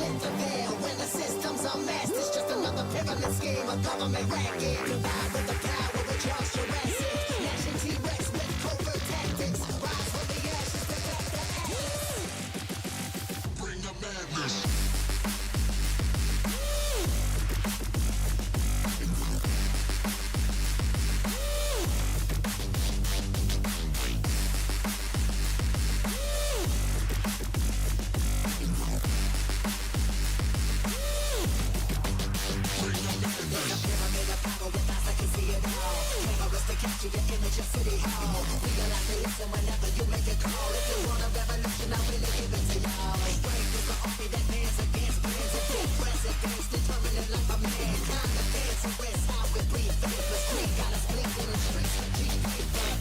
lift the veil. When the system's unmasked, it's just another pyramid scheme, a government racket. Divide with the power with Charles Jurassic. Gnashing T-Rex with covert tactics. Rise from the ashes to back the atlas. Bring the madness. Capture your image of City Hall. Realize they listen whenever you make a call. If you want a revolution, I really give it to y'all. Strength is the army that bands against brands and dead presidents, determining life of mankind. The dangerous, how we breathe, faithless, creed. Got us blinking in the streets with G-paper.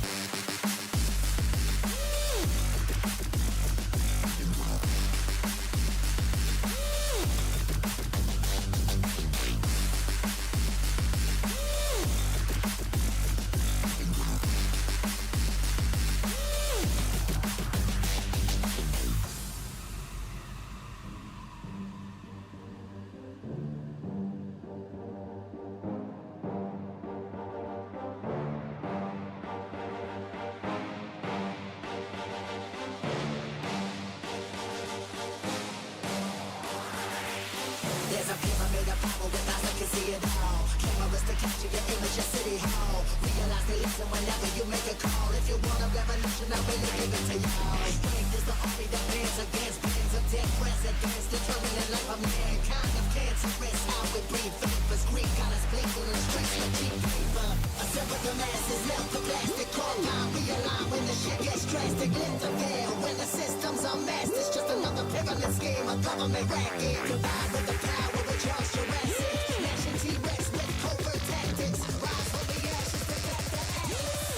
There's a pyramid of power with eyes that can see it all. Cameras to capture your image of City Hall. Realize they listen whenever you make a call. If you want a revolution, I really give it to y'all. Strength is the army that bands against bands of dead presidents, determining life of mankind. Of cancerous, how we breathe, vapors, Greek got us blinking in the streets with G-paper. Assemble the masses, melt the plastic, compound, realign when the shit gets drastic. Lift the veil when the system's unmasked. It's just another pyramid scheme, a government racket. Divide with the power with Charles Jurassic. Gnashing T-Rex with covert tactics. Rise from the ashes to back the atlas.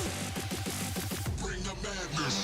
Bring the madness.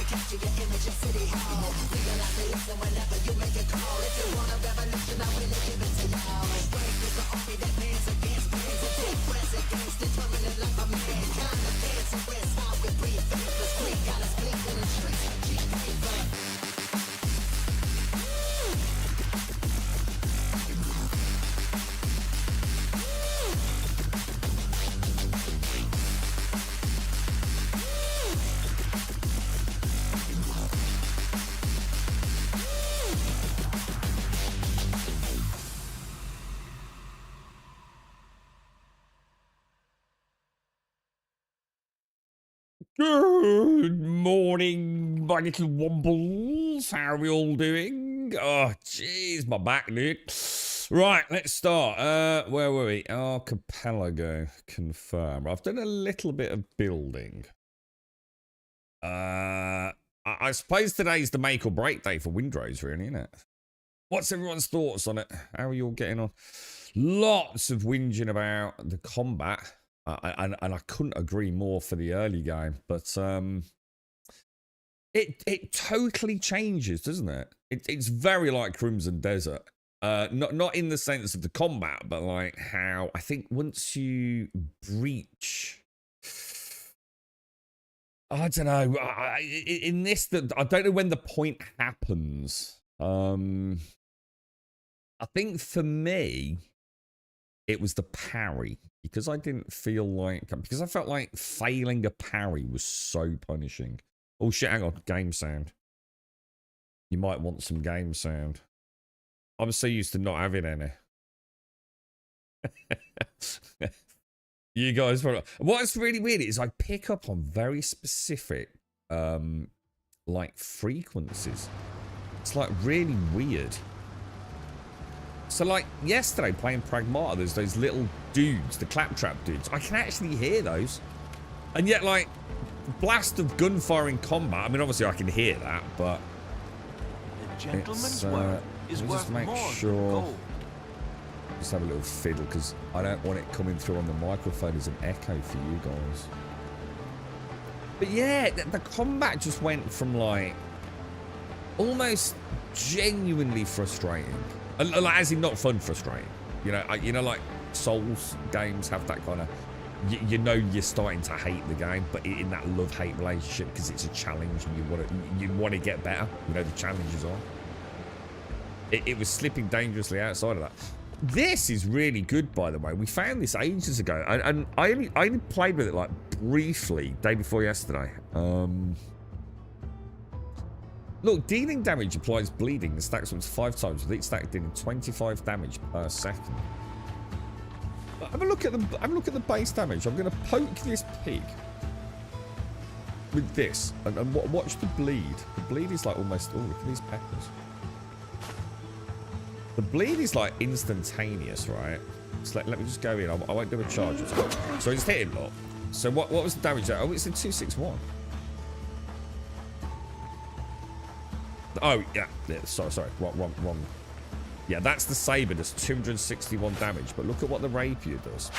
Capture your image of City Hall. Realize they listen whenever you make a call. If you want a revolution, I really give it to y'all. Strength is the army that bands against bands and dead presidents, determining life of mankind. The dangerous, how we breathe, faithless, Greek got us blinking in the streets with G-paper. Good morning, my little wombles. How are we all doing? Oh, jeez, my back, dude. Right, let's start. Where were we? Archipelago. Confirm. I've done a little bit of building. I suppose today's the make or break day for Windrose, really, isn't it? What's everyone's thoughts on it? How are you all getting on? Lots of whinging about the combat. And I couldn't agree more for the early game, but it totally changes, doesn't it? It's very like Crimson Desert. Not in the sense of the combat, but like how I think once you breach, I don't know. In this, I don't know when the point happens. I think for me, it was the parry. Because I didn't feel like... Because I felt like failing a parry was so punishing. Oh shit, hang on. Game sound. You might want some game sound. I'm so used to not having any. You guys... What's really weird is I pick up on very specific, like, frequencies. It's, like, really weird. So, like, yesterday playing Pragmata, there's those little dudes, the claptrap dudes. I can actually hear those. And yet, like, blast of gunfire in combat. I mean, obviously I can hear that, but... The gentleman's word is worth just make more sure... than gold. Just have a little fiddle, because I don't want it coming through on the microphone as an echo for you guys. But yeah, the combat just went from like almost genuinely frustrating, as in not fun frustrating. You know, like Souls games have that kind of, you know, you're starting to hate the game, but in that love-hate relationship because it's a challenge and you want to get better. You know, the challenges are. It was slipping dangerously outside of that. This is really good, by the way. We found this ages ago, and I only played with it like briefly day before yesterday. Look, dealing damage applies bleeding and stacks up to 5 times, with each stack dealing 25 damage per second. Have a look at the base damage. I'm going to poke this pig with this, and watch the bleed. The bleed is like almost. Oh, look at these peppers. The bleed is like instantaneous, right? So let me just go in. I won't do a charge. So I just hit him, look. So what was the damage there? Oh, it's a 261. Oh, yeah. Sorry. Wrong. Yeah, that's the saber. Does 261 damage. But look at what the rapier does.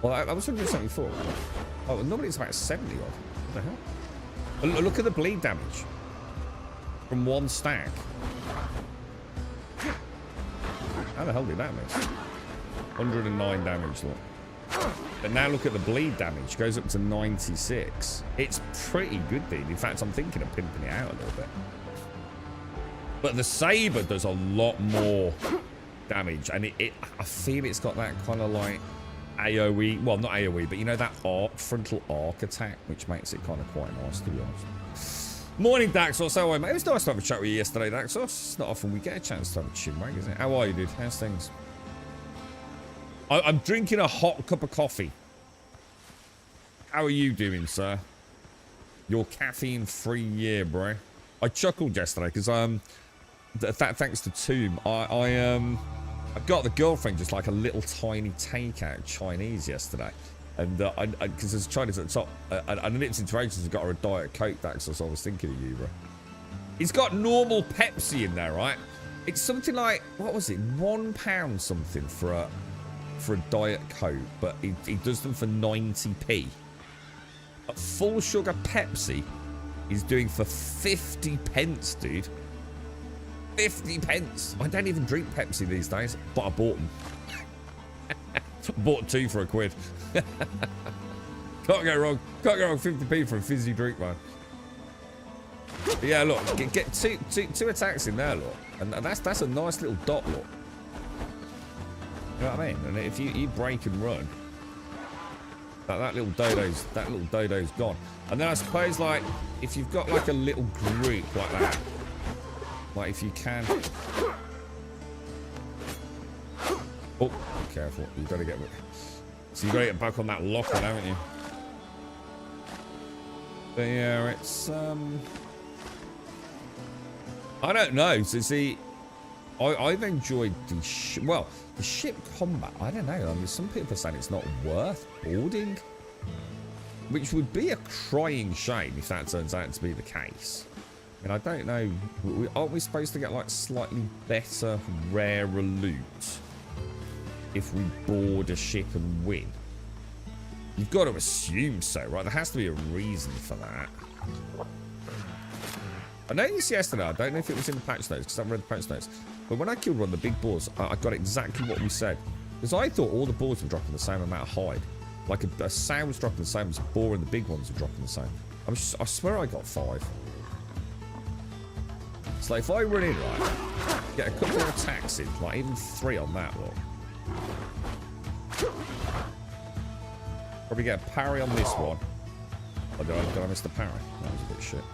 Well, that was 174. Oh, normally it's about 70 odd. What the hell? Look at the bleed damage from one stack. How the hell did that miss? 109 damage, look. But now look at the bleed damage. Goes up to 96. It's pretty good, dude. In fact, I'm thinking of pimping it out a little bit. But the saber does a lot more damage. And I feel it's got that kind of like AoE. Well, not AoE, but you know that frontal arc attack, which makes it kind of quite nice, to be honest. Morning, Daxos. How are you, mate? It was nice to have a chat with you yesterday, Daxos. It's not often we get a chance to have a chinwag, is it? How are you, dude? How's things? I'm drinking a hot cup of coffee. How are you doing, sir? Your caffeine-free year, bro. I chuckled yesterday because thanks to Tomb, I got the girlfriend just like a little tiny takeout Chinese yesterday. And because there's Chinese at the top, and Nips Interactions has got her a Diet Coke, Daxos, so I was thinking of you, bro. He's got normal Pepsi in there, right? It's something like, what was it, £1 something for a Diet Coke, but he does them for 90p. A full sugar Pepsi is doing for 50 pence, dude. 50 pence. I don't even drink Pepsi these days, but I bought them. Bought 2 for £1. Can't go wrong. Can't go wrong. 50p for a fizzy drink, man. But yeah, look, get two attacks in there, look, and that's a nice little dot, look. You know what I mean? And if you break and run, that little dodo's gone. And then I suppose, like, if you've got like a little group like that, like if you can. Oh, careful! You've got to get. So you got to get back on that lock one, haven't you? But yeah, it's I don't know. So see, I've enjoyed the ship combat. I don't know. I mean, some people are saying it's not worth boarding, which would be a crying shame if that turns out to be the case. And I don't know. Aren't we supposed to get like slightly better, rarer loot if we board a ship and win? You've got to assume so, right? There has to be a reason for that. I noticed yesterday, I don't know if it was in the patch notes, because I haven't read the patch notes, but when I killed one of the big boars, I got exactly what we said. Because I thought all the boars were dropping the same amount of hide. Like a sow was dropping the same as a boar, and the big ones were dropping the same. I swear I got 5. So if I run in, right, get a couple of attacks in, like even 3 on that one. Probably get a parry on this one. Oh, did I miss the parry? That was a bit shit.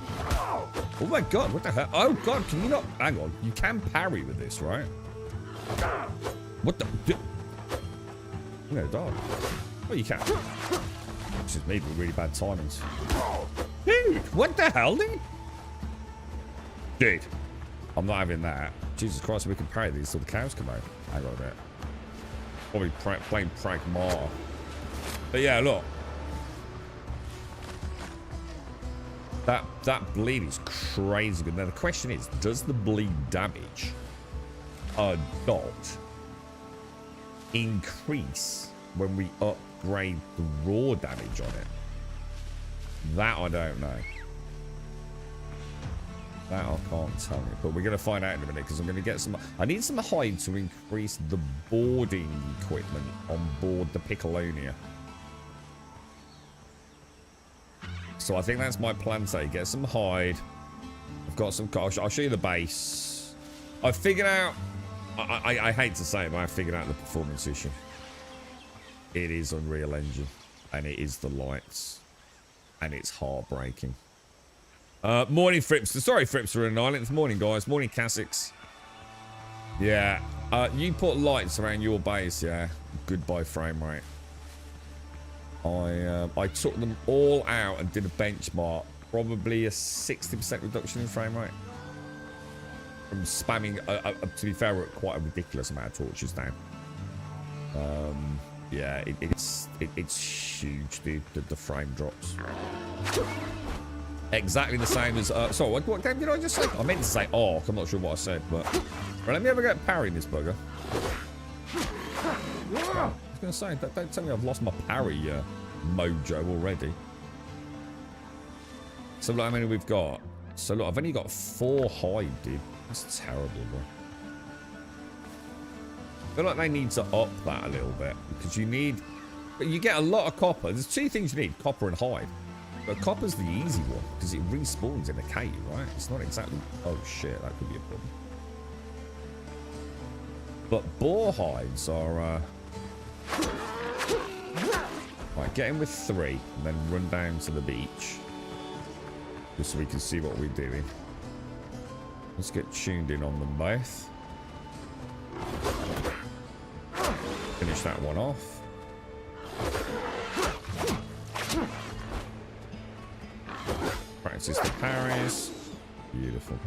Oh my god, what the hell? Oh god, can you not? Hang on, you can parry with this, right? What the? I'm gonna die. Oh, you can. This is me with really bad timings. Dude, what the hell, dude? Dude, I'm not having that. Jesus Christ, we can parry these till the cows come out. Hang on a bit. Probably playing Pragmata. But yeah, look. That bleed is crazy good. Now the question is, does the bleed damage a dot increase when we upgrade the raw damage on it? That I don't know. That I can't tell you. But we're going to find out in a minute because I'm going to get some... I need some hide to increase the boarding equipment on board the Piccolonia. So I think that's my plan today. Get some hide. I've got some... I'll show you the base. I've figured out... I hate to say it, but I figured out the performance issue. It is Unreal Engine. And it is the lights. And it's heartbreaking. Morning, Fripster. Sorry, Fripster and Island. It's morning, guys. Morning, Cassix. Yeah. You put lights around your base, yeah. Goodbye frame rate. I took them all out and did a benchmark. Probably a 60% reduction in frame rate. From spamming, to be fair, we're at quite a ridiculous amount of torches now. Yeah, it's huge, dude. The frame drops. Exactly the same as... sorry, what game did I just say? I meant to say Ark. I'm not sure what I said, but... Right, let me have a go at parrying this bugger. I was going to say, don't tell me I've lost my parry mojo already. So look how many we've got. So look, I've only got 4 hide, dude. That's terrible, bro. I feel like they need to up that a little bit. Because you need... You get a lot of copper. There's 2 things you need. Copper and hide. But copper's the easy one. Because it respawns in a cave, right? It's not exactly... Oh, shit. That could be a problem. But boar hides are... Right, get in with 3. And then run down to the beach. Just so we can see what we're doing. Let's get tuned in on them both. Finish that one off. Practice the parries. Beautiful.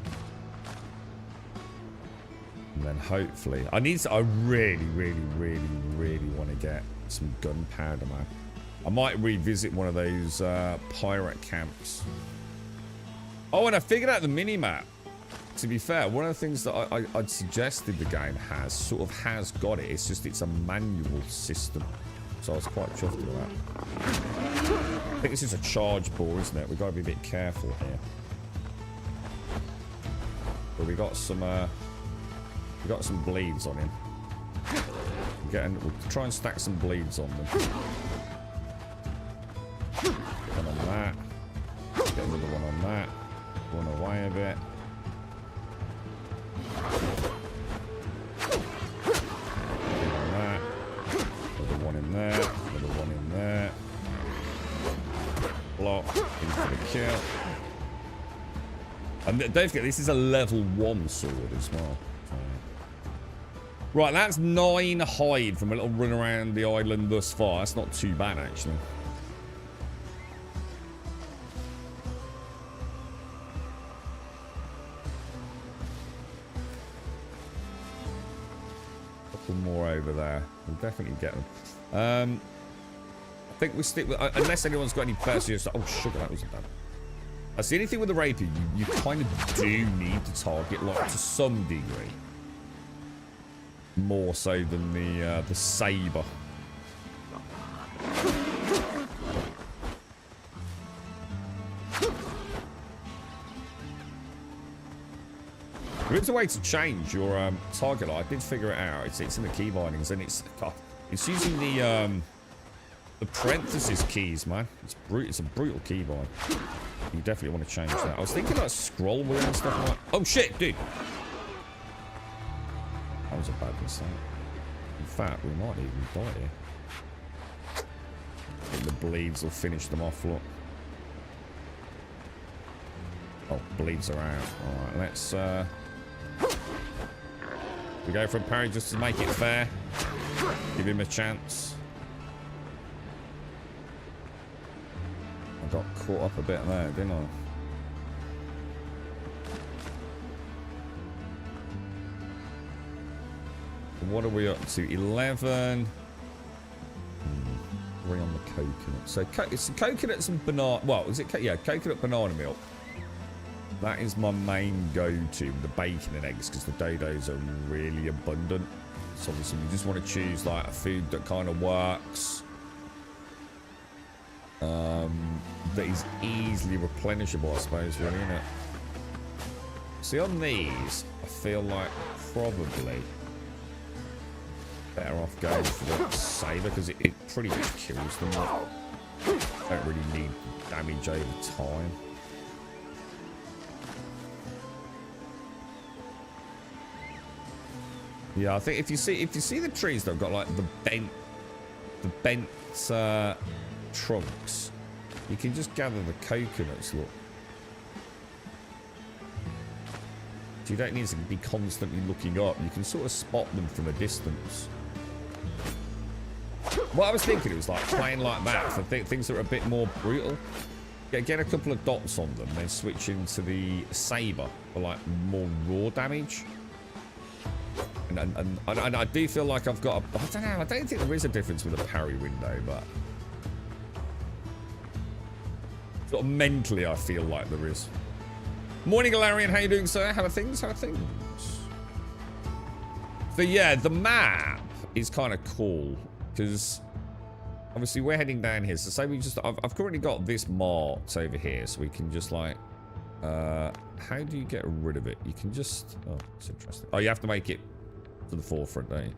And then hopefully... I really want to get some gunpowder, man. I might revisit one of those pirate camps. Oh, and I figured out the mini-map. To be fair, one of the things that I'd suggested the game has got it. It's just it's a manual system. So I was quite chuffed with that. I think this is a charge bore, isn't it? We've got to be a bit careful here. But we got some bleeds on him. We'll try and stack some bleeds on them. One on that. Get another one on that. Run away a bit. On that. Another one in there. Another one in there. Block. In for the kill. And don't forget, this is a level 1 sword as well. Right, that's 9 hide from a little run around the island thus far. That's not too bad, actually. More over there. We'll definitely get them. I think we stick with... unless anyone's got any personal... Oh, sugar, that wasn't bad. That's the only thing with the rapier. You kind of do need to target lock to some degree. More so than the saber. There is a way to change your target light. I did figure it out. It's in the key bindings, and it's using the parenthesis keys, man. It's a brutal key bind. You definitely want to change that. I was thinking like scroll wheel and stuff like that. Oh shit, dude! That was a bad mistake. In fact, we might even die here. I think the bleeds will finish them off. Look. Oh, bleeds are out. All right, let's. We go for a parry just to make it fair. Give him a chance. I got caught up a bit there, didn't I? What are we up to? 11. 3 on the coconut. So it's coconuts and banana. Well, is it? Yeah, coconut banana milk. That is my main go-to, the bacon and eggs, because the dodos are really abundant. So obviously we just want to choose like a food that kind of works. that is easily replenishable, I suppose, really, isn't it? See, on these, I feel like probably better off going for the saber because it pretty much kills them. Don't really need damage over time. Yeah, I think if you see the trees that have got like the bent trunks, you can just gather the coconuts. Look, so you don't need to be constantly looking up. You can sort of spot them from a distance. What I was thinking, it was like playing like that for things that are a bit more brutal. Get a couple of dots on them, then switch into the saber for like more raw damage. And I do feel like I've got I don't know, I don't think there is a difference with a parry window, but sort of mentally I feel like there is. Morning, Galarian, how you doing, sir? How are things? How are things? So yeah, the map is kind of cool because obviously we're heading down here. So say we just, I've currently got this marked over here, so we can just like, how do you get rid of it? You can just, oh, it's interesting. Oh, you have to make it to the forefront, don't you?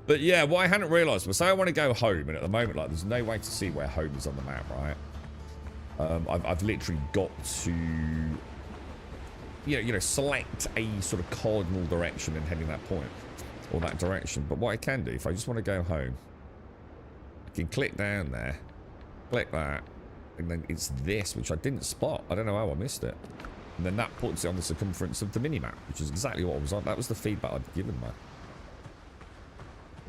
But yeah, what I hadn't realised was, say I want to go home, and at the moment, like, there's no way to see where home is on the map, right? I've literally got to, you know, select a sort of cardinal direction and head in that point, or that direction. But what I can do, if I just want to go home, I can click down there, click that, and then it's this, which I didn't spot. I don't know how I missed it. And then that puts it on the circumference of the mini-map, which is exactly what I was on. That was the feedback I'd given, man.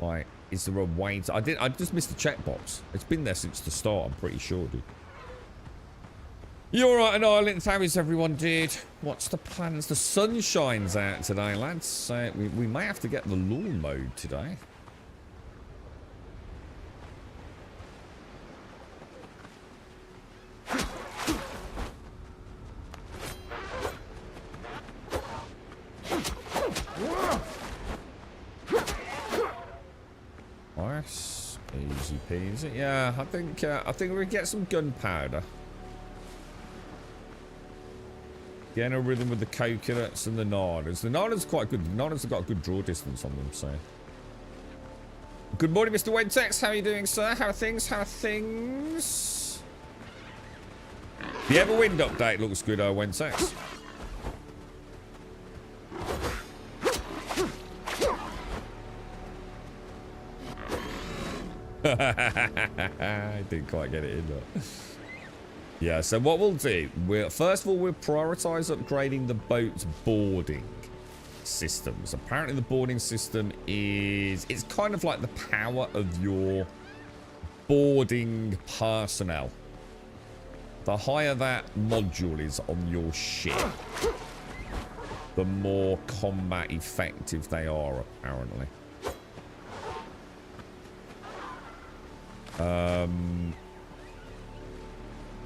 Like, is there a way to... I just missed the checkbox. It's been there since the start, I'm pretty sure, dude. You alright in Ireland? How is everyone, dude? What's the plans? The sun shines out today, lads. So we may have to get the lawn mode today. Nice, easy peasy. Yeah, I think we're gonna get some gunpowder. Getting a rhythm with the coconuts and the Nardas. The Nardas are quite good. The Nardas have got a good draw distance on them, so. Good morning, Mr. Wentex. How are you doing, sir? How are things? How are things? The Everwind update looks good, Wentex. I didn't quite get it in there. Yeah, so what we'll do, first of all, we'll prioritize upgrading the boat's boarding systems. Apparently the boarding system it's kind of like the power of your boarding personnel. The higher that module is on your ship, the more combat effective they are, apparently.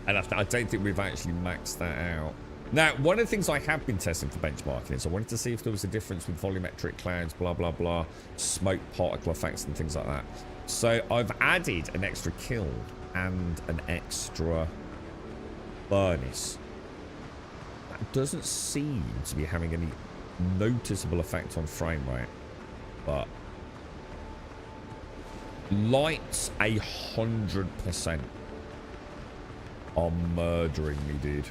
And I don't think we've actually maxed that out. Now, one of the things I have been testing for benchmarking is I wanted to see if there was a difference with volumetric clouds, blah, blah, blah, smoke particle effects and things like that. So I've added an extra kiln and an extra furnace. That doesn't seem to be having any noticeable effect on frame rate, but lights 100% are murdering me, dude.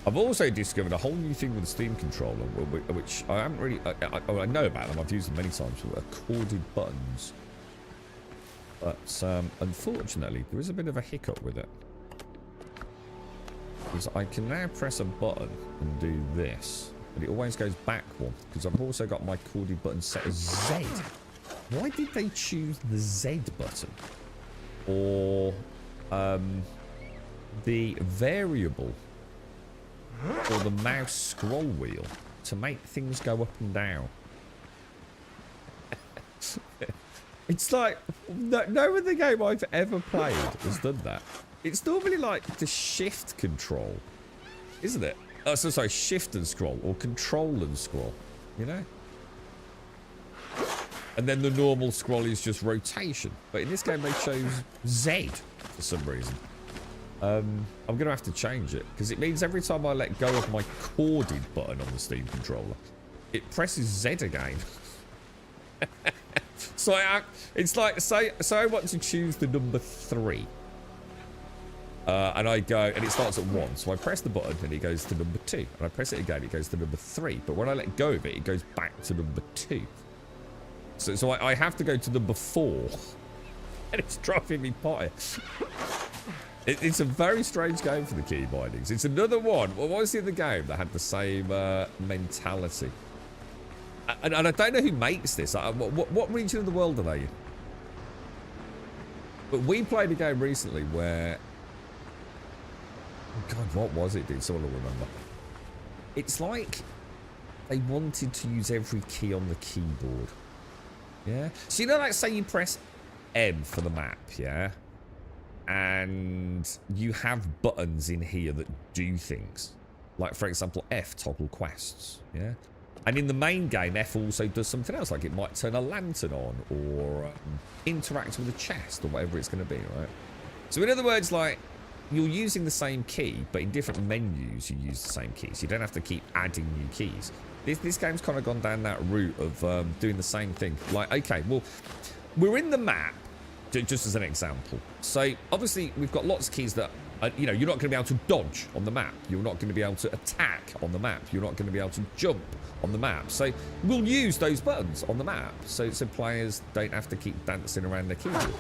I've also discovered a whole new thing with the Steam controller, which I haven't really... I know about them. I've used them many times. Are corded buttons. But unfortunately, there is a bit of a hiccup with it. Because I can now press a button and do this, but it always goes back one. Because I've also got my corded button set as Z. Why did they choose the Z button? Or the variable or the mouse scroll wheel to make things go up and down? It's like no other game I've ever played has done that. It's normally like the shift control, isn't it? Oh, so sorry, shift and scroll, or control and scroll, you know? And then the normal scroll is just rotation. But in this game, they chose Z for some reason. I'm going to have to change it, because it means every time I let go of my corded button on the Steam controller, it presses Z again. So it's like, say I want to choose the number 3. And I go, and it starts at 1. So I press the button, and it goes to number 2. And I press it again, it goes to number 3. But when I let go of it, it goes back to number 2. So I have to go to number 4. And it's driving me potty. It's a very strange game for the key bindings. It's another one. What was the other game that had the same mentality? And I don't know who makes this. What region of the world are they in? But we played a game recently where... Oh God, what was it, dude? Someone will remember. It's like they wanted to use every key on the keyboard. Yeah? So, you know, like, say you press M for the map, yeah? And you have buttons in here that do things. Like, for example, F, toggle quests, yeah? And in the main game, F also does something else. Like, it might turn a lantern on or interact with a chest or whatever it's going to be, right? So, in other words, like, you're using the same key, but in different menus, you use the same keys. You don't have to keep adding new keys. This game's kind of gone down that route of doing the same thing. Like, okay, well, we're in the map, just as an example. So, obviously, we've got lots of keys that, you know, you're not going to be able to dodge on the map. You're not going to be able to attack on the map. You're not going to be able to jump on the map. So, we'll use those buttons on the map so players don't have to keep dancing around their keyboard.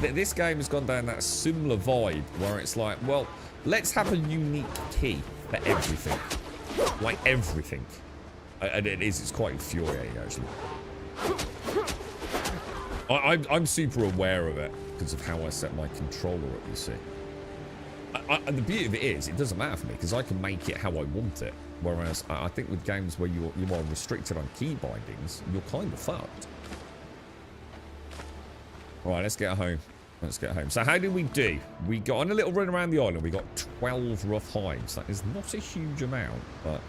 This game has gone down that similar vibe where it's like, well, let's have a unique key for everything. Like everything. And it's quite infuriating, actually. I'm super aware of it because of how I set my controller up, you see. And the beauty of it is, it doesn't matter for me because I can make it how I want it. Whereas I think with games where you're more restricted on key bindings, you're kind of fucked. Right, let's get home. Let's get home. So how did we do? We got on a little run around the island. We got 12 rough hides. That is not a huge amount, but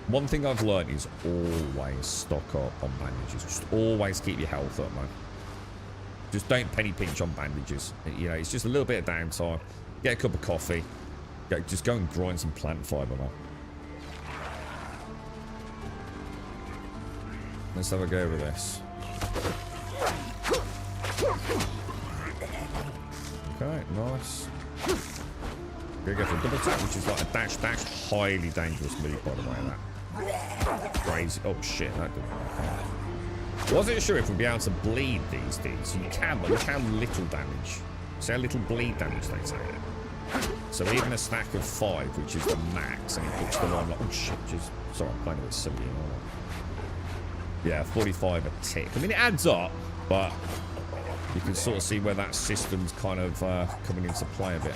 one thing I've learned is always stock up on bandages. Just always keep your health up, man. Just don't penny pinch on bandages. You know, it's just a little bit of downtime. Get a cup of coffee. Just go and grind some plant fiber, man. Let's have a go over this. Okay, nice. Gonna go for a double tap, which is like a dash. Highly dangerous move, by the way, that. Crazy. Oh shit, that didn't work. Wasn't sure if we'd be able to bleed these dudes. You can, but look how little damage. See how little bleed damage they take. So even a stack of 5, which is the max, and it puts them on like, oh shit, just sorry, I'm playing a bit silly. Yeah, 45 a tick. I mean, it adds up, but you can sort of see where that system's kind of coming into play a bit.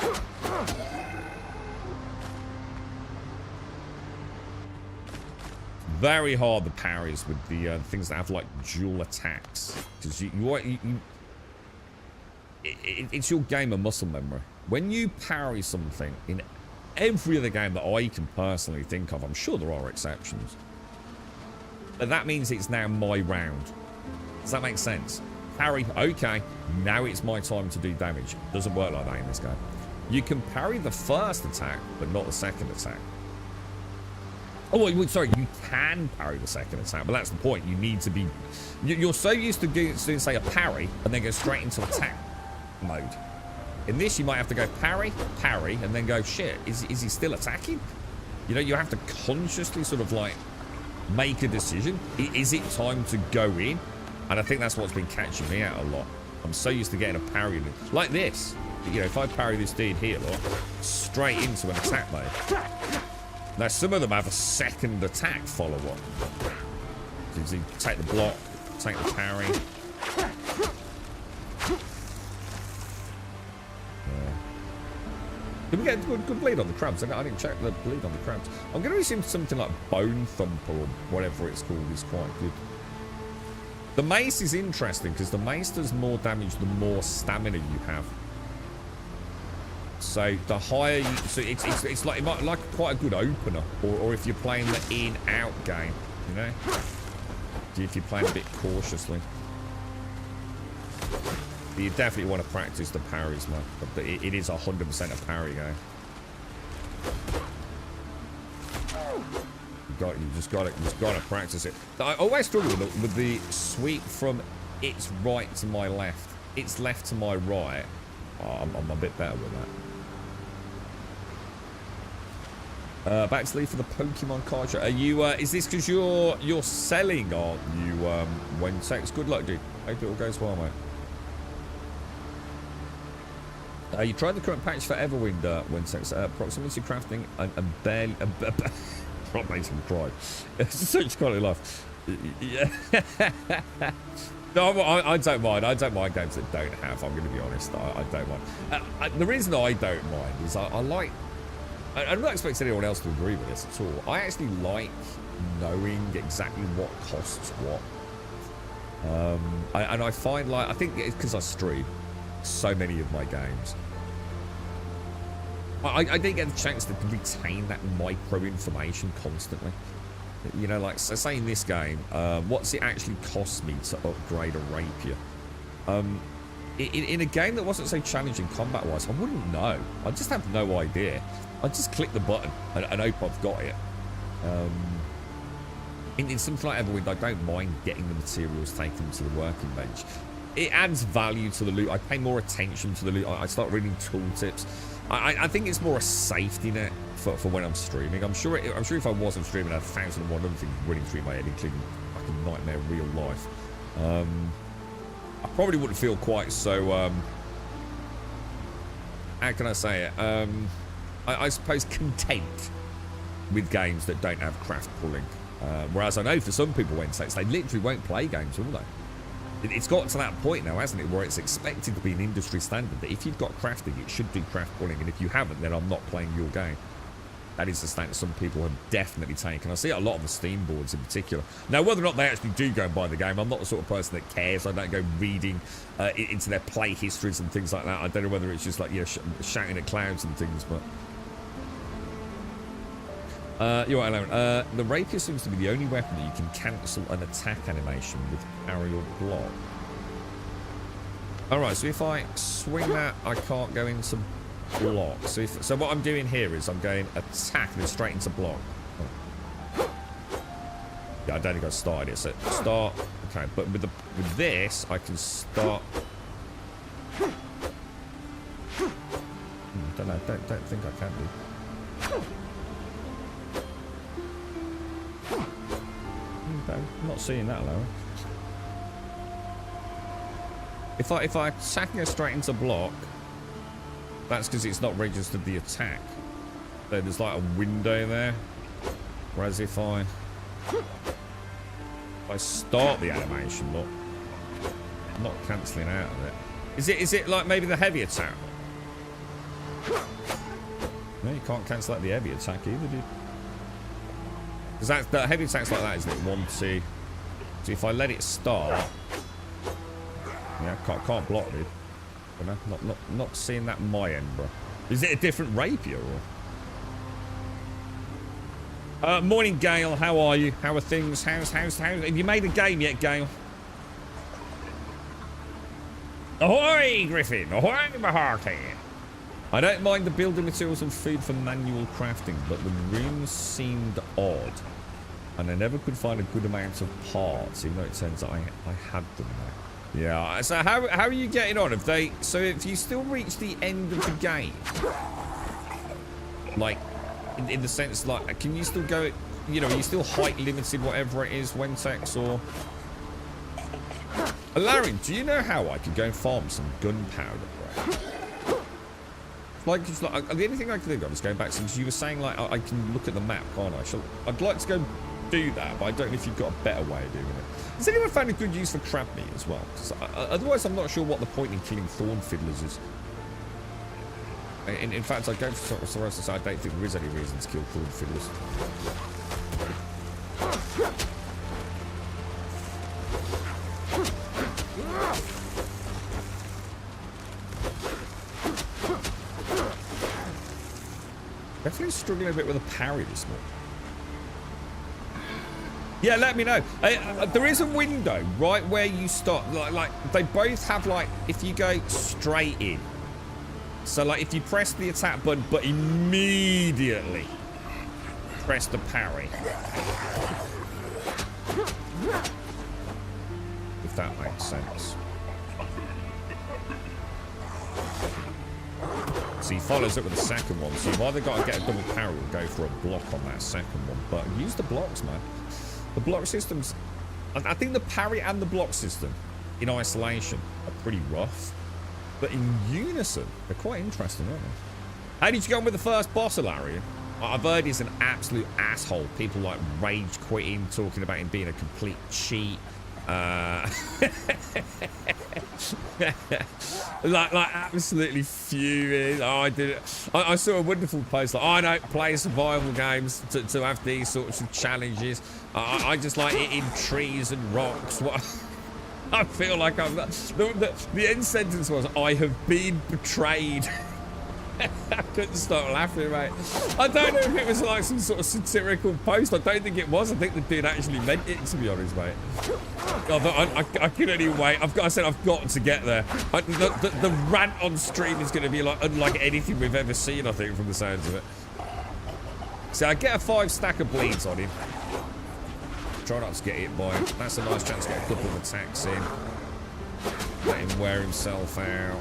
Very hard, the parries with the things that have like dual attacks, because it's your game of muscle memory. When you parry something in every other game that I can personally think of, I'm sure there are exceptions, but that means it's now my round. Does that make sense? Parry, okay, now it's my time to do damage. Doesn't work like that in this game. You can parry the first attack, but not the second attack. Oh, sorry, you can parry the second attack, but that's the point. You need to be... You're so used to doing, say, a parry, and then go straight into attack mode. In this, you might have to go parry, and then go, shit, is he still attacking? You know, you have to consciously sort of, like, make a decision. Is it time to go in? And I think that's what's been catching me out a lot. I'm so used to getting a parry like this. You know, if I parry this dude here, look, straight into an attack mode. Now, some of them have a second attack follow-up. So you take the block, take the parry. Did we get good bleed on the crabs? I didn't check the bleed on the crabs. I'm going to assume something like Bone Thumper or whatever it's called is quite good. The mace is interesting because the mace does more damage the more stamina you have. So the higher you, so it's like quite a good opener, or if you're playing the in-out game, you know. if you're playing a bit cautiously. But you definitely want to practice the parries, man. But it is 100% a parry game. You just got to practice it. I always struggle with the sweep from it's right to my left, it's left to my right. Oh, I'm a bit better with that. Back to leave for the Pokemon card show. Are you? Is this because you're selling, aren't you? Wentex? Good luck, dude. Hope it all goes well, mate. You tried the current patch for Everwind, Wentex. Proximity crafting and barely. Not makes me cry. It's such quality life. Yeah. No, I don't mind. I don't mind games that don't have. I'm going to be honest. I don't mind. The reason I don't mind is I like. I'm not expecting anyone else to agree with this at all. I actually like knowing exactly what costs what. And I find, like, I think it's because I stream so many of my games. I didn't get the chance to retain that micro information constantly. You know, like, so say in this game, what's it actually cost me to upgrade a rapier? In a game that wasn't so challenging combat-wise, I wouldn't know. I just have no idea. I just click the button and hope I've got it. In something like Everwind, I don't mind getting the materials, taking them to the working bench. It adds value to the loot. I pay more attention to the loot. I start reading tooltips. I think it's more a safety net for when I'm streaming. I'm sure if I wasn't streaming, I had 1,001 other things running through my head, including fucking nightmare real life. I probably wouldn't feel quite so. How can I say it? I suppose content with games that don't have craft pulling. Whereas I know for some people, Wednesdays, they literally won't play games, will they? It's got to that point now, hasn't it, where it's expected to be an industry standard that if you've got crafting, it should do craft pulling, and if you haven't, then I'm not playing your game. That is the stance some people have definitely taken. I see it a lot on the Steam boards in particular. Now, whether or not they actually do go and buy the game, I'm not the sort of person that cares. I don't go reading into their play histories and things like that. I don't know whether it's just like, you know, shouting at clouds and things, but... you're right, Alan. The rapier seems to be the only weapon that you can cancel an attack animation with parry or block. Alright, so if I swing that, I can't go into block. So what I'm doing here is I'm going attack and then straight into block. Oh. Yeah, I don't think I started it. So start. Okay, but with this, I can start. Don't know. Don't think I can do. Okay, I'm not seeing that, Larry. If I attack and go straight into block, that's because it's not registered the attack. So there's like a window there. Whereas if I start the animation, look, I'm not cancelling out of it. Is it like maybe the heavy attack? No, you can't cancel out the heavy attack either, do you? Because the heavy attack's like that, isn't it? 1, 2. So if I let it start, yeah, can't block it. You know, not seeing that on my end, bro. Is it a different rapier or? Morning, Gale. How are you? How are things? How's have you made a game yet, Gale? Ahoy, Griffin! Ahoy, Maharty! I don't mind the building materials and food for manual crafting, but the rooms seemed odd, and I never could find a good amount of parts, even though it turns out I had them there. Yeah, so how are you getting on? So if you still reach the end of the game, like, in the sense, like, can you still go, you know, are you still height limited, whatever it is, Wentex, or... Larry, do you know how I could go and farm some gunpowder, bro? Like, the only thing I can think of is going back, since you were saying, like, I can look at the map, can't I? I'd like to go do that, but I don't know if you've got a better way of doing it. Has anyone found a good use for crab meat as well? Otherwise, I'm not sure what the point in killing thorn fiddlers is. In fact, I go for Soros to say I don't think there is any reason to kill thorn fiddlers. Definitely struggling a bit with a parry this morning. Yeah, let me know. There is a window right where you stop. Like they both have like, if you go straight in. So like if you press the attack button, but immediately press the parry. If that makes sense. So he follows up with the second one. So you've either got to get a double parry or go for a block on that second one. But use the blocks, man. The block systems, I think the parry and the block system in isolation are pretty rough. But in unison, they're quite interesting, aren't they? How did you go on with the first boss, Ilarian? I've heard he's an absolute asshole. People like rage quitting, talking about him being a complete cheat. like absolutely fuming. Oh, I did it. I saw a wonderful post like, I don't play survival games to have these sorts of challenges. I just like eating trees and rocks. What I feel like I'm the end sentence was, I have been betrayed. I couldn't stop laughing, mate. I don't know if it was like some sort of satirical post. I don't think it was. I think the dude actually meant it, to be honest, mate. I couldn't even wait. I said I've got to get there. The rant on stream is going to be like unlike anything we've ever seen, I think, from the sounds of it. So I get a 5 stack of bleeds on him. Try not to get hit by him. That's a nice chance to get a couple of attacks in. Let him wear himself out.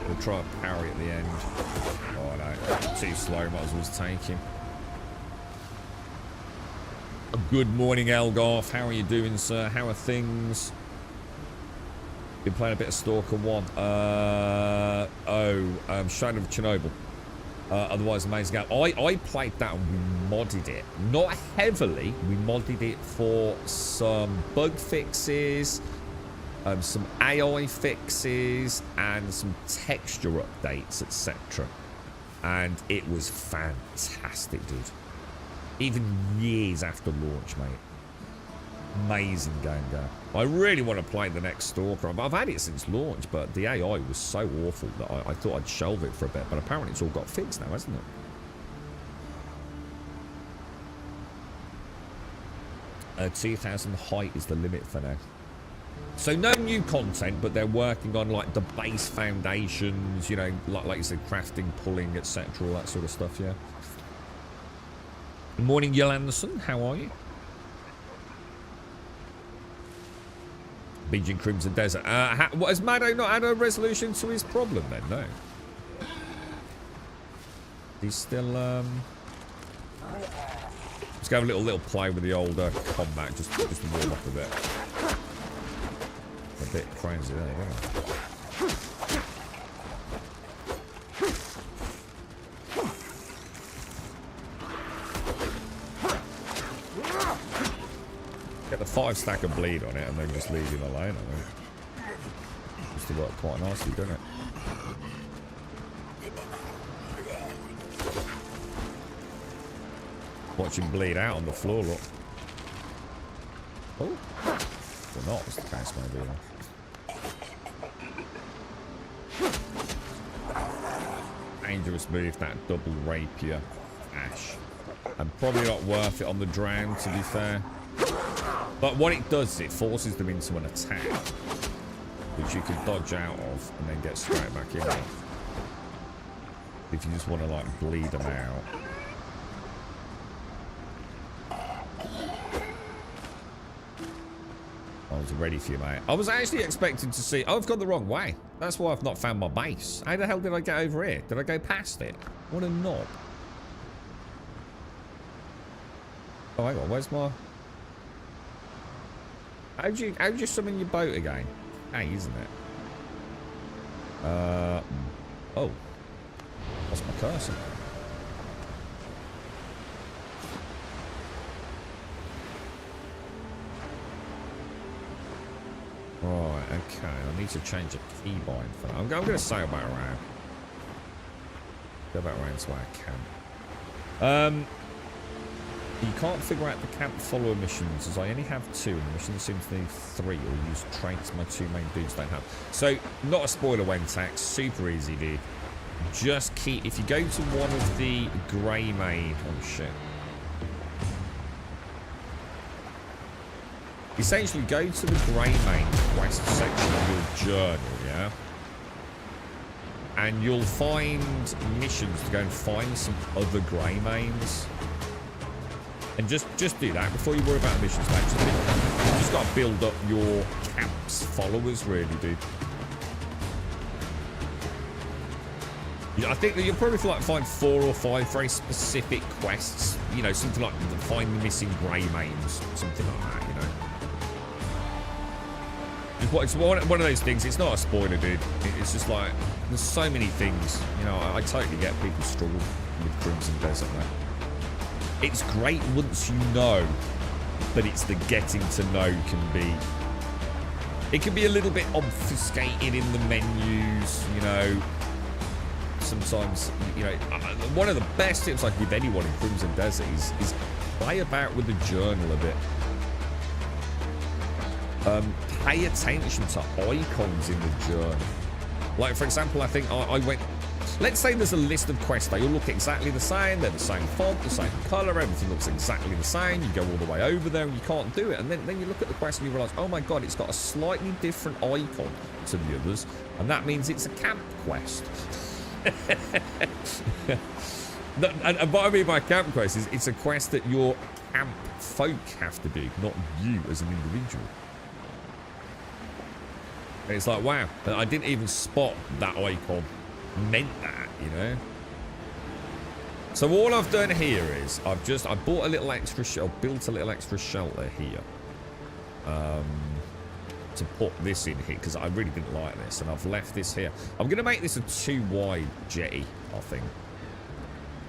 We'll try a parry at the end. Oh no, too slow, might as well take him. Good morning, Elgarth. How are you doing, sir? How are things? Been playing a bit of Stalker 1. Shadow of Chernobyl. Otherwise, amazing game. I played that and we modded it. Not heavily. We modded it for some bug fixes. Some AI fixes and some texture updates, etc. And it was fantastic, dude. Even years after launch, mate. Amazing game, guy. I really want to play the next Stalker. I've had it since launch, but the AI was so awful that I thought I'd shelve it for a bit. But apparently it's all got fixed now, hasn't it? 2,000 height is the limit for now. So no new content, but they're working on like the base foundations, you know, like you said, crafting, pulling, etc., all that sort of stuff. Yeah. Good morning, Yolanderson. How are you? Beijing Crimson Desert. What, has Maddo not had a resolution to his problem then? No. He's still let's go have a little play with the older combat just to warm up a bit. A bit crazy there, yeah. Get the 5 stack of bleed on it and then just leave him alone, I think. Used to work quite nicely, doesn't it? Watch him bleed out on the floor, look. Oh. Or not, as the case may be. Dangerous move, that double rapier ash. And probably not worth it on the drown, to be fair. But what it does is it forces them into an attack, which you can dodge out of and then get straight back in. If you just want to like bleed them out. I was ready for you, mate. I was actually expecting to see... Oh, I've gone the wrong way. That's why I've not found my base. How the hell did I get over here? Did I go past it? What a knob. Oh, hang on. Where's my... How'd you summon your boat again? Hey, isn't it? Oh. What's my cursor? Right, okay. I need to change a keybind for that. I'm going to sail back around. Go back around to our camp. You can't figure out the camp follower missions, as I only have 2, and the missions seem to need 3, or use traits my 2 main dudes don't have. So, not a spoiler, Wentax. Super easy, dude. Just keep... If you go to one of the grey main... Oh, shit. essentially go to the Greymane quest section of your journal, yeah? And you'll find missions to go and find some other Greymanes. And just do that before you worry about missions, mate. You just got to build up your camp's followers, really, dude. I think that you'll probably find 4 or 5 very specific quests. You know, something like find the missing Greymanes, something like that, you know. It's one of those things. It's not a spoiler, dude. It's just like, there's so many things. You know, I totally get people struggle with Crimson Desert, mate. It's great once you know, but it's the getting to know can be... It can be a little bit obfuscated in the menus, you know. Sometimes, you know, one of the best tips I can give anyone in Crimson Desert is play about with the journal a bit. Pay attention to icons in the journal. Like, for example, I think I went... Let's say there's a list of quests. They all look exactly the same. They're the same font, the same color. Everything looks exactly the same. You go all the way over there and you can't do it. And then you look at the quest and you realize, oh my God, it's got a slightly different icon to the others. And that means it's a camp quest. And what I mean by camp quest is it's a quest that your camp folk have to do, not you as an individual. And it's like, wow, I didn't even spot that icon meant that, you know. So all I've done here is I bought a little extra built a little extra shelter here to put this in here because I really didn't like this, and I've left this here. I'm gonna make this a 2 wide jetty. I think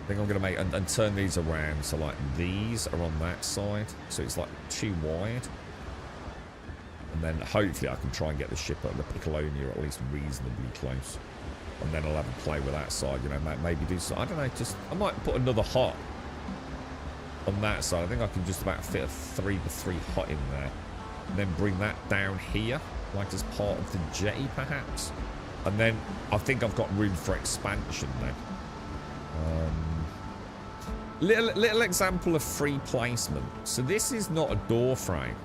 I'm gonna make and turn these around so like these are on that side, so it's like 2 wide. And then hopefully I can try and get the ship at the Piccolonia at least reasonably close. And then I'll have a play with that side, you know, maybe do some, I don't know, I might put another hut on that side. I think I can just about fit a 3x3 hut in there. And then bring that down here, like as part of the jetty perhaps. And then I think I've got room for expansion then. Little example of free placement. So this is not a door frame,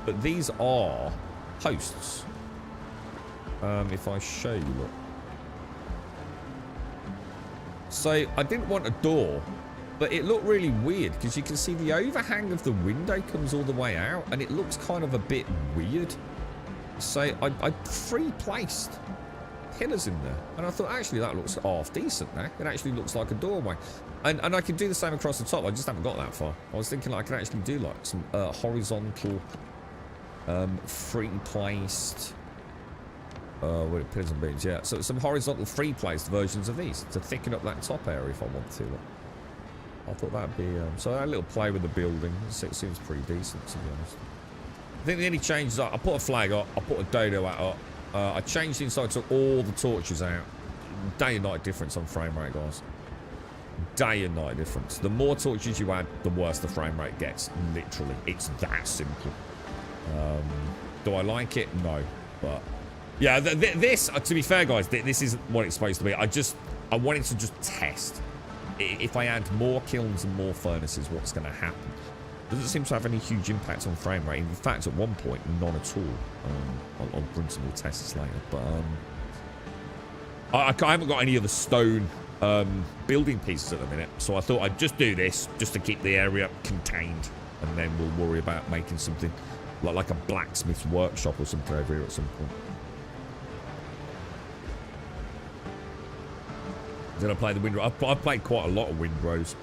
but these are posts. If I show you, look. So I didn't want a door, but it looked really weird because you can see the overhang of the window comes all the way out and it looks kind of a bit weird. So I free placed pillars in there and I thought actually that looks half decent now. It actually looks like a doorway. And I can do the same across the top. I just haven't got that far. I was thinking like I can actually do like some horizontal free placed pillars and beams, yeah. So some horizontal free placed versions of these to thicken up that top area if I want to. I thought that'd be so a little play with the building. It seems pretty decent to be honest. I think the only changes are I put a flag up, I put a dodo hat up, I changed the inside, took all the torches out. Day and night difference on frame rate, guys. Day and night difference. The more torches you add, the worse the frame rate gets. Literally, it's that simple. Do I like it? No, but yeah, this to be fair, guys, this isn't what it's supposed to be. I wanted to just test if I add more kilns and more furnaces, what's going to happen. Doesn't seem to have any huge impact on frame rate. In fact, at one point, none at all. On principle tests later, but I haven't got any of the stone building pieces at the minute, so I thought I'd just do this just to keep the area contained, and then we'll worry about making something like a blacksmith's workshop or something over here at some point. Did I play the Windrose? I've played quite a lot of Windrose.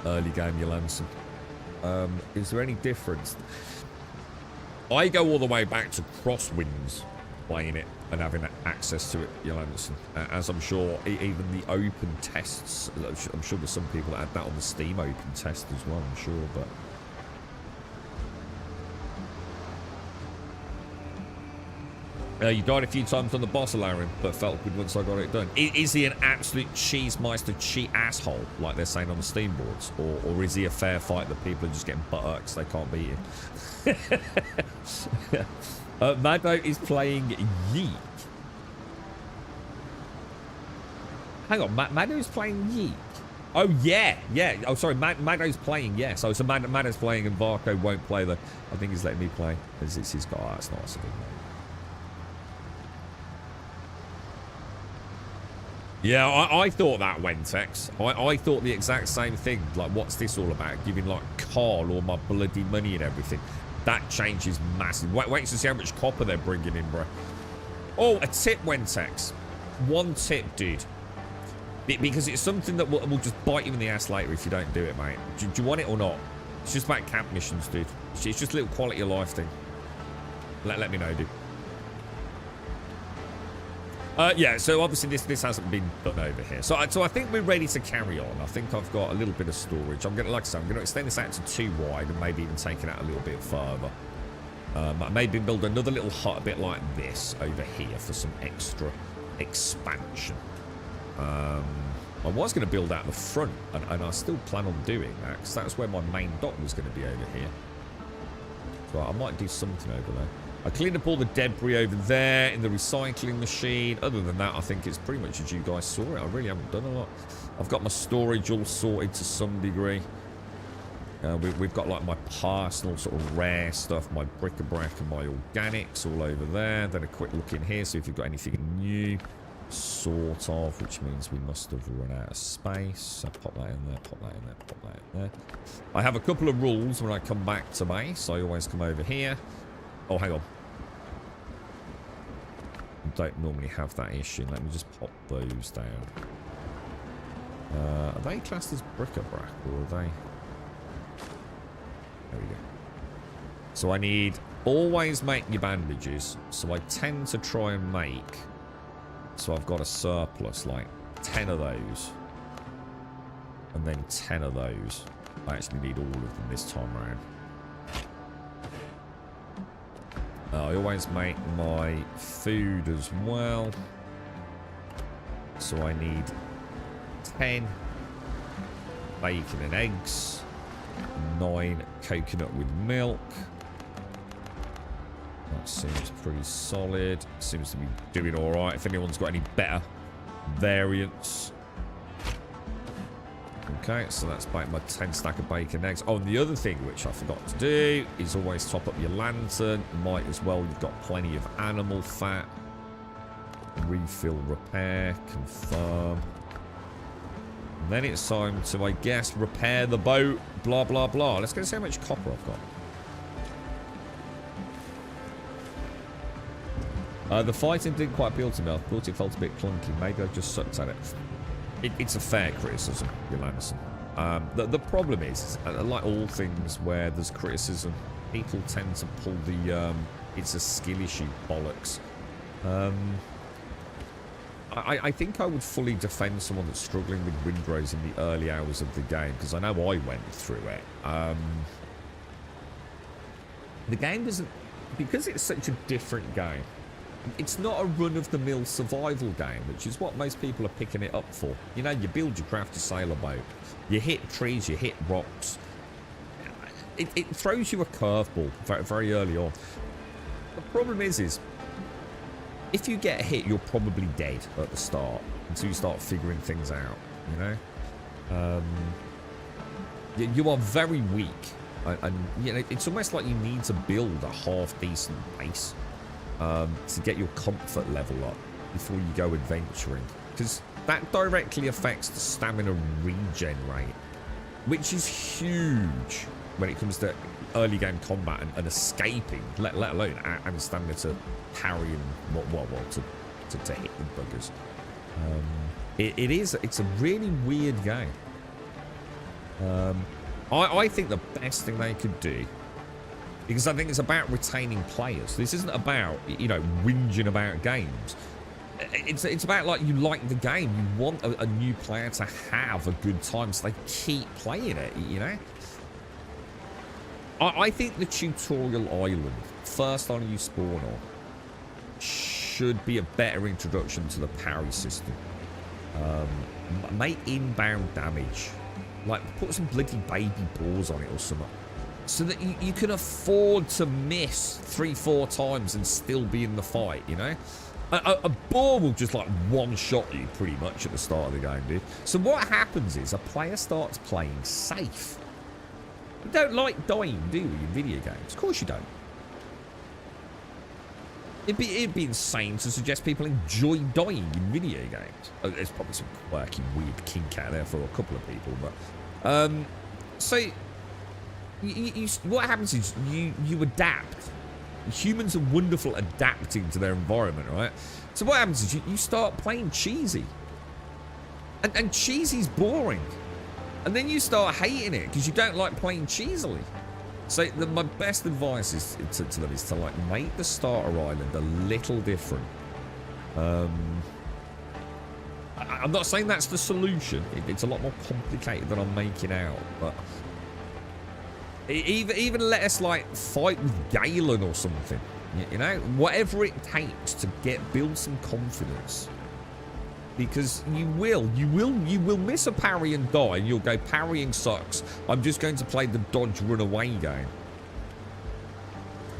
Early game, Yolanson. Is there any difference? I go all the way back to Crosswinds playing it and having access to it, Yolanson. As I'm sure even the open tests, I'm sure there's some people that had that on the Steam open test as well, I'm sure, but... you died a few times on the boss, Alarin, but felt good once I got it done. Is he an absolute cheesemeister cheat asshole, like they're saying on the Steam boards? Or is he a fair fight that people are just getting butt because they can't beat him? Mado is playing Yeek. Hang on, Mado is playing Yeek. Oh, yeah. Yeah. Oh, sorry. Mado's playing, yes. Oh, so Mado's playing and Varco won't play, though. I think he's letting me play. It's his guy. Oh, that's nice of him. Yeah, I thought that, Wentex. I thought the exact same thing. Like, what's this all about? Giving, like, Carl all my bloody money and everything. That changes massive. Wait to see how much copper they're bringing in, bro. Oh, a tip, Wentex. One tip, dude. Because it's something that will just bite you in the ass later if you don't do it, mate. Do you want it or not? It's just about camp missions, dude. It's just a little quality of life thing. Let me know, dude. Yeah, so obviously this hasn't been done over here. So I think we're ready to carry on. I think I've got a little bit of storage. I'm gonna, like I said, I'm gonna extend this out to 2 wide and maybe even take it out a little bit further. Maybe build another little hut a bit like this over here for some extra expansion. I was going to build out the front, and I still plan on doing that because that's where my main dock was going to be over here. So I might do something over there. I cleaned up all the debris over there in the recycling machine. Other than that, I think it's pretty much as you guys saw it. I really haven't done a lot. I've got my storage all sorted to some degree. We've got like my personal sort of rare stuff, my bric-a-brac and my organics all over there. Then a quick look in here, see if you've got anything new, sort of, which means we must have run out of space. So pop that in there, pop that in there, pop that in there. I have a couple of rules when I come back to base. I always come over here. Oh, hang on. I don't normally have that issue. Let me just pop those down. Are they classed as bric-a-brac or are they... There we go. So I need always make your bandages. So I tend to try and make... So I've got a surplus, like 10 of those. And then 10 of those. I actually need all of them this time around. I always make my food as well. So I need 10 bacon and eggs. 9 coconut with milk. That seems pretty solid. Seems to be doing alright. If anyone's got any better variants. Okay, so that's about my 10 stack of bacon and eggs. Oh, and the other thing which I forgot to do is always top up your lantern. Might as well. You've got plenty of animal fat. Refill, repair, confirm. And then it's time to, I guess, repair the boat. Blah, blah, blah. Let's go see how much copper I've got. The fighting didn't quite appeal to me. I thought it felt a bit clunky. Maybe I just sucked at it. It's a fair criticism, Yolanderson. The problem is, like all things where there's criticism, people tend to pull the it's a skill issue bollocks. I think I would fully defend someone that's struggling with Windrose in the early hours of the game, because I know I went through it. The game doesn't... Because it's such a different game, it's not a run-of-the-mill survival game, which is what most people are picking it up for. You know, you build your craft, you sail a boat. You hit trees, you hit rocks. It throws you a curveball very, very early on. The problem is if you get hit, you're probably dead at the start until you start figuring things out, you know? You are very weak. And you know, it's almost like you need to build a half-decent base to get your comfort level up before you go adventuring, because that directly affects the stamina regen rate, which is huge when it comes to early game combat and escaping, let alone and stamina to parry and to hit the buggers. It's a really weird game. I think the best thing they could do, because I think it's about retaining players. This isn't about, you know, whinging about games. It's about, like, you like the game. You want a new player to have a good time so they keep playing it, you know? I think the tutorial island, first island you spawn on, should be a better introduction to the parry system. Make inbound damage. Like, put some bloody baby balls on it or something, so that you can afford to miss 3-4 times and still be in the fight, you know? A boar will just like one-shot you pretty much at the start of the game, dude. So what happens is a player starts playing safe. You don't like dying, do you, in video games? Of course you don't. It'd be insane to suggest people enjoy dying in video games. Oh, there's probably some quirky, weird kink out there for a couple of people, but so what happens is you adapt. Humans are wonderful at adapting to their environment, right? So what happens is you start playing cheesy, and cheesy's boring, and then you start hating it because you don't like playing cheesily. So my best advice is to them is to like make the starter island a little different. I'm not saying that's the solution. It's a lot more complicated than I'm making out, but even let us like fight with Galen or something. You know, whatever it takes to build some confidence. Because you will miss a parry and die, and you'll go, parrying sucks. I'm just going to play the dodge run away game.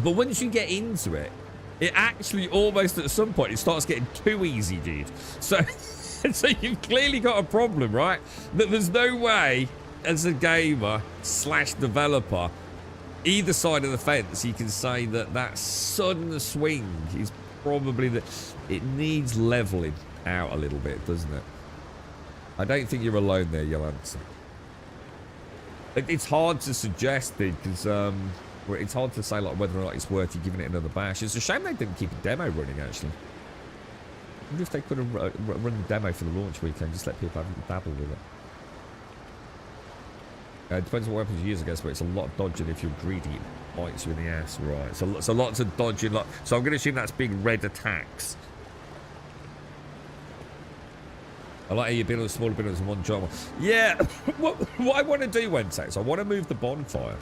But once you get into it, it actually almost at some point it starts getting too easy, dude. So, so you've clearly got a problem, right? That there's no way as a gamer / developer, either side of the fence, you can say that sudden swing is probably that it needs leveling out a little bit, doesn't it? I don't think you're alone there, Yolanda. It's hard to suggest, because it's hard to say like whether or not it's worth you giving it another bash. It's a shame they didn't keep a demo running, actually. I wonder if they could have run the demo for the launch weekend, just let people have a dabble with it. It depends on what weapons you use, I guess, but it's a lot of dodging if you're greedy. It bites you in the ass, right? So lots of dodging. So I'm going to assume that's big red attacks. I like how you build smaller buildings in one job. Yeah, what I want to do, Wednesday, is I want to move the bonfire.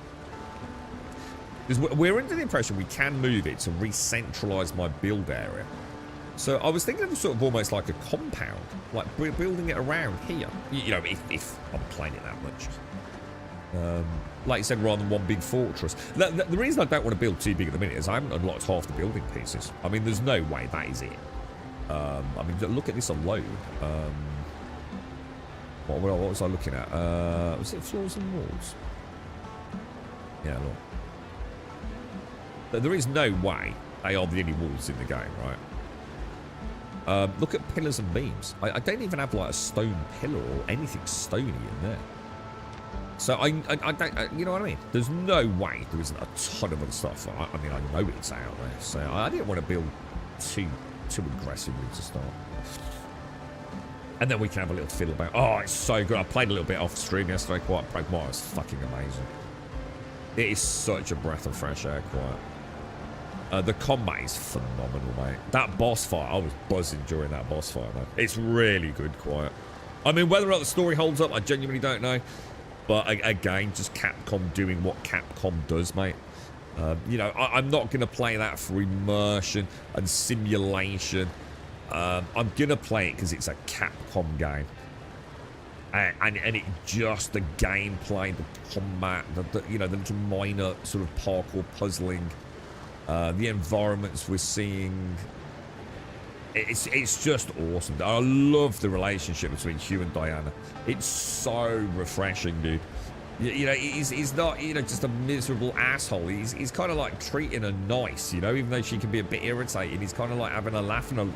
Because we're under the impression we can move it to re-centralize my build area. So I was thinking of sort of almost like a compound, like building it around here. You know, if I'm playing it that much. Like you said, rather than one big fortress. The reason I don't want to build too big at the minute is I haven't unlocked half the building pieces. I mean, there's no way that is it. I mean, look at this alone. What was I looking at? Was it floors and walls? Yeah, look. There is no way they are the only walls in the game, right? Look at pillars and beams. I don't even have like a stone pillar or anything stony in there. So I don't, you know what I mean? There's no way there isn't a ton of other stuff. I mean, I know it's out there. So I didn't want to build too aggressively to start. And then we can have a little fiddle about. Oh, it's so good. I played a little bit off stream yesterday. Quiet Pragma is fucking amazing. It is such a breath of fresh air, Quiet. The combat is phenomenal, mate. That boss fight, I was buzzing during that boss fight, man. It's really good, Quiet. I mean, whether or not the story holds up, I genuinely don't know. But again, just Capcom doing what Capcom does, mate. You know, I'm not going to play that for immersion and simulation. I'm going to play it because it's a Capcom game. And it just, the gameplay, the combat, you know, the little minor sort of parkour puzzling, the environments we're seeing. It's just awesome. I love the relationship between Hugh and Diana. It's so refreshing, dude. You know, he's not, you know, just a miserable asshole. He's kind of like treating her nice, you know, even though she can be a bit irritating. He's kind of like having a laugh and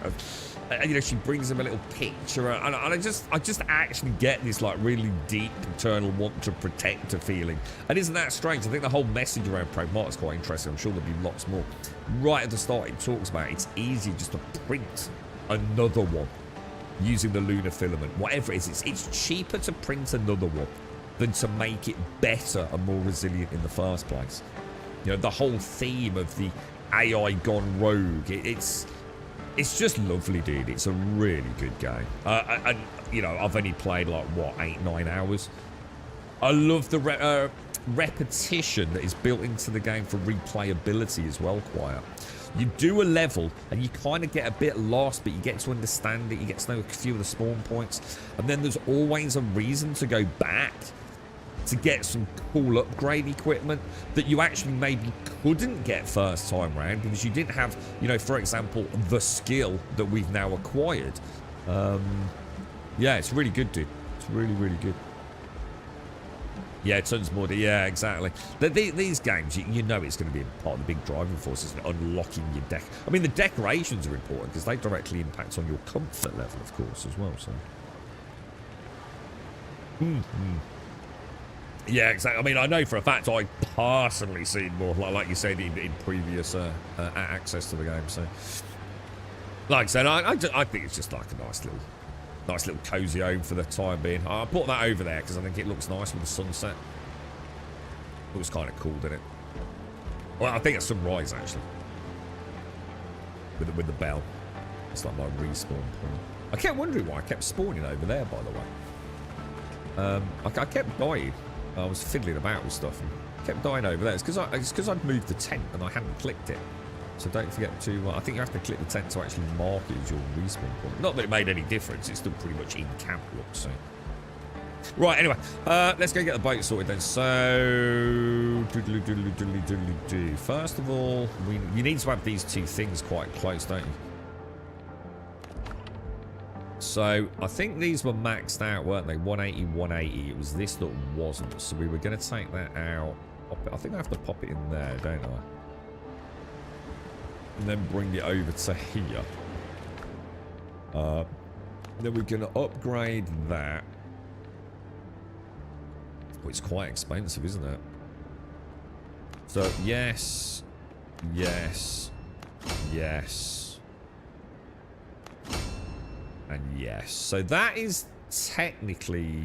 you know, she brings him a little picture, and I just actually get this like really deep internal want to protect her feeling. And isn't that strange? I think the whole message around Pragma is quite interesting. I'm sure there'll be lots more. Right at the start, it talks about it's easy just to print another one using the lunar filament. Whatever it is, it's cheaper to print another one than to make it better and more resilient in the first place. You know, the whole theme of the AI gone rogue, it's just lovely, dude. It's a really good game. And, you know, I've only played like, what, 8-9 hours? I love the repetition that is built into the game for replayability as well, Quiet. You do a level and you kind of get a bit lost, but you get to understand it. You get to know a few of the spawn points. And then there's always a reason to go back to get some cool upgrade equipment that you actually maybe couldn't get first time round because you didn't have, you know, for example, the skill that we've now acquired. Yeah, it's really good, dude. It's really, really good. Yeah, tons more. Yeah, exactly. These games, you know it's going to be part of the big driving force, isn't it? Unlocking your deck. I mean, the decorations are important because they directly impact on your comfort level, of course, as well. So, yeah, exactly. I mean, I know for a fact I personally seen more, like you said, in previous access to the game. So, like I said, I think it's just like a nice little cozy home for the time being. I put that over there because I think it looks nice with the sunset. It was kind of cool, didn't it? Well, I think it's sunrise actually, with the bell. It's like my respawn point. I kept wondering why I kept spawning over there. By the way, I kept dying. I was fiddling about with stuff and kept dying over there. It's because I'd moved the tent and I hadn't clicked it. So don't forget to, I think you have to click the tent to actually mark it as your respawn point. Not that it made any difference, it's still pretty much in camp look, so. Right, anyway, let's go get the boat sorted then. So, first of all, you need to have these two things quite close, don't you? So, I think these were maxed out, weren't they? 180, 180. It was this that wasn't. So we were going to take that out. I think I have to pop it in there, don't I? And then bring it over to here. Then we're going to upgrade that. Oh, it's quite expensive, isn't it? So, yes. Yes. Yes. And yes. So that is technically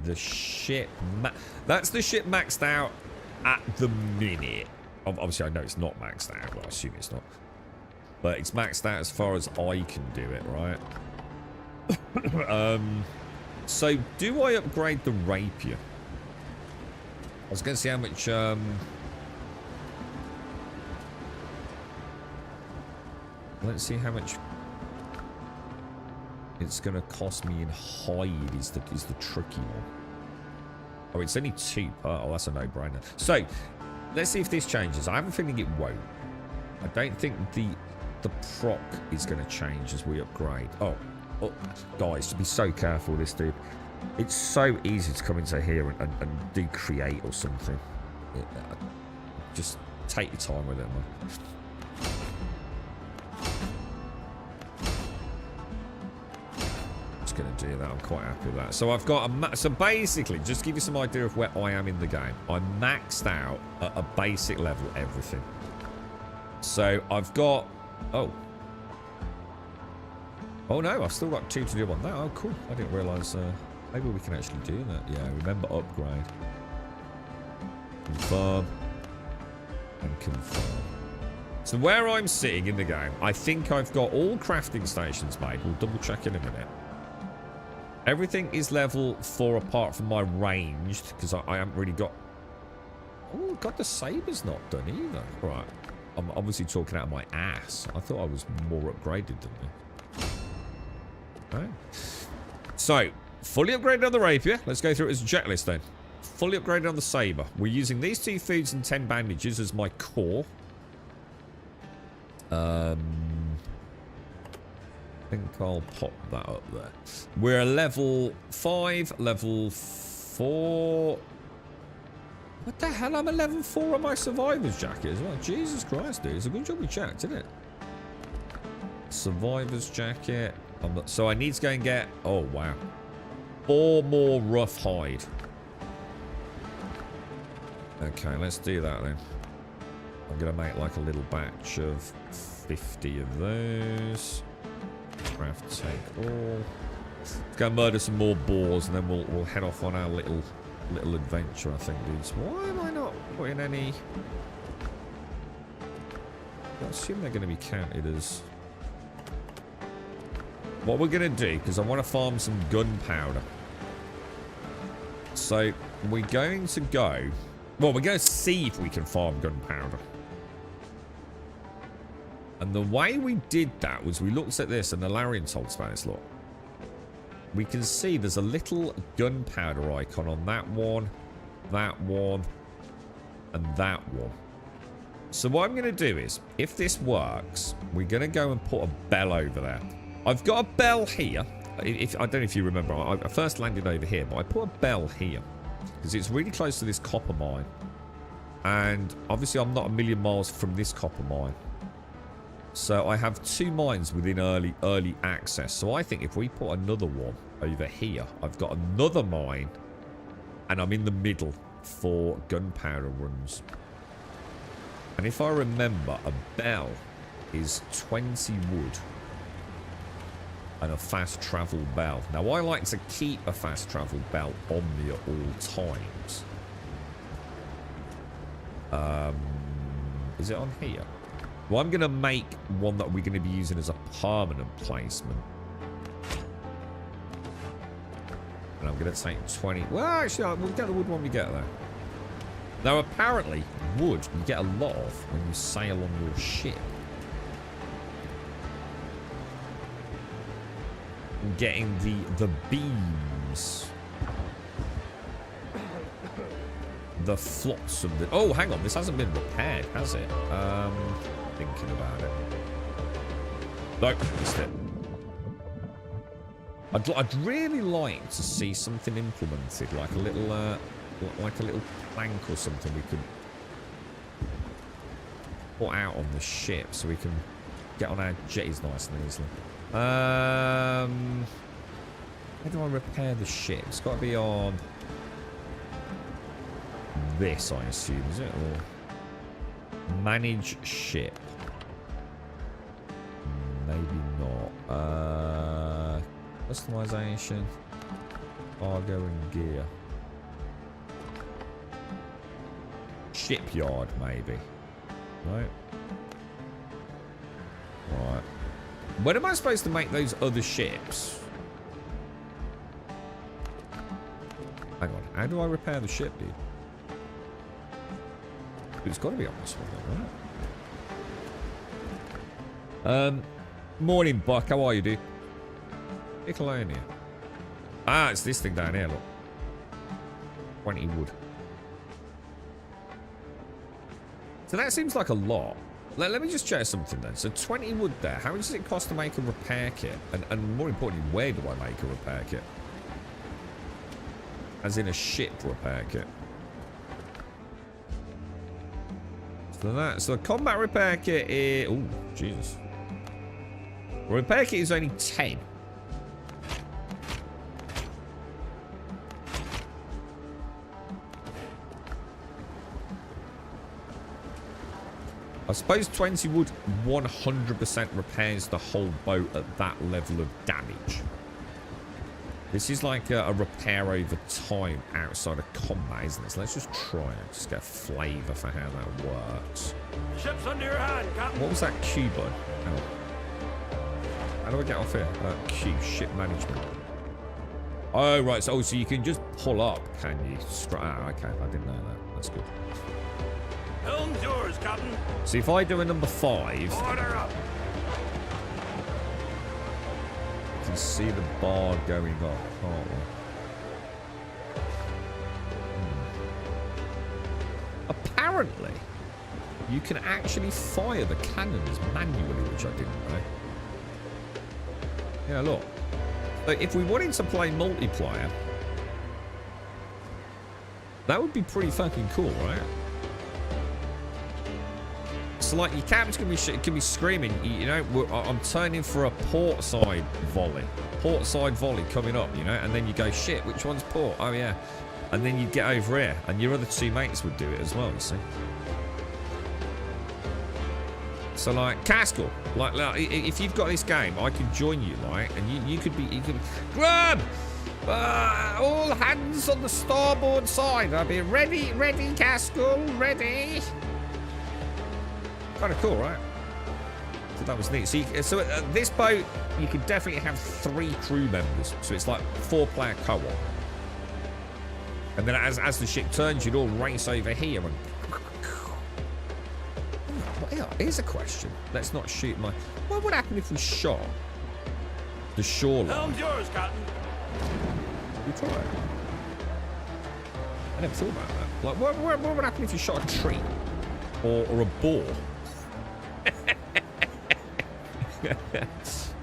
the ship. That's the ship maxed out at the minute. Obviously, I know it's not maxed out. Well, I assume it's not. But it's maxed out as far as I can do it, right? So, do I upgrade the rapier? I was going to see how much... Let's see how much it's going to cost me in hide is the tricky one. Oh, it's only 2 per... Oh, that's a no-brainer. So... let's see if this changes. I have a feeling it won't. I don't think the proc is going to change as we upgrade. Oh, guys, be so careful with this, dude. It's so easy to come into here and do create or something. Just take your time with it, man. Just going to do that. I'm quite happy with that. So I've got a... so basically, just to give you some idea of where I am in the game, I'm maxed out at a basic level everything. So I've got... Oh. Oh no, I've still got 2 to do on that. Oh, cool. I didn't realise... maybe we can actually do that. Yeah, remember upgrade. Confirm. And confirm. So where I'm sitting in the game, I think I've got all crafting stations made. We'll double check in a minute. Everything is level 4 apart from my ranged, because I haven't really got... Oh, God, the saber's not done either. Right. I'm obviously talking out of my ass. I thought I was more upgraded than me. Right. So, fully upgraded on the rapier. Let's go through it as a checklist then. Fully upgraded on the saber. We're using these 2 foods and 10 bandages as my core. I think I'll pop that up there. We're a level 5, level 4. What the hell? I'm a level 4 on my survivor's jacket as well. Jesus Christ, dude. It's a good job we checked, isn't it? Survivor's jacket. So I need to go and get... Oh, wow. 4 more rough hide. Okay, let's do that then. I'm going to make like a little batch of 50 of those. Craft, take all. Let's go murder some more boars and then we'll head off on our little adventure, I think, dudes. Why am I not putting any... I assume they're going to be counted as... What we're going to do, because I want to farm some gunpowder. So, we're going to go... Well, we're going to see if we can farm gunpowder. And the way we did that was we looked at this, and the Larian told us about this lot. We can see there's a little gunpowder icon on that one that one, and that one. So what I'm going to do is, if this works, we're going to go and put a bell over there. I've got a bell here. I don't know if you remember, I first landed over here, but I put a bell here because it's really close to this copper mine. And obviously I'm not a million miles from this copper mine. So I have 2 mines within early access. So I think if we put another one over here, I've got another mine and I'm in the middle for gunpowder runs. And if I remember, a bell is 20 wood and a fast travel bell. Now I like to keep a fast travel bell on me at all times. Is it on here? Well, I'm going to make one that we're going to be using as a permanent placement. And I'm going to take 20. Well, actually, we'll get the wood when we get there. Now, apparently, wood you get a lot of when you sail on your ship. Getting the beams. The flotsam. Oh, hang on. This hasn't been repaired, has it? Thinking about it. Nope, missed it. I'd really like to see something implemented, like a little plank or something we could put out on the ship so we can get on our jetties nice and easily. How do I repair the ship? It's got to be on this, I assume, is it? Or manage ship? Maybe not. Customization, cargo and gear. Shipyard, maybe. Right. Right. When am I supposed to make those other ships? Hang on. How do I repair the ship, dude? It's got to be on this one, right? Morning, Buck. How are you, dude? Nickelonia. Ah, it's this thing down here, look. 20 wood. So that seems like a lot. Let me just check something then. So 20 wood there. How much does it cost to make a repair kit? And more importantly, where do I make a repair kit? As in a ship repair kit. So the combat repair kit is... Oh, Jesus. The repair kit is only 10. I suppose 20 wood 100% repairs the whole boat at that level of damage. This is like a repair over time outside of combat, isn't it? So let's just try it. Just get a flavour for how that works. Ship's under your hand, Captain. What was that Q button? How do I get off here? Q, ship management. Oh, right. So you can just pull up, can you? Ah, okay. I didn't know that. That's good. Helm's yours, Captain. So if I do a number 5... Order up. You can see the bar going up, can't we? Apparently, you can actually fire the cannons manually, which I didn't know. Yeah, look. So if we wanted to play multiplayer, that would be pretty fucking cool, right? So, like, your captain can be screaming, you know, I'm turning for a port side volley. Port side volley coming up, you know, and then you go, shit, which one's port? Oh, yeah. And then you get over here, and your other 2 mates would do it as well, you see. So, like, Caskell, like if you've got this game, I could join you, like, and you could grab! All hands on the starboard side. I'll be ready, Caskell, ready. Kind of cool, right? So that was neat. So this boat, you can definitely have 3 crew members. So it's like 4-player co-op. And then as the ship turns, you'd all race over here and... Well, here's a question. Let's not shoot my... What would happen if we shot the shoreline? Helm's yours, Captain. We try it. I never thought about that. Like, what would happen if you shot a tree? Or a boar?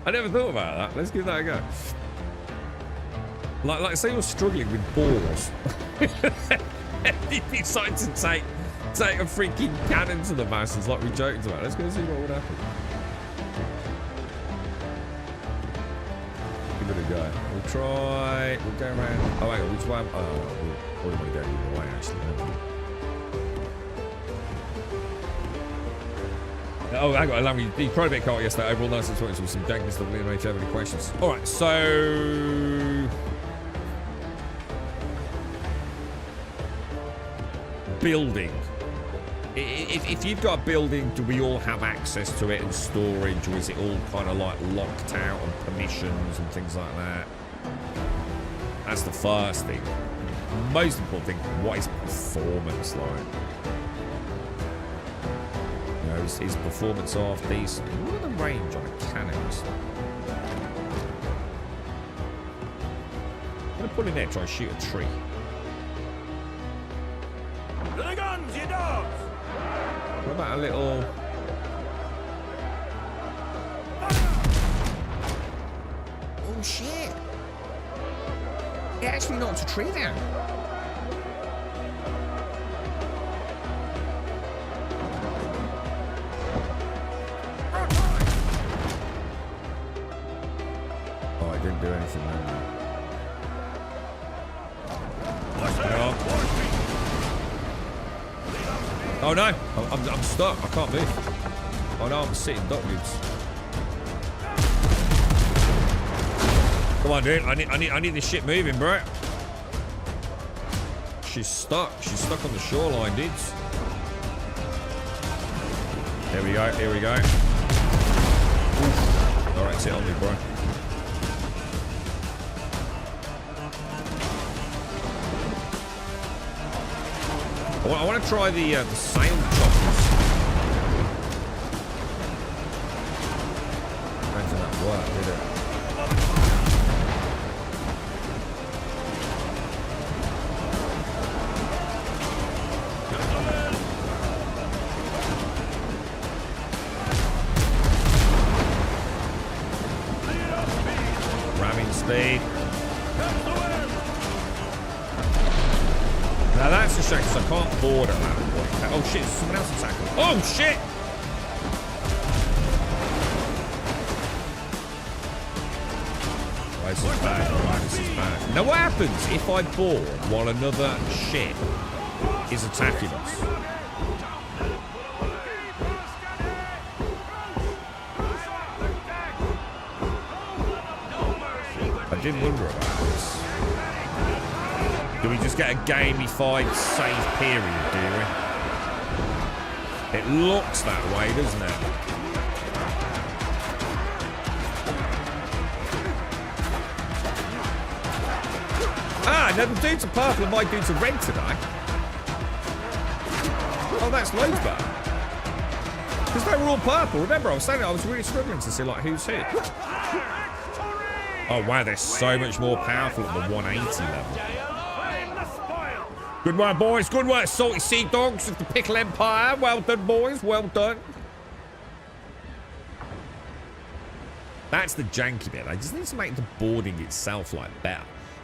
I never thought about that. Let's give that a go. Like say you're struggling with boars. You'd be excited to take a freaking cannon to the masses like we joked about. Let's go see what would happen. Give it a go. We'll go around. Oh, hang on, which way? Oh, we want to go either way, actually. Oh, hang on, allow me. You probably a bit caught yesterday. Overall, nice experience with some dankness that really made you have any questions. Alright, so. Building. If you've got a building, do we all have access to it and storage, or is it all kind of like locked out on permissions and things like that? That's the first thing. Most important thing, what is performance like? You know, is performance half decent? What are the range on a cannons? I'm going to pull in there, try and shoot a tree. To the guns, you dogs! What about a little... Oh shit! It actually knocked a tree down. Oh, it didn't do anything then. Oh no! I'm stuck. I can't move. Oh no! I'm sitting duck dudes. Come on, dude. I need this shit moving, bro. She's stuck. She's stuck on the shoreline, dudes. There we go. Here we go. All right, sit on me, bro. I want to try the sail choppers. I don't think that worked, did it? Ramming speed. Now that's a shame because I can't board at that point. Oh shit, someone else attacking. Oh shit! Oh, this is bad. Oh, this is bad. Now what happens if I board while another ship is attacking us? I did wonder about this. Do we just get a gamified save period, do we? It looks that way, doesn't it? Ah, now the dudes are purple and my dudes are red today. Oh, that's loads better. Because they were all purple. Remember, I was saying I was really struggling to see, like, who's who. Oh, wow, they're so much more powerful at the 180 level. Good work, boys. Good work, Salty Sea Dogs of the Pickle Empire. Well done, boys. Well done. That's the janky bit. I just need to make the boarding itself, like, better.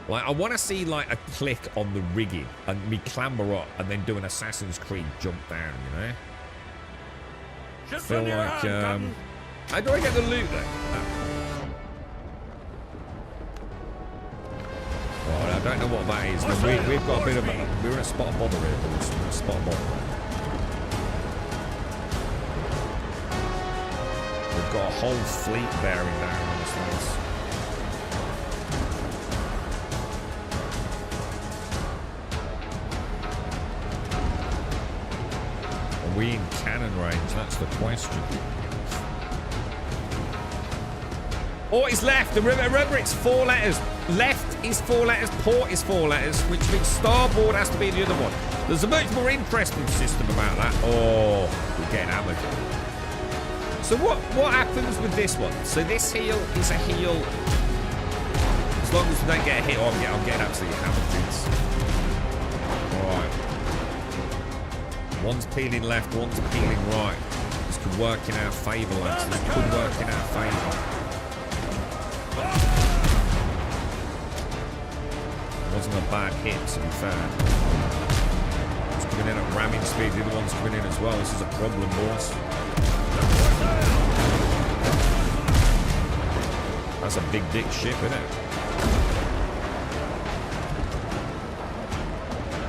Like, I want to see, like, a click on the rigging and me clamber up and then do an Assassin's Creed jump down, you know? I feel like, how do I get the loot, then? Right, I don't know what that is. We've got a bit of a... We're in a spot of bother here, boys. We're in a spot of bother. We've got a whole fleet bearing down on this place. Are we in cannon range? That's the question. Oh, it's left. Remember, it's 4 letters. Left is 4 letters, port is 4 letters, which means starboard has to be the other one. There's a much more interesting system about that. Oh, we're getting hammered. So what happens with this one? So this heal is a heal. As long as we don't get a hit, I'm getting absolutely hammered, dudes. Alright. One's peeling left, one's peeling right. This could work in our favour, lads. This could work in our favour. Wasn't a bad hit, to be fair. One's coming in at ramming speed, the other one's coming in as well. This is a problem, boys. That's a big dick ship, isn't it?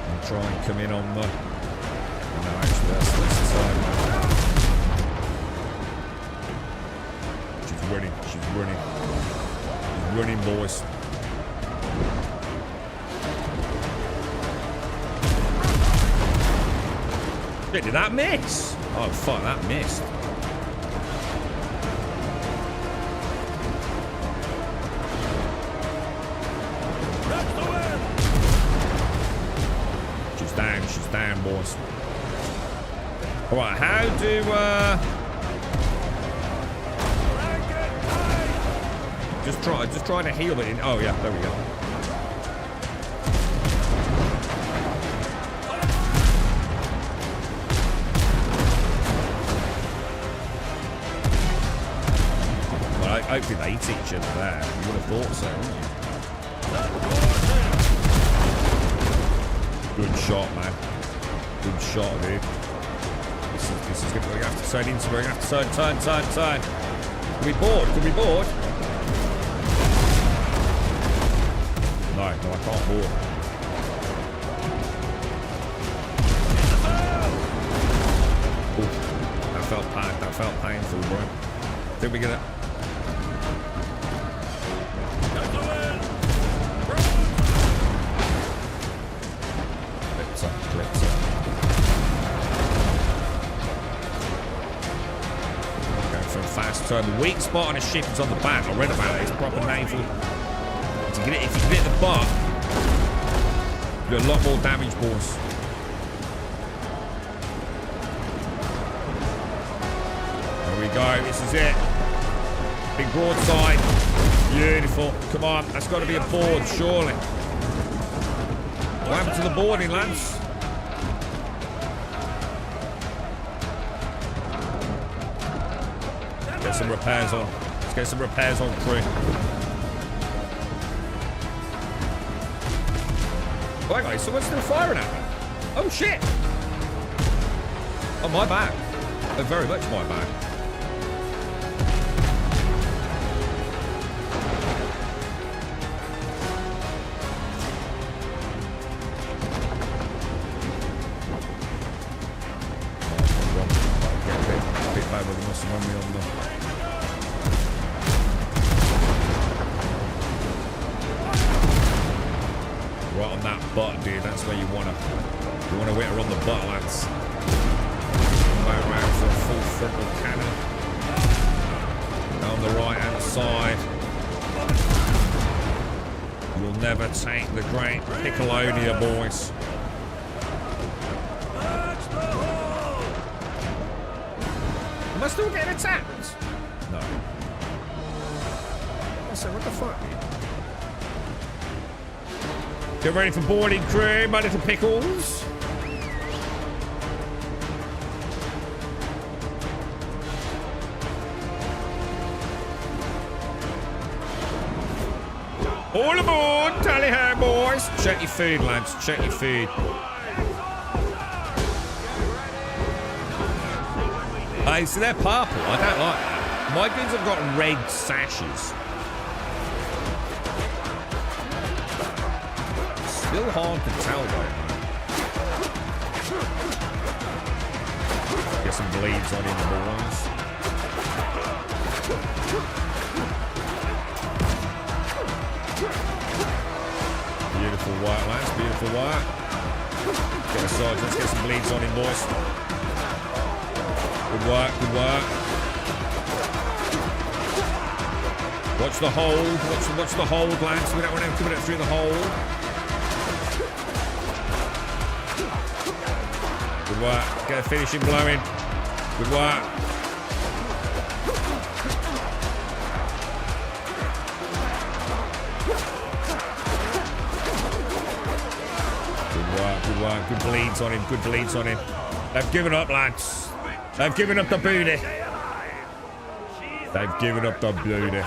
And try and come in on the... No, actually, that's the side. She's running, she's running. She's running, boys. Shit, did that miss? Oh, fuck, that missed. She's down, boys. Alright, how do, Just try to heal it in... Oh, yeah, there we go. Well, hopefully they eat each other there. You would have thought so, wouldn't you? Good shot, man. Good shot, dude. This is good. We're going to have to turn into. We're going to have to turn. Can we board? Can we board? No, I can't board. Ooh, that felt painful, bro. I think we're gonna. So the weak spot on a ship is on the back. I read about it. It's proper naval. If you get it the butt, you do a lot more damage, boys. There we go. This is it. Big broadside. Beautiful. Come on. That's got to be a board, surely. What happened to the boarding, lads? Get some repairs on. Let's get some repairs on, crew. Oh, hang on, someone's still firing at me. Oh, shit. Oh, my bad. Oh, very much my bad. Get a bit bad with the muscle memory on the... Right on that butt, dude. That's where you wanna hit her on the butt, lads. Go around for a full frontal cannon. Down the right hand side. You'll never take the great Piccolonia, boys. Am I still getting attacked? No. I said, what the fuck? Get ready for boarding, crew, my little pickles. All aboard, tally ho, boys. Check your food, lads. Check your food. Hey, so they're purple. I don't like that. My goods have got red sashes. Still hard to tell, though. Get some bleeds on in the boys. Beautiful white, lads. Beautiful white. Get aside. Let's get some bleeds on him, boys. Good work. Good work. Watch the hold. Watch the hold, lads. We don't want him coming up through the hold. Good work. Get a finishing blow in. Good work. Good work, good work. Good bleeds on him, good bleeds on him. They've given up, lads. They've given up the booty. They've given up the booty.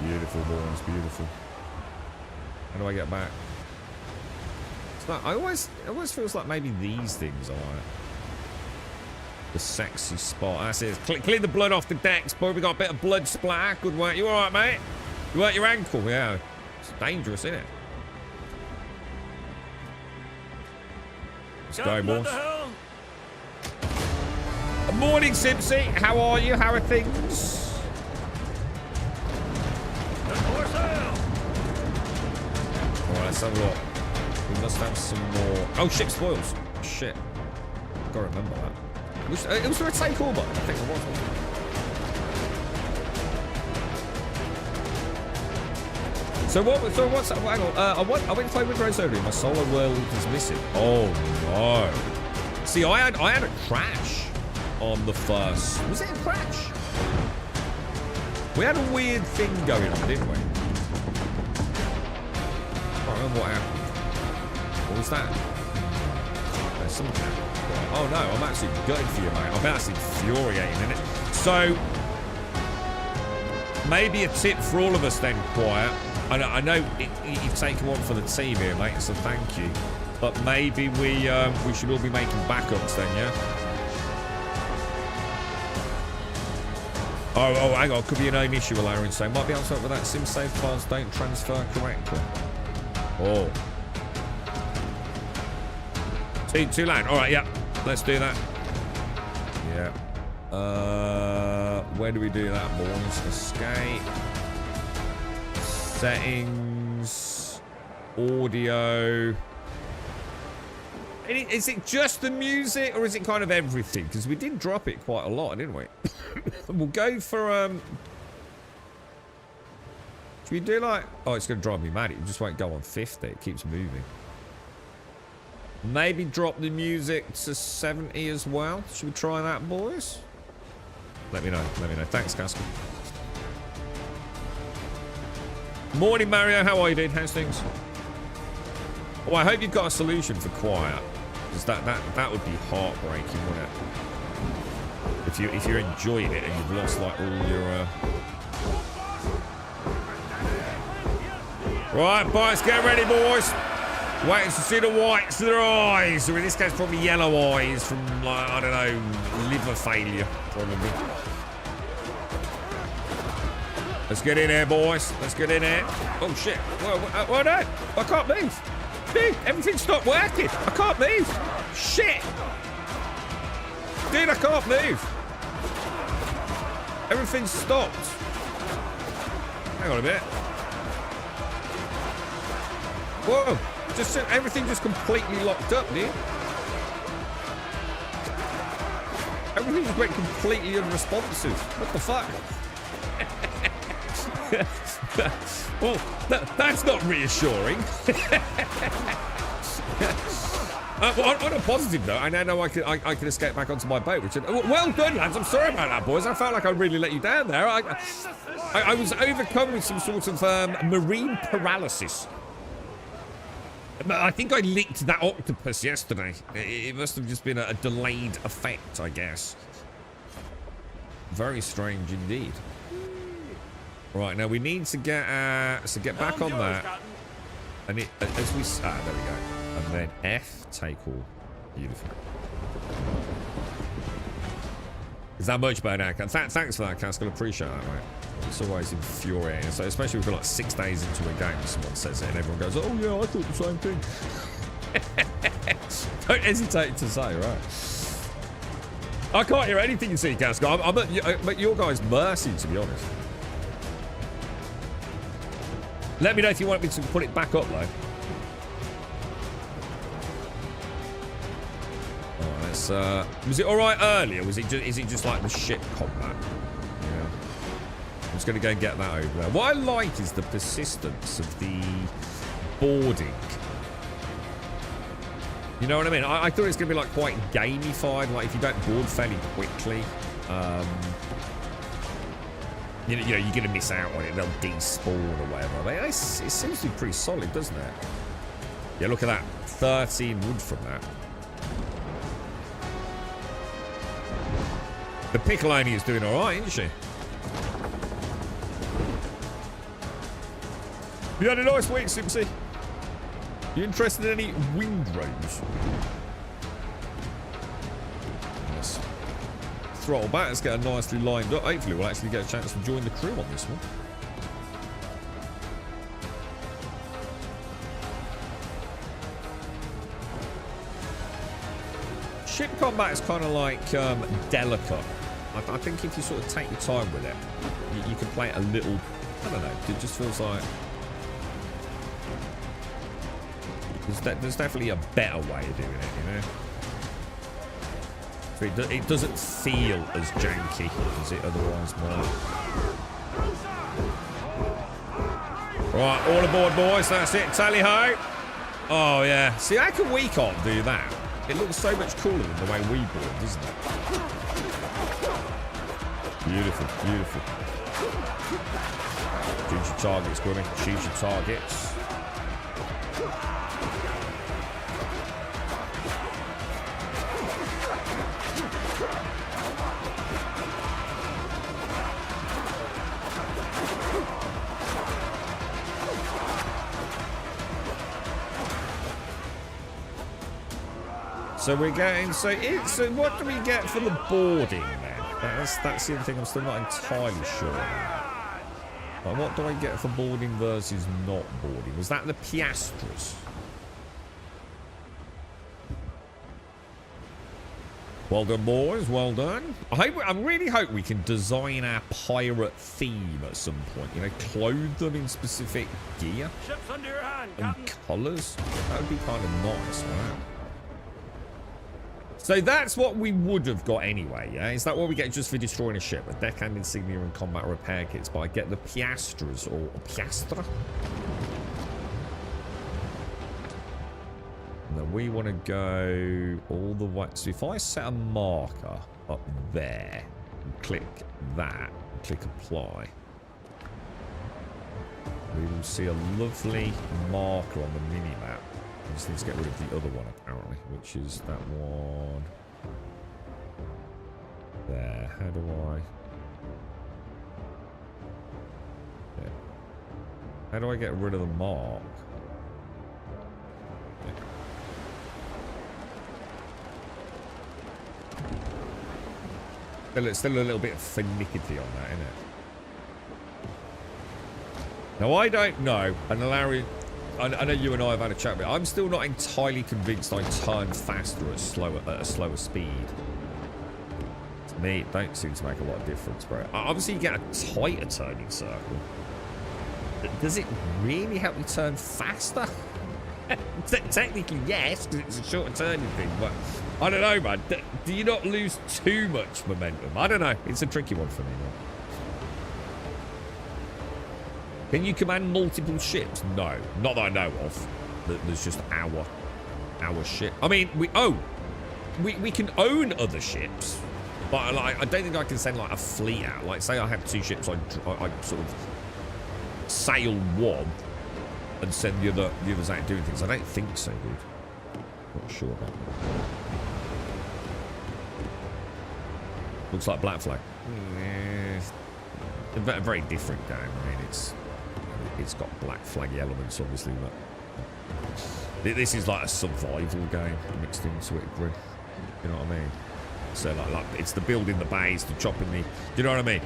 Beautiful, boys, beautiful. How do I get back? It's like, it always feels like maybe these things are like the sexy spot. That's it. Clean the blood off the decks, boy. We got a bit of blood splatter. Good work. You all right, mate? You hurt your ankle? Yeah. It's dangerous, isn't it? Let's go, boys. Good morning, Simpsy. How are you? How are things? Alright, let's have a look. We must have some more. Oh, ship spoils. Shit. Gotta remember that. It was for a take all button. I think it was, wasn't it? So what's that? Hang on. I went to play Windrose earlier. My solo world is missing. Oh no. See, I had a crash on the first. Was it a crash? We had a weird thing going on, didn't we? I can't remember what happened. What was that? There's something. Oh no, I'm actually gutted for you, mate. I'm actually infuriating in it. So maybe a tip for all of us then, Quiet. I know you've taken one for the team here, mate, so thank you. But maybe we should all be making backups then, yeah? Oh, hang on. Could be an aim issue, Aaron saying. Might be able to help with that. Sim save files don't transfer correctly. Oh. Too loud. All right, yeah. Let's do that. Yeah. Where do we do that, boys? Escape. Settings. Audio. Is it just the music or is it kind of everything? Because we did drop it quite a lot, didn't we? We'll go for should we do like, oh, it's gonna drive me mad. It just won't go on 50. It keeps moving. Maybe drop the music to 70 as well. Should we try that, boys? Let me know. Let me know. Thanks, Casper. Morning, Mario. How are you, dude? How's things? Oh, I hope you've got a solution for Quiet. Because that would be heartbreaking, wouldn't it? If you're enjoying it and you've lost like all your Right, boys, get ready, boys. Waiting to see the whites of their eyes. Or in this case, probably yellow eyes from, like, I don't know, liver failure, probably. Let's get in here, boys. Let's get in here. Oh, shit. Well done. I can't move. Dude, everything stopped working. I can't move. Shit. Dude, I can't move. Everything stopped. Hang on a minute. Whoa. Just everything just completely locked up, dude. Everything just went completely unresponsive. What the fuck? Well, that's not reassuring. On a positive note, I now know I can escape back onto my boat. Which, well done, lads. I'm sorry about that, boys. I felt like I really let you down there. I was overcome with some sort of marine paralysis. I think I licked that octopus yesterday. It must have just been a delayed effect, I guess. Very strange indeed. Right, now we need to get back on that. And as we there we go. And then F, take all. Beautiful. Is that much better now? Thanks for that, Cascal. Appreciate that, mate. It's always infuriating, so especially if we're like 6 days into a game, someone says it and everyone goes, "Oh yeah, I thought the same thing." Don't hesitate to say, right? I can't hear anything you see, Cascal. I'm at your guys' mercy, to be honest. Let me know if you want me to put it back up, though. Alright, let's, was it alright earlier? Is it just like the ship combat? Yeah. I'm just going to go and get that over there. What I like is the persistence of the boarding. You know what I mean? I thought it was going to be like quite gamified, like if you don't board fairly quickly, you know, you're going to miss out on it. They'll despawn or whatever. I mean, it seems to be pretty solid, doesn't it? Yeah, look at that. 13 wood from that. The Piccoloni is doing all right, isn't she? You had a nice week, Simpsy. You interested in any Windrose? Yes. Throttle back. Let's get her nicely lined up. Hopefully, we'll actually get a chance to join the crew on this one. Ship combat is kind of like delicate. I think if you sort of take your time with it, you can play it a little. I don't know. It just feels like there's definitely a better way of doing it, you know. So it doesn't feel as janky as it otherwise might. Right, all aboard, boys. That's it. Tally ho. Oh yeah. See, how come we can't do that? It looks so much cooler than the way we board, doesn't it? Beautiful, beautiful. Shoot your targets, Gummy. Shoot your targets. So we're getting, so what do we get for the boarding then? That's the other thing I'm still not entirely sure about. Like, what do I get for boarding versus not boarding? Was that the piastres? Well done, boys. Well done. I really hope we can design our pirate theme at some point. You know, clothe them in specific gear Ship's under your hand, and Captain. colours. That would be kind of nice, wow. So that's what we would have got anyway, yeah? Is that what we get just for destroying a ship? A deckhand insignia and combat repair kits, but I get the piastres or piastra. And then we want to go all the way. So if I set a marker up there and click that, and click apply, we will see a lovely marker on the mini-map. I just need to get rid of the other one, apparently, which is that one. There. How do I... Yeah. How do I get rid of the mark? Yeah. Still a little bit finicky on that, isn't it? Now, I don't know, and Larry... I know you and I have had a chat about it. I'm still not entirely convinced I turn faster at a slower speed. To me, it don't seem to make a lot of difference, bro. Obviously, you get a tighter turning circle. Does it really help you turn faster? Technically, yes, because it's a shorter turning thing, but I don't know, man. Do you not lose too much momentum? I don't know. It's a tricky one for me, man. Can you command multiple ships? No, not that I know of. There's just our ship. I mean, we can own other ships, but like, I don't think I can send like a fleet out. Like, say I have two ships, I sort of sail one and send the others out doing things. I don't think so, dude. Not sure about that. Looks like Black Flag. A very different game. I mean, it's got Black Flag elements, obviously, but this is like a survival game mixed into it, Grim. You know what I mean? So like it's the building the bays, the chopping the. Do you know what I mean?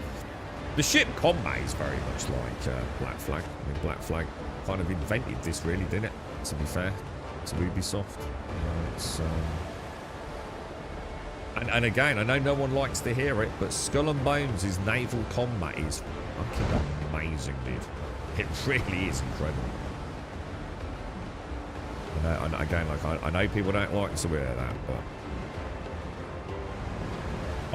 The ship combat is very much like Black Flag. I mean, Black Flag kind of invented this, really, didn't it? To be fair, to Ubisoft. It's and again, I know no one likes to hear it, but Skull and Bones' naval combat is fucking amazing, dude. It really is incredible. And again, like I know people don't like to hear that, but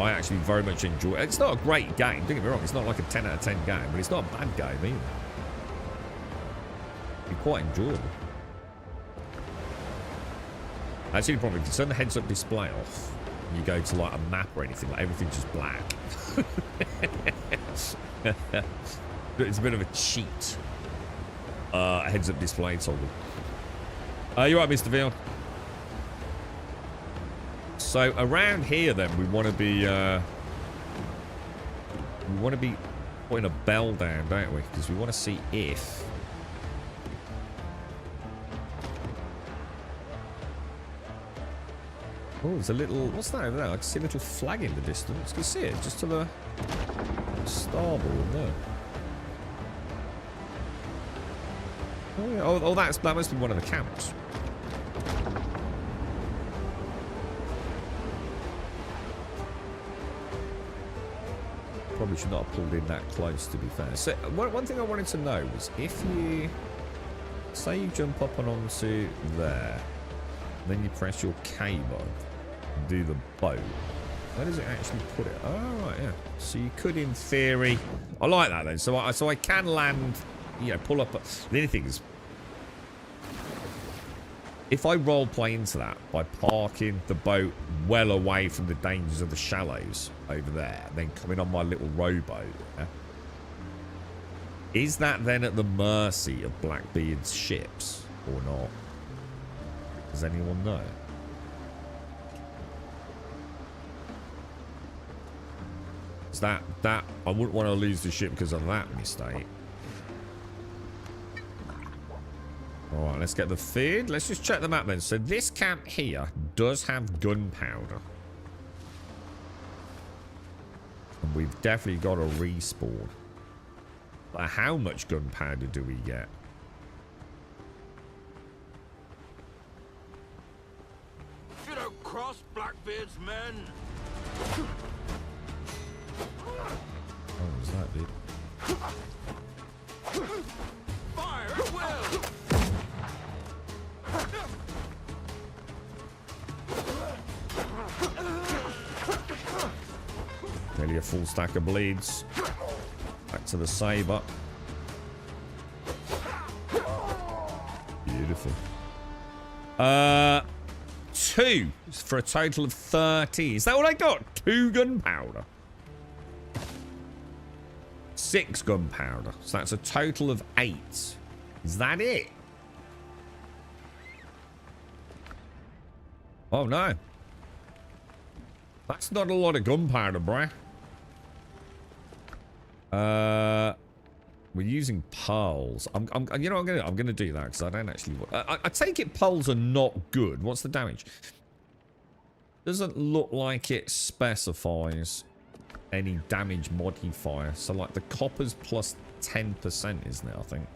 I actually very much enjoy it. It's not a great game, don't get me wrong. It's not like a 10 out of 10 game, but it's not a bad game either. It's quite enjoyable. Actually, the problem, if you turn the heads-up display off, you go to like a map or anything, like everything's just black. It's a bit of a cheat. Heads-up display toggle. You're right, Mr. Veal. So around here, then, we want to be putting a bell down, don't we? Because we want to see if oh, there's a little... What's that over there? I can see a little flag in the distance. Can you see it? Just to the starboard there. Oh, yeah. Oh, that must be one of the camps. Probably should not have pulled in that close, to be fair. So, one thing I wanted to know was if you... Say you jump up and onto there, then you press your K button and do the boat. Where does it actually put it? Oh, right, yeah. So you could, in theory... I like that, then. So I can land, you know, pull up... The only thing is, if I role play into that by parking the boat well away from the dangers of the shallows over there, and then coming on my little rowboat, yeah, is that then at the mercy of Blackbeard's ships or not? Does anyone know? Is that I wouldn't want to lose the ship because of that mistake. Alright, let's get the feed. Let's just check the map then. So this camp here does have gunpowder. And we've definitely got a respawn. But how much gunpowder do we get? You don't cross Blackbeard's men. Oh, was that, dude? Fire at will. Nearly a full stack of bleeds. Back to the saber. Beautiful. 2 for a total of 30. Is that what I got? 2 gunpowder. 6 gunpowder. So that's a total of 8. Is that it? Oh no. That's not a lot of gunpowder, bruh. We're using pearls. You know what I'm gonna do that because I don't actually. I take it pearls are not good. What's the damage? Doesn't look like it specifies any damage modifier. So like the copper's plus 10%, isn't it? I think.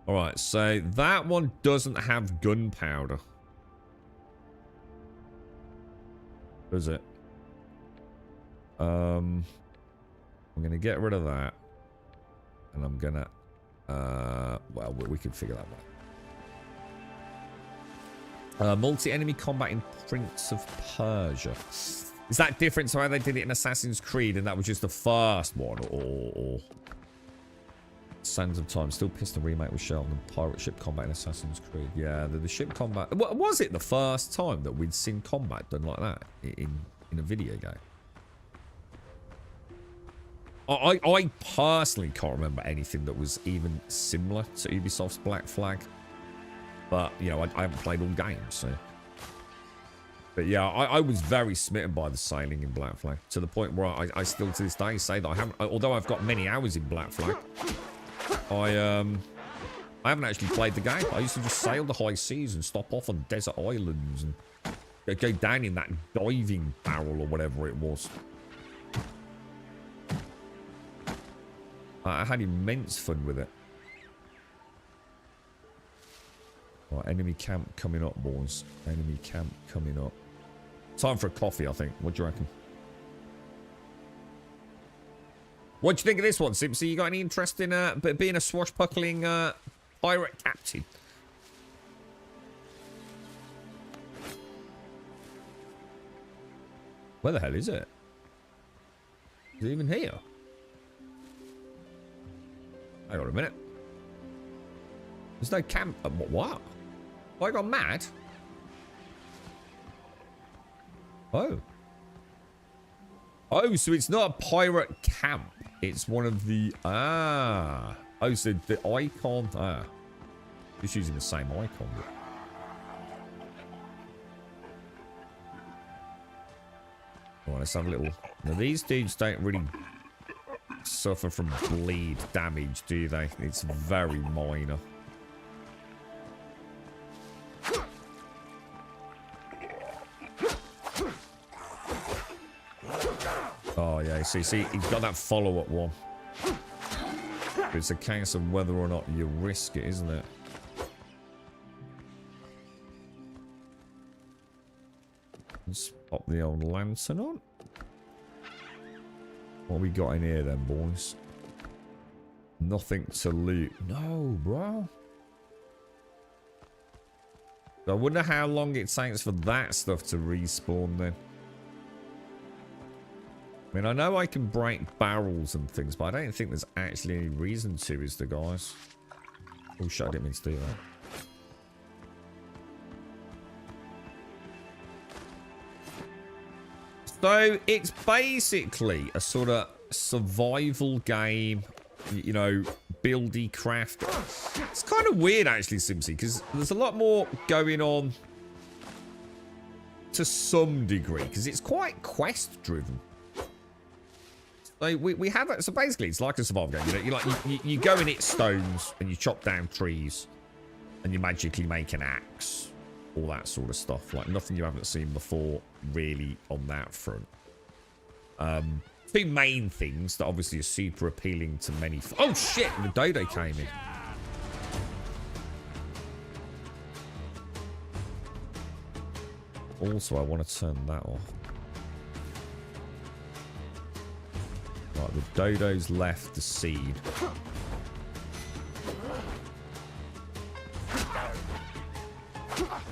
All right. So that one doesn't have gunpowder. Does it? I'm gonna get rid of that, and I'm gonna well, we can figure that out. Multi-enemy combat in Prince of Persia. Is that different to how they did it in Assassin's Creed, and that was just the first one, or Sands of Time? Still pissed the remake with Sheldon. Pirate ship combat in Assassin's Creed. Yeah, the ship combat. Was it the first time that we'd seen combat done like that in a video game? I personally can't remember anything that was even similar to Ubisoft's Black Flag. But, you know, I haven't played all games, so. But yeah, I was very smitten by the sailing in Black Flag. To the point where I still to this day say that I haven't, although I've got many hours in Black Flag, I haven't actually played the game. I used to just sail the high seas and stop off on desert islands and go down in that diving barrel or whatever it was. I had immense fun with it. Right, enemy camp coming up, boys. Enemy camp coming up. Time for a coffee, I think. What do you reckon? What do you think of this one, Simpsy? You got any interest in being a swashbuckling pirate captain? Where the hell is it? Is it even here? Hang on a minute. There's no camp. What? Oh, I got mad? Oh. Oh, so it's not a pirate camp. It's one of the... Ah. Oh, so the icon... Ah. Just using the same icon. Right, let's have a little... Now, these dudes don't really suffer from bleed damage, do they? It's very minor. Oh, yeah, see, he's got that follow-up one. But it's a case of whether or not you risk it, isn't it? Let's pop the old lantern on. What we got in here then, boys? Nothing to loot. No, bro. I wonder how long it takes for that stuff to respawn then. I mean, I know I can break barrels and things, but I don't think there's actually any reason to, is there, guys? Oh, shit, I didn't mean to do that. So, it's basically a sort of survival game, you know, buildy craft. It's kind of weird, actually, Simsy, because there's a lot more going on to some degree, because it's quite quest-driven. So we have it. So basically, it's like a survival game. You know, you go and hit stones and you chop down trees, and you magically make an axe, all that sort of stuff. Like nothing you haven't seen before, really, on that front. Two main things that obviously are super appealing to many. Oh shit! The dodo came in. Also, I want to turn that off. Right, the dodo's left the seed.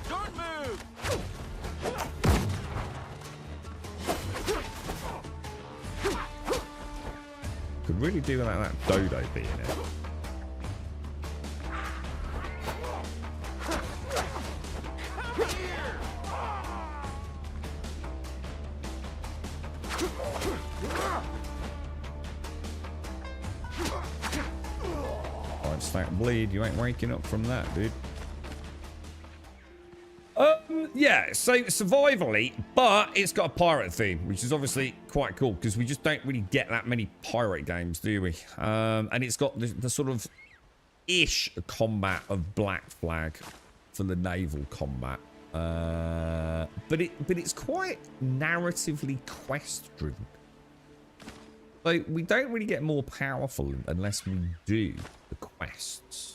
Don't move. Could really do without that dodo being it. Bleed, you ain't waking up from that, dude. Yeah, so survivally, but it's got a pirate theme, which is obviously quite cool because we just don't really get that many pirate games, do we? And it's got the sort of ish combat of Black Flag for the naval combat, but it's quite narratively quest driven. So we don't really get more powerful unless we do the quests.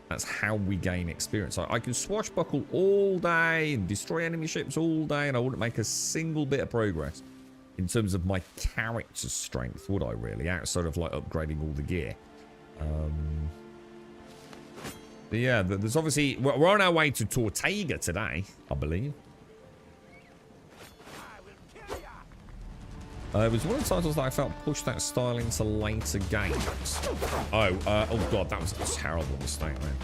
That's how we gain experience. I can swashbuckle all day and destroy enemy ships all day, and I wouldn't make a single bit of progress in terms of my character's strength, would I really? Outside of like upgrading all the gear. But yeah, there's obviously... We're on our way to Tortega today, I believe. It was one of the titles that I felt pushed that style into later games. Oh god, that was a terrible mistake, man.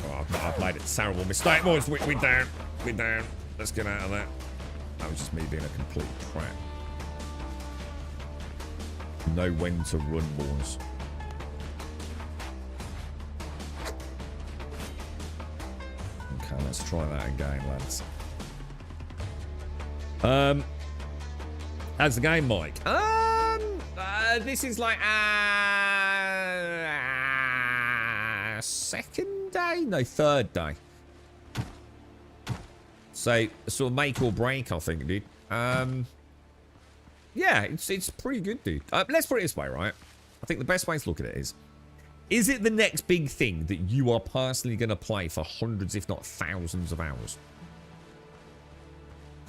Oh, I've made a terrible mistake, boys. We're down. We're down. Let's get out of that. That was just me being a complete crap. Know when to run, boys. Okay, let's try that again, lads. How's the game, Mike? This is like second day? No, third day. So, sort of make or break, I think, dude. Yeah, it's pretty good, dude. Let's put it this way, right? I think the best way to look at it is it the next big thing that you are personally going to play for hundreds, if not thousands of hours?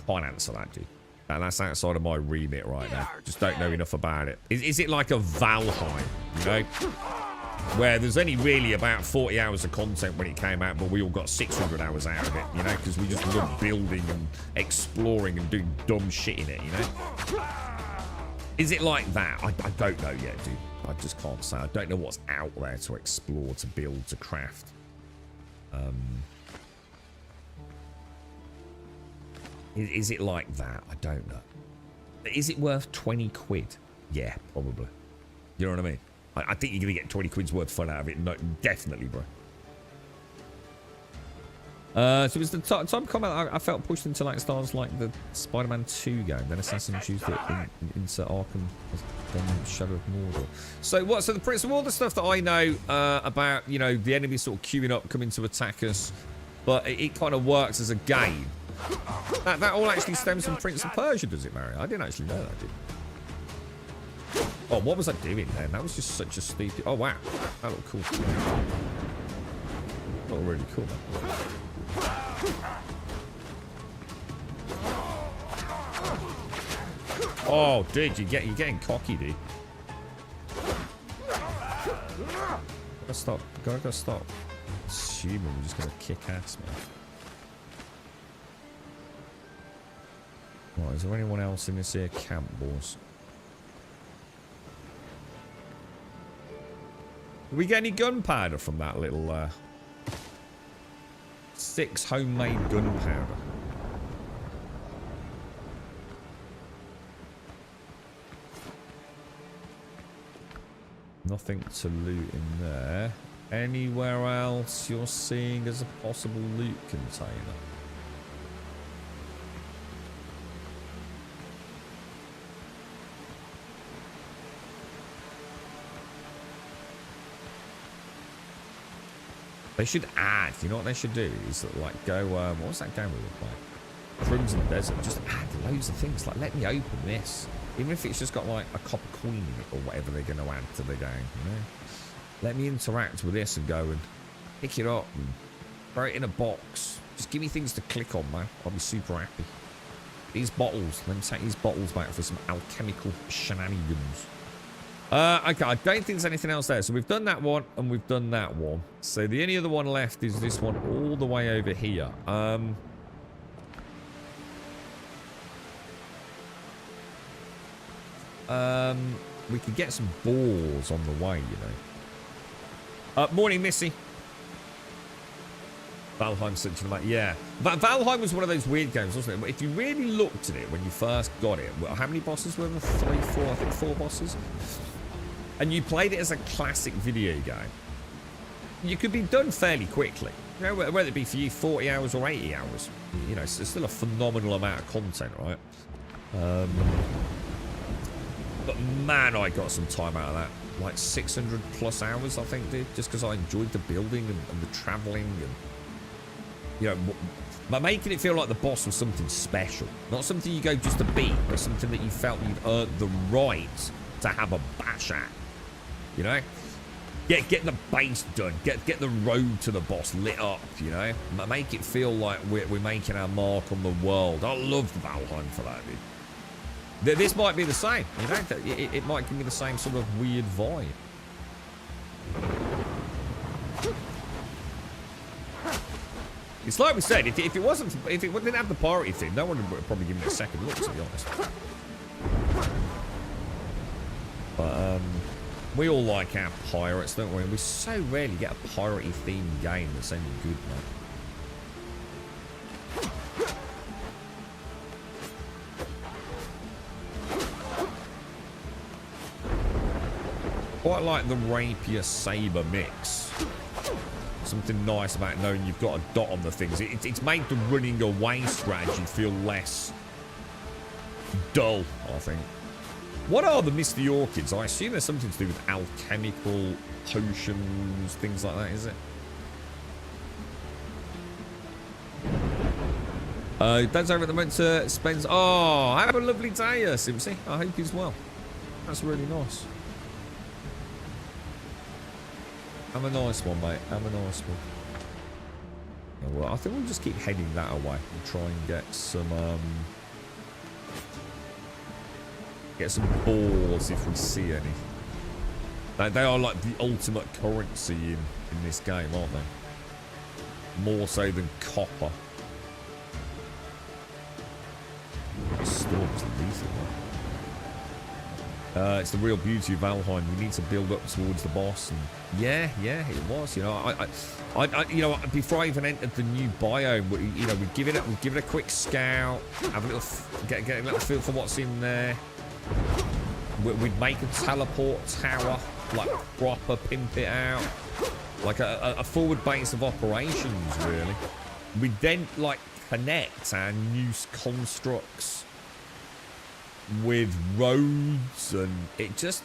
Can't answer that, dude. And that's outside of my remit right now. Just don't know enough about it. Is it like a Valheim, you know? Where there's only really about 40 hours of content when it came out, but we all got 600 hours out of it, you know? Because we just love building and exploring and doing dumb shit in it, you know? Is it like that? I don't know yet, dude. I just can't say. I don't know what's out there to explore, to build, to craft. Is it like that? I don't know. Is it worth 20 quid? Yeah, probably. You know what I mean? I think you're going to get 20 quid's worth of fun out of it. No, definitely, bro. So it's the time comment I felt pushed into like stars like the Spider-Man 2 game. Then Assassin's used it into Arkham, then Shadow of Mordor. So what? So the Prince of all the stuff that I know about, you know, the enemy sort of queuing up, coming to attack us, but it kind of works as a game. That all actually stems from Prince of Persia, does it, Mario? I didn't actually know that, did I? Oh, what was I doing then? That was just such a stupid... Oh, wow. That looked cool. That looked really cool, man. Oh, dude, you're getting cocky, dude. Gotta stop. Assuming we're just gonna kick ass, man. Right, is there anyone else in this here camp, boys? Did we get any gunpowder from that little 6 homemade gunpowder? Nothing to loot in there. Anywhere else you're seeing as a possible loot container? They should add, you know what they should do is like go, what was that game we were playing? Crimson Desert. Just add loads of things. Like, let me open this. Even if it's just got like a copper coin in it or whatever they're going to add to the game, you know? Let me interact with this and go and pick it up and throw it in a box. Just give me things to click on, man. I'll be super happy. These bottles. Let me take these bottles back for some alchemical shenanigans. Okay, I don't think there's anything else there. So we've done that one and we've done that one. So the only other one left is this one all the way over here. We could get some balls on the way, you know. Morning, Missy. Valheim sent you the mate. Yeah. Valheim was one of those weird games, wasn't it? If you really looked at it when you first got it, how many bosses were there? 3, 4, I think 4 bosses. And you played it as a classic video game, you could be done fairly quickly. You know, whether it be for you 40 hours or 80 hours. You know, it's still a phenomenal amount of content, right? But man, I got some time out of that. Like 600 plus hours, I think, dude. Just because I enjoyed the building and the traveling and, you know, making it feel like the boss was something special. Not something you go just to beat, but something that you felt you'd earned the right to have a bash at. You know? Get the base done. Get the road to the boss lit up, you know? Make it feel like we're making our mark on the world. I loved Valheim for that, dude. This might be the same, you know? It might give me the same sort of weird vibe. It's like we said, if it didn't have the priority thing, no one would probably give me a second look, to be honest. But we all like our pirates, don't we? And we so rarely get a piratey themed game that's any good, man. Quite like the rapier saber mix. Something nice about knowing you've got a dot on the things. It's made the running away strategy feel less dull, I think. What are the Misty Orchids? I assume there's something to do with alchemical potions, things like that, is it? Dad's over at the moment to spend. Oh, have a lovely day, Simpsy. I hope he's well. That's really nice. Have a nice one, mate. Have a nice one. Oh, well, I think we'll just keep heading that away and try and get some balls if we see any. They are like the ultimate currency in this game, aren't they? More so than copper. Storm's lethal, It's the real beauty of Valheim. We need to build up towards the boss, and yeah, it was. You know, you know, before I even entered the new biome, you know, we'd give it a quick scout, have a little, get a little feel for what's in there. We'd make a teleport tower, like proper pimp it out, like a forward base of operations, really. We'd then like connect our new constructs with roads, and it just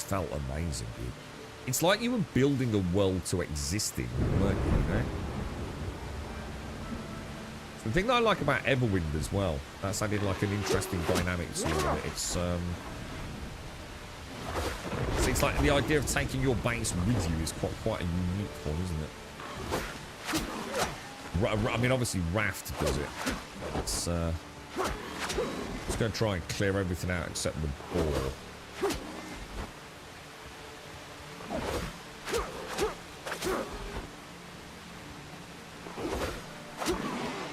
felt amazing, dude. It's like you were building a world to exist in, weren't you, know? The thing that I like about Everwind as well, that's added like an interesting dynamic to it. It's like the idea of taking your base with you is quite a unique one, isn't it? I mean, obviously Raft does it. It's just going to try and clear everything out except the ball.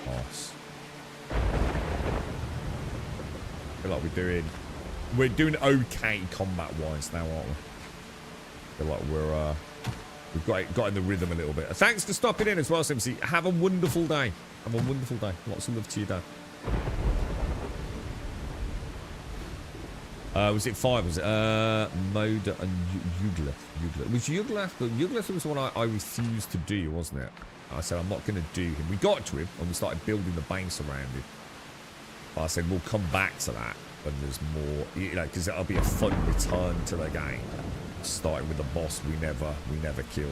Nice. I feel like we're doing okay combat-wise now, aren't we? I feel like we've got in the rhythm a little bit. Thanks for stopping in as well, Simpsy. Have a wonderful day. Have a wonderful day. Lots of love to you, Dad. Was it 5? Was it Moda and Yuglath? It was Yuglath, but Yuglath was the one I refused to do, wasn't it? I said I'm not going to do him. We got to him and we started building the base around him. But I said we'll come back to that when there's more, you know, because that'll be a fun return to the game, starting with the boss we never killed.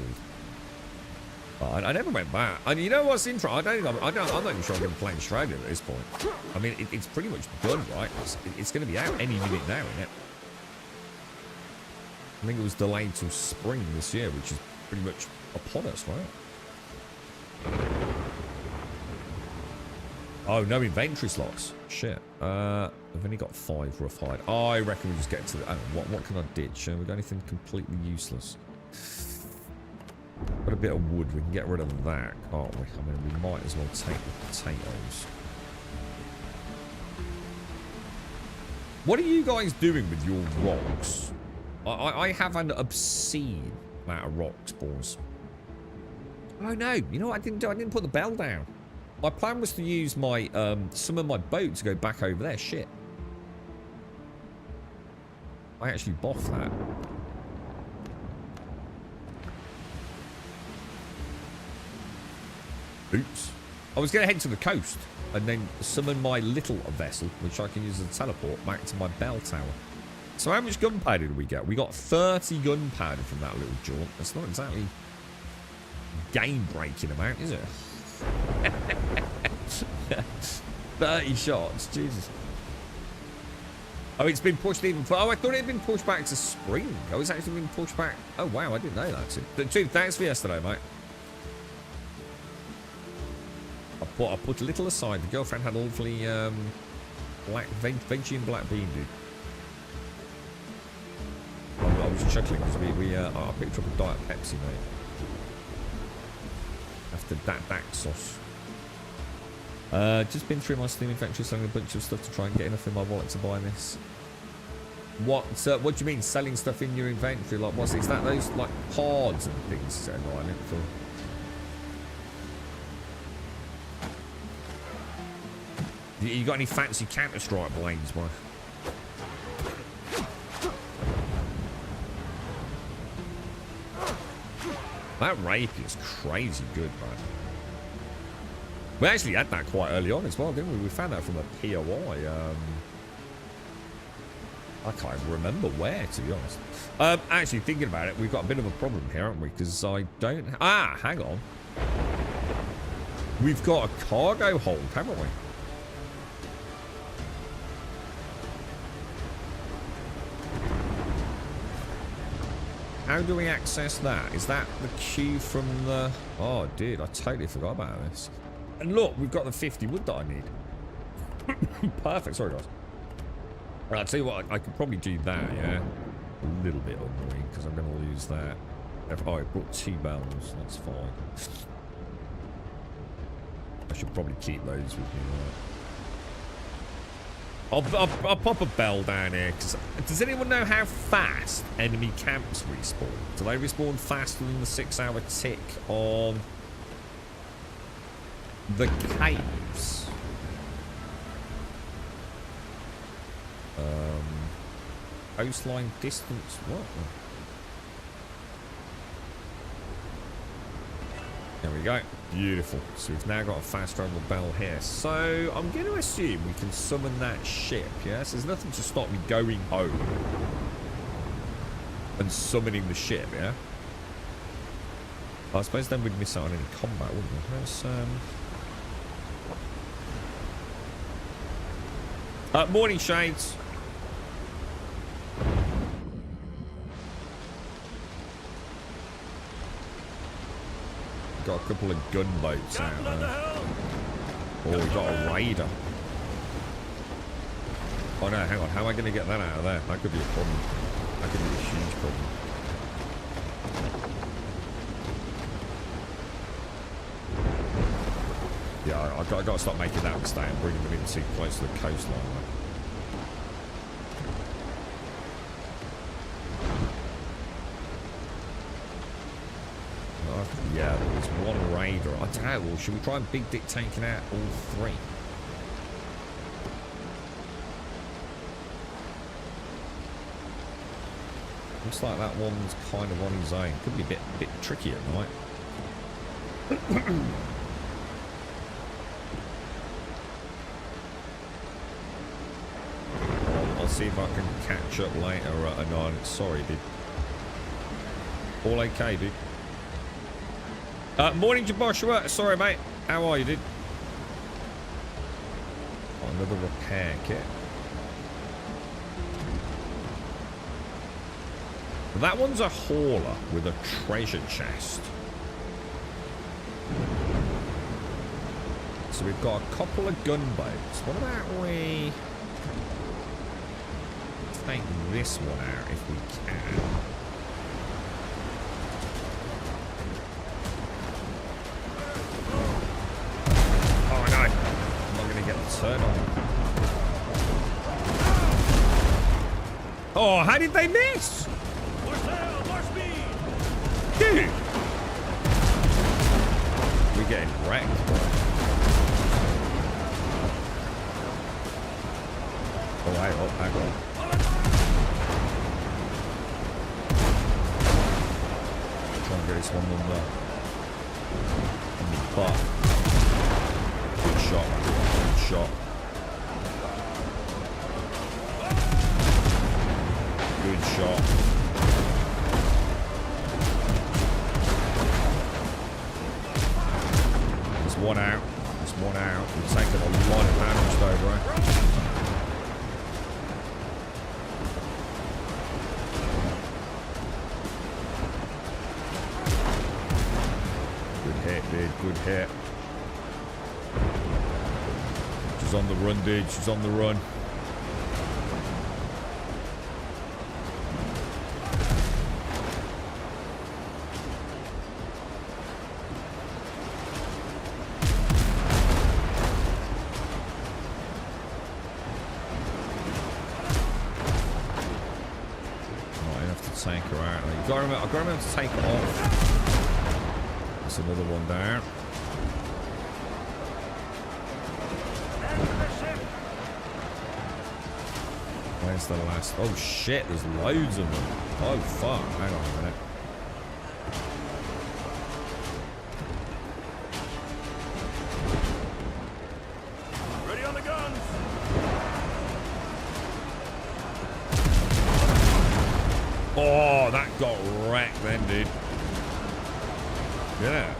I never went back. And you know what's interesting? I'm not even sure I'm going to play in Australia at this point. I mean, it's pretty much done, right? It's going to be out any minute now, isn't it? I think it was delayed till spring this year, which is pretty much upon us, right? Oh, no inventory slots. Shit. I've only got 5 rough hide. I reckon we just get to the... I don't know, what can I ditch? We got anything completely useless? Got a bit of wood, we can get rid of that, can't we? I mean, we might as well take the potatoes. What are you guys doing with your rocks? I have an obscene amount of rocks, boys. Oh no, you know what I didn't do? I didn't put the bell down. My plan was to use my some of my boat to go back over there. Shit. I actually boffed that. Oops. I was going to head to the coast and then summon my little vessel, which I can use as a teleport, back to my bell tower. So how much gunpowder did we get? We got 30 gunpowder from that little jaunt. That's not exactly game-breaking amount, is it? 30 shots. Jesus. Oh, it's been pushed even further. Oh, I thought it had been pushed back to spring. Oh, it's actually been pushed back. Oh, wow. I didn't know that. But, dude, thanks for yesterday, mate. I put a little aside. The girlfriend had a lovely black veggie and black bean, dude. I was chuckling because I picked up a Diet Pepsi, mate. After that sauce. Just been through my Steam inventory, selling a bunch of stuff to try and get enough in my wallet to buy this. What do you mean selling stuff in your inventory? Like what's it? Is that those like pods and things? You got any fancy Counter-Strike blades, boy? That rapier is crazy good, man. We actually had that quite early on as well, didn't we? We found that from a POI. I can't even remember where, to be honest. Actually, thinking about it, we've got a bit of a problem here, haven't we? Because I don't... Ah, hang on. We've got a cargo hold, haven't we? How do we access that? Is that the queue from the... Oh, dude, I totally forgot about this. And look, we've got the 50 wood that I need. Perfect. Sorry, guys. Right, I'll tell you what, I could probably do that, yeah? A little bit annoying, because I'm going to lose that. Oh, I brought 2 bells. That's fine. I should probably keep those with me, right? I'll pop a bell down here. Cause does anyone know how fast enemy camps respawn? Do they respawn faster than the 6-hour tick on the caves? Coastline distance. What? There we go. Beautiful. So we've now got a fast travel bell here. So I'm going to assume we can summon that ship, yes? There's nothing to stop me going home and summoning the ship, yeah? I suppose then we'd miss out on any combat, wouldn't we? Let's, morning, Shades. Got a couple of gunboats out there. Oh, we got a raider. Oh no, hang on. How am I going to get that out of there? That could be a problem. That could be a huge problem. Yeah, I've got to stop making that mistake and bringing them in too close to the coastline. Yeah, there was one raider. I don't know. Well, should we try and Big Dick taking out all three? Looks like that one's kind of on his own. Could be a bit tricky at night. I'll see if I can catch up later at a 9. Sorry, dude. All okay, dude. Morning, Joshua. Sorry, mate. How are you, dude? Oh, another repair kit. That one's a hauler with a treasure chest. So we've got a couple of gunboats. What about we take this one out if we can? Turn on. Oh, how did they miss? More sail, more speed. Dude. We're getting wrecked, bro. Oh, hang on. Try and get this one on the butt. Good shot. Shot. Good shot. There's one out. There's one out. We've taken a lot of damage though, bro. Good hit, dude. Good hit. She's on the run, dude. She's on the run. Might have to take her out. I've got to remember to take her off. That's another one down. Where's the last? Oh shit, there's loads of them. Oh fuck, hang on a minute. Ready on the guns. Oh, that got wrecked then, dude. Yeah.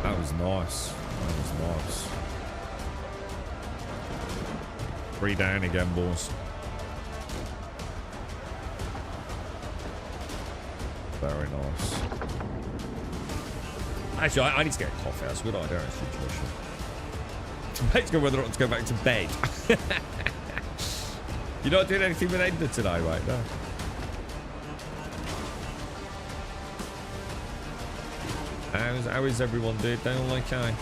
That was nice. That was nice. 3 down again, boys. Very nice. Actually, I need to get a coffee. That's a good idea, actually, Joshua. Debate's go whether or not to go back to bed. You're not doing anything with Ender today, right? No. How is everyone, dude? They all okay?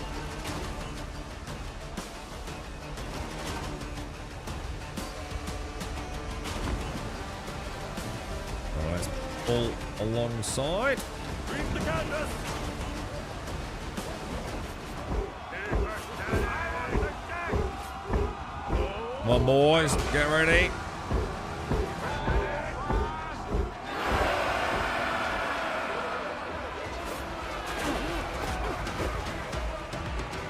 alongside. Reef the canvas. Come on, boys, get ready.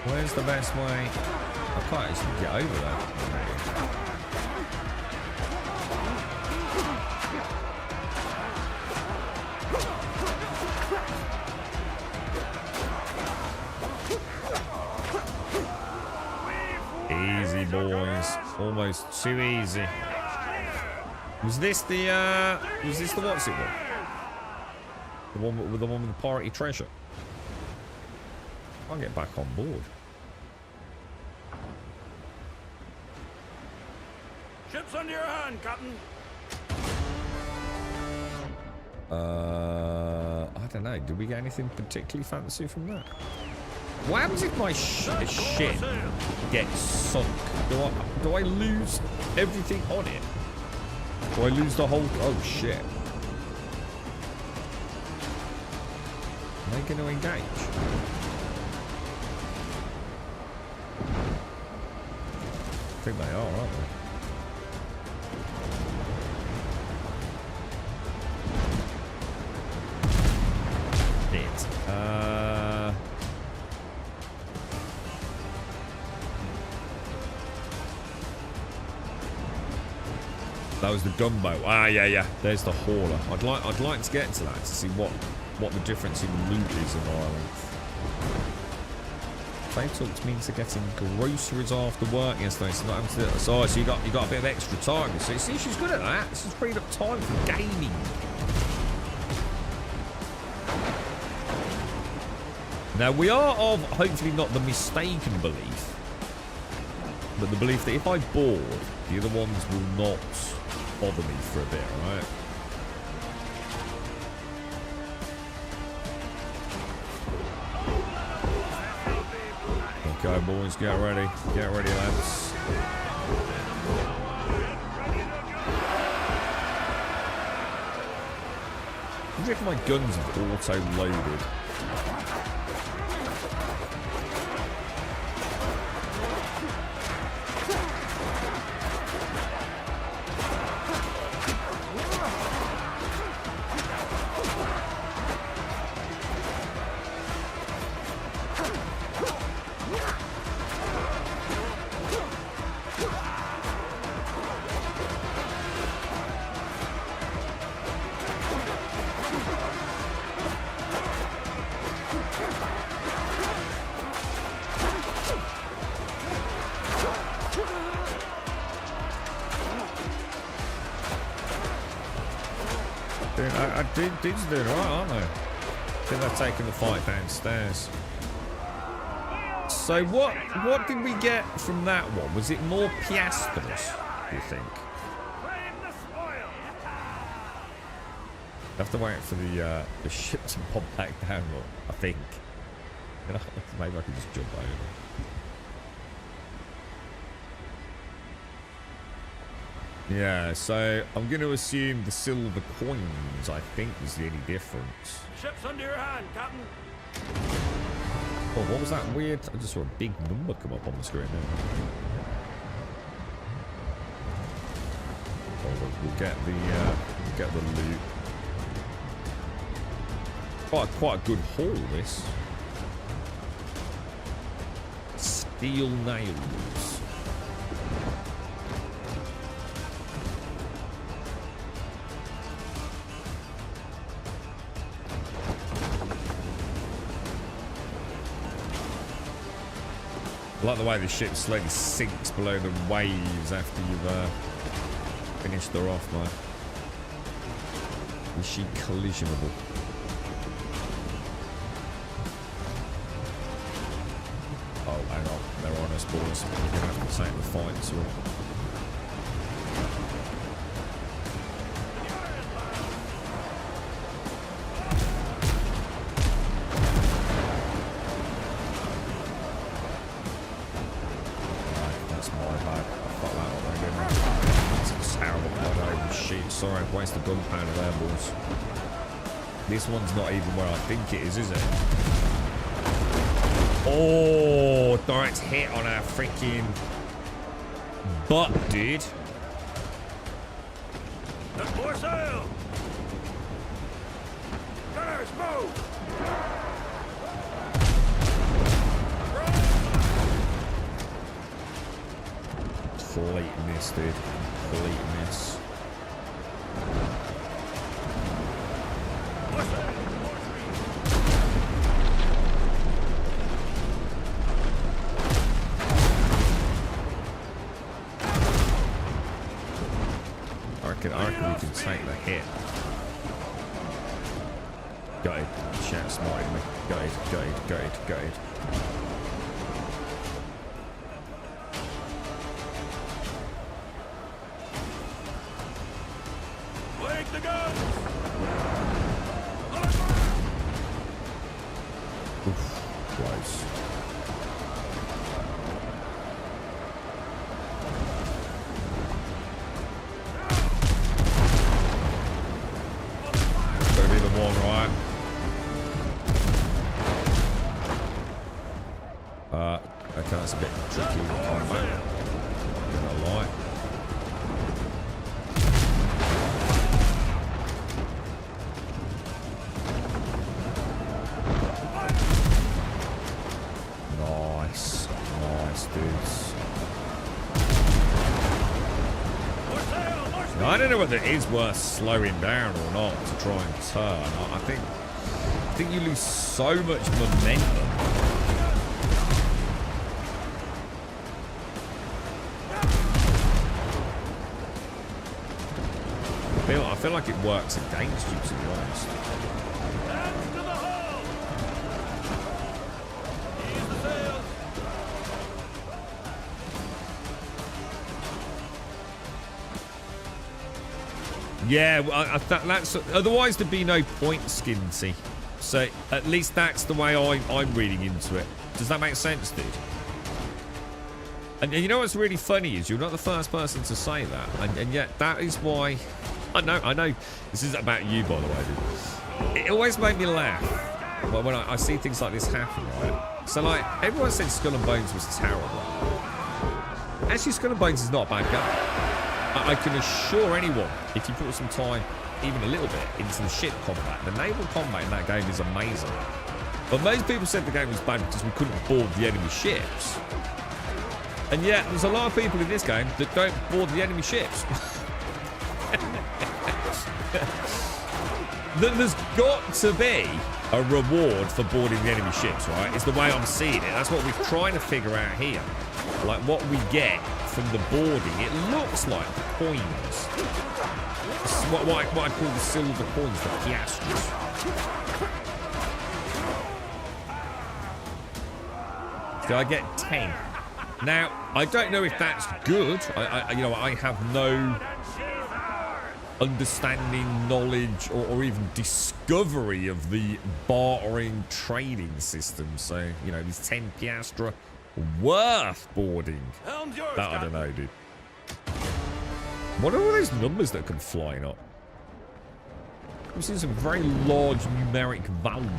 Where's the best way? I can't actually get over there. Easy, boys. Almost too easy. Was this the what's it one? The one with the priority treasure? I'll get back on board. Ship's under your hand, Captain. I don't know. Did we get anything particularly fancy from that? What happens if my ship gets sunk? Do I lose everything on it? Do I lose the whole... Oh, shit. Are they going to engage? I think they are, aren't they? That was the gunboat. Ah, yeah. There's the hauler. I'd like to get to that to see what the difference in loot is in Ireland. They talked me into getting groceries after work yesterday, so not having to do it. So you got a bit of extra time. So you see, she's good at that. She's freed up time for gaming. Now we are of hopefully not the mistaken belief, but the belief that if I board, the other ones will not bother me for a bit, right? Okay, boys, get ready. Get ready, lads. I wonder if my guns have auto-loaded. Dude's doing alright, aren't they? I think they're taking the fight downstairs. So what did we get from that one? Was it more piastres, do you think? I have to wait for the ship to pop back down, I think. Maybe I can just jump over. Yeah, so I'm going to assume the silver coins, I think, was the only difference. Ship's under your hand, Captain. Oh, what was that weird? I just saw a big number come up on the screen there. Oh, we'll get the loot. Quite a good haul, this. Steel nails. I like the way the ship slowly sinks below the waves after you've finished her off, man. Is she collisionable? Oh, hang on. They're on us, boys. We're going to have to take the fight to them. Sorry, I've wasted gunpowder there, boys. This one's not even where I think it is it? Oh, direct hit on our freaking butt, dude. For sale! Gunners, move! Complete miss, dude. Complete miss. I reckon we can take the hit. Got it. Shout smarted me. Got it, got it, got it, got it. Wake the guns! Oof, close. Okay, that's a bit tricky. I'm gonna lie. Nice. Nice, dudes. Now, I don't know whether it is worth slowing down or not to try and turn. I think you lose so much momentum. I feel like it works against you, to be honest. Yeah, well, that's otherwise there'd be no point, Skinty. So at least that's the way I'm reading into it. Does that make sense, dude? And you know what's really funny is you're not the first person to say that, and yet that is why. I know. This isn't about you, by the way, dude. It always made me laugh when I see things like this happen, right? So, like, everyone said Skull and Bones was terrible. Actually, Skull and Bones is not a bad game. I can assure anyone, if you put some time, even a little bit, into the ship combat, the naval combat in that game is amazing. But most people said the game was bad because we couldn't board the enemy ships. And yet, there's a lot of people in this game that don't board the enemy ships. There's got to be a reward for boarding the enemy ships, right? It's the way I'm seeing it. That's what we're trying to figure out here. Like, what we get from the boarding. It looks like the coins. What I call the silver coins, the piastres. So I get 10. Now, I don't know if that's good. I have no understanding, knowledge, or even discovery of the bartering trading system. So, these 10 piastra worth boarding. That I don't know, dude. What are all those numbers that come flying up? We've seen some very large numeric values.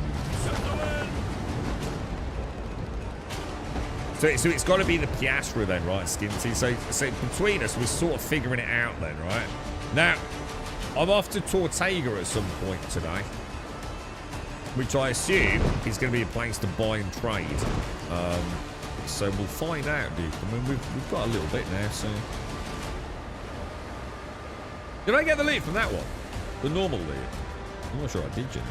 So it's got to be the piastra then, right, Skinty? So between us, we're sort of figuring it out then, right? Now, I'm off to Tortega at some point today, which I assume is going to be a place to buy and trade. So we'll find out, dude. I mean, we've got a little bit now, so... Did I get the loot from that one? The normal loot? I'm not sure I did, you know.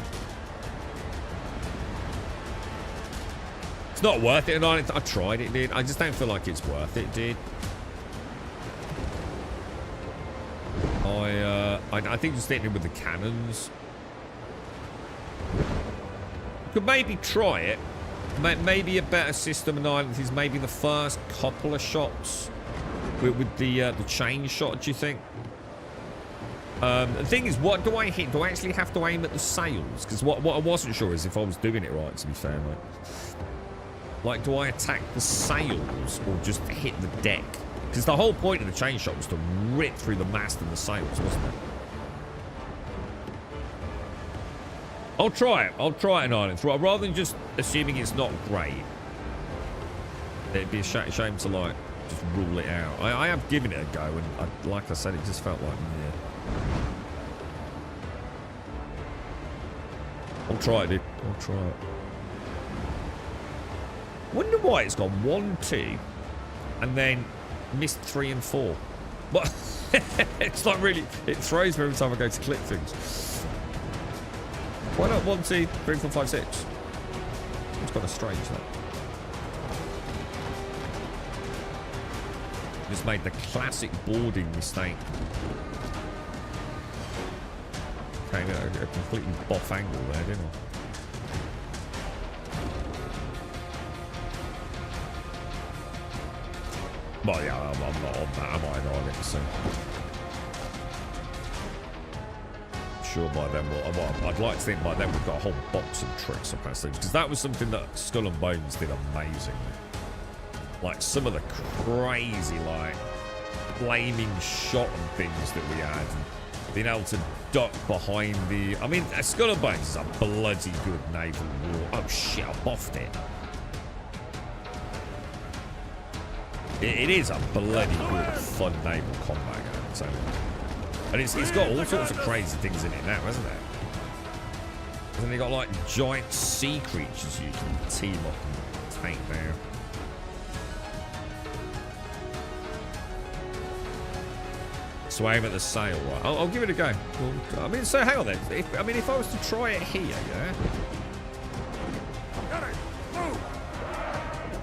It's not worth it, and I tried it, dude. I just don't feel like it's worth it, dude. I think just hitting it with the cannons. Could maybe try it. Maybe a better system in Ireland is maybe the first couple of shots with the chain shot, do you think? The thing is, what do I hit? Do I actually have to aim at the sails? Because what I wasn't sure is if I was doing it right, to be fair, mate. Like, do I attack the sails or just hit the deck? Because the whole point of the chain shot was to rip through the mast and the sails, wasn't it? I'll try it. I'll try it in Ireland. Rather than just assuming it's not great. It'd be a shame to, like, just rule it out. I have given it a go, and like I said, it just felt like, yeah. I'll try it, dude. I'll try it. Wonder why it's gone 1, 2, and then missed 3 and 4. What? It's like really, it throws me every time I go to click things. Why not 1, 2, 3, 4, 5, 6? It's kind of strange, that. Just made the classic boarding mistake. Came at a completely boff angle there, didn't I? Well, yeah, I'm not on that, am I? No, I get to see. Sure, by then, I'd like to think by then we've got a whole box of tricks up our sleeves, because that was something that Skull and Bones did amazingly. Like some of the crazy, like, flaming shot and things that we had, and being able to duck behind the. I mean, Skull and Bones is a bloody good naval war. Oh shit, I boffed it. It is a bloody good, fun naval combat game, so. And it's got all sorts of crazy things in it now, hasn't it? Hasn't it got like giant sea creatures you can team up and take down? So aim at the sail, right? I'll give it a go. Well, I mean, so hang on then. If I was to try it here, yeah?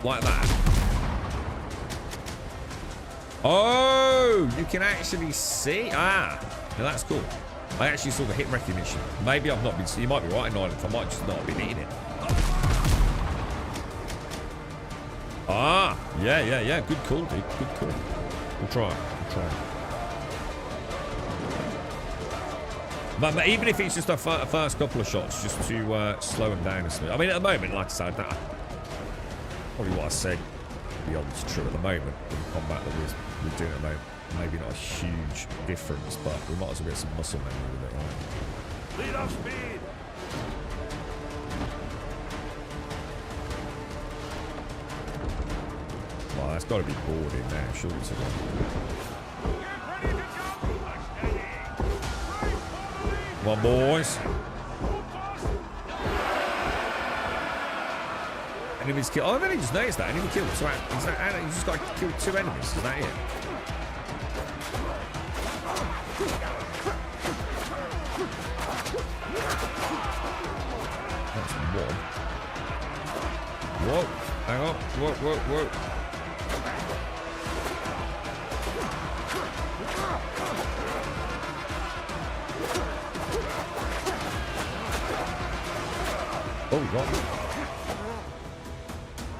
Like that. Oh, you can actually see. Ah, now that's cool. I actually saw the hit recognition. Maybe I've not been. You might be right in Ireland. I might just not have been hitting it. Ah, yeah. Good call, dude. Good call. We'll try it. But even if it's just a first couple of shots, just to slow them down a bit. I mean, at the moment, like I said, that probably what I said beyond true at the moment. In the combat that we're doing at the moment, maybe not a huge difference, but we might as well get some muscle memory with it, right? Lead off speed. Well, that's got to be boarding now, surely. Come on, boys. Enemies kill. Oh, I've only just noticed that. Enemy killed. So you just got to kill 2 enemies. Is that it? That's 1. Whoa. Hang on. Whoa. Oh, God.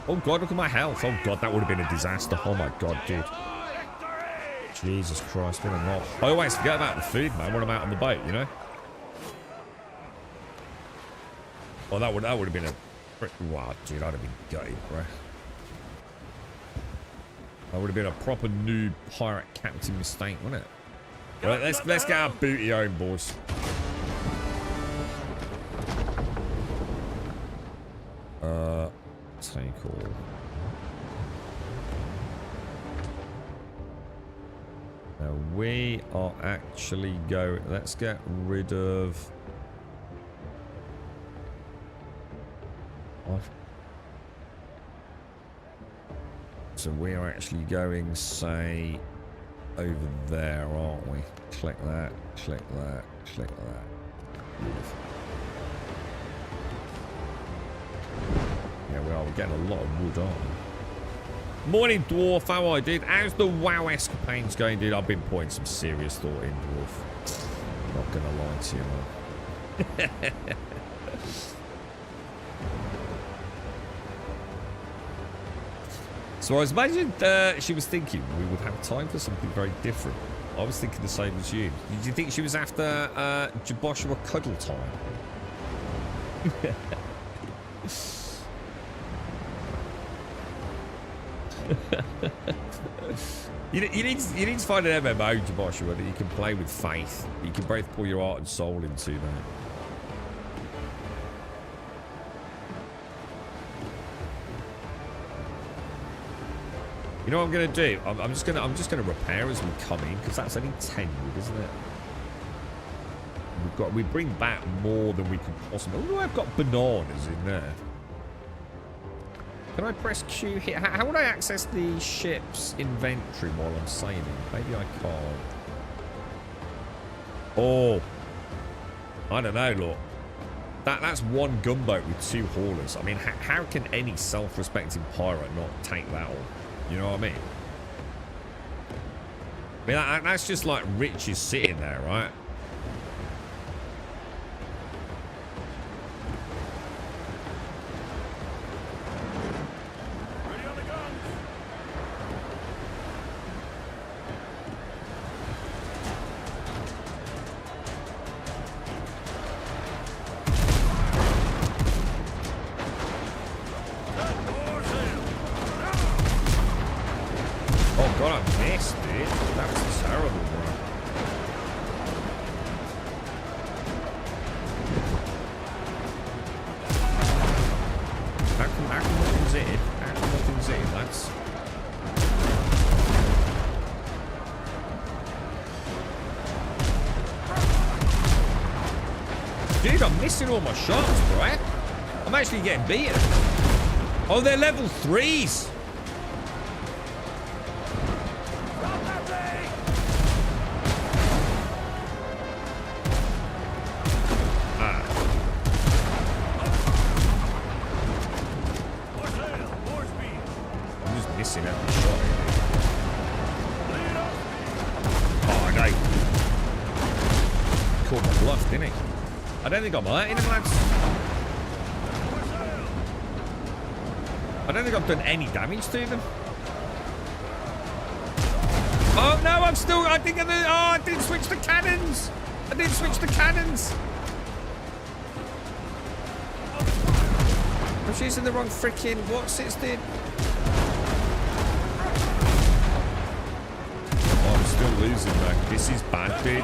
Oh, God, look at my health. Oh, God, that would have been a disaster. Oh, my God, dude. Jesus Christ, what a knob. I always forget about the food, man, when I'm out on the boat, you know? Oh, that would have been a... Wow, dude, I'd have been gutted, bro. That would have been a proper noob pirate captain mistake, wouldn't it? Right, let's get our booty home, boys. Take all. Now we are actually going. Let's get rid of. So we are actually going, say, over there, aren't we? Click that, click that, click that. Beautiful. Yeah, we are. We're getting a lot of wood on. Morning, Dwarf. How are you, dude? How's the WoW escapades going, dude? I've been putting some serious thought in, Dwarf. I'm not going to lie to you, man. So I was imagining she was thinking we would have time for something very different. I was thinking the same as you. Did you think she was after Joshua cuddle time? you need to find an MMO, Joshua, that you can play with faith. You can both pour your heart and soul into that. You know what I'm gonna do? I'm just gonna repair as we come in, because that's only 10 wood, isn't it? We bring back more than we can possibly. Oh, I've got bananas in there. Can I press Q here? How would I access the ship's inventory while I'm sailing? Maybe I can't. Oh, I don't know. Look, that's one gunboat with 2 haulers. I mean, how can any self-respecting pirate not take that on? You know what I mean? I mean, that's just like riches sitting there, right? Dude, I'm missing all my shots, bro. I'm actually getting beaten. Oh, they're level 3s. I'm just missing every shot. Oh, no. Caught my bluff, didn't he? I don't think I'm hurting him, lads. I don't think I've done any damage to them. Oh, no, I think I didn't switch the cannons. I didn't switch the cannons. I'm using the wrong freaking, what's it did? Oh, I'm still losing, though. This is bad, dude.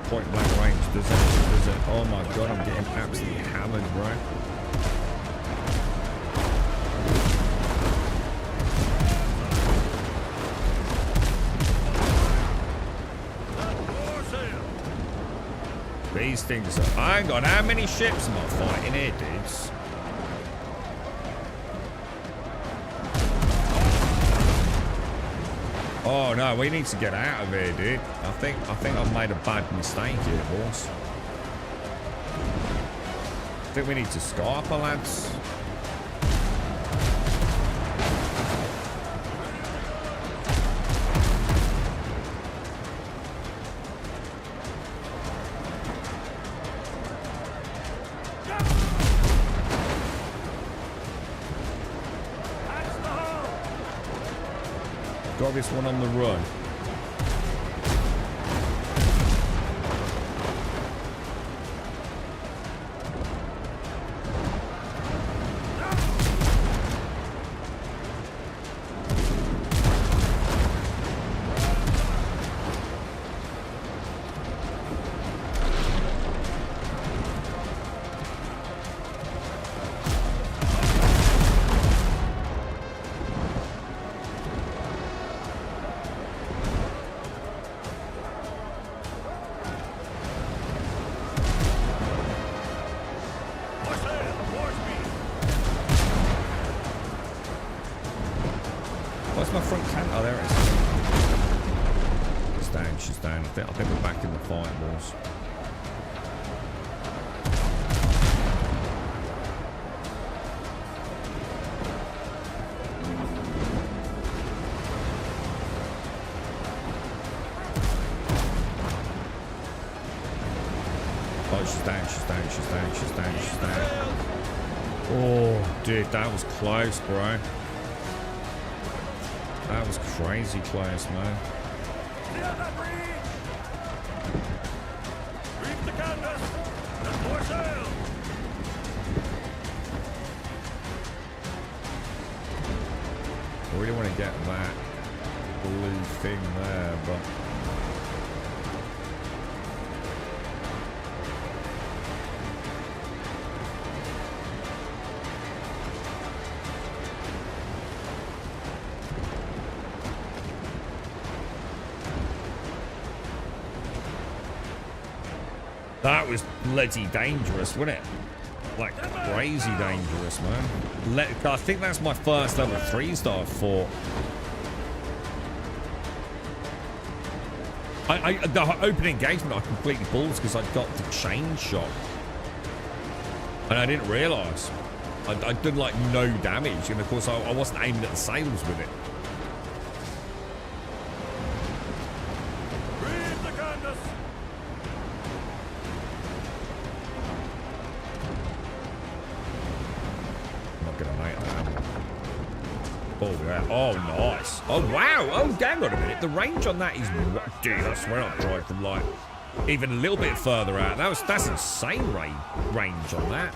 Point blank range, does it? Oh my god, I'm getting absolutely hammered, bro. These things are. Hang on, how many ships am I fighting here, dudes? Oh no, we need to get out of here, dude. I think I've made a bad mistake here, boss. I think we need to scarper, lads. Got this one on the run. Where's my front cannon? Oh, there it is. She's down, she's down. I think we're back in the fight, boys. she's down, she's down, she's down, she's down, she's down. Oh, dude, that was close, bro. That was crazy close, man. Reef the canvas. And more sail. I really want to get that blue thing there, but that was bloody dangerous, wasn't it? Like crazy dangerous, man. I think that's my first level 3 star I've fought. The opening engagement I completely balls because I got the chain shot. And I didn't realise. I did like no damage, and of course I wasn't aiming at the sails with it. Oh, nice. Oh, wow. Oh, hang on a minute. The range on that is... Dude, I swear I've tried from, like, even a little bit further out. That's insane range on that.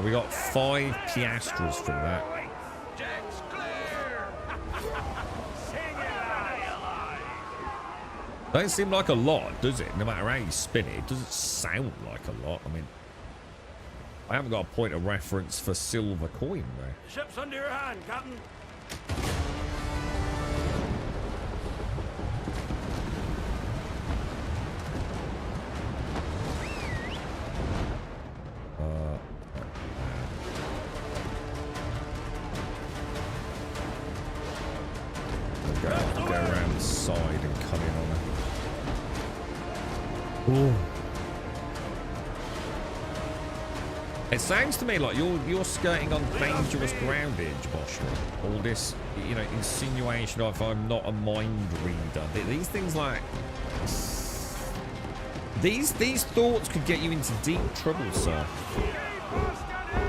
We got 5 piastres from that. Jack's clear. Sing it, Don't seem like a lot, does it? No matter how you spin it, it doesn't sound like a lot. I mean, I haven't got a point of reference for silver coin there. Ship's under your hand, Captain. Go around the side and cut in on her. Ooh. It sounds to me like you're skirting on dangerous ground here, Joshua. All this, you know, insinuation of I'm not a mind reader. These things like these thoughts could get you into deep trouble, sir.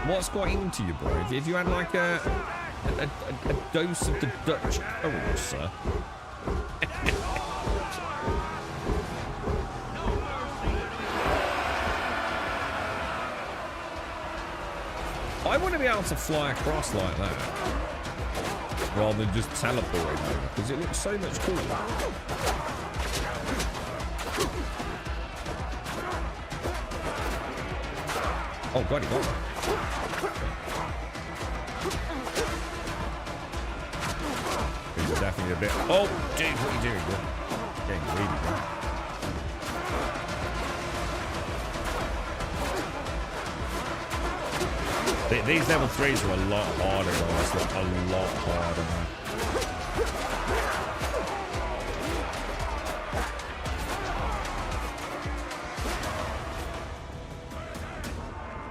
What's got into you, bro? If you had like a dose of the Dutch courage, sir. I want to be able to fly across like that rather than just teleporting over, because it looks so much cooler. Oh god, he got one. These are definitely a bit... Oh, dude, what are you doing, bro? Getting greedy, bro. These level 3s are a lot harder, guys. Like, a lot harder, man.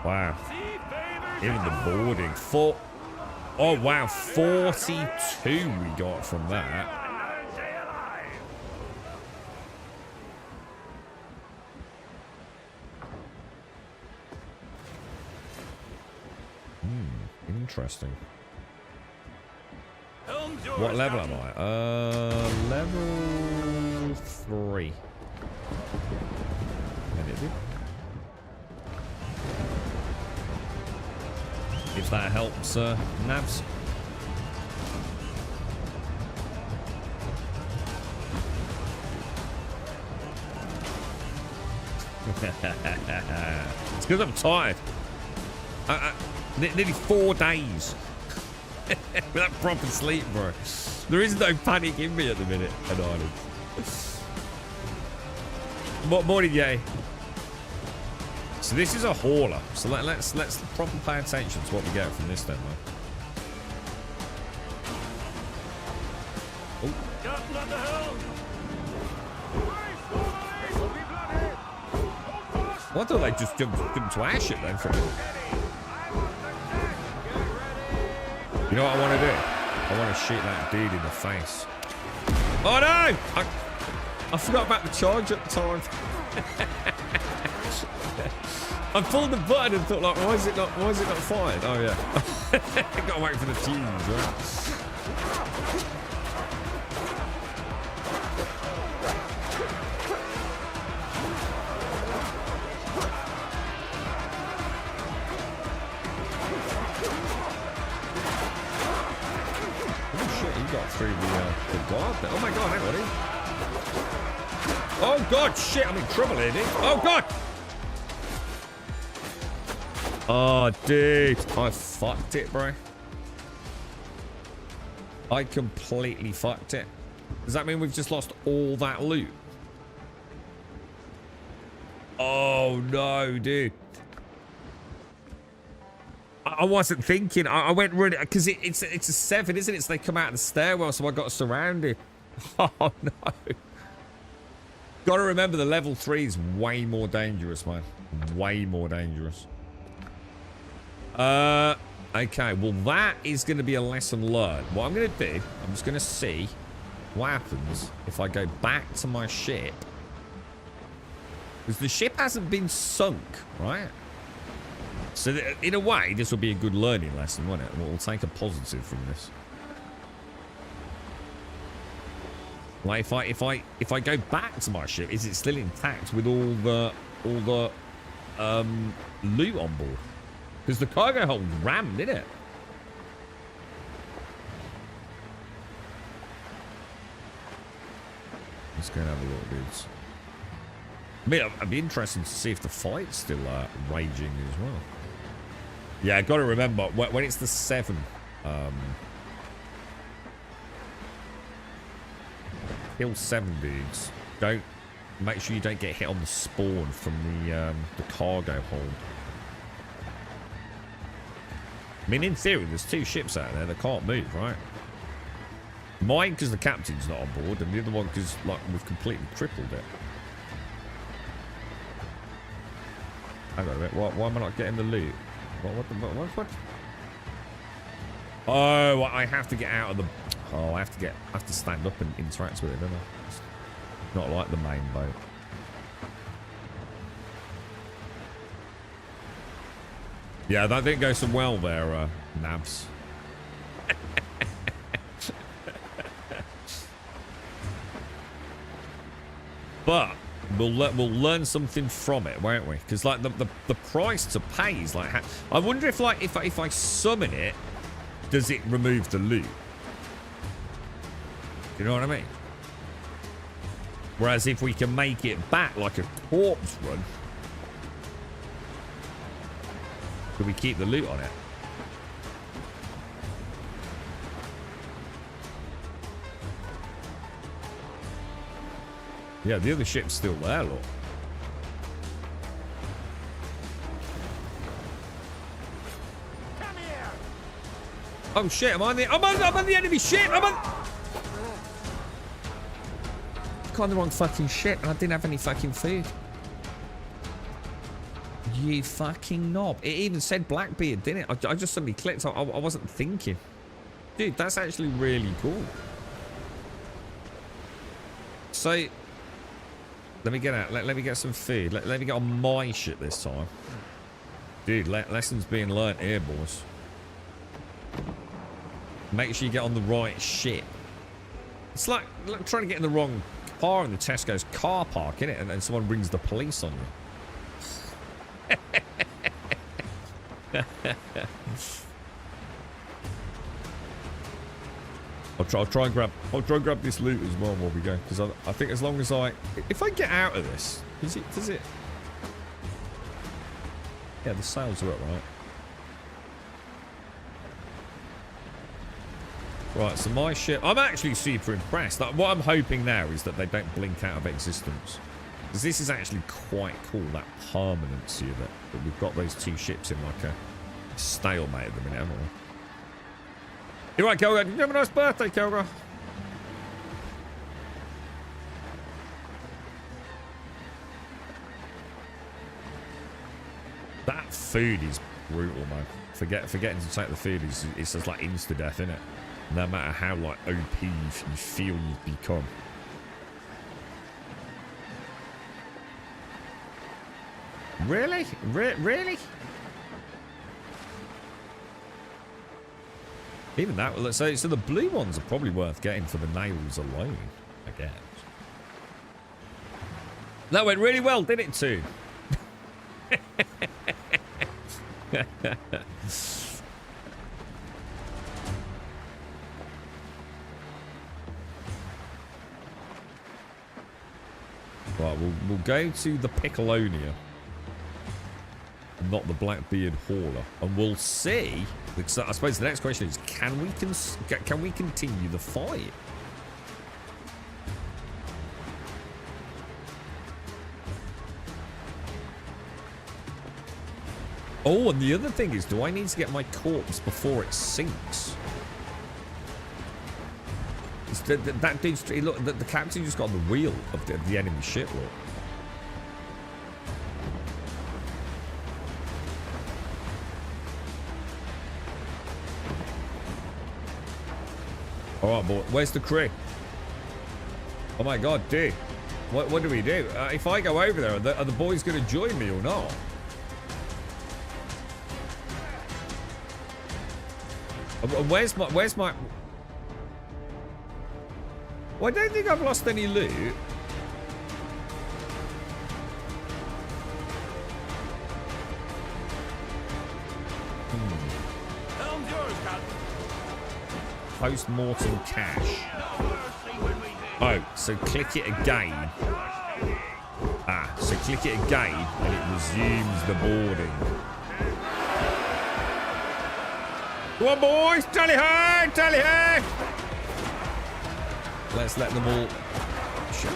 Wow. Even the boarding. Oh, wow. 42 we got from that. Interesting. What level am I? Level 3. If that helps, Nabs. It's because I'm tired. Nearly 4 days without proper sleep, bro. There is no panic in me at the minute at Ireland. Morning, yay. So this is a hauler. So let's proper pay attention to what we get from this then, man. Well, I thought they just jumped to our ship then. You know what I want to do? I want to shoot that dude in the face. Oh no! I forgot about the charge at the time. I pulled the button and thought, like, why is it not fired? Oh yeah. Gotta wait for the tunes, right? Through the guard there. Oh my god, hang on. Oh god, shit, I'm in trouble here, dude. Oh god! Oh, dude. I fucked it, bro. I completely fucked it. Does that mean we've just lost all that loot? Oh no, dude. I wasn't thinking. I went running because it's a 7, isn't it? So they come out of the stairwell, so I got surrounded. Oh no! Got to remember the level 3 is way more dangerous, man. Way more dangerous. Okay. Well, that is going to be a lesson learned. What I'm going to do, I'm just going to see what happens if I go back to my ship, because the ship hasn't been sunk, right? So in a way, this will be a good learning lesson, won't it? We'll take a positive from this. Like if I go back to my ship, is it still intact with all the loot on board? Because the cargo hold rammed, didn't it? Let's go and have a look, dudes. I mean, I'd be interested to see if the fight's still raging as well. Yeah, I got to remember when it's the 7. Kill 7 dudes. Don't make sure you don't get hit on the spawn from the cargo hold. I mean, in theory, there's 2 ships out there that can't move, right? Mine because the captain's not on board, and the other one because like we've completely crippled it. Hang on a minute. Why am I not getting the loot? What? Oh, I have to get out of the... Oh, I have to stand up and interact with it, don't I? It's not like the main boat. Yeah, that didn't go so well there, Nabs. But we'll learn something from it, won't we? Because like the price to pay is like, I wonder if like if I summon it, does it remove the loot? You know what I mean? Whereas if we can make it back like a corpse run, could we keep the loot on it? Yeah, the other ship's still there, look. Come here. Oh shit, I'm on the enemy ship! I'm on the wrong fucking ship and I didn't have any fucking food. You fucking knob. It even said Blackbeard, didn't it? I just suddenly clicked. I wasn't thinking. Dude, that's actually really cool. So... Let me get out. Let me get some food. Let me get on my ship this time. Dude, lessons being learnt here, boys. Make sure you get on the right ship. It's like trying to get in the wrong car in the Tesco's car park, innit? And then someone brings the police on you. I'll try and grab this loot as well while we go, because I think as long as if I get out of this, does it? Yeah, the sails are up, right? Right, so my ship, I'm actually super impressed. Like, what I'm hoping now is that they don't blink out of existence, because this is actually quite cool, that permanency of it, that we've got those 2 ships in like a stalemate at the minute, haven't we? You're right, Kelga. Did you have a nice birthday, Kelga? food is brutal, man. Forgetting to take the food is it's just like insta death, isn't it? No matter how like OP you feel you've become. Really? Really? Even that, let's say, so the blue ones are probably worth getting for the nails alone, I guess. That went really well, didn't it, too? Right, we'll go to the Piccolonia, not the Blackbeard Hauler, and we'll see. Because I suppose the next question is, can we continue the fight? Oh, and the other thing is, do I need to get my corpse before it sinks? That dude's, look, the captain just got on the wheel of the enemy ship, look. Alright, boy, where's the crew? Oh my god, dude. What do we do? If I go over there, are the boys going to join me or not? Where's my... Well, I don't think I've lost any loot. Post-mortem cache. Oh, so click it again. Ah, so click it again and it resumes the boarding. Come on, boys! Tally ho! Tally ho! Let's let them all... Shit.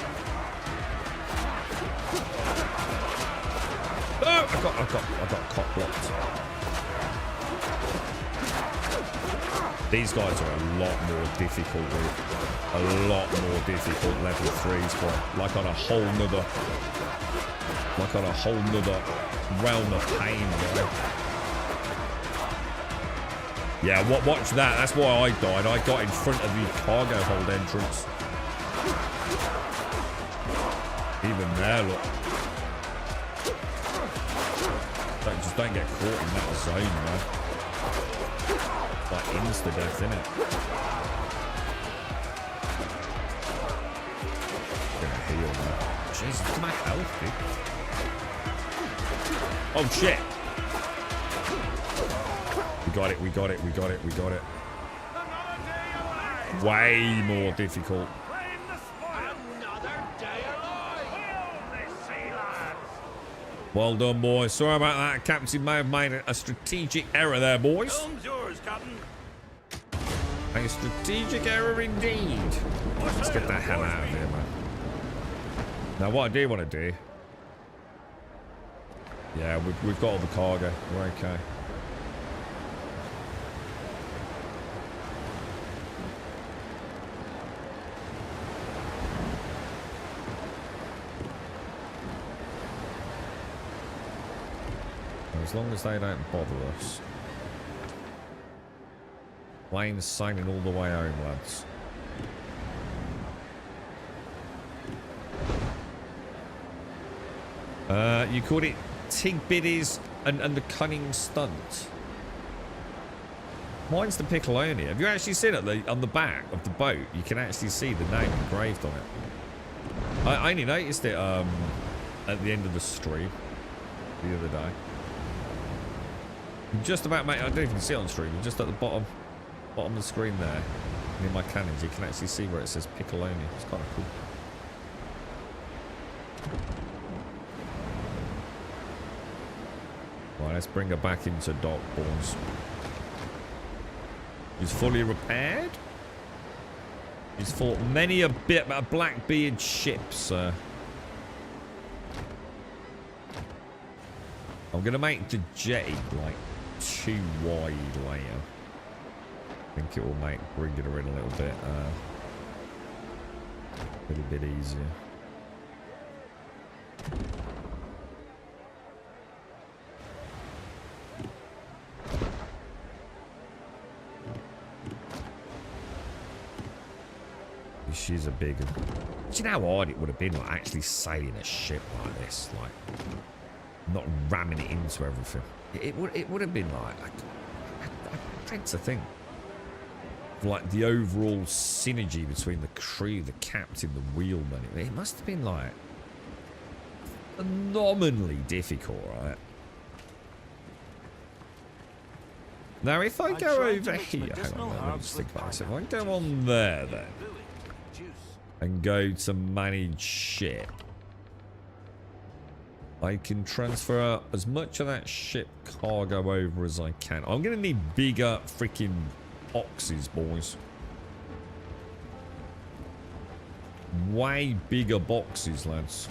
Oh! I got cock blocked. These guys are a lot more difficult, a lot more difficult level 3s, but like on a whole nother realm of pain, bro. Yeah, watch that. That's why I died. I got in front of the cargo hold entrance. Even there, look. Just don't get caught in that zone, man. Like insta-death, innit? Gonna heal now. Jesus, it's my health, dude. Oh, shit. We got it. Way more difficult. Well done, boys. Sorry about that. Captain may have made a strategic error there, boys. Yours, Captain. A strategic error indeed. Let's get the hell out of here, man. Now, what I do want to do... Yeah, we've got all the cargo. We're okay. As long as they don't bother us. Plane's sailing all the way home, lads. You called it Tig Biddies and the Cunning Stunt. Mine's the Piccolonia. Have you actually seen it on the back of the boat? You can actually see the name engraved on it. I only noticed it at the end of the stream the other day. Just about, mate. I don't even see it on stream. Just at the bottom of the screen there, near my cannons, you can actually see where it says Piccolonia. It's kind of cool. Right, let's bring her back into dock, boys. She's fully repaired. She's fought many a bit of Blackbeard ships. I'm gonna make the jetty like too wide later. I think it will make bringing her in a little bit easier. she's a big one. Do you know how hard it would have been, like, actually sailing a ship like this? Like, not ramming it into everything. It would have been like... I dread to think. Like, the overall synergy between the crew, the captain, the wheelman. It must have been, like, phenomenally difficult, right? Now, if I go over here... Hang on, let me just think about this. If I go on there, then... and go to manage ship, I can transfer as much of that ship cargo over as I can. I'm going to need bigger freaking boxes, boys. Way bigger boxes, lads.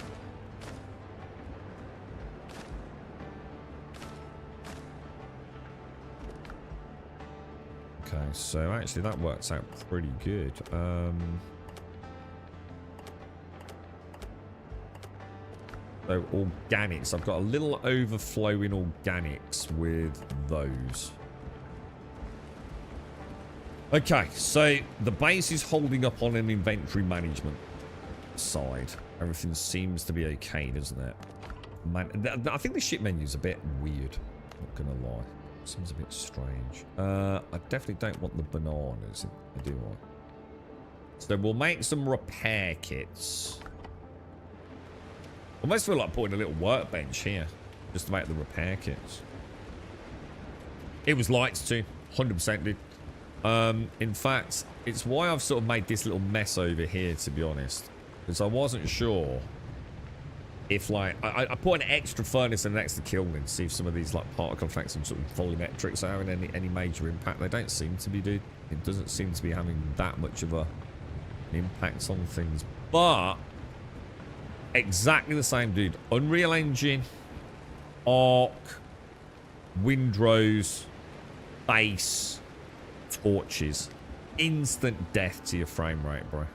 Okay, so actually that works out pretty good. So organics, I've got a little overflow in organics with those. Okay, so the base is holding up on an inventory management side. Everything seems to be okay, doesn't it? Man, I think the ship menu's a bit weird, not gonna lie. Seems a bit strange. I definitely don't want the bananas, do I? So we'll make some repair kits. I almost feel like putting a little workbench here just to make the repair kits. It was lights too, 100% dude. In fact, it's why I've sort of made this little mess over here, to be honest, because I wasn't sure if, like, I put an extra furnace in next to kiln to see if some of these, like, particle effects and sort of volumetrics are having any major impact. They don't seem to be, dude. It doesn't seem to be having that much of an impact on things, but exactly the same, dude. Unreal Engine, Arc, Windrose, base, torches. Instant death to your frame rate, bro.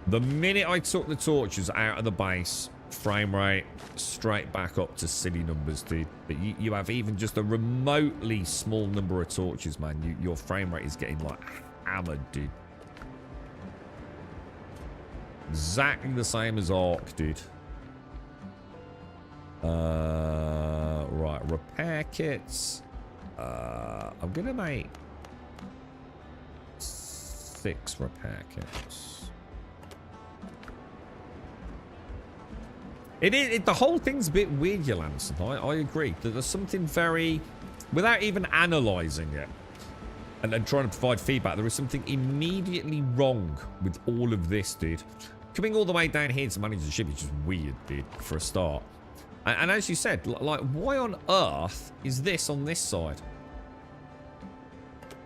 The minute I took the torches out of the base, frame rate straight back up to silly numbers, dude. But you have even just a remotely small number of torches, man. Your frame rate is getting, like, hammered, dude. Exactly the same as Arc, dude. Right, repair kits. I'm gonna make 6 repair kits. The whole thing's a bit weird, Yolanson. I agree. There's something very, without even analysing it and trying to provide feedback, there is something immediately wrong with all of this, dude. Coming all the way down here to manage the ship is just weird, dude, for a start. And as you said, like, why on earth is this on this side?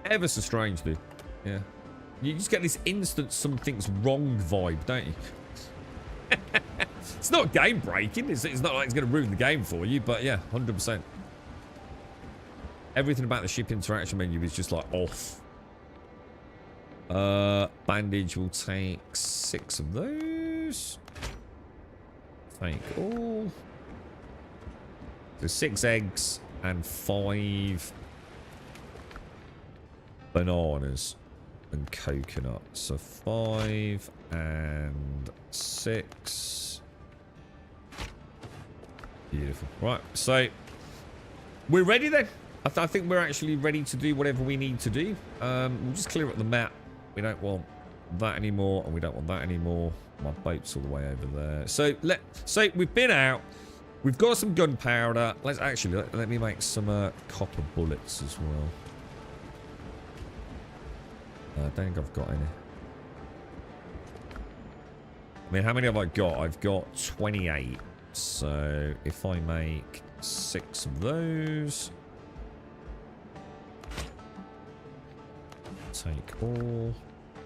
Ever so strange, dude. Yeah. You just get this instant something's wrong vibe, don't you? It's not game breaking. It's not like it's going to ruin the game for you, but yeah, 100%. Everything about the ship interaction menu is just like off. Bandage will take 6 of those. Take all. So 6 eggs and 5 bananas and coconut. So 5 and 6. Beautiful. Right, so we're ready then. I think we're actually ready to do whatever we need to do. We'll just clear up the map. We don't want that anymore, and we don't want that anymore. My boat's all the way over there. So we've been out. We've got some gunpowder. Let's actually let me make some copper bullets as well. I don't think I've got any. I mean, how many have I got? I've got 28. So if I make 6 of those, take all,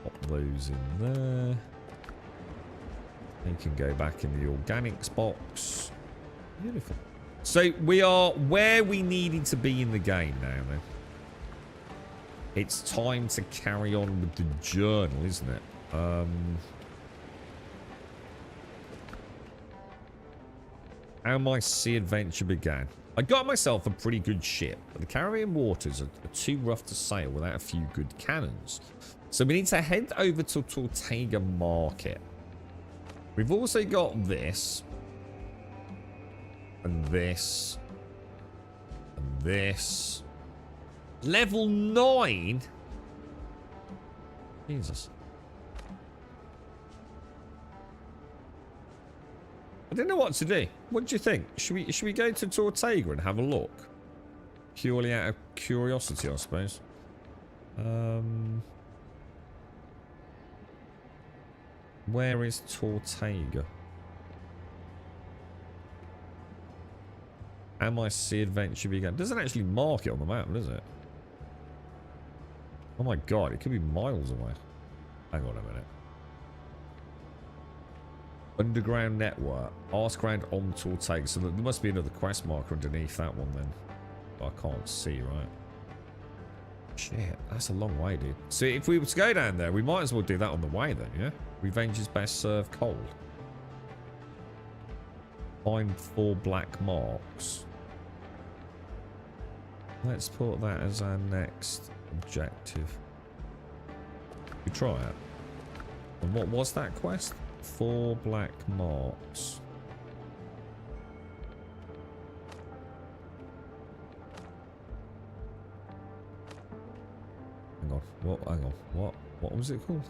pop those in there. They can go back in the organics box. Beautiful. So we are where we needed to be in the game now, man. It's time to carry on with the journal, isn't it? How my sea adventure began. I got myself a pretty good ship, but the Caribbean waters are too rough to sail without a few good cannons. So we need to head over to Tortega Market. We've also got this. And this. And this. Level 9? Jesus. I don't know what to do. What do you think? Should we go to Tortega and have a look? Purely out of curiosity, I suppose. Where is Tortega? MIC Adventure Began. Doesn't actually mark it on the map, does it? Oh my god, it could be miles away. Hang on a minute. Underground Network. Ask around on Tortega. So there must be another quest marker underneath that one then. But I can't see, right? Shit, that's a long way, dude. So if we were to go down there, we might as well do that on the way then, yeah? Revenge is best served cold. Find 4 black marks. Let's put that as our next objective. We try it. And what was that quest? 4 black marks. Hang on. What? Hang on. What was it called?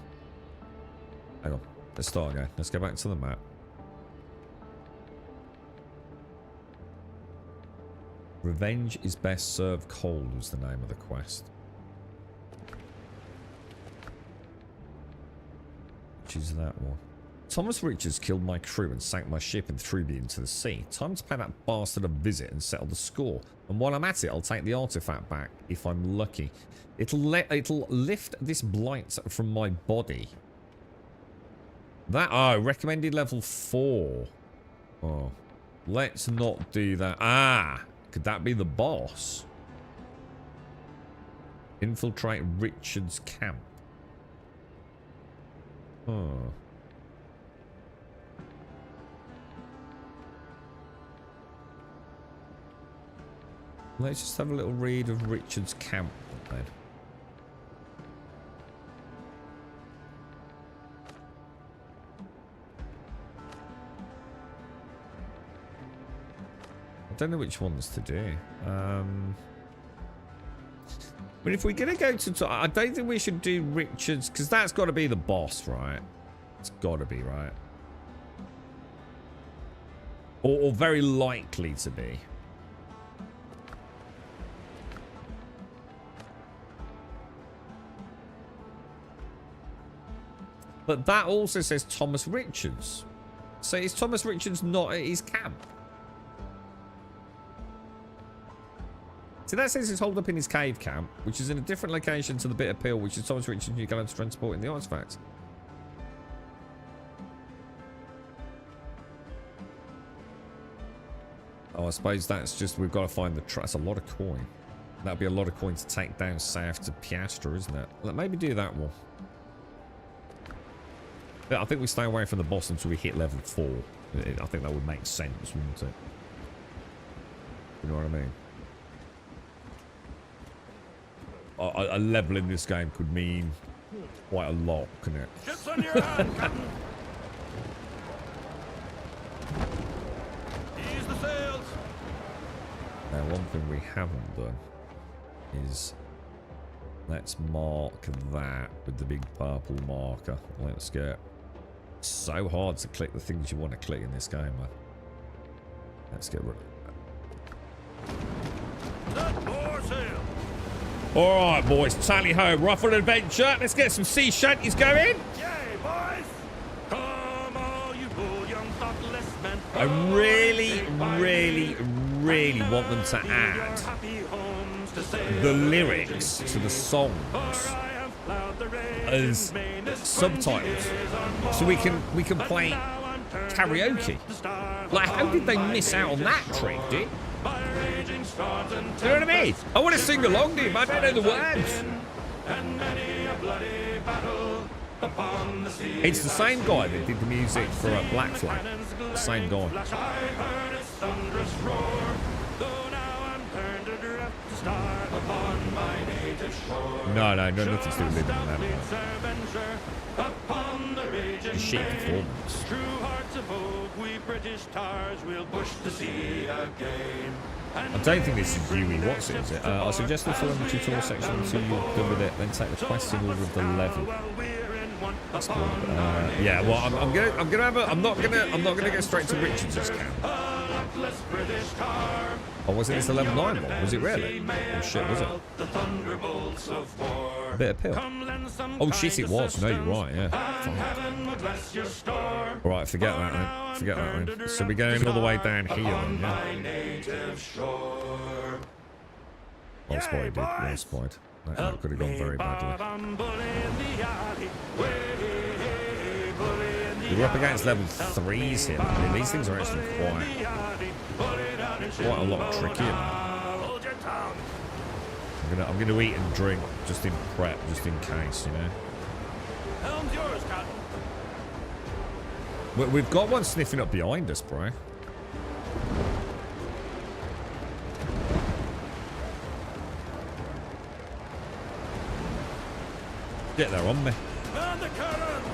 Hang on. Let's start again. Let's go back to the map. Revenge is best served cold was the name of the quest. Which is that one. Thomas Richards killed my crew and sank my ship and threw me into the sea. Time to pay that bastard a visit and settle the score. And while I'm at it, I'll take the artifact back if I'm lucky. It'll lift this blight from my body. That recommended level 4. Oh, let's not do that. Could that be the boss? Infiltrate Richard's camp. Let's just have a little read of Richard's camp then. I don't know which ones to do. But if we're going to go to... I don't think we should do Richards, because that's got to be the boss, right? It's got to be, right? Or very likely to be. But that also says Thomas Richards. So is Thomas Richards not at his camp? So that says he's holed up in his cave camp, which is in a different location to the bit of pill, which is Thomas Richards you're going to transport in the artifact. Oh, I suppose that's just, we've got to find the... That's a lot of coin. That'd be a lot of coin to take down south to Piastra, isn't it? Let maybe do that one. But I think we stay away from the boss until we hit level 4. I think that would make sense, wouldn't it? You know what I mean? A level in this game could mean quite a lot, couldn't it? Ships on your hand, Captain. Ease the sails. Now, one thing we haven't done is let's mark that with the big purple marker. Let's get so hard to click the things you want to click in this game, man. Let's get rid of that. Set more sail. All right, boys, tally ho, rough on adventure. Let's get some sea shanties going. Yay, boys! Come all you bold young thoughtless men. I really want them to add the lyrics to the songs as subtitles, so we can play karaoke. Like, how did they miss out on that trick, dude? You know what I mean? I want to sing along, dude, but I don't know the words. It's the same guy that did the music for Black Flag. The same guy. upon my native shore. No, nothing to do with living in that. Avenger, upon the raging It's shit main. performance. True hearts of oak, we British tars will push the sea again. I don't think this is Huey Watson, is it? I suggest the following tutorial section until you're done with it, then take the question order of the level. Yeah, well, I'm gonna have a, I'm not gonna go straight to Richards' camp. Oh, wasn't this the level 9 one? Was it really? Oh shit, was it? A bit of pill. Oh shit, it was. No, you're right. Yeah. All right, forget that, man. Forget that, man. So we're going all the way down here, then, yeah. Well spotted, dude. Well spotted. That could have gone very badly. We're up against level 3s here. I mean, these things are actually quite a lot trickier, man. I'm gonna eat and drink just in prep, just in case, you know. Helm's yours, Captain. We've got one sniffing up behind us, bro. Get there on me. Man the current.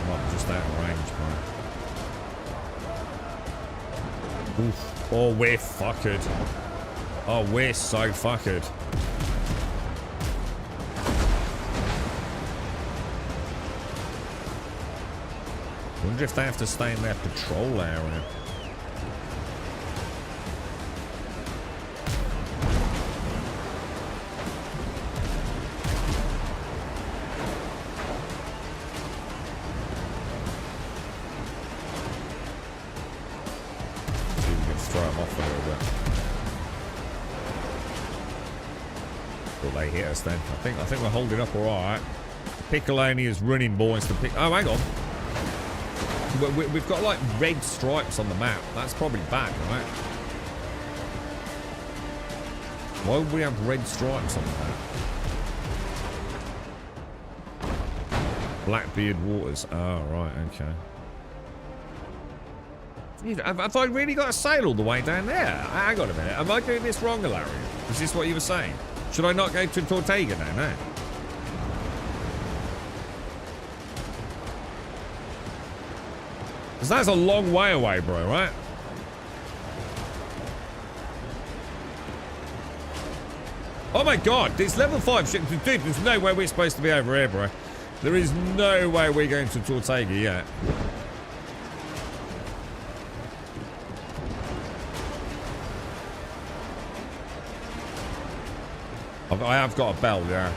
I'm just out of range, bro. Oof. Oh, we're fucked. Oh, we're so fucked. Wonder if they have to stay in their patrol area. See if we can throw them off a little bit. Will they hit us then? I think we're holding up all right. Piccoloni is running, boys. To pick. Oh, hang on. We've got like red stripes on the map. That's probably bad, right? Why would we have red stripes on the map? Blackbeard Waters. Oh, right, okay. Have I really got to sail all the way down there? Hang on a minute. Am I doing this wrong, Hilarion? Is this what you were saying? Should I not go to Tortuga now? No. Because that's a long way away, bro, right? Oh my god, this level 5 ship. Dude, there's no way we're supposed to be over here, bro. There is no way we're going to Tortuga yet. I have got a bell, yeah.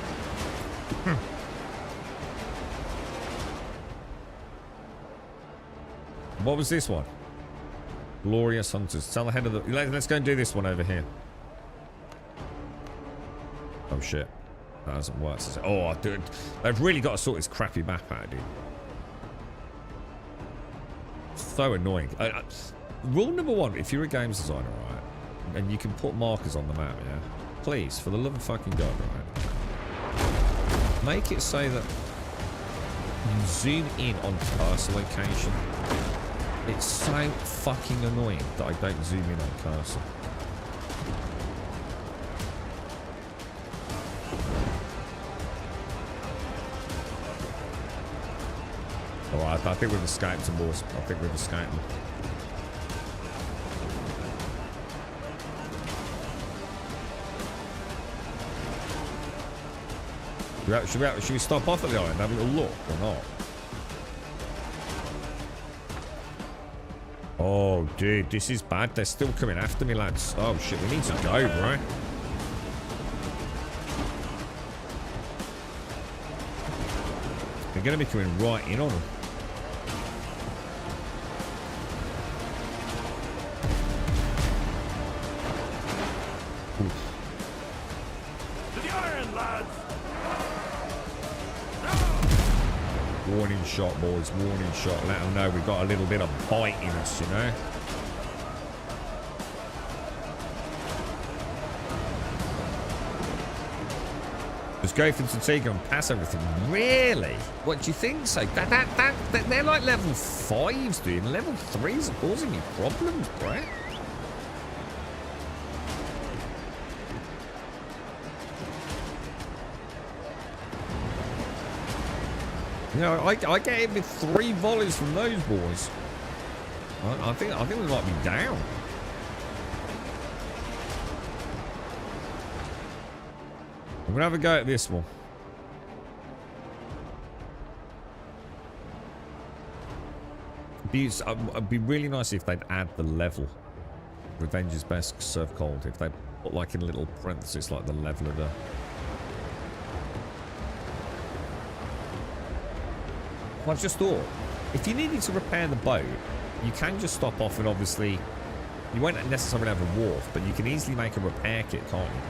What was this one? Glorious Hunters. Tell the head of the... Let's go and do this one over here. Oh, shit. That doesn't work. Oh, dude. They've really got to sort this crappy map out, dude. So annoying. Rule number 1, if you're a games designer, right, and you can put markers on the map, yeah? Please, for the love of fucking God, right? Make it say that you zoom in on cursor location. It's so fucking annoying that I don't zoom in on cursor. Alright, I think we've escaped some boys. I think we've escaped them. Should we stop off at the island and have a little look or not? Oh, dude, this is bad. They're still coming after me, lads. Oh, shit, we need to go, bro. They're going to be coming right in on them. To the iron, lads. Warning shot, boys. Warning shot. Let them know we've got a little bit of bite in us, you know? Just go for Tatiga and pass everything. Really? What do you think so? They're like level 5s, dude. Level 3s are causing me problems, right? You know, I get hit with 3 volleys from those boys. I think we might be down. I'm gonna have a go at this one. It'd be really nice if they'd add the level. Revenge is best served cold. If they put like in a little parenthesis like the level of the. Well, I've just thought, if you needed to repair the boat, you can just stop off and obviously, you won't necessarily have a wharf, but you can easily make a repair kit, can't you?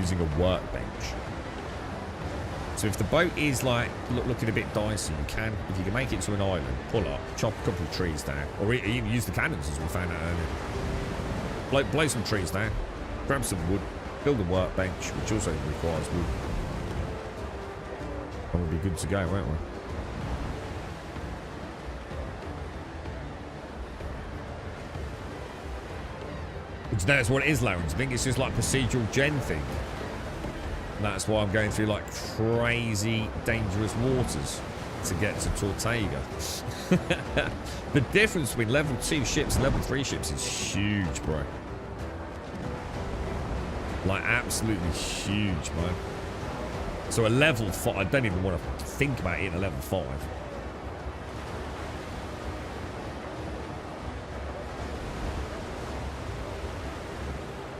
Using a workbench. So if the boat is like looking a bit dicey, you can, if you can make it to an island, pull up, chop a couple of trees down, or even use the cannons as we found out earlier. Blow some trees down, grab some wood, build a workbench, which also requires wood. And we'll be good to go, won't we? Which that's what it is, Lawrence. I think it's just like procedural gen thing. And that's why I'm going through like crazy dangerous waters to get to Tortega. The difference between level 2 ships and level 3 ships is huge, bro. Like absolutely huge, man. So a level 5, I don't even want to think about it in a level 5.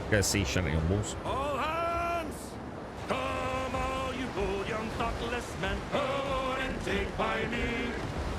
Go see Shanty on walls. All hands! Come all you bold young thoughtless men, hold and take by me,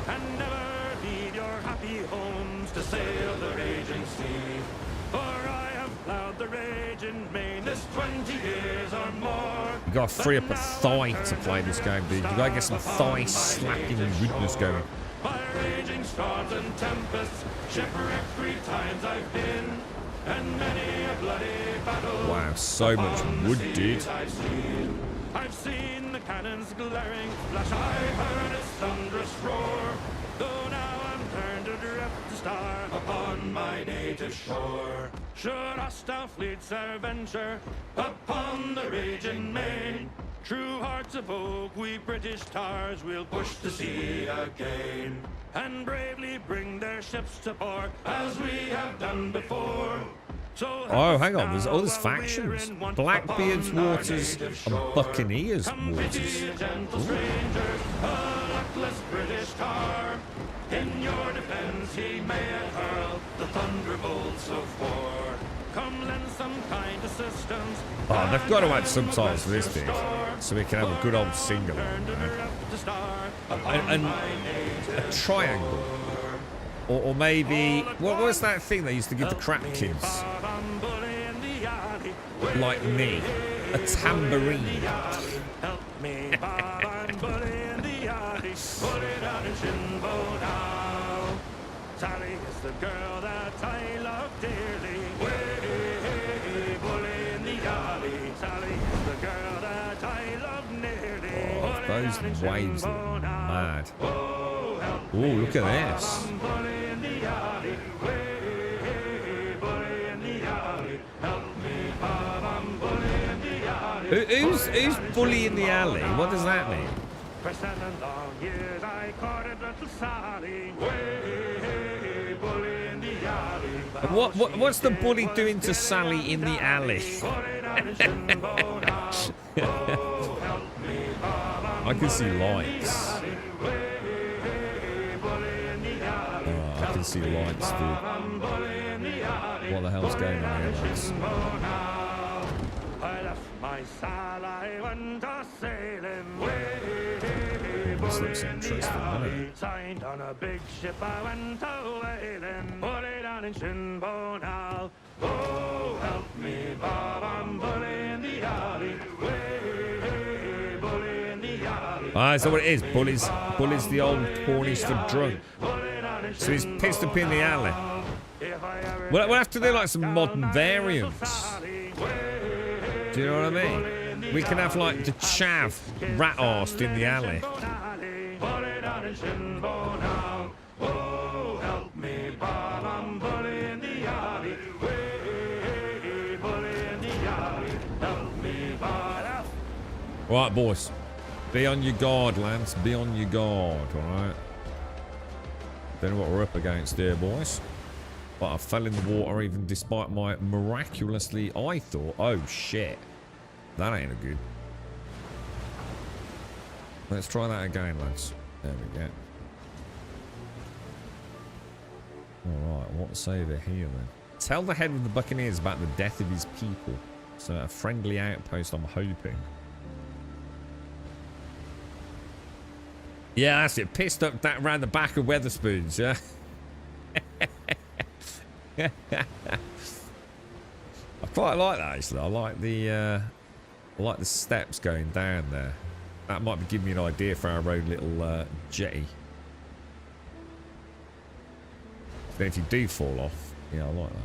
and never leave your happy homes to sail the raging sea. For I have plowed the raging main this 20 years or more. You gotta free up a thigh to play this game, dude. You gotta get some thigh slapping goodness going. By raging storms and tempests, shipwrecked 3 times I've been. And many a bloody battle. Wow, so much wood, dude. I've seen the cannons glaring flash, I've heard its thunderous roar. Though now I'm turned adrift to star upon my native shore. Should hostile fleets e'er venture upon the raging main, true hearts of oak, we British tars will push to sea again, and bravely bring their ships to port as we have done before. So oh, hang on, there's all these factions. Blackbeard's waters and Buccaneers waters. British tar. In your defense he may hurl the thunderbolts of war. Come lend some kind assistance. Oh, they've got to add subtitles for this thing, so we can have a good old sing-along, and a triangle. Or maybe, what was that thing they used to give the crap kids? Like me. A tambourine. Help me, Bob, I'm bully in the alley. Put it on a shinbo now. Sally is the girl that I love dearly. Way, bully in the alley. Sally is the girl that I love nearly. Oh, those waves are mad. Oh, look at this. Who's bully in the alley? What does that mean? For 7 long years I courted little Sally. Way, bully in the alley. What's the bully doing to Sally in the alley? I can see lights. Oh, I can see lights, dude. What the hell's going on here, lads? I left my Sally, went a sailing. This looks interesting, doesn't it? Signed on a big ship, I went a whaling. Put it down in Shinbo now. Oh, help me, Bob, I'm bully in the alley. Way, bully in the alley. Ah, is that what it is? Bully's the old Cornish for drunk. So he's pissed up in the alley. We'll have to do like some modern variants. Do you know what I mean? We can have like the chav rat-arsed in the alley. Bully down in Shinbo now. Oh, help me, Bob, I'm bully in the alley. Way, bully in the alley. Help me, Bob. Right, boys. Be on your guard, Lance. Be on your guard, alright? Don't know what we're up against here, boys. But I fell in the water even despite my miraculously... I thought, oh shit. That ain't a good. Let's try that again, lads. There we go. Alright, what's over here then? Tell the head of the Buccaneers about the death of his people. So a friendly outpost, I'm hoping. Yeah, that's it. Pissed up that round the back of Weatherspoons, yeah? I quite like that, actually. I like the steps going down there. That might be giving me an idea for our own little jetty. Then if you do fall off, yeah, I like that.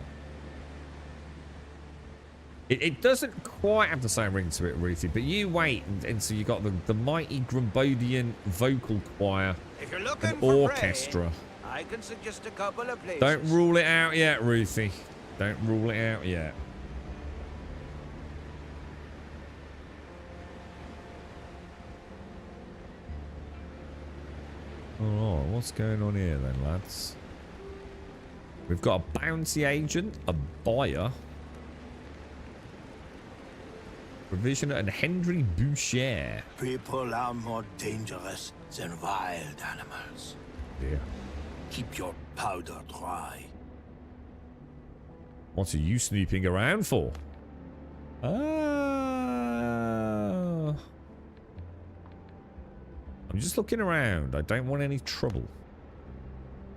It doesn't quite have the same ring to it, Ruthie, but you wait until you got the mighty Grumbodian vocal choir and orchestra. I can suggest a couple of places. Don't rule it out yet, Ruthie. Don't rule it out yet. Alright, what's going on here then, lads? We've got a bounty agent, a buyer, provisioner, and Henry Boucher. People are more dangerous than wild animals. Yeah. Keep your powder dry. What are you snooping around for? I'm just looking around. I don't want any trouble.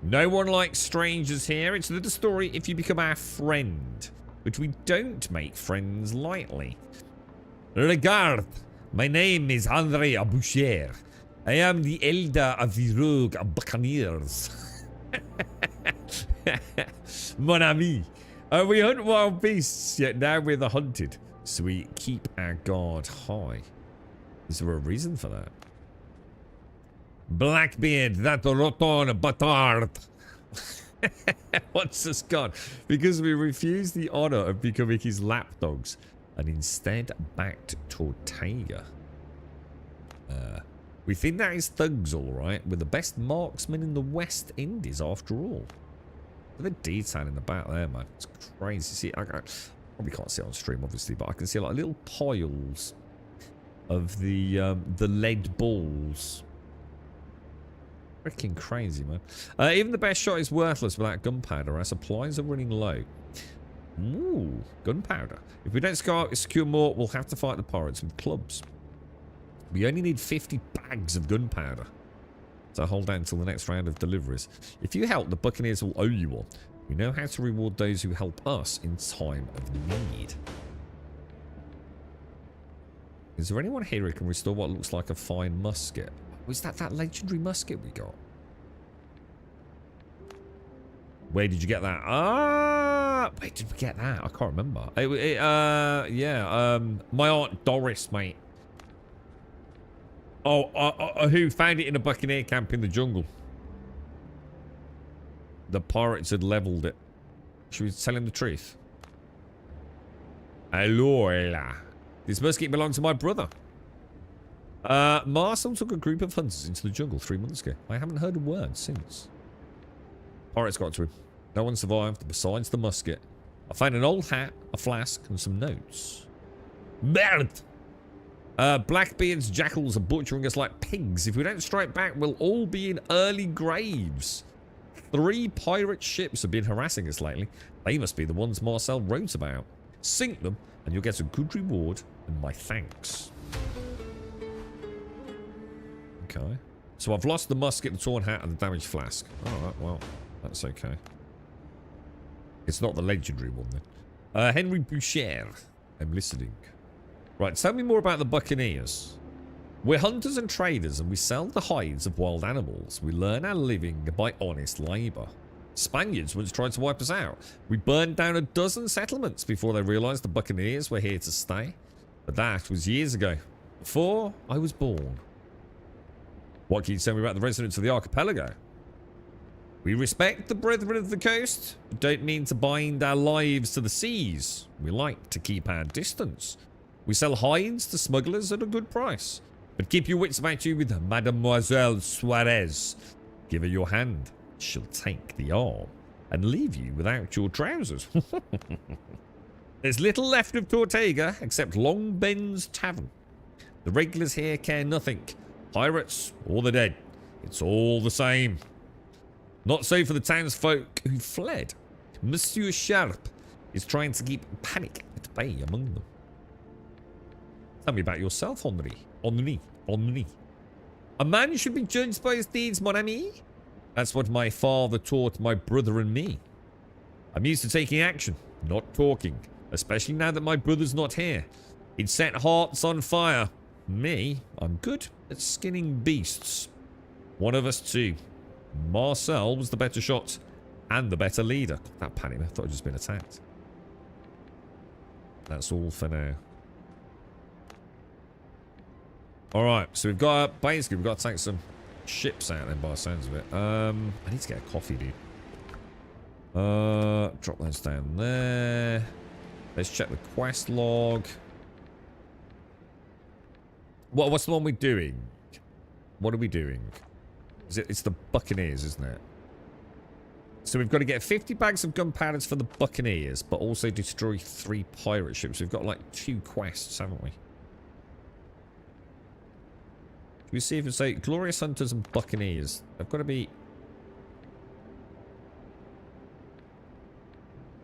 No one likes strangers here. It's another story if you become our friend. But we don't make friends lightly. Regard, my name is Henry Boucher. I am the elder of the rogue buccaneers. Mon ami. We hunt wild beasts, yet now we're the hunted. So we keep our guard high. Is there a reason for that? Blackbeard, that rotten butthard. What's this gone? Because we refused the honor of becoming his lapdogs and instead backed Tortega. We think that is thugs, all right. We're the best marksmen in the West Indies, after all. Look at the detail in the back there, man. It's crazy. See, I probably can't see it on stream, obviously, but I can see like little piles of the lead balls. Freaking crazy, man. Even the best shot is worthless without gunpowder. Our supplies are running low. Ooh, gunpowder. If we don't secure more, we'll have to fight the pirates with clubs. We only need 50 bags of gunpowder. So hold out until the next round of deliveries. If you help, the Buccaneers will owe you one. We know how to reward those who help us in time of need. Is there anyone here who can restore what looks like a fine musket? Was that legendary musket we got? Where did you get that? Ah, where did we get that? I can't remember. Yeah, my Aunt Doris, mate. Oh, who found it in a buccaneer camp in the jungle? The pirates had leveled it. Should we tell him the truth? Hello, this musket belonged to my brother. Marcel took a group of hunters into the jungle 3 months ago. I haven't heard a word since. Pirates got to him. No one survived besides the musket. I found an old hat, a flask, and some notes. Merde! Blackbeard's jackals are butchering us like pigs. If we don't strike back, we'll all be in early graves. 3 pirate ships have been harassing us lately. They must be the ones Marcel wrote about. Sink them, and you'll get a good reward and my thanks. Okay. So I've lost the musket, the torn hat, and the damaged flask. Alright, well, that's okay. It's not the legendary one then. Henry Boucher. I'm listening. Right, tell me more about the Buccaneers. We're hunters and traders, and we sell the hides of wild animals. We learn our living by honest labour. Spaniards once tried to wipe us out. We burned down a dozen settlements before they realised the Buccaneers were here to stay. But that was years ago, before I was born. What can you tell me about the residents of the archipelago? We respect the brethren of the coast, but don't mean to bind our lives to the seas. We like to keep our distance. We sell hides to smugglers at a good price. But keep your wits about you with Mademoiselle Suarez. Give her your hand. She'll take the arm and leave you without your trousers. There's little left of Tortega except Long Ben's Tavern. The regulars here care nothing. Pirates or the dead. It's all the same. Not so for the townsfolk who fled. Monsieur Sharp is trying to keep panic at bay among them. Tell me about yourself, Henri. Henri. A man should be judged by his deeds, mon ami. That's what my father taught my brother and me. I'm used to taking action, not talking. Especially now that my brother's not here. He'd set hearts on fire. Me, I'm good at skinning beasts. One of us two. Marcel was the better shot and the better leader. God, that panic, I thought I'd just been attacked. That's all for now. Alright, so we've got, basically, we've got to take some ships out then by the sounds of it. I need to get a coffee, dude. Drop those down there. Let's check the quest log. What's the one we're doing? What are we doing? It's the Buccaneers, isn't it? So we've got to get 50 bags of gunpowder for the Buccaneers, but also destroy 3 pirate ships. We've got like 2 quests, haven't we? Can we see if it's like Glorious Hunters and Buccaneers? They've got to be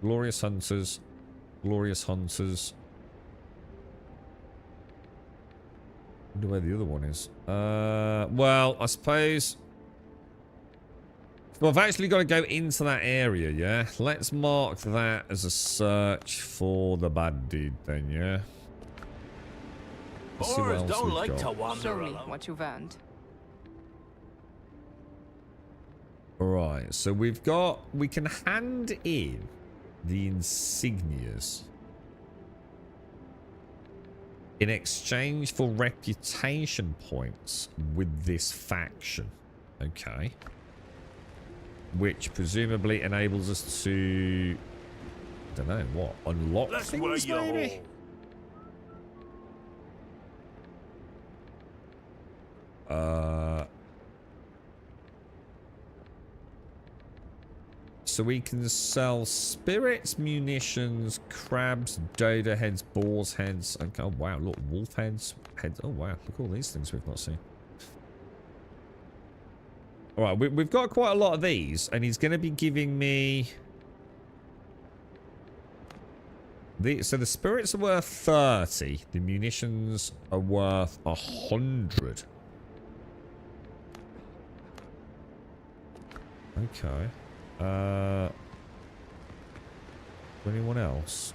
Glorious Hunters. Glorious Hunters. I wonder where the other one is. Well, I suppose. Well, I've actually got to go into that area, yeah? Let's mark that as a search for the bad dude then, yeah? Let's see what Boars else don't we've like got. to wander Show me alone. what you've earned. Alright, so we can hand in the insignias in exchange for reputation points with this faction. Okay. Which presumably enables us to, I don't know, what? Unlock That's where things, you maybe? So we can sell spirits, munitions, crabs, dodo heads, boar's heads. Okay, oh wow, look, wolf heads. Oh wow, look at all these things we've not seen. Alright, we've got quite a lot of these, and he's going to be giving me... So the spirits are worth 30. The munitions are worth 100. Okay. Anyone else?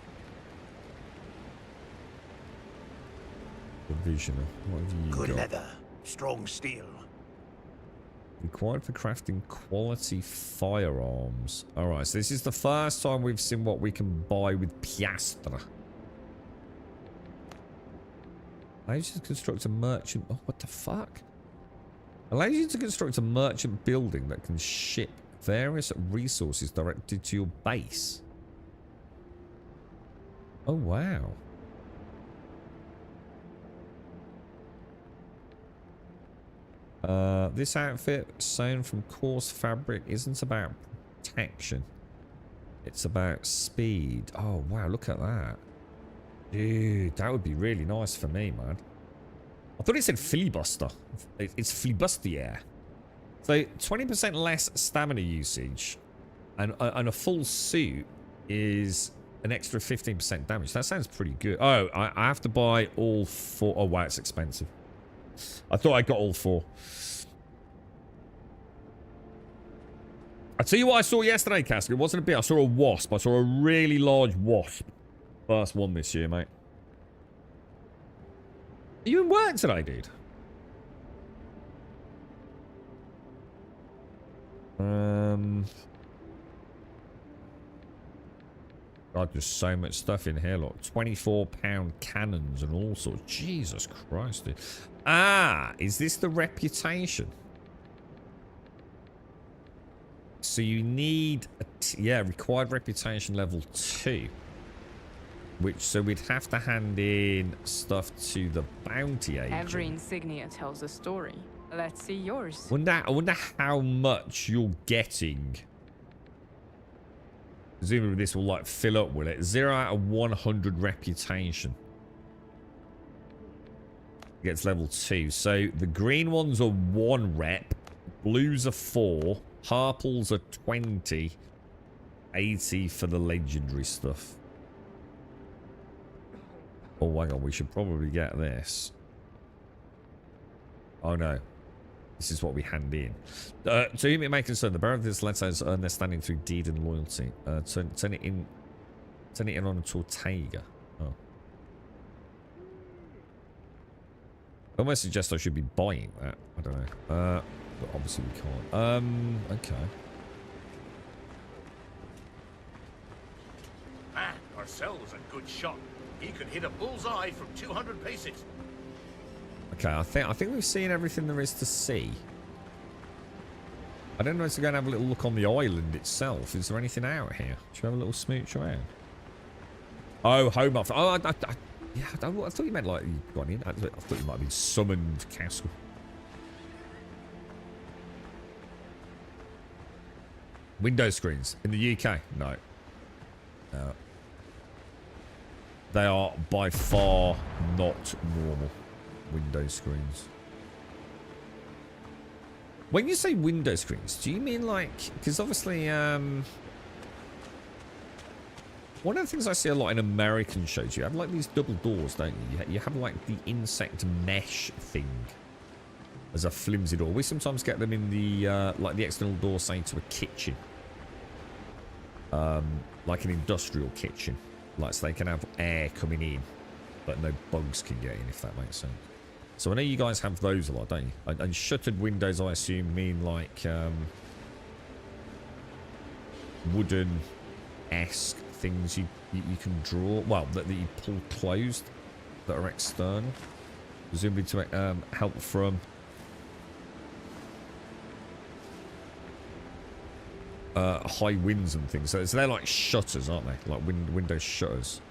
Provisioner. What have you Good got? leather, strong steel. Required for crafting quality firearms. Alright, so this is the first time we've seen what we can buy with piastre. Allows you to construct a merchant... Oh, what the fuck? Allows you to construct a merchant building that can ship various resources directed to your base. Oh, wow. This outfit, sewn from coarse fabric, isn't about protection. It's about speed. Oh, wow, look at that. Dude, that would be really nice for me, man. I thought it said filibuster. It's filibustier. So 20% less stamina usage, and a full suit is an extra 15% damage. That sounds pretty good. Oh, I have to buy all 4. Oh wow, it's expensive. I thought I got all 4. I tell you what I saw yesterday, Casket. It wasn't a bit. I saw a wasp. I saw a really large wasp. First one this year, mate. Are you in work today, dude? God, there's so much stuff in here. Look, 24-pound cannons and all sorts. Jesus Christ, dude. Ah, is this the reputation? So you need, yeah, required reputation level 2. Which, so we'd have to hand in stuff to the bounty agent. Every insignia tells a story. Let's see yours. I wonder how much you're getting. Presumably this will like fill up, will it? 0 out of 100 reputation. Gets level 2. So the green ones are 1 rep. Blues are 4. Purples are 20. 80 for the legendary stuff. Oh my god, we should probably get this. Oh no. This is what we hand in. To whom it may concern, the bearer of this letter has earned their standing through deed and loyalty. Turn it in on a Tortega. Oh. I almost suggest I should be buying that. I don't know. But obviously we can't. Okay. Man, Marcel was a good shot. He could hit a bullseye from 200 paces. Okay, I think we've seen everything there is to see. I don't know if to go and have a little look on the island itself. Is there anything out here? Should we have a little smooch around? Oh, home office. Oh, yeah, I thought you meant like you gone in. I thought you might have been summoned, Castle. Window screens in the UK? No. No. They are by far not normal. Window screens. When you say window screens, do you mean like, because obviously one of the things I see a lot in American shows, you have like these double doors, don't you? You have like the insect mesh thing as a flimsy door. We sometimes get them in the like the external door, say, to a kitchen, like an industrial kitchen, like so they can have air coming in but no bugs can get in, if that makes sense. So I know you guys have those a lot, don't you? And shuttered windows, I assume, mean like wooden-esque things you can draw. Well, that you pull closed, that are external. Presumably to help from high winds and things. So they're like shutters, aren't they? Like window shutters.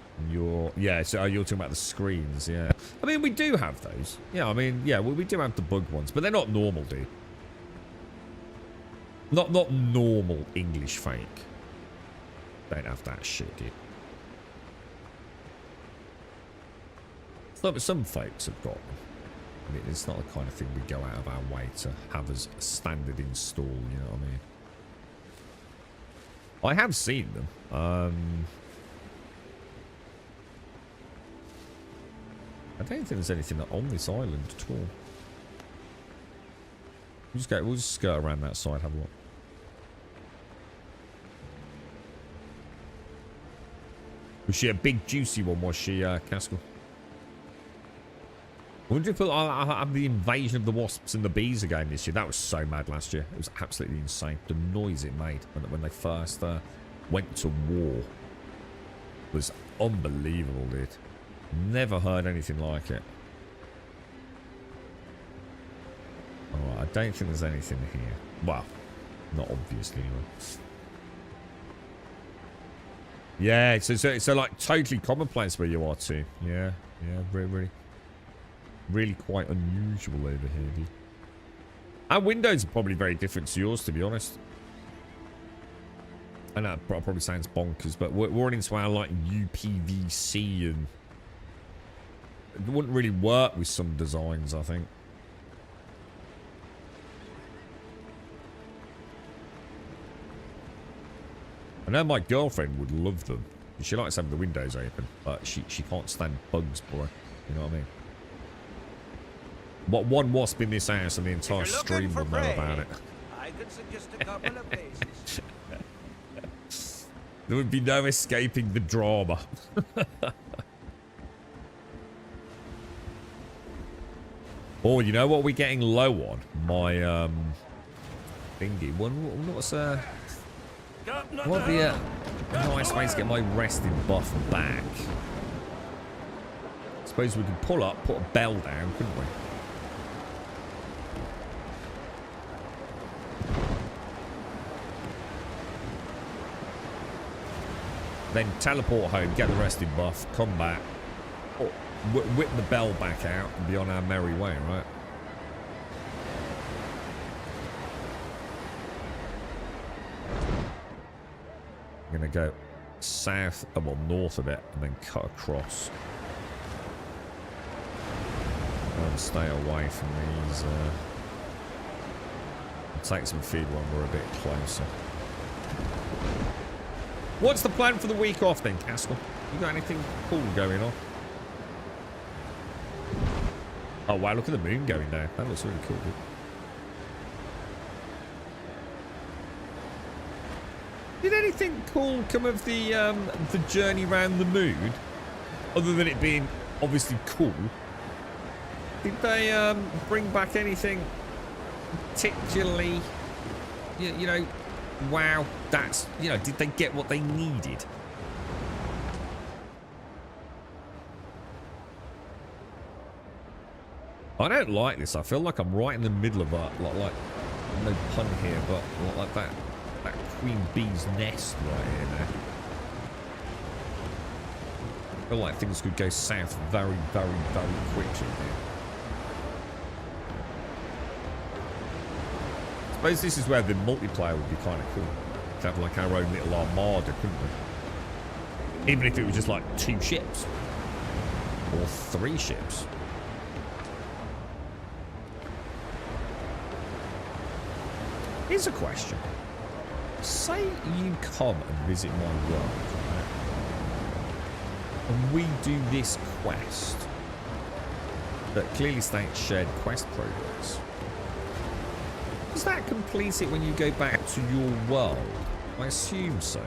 Yeah, so you're talking about the screens, yeah. I mean, we do have those. Yeah, I mean, yeah, we do have the bug ones, but they're not normal, dude. Not normal English fake. Don't have that shit, dude. Some folks have got them. I mean, it's not the kind of thing we go out of our way to have as a standard install, you know what I mean? I have seen them. I don't think there's anything on this island at all. We'll just skirt around that side, have a look. Was she a big juicy one, was she, Castle? I wonder if I'll have the invasion of the wasps and the bees again this year. That was so mad last year. It was absolutely insane. The noise it made when they first went to war was unbelievable, dude. Never heard anything like it. Alright, I don't think there's anything here. Well, not obviously. Yeah, so like totally commonplace where you are too. Yeah, really quite unusual over here, dude. Our windows are probably very different to yours, to be honest. I know it probably sounds bonkers, but we're into our like UPVC and it wouldn't really work with some designs, I think. I know my girlfriend would love them. She likes having the windows open, but she can't stand bugs, boy. You know what I mean? What one wasp in this house and the entire stream will know about it. I could suggest a couple of places. There would be no escaping the drama. Oh, you know what we're getting low on? My thingy. What's What would be a nice way to get my resting buff back? Suppose we could pull up, put a bell down, couldn't we? Then teleport home, get the resting buff, come back, whip the bell back out, and be on our merry way, right? I'm gonna go south, well, north of it, and then cut across. And stay away from these. Take some feed when we're a bit closer. What's the plan for the week off then, Castle? You got anything cool going on? Oh wow, look at the moon going down. That looks really cool, dude. Did anything cool come of the journey around the moon? Other than it being obviously cool. Did they bring back anything particularly, you know, wow, that's, you know, did they get what they needed? I don't like this. I feel like I'm right in the middle of a, like no pun here, but like that queen bee's nest right here now. I feel like things could go south very, very, very quickly here. I suppose this is where the multiplayer would be kind of cool. To have like our own little armada, couldn't we? Even if it was just like 2 ships. Or 3 ships. Here's a question. Say you come and visit my world, right? And we do this quest that clearly states shared quest progress. Does that complete it when you go back to your world? I assume so.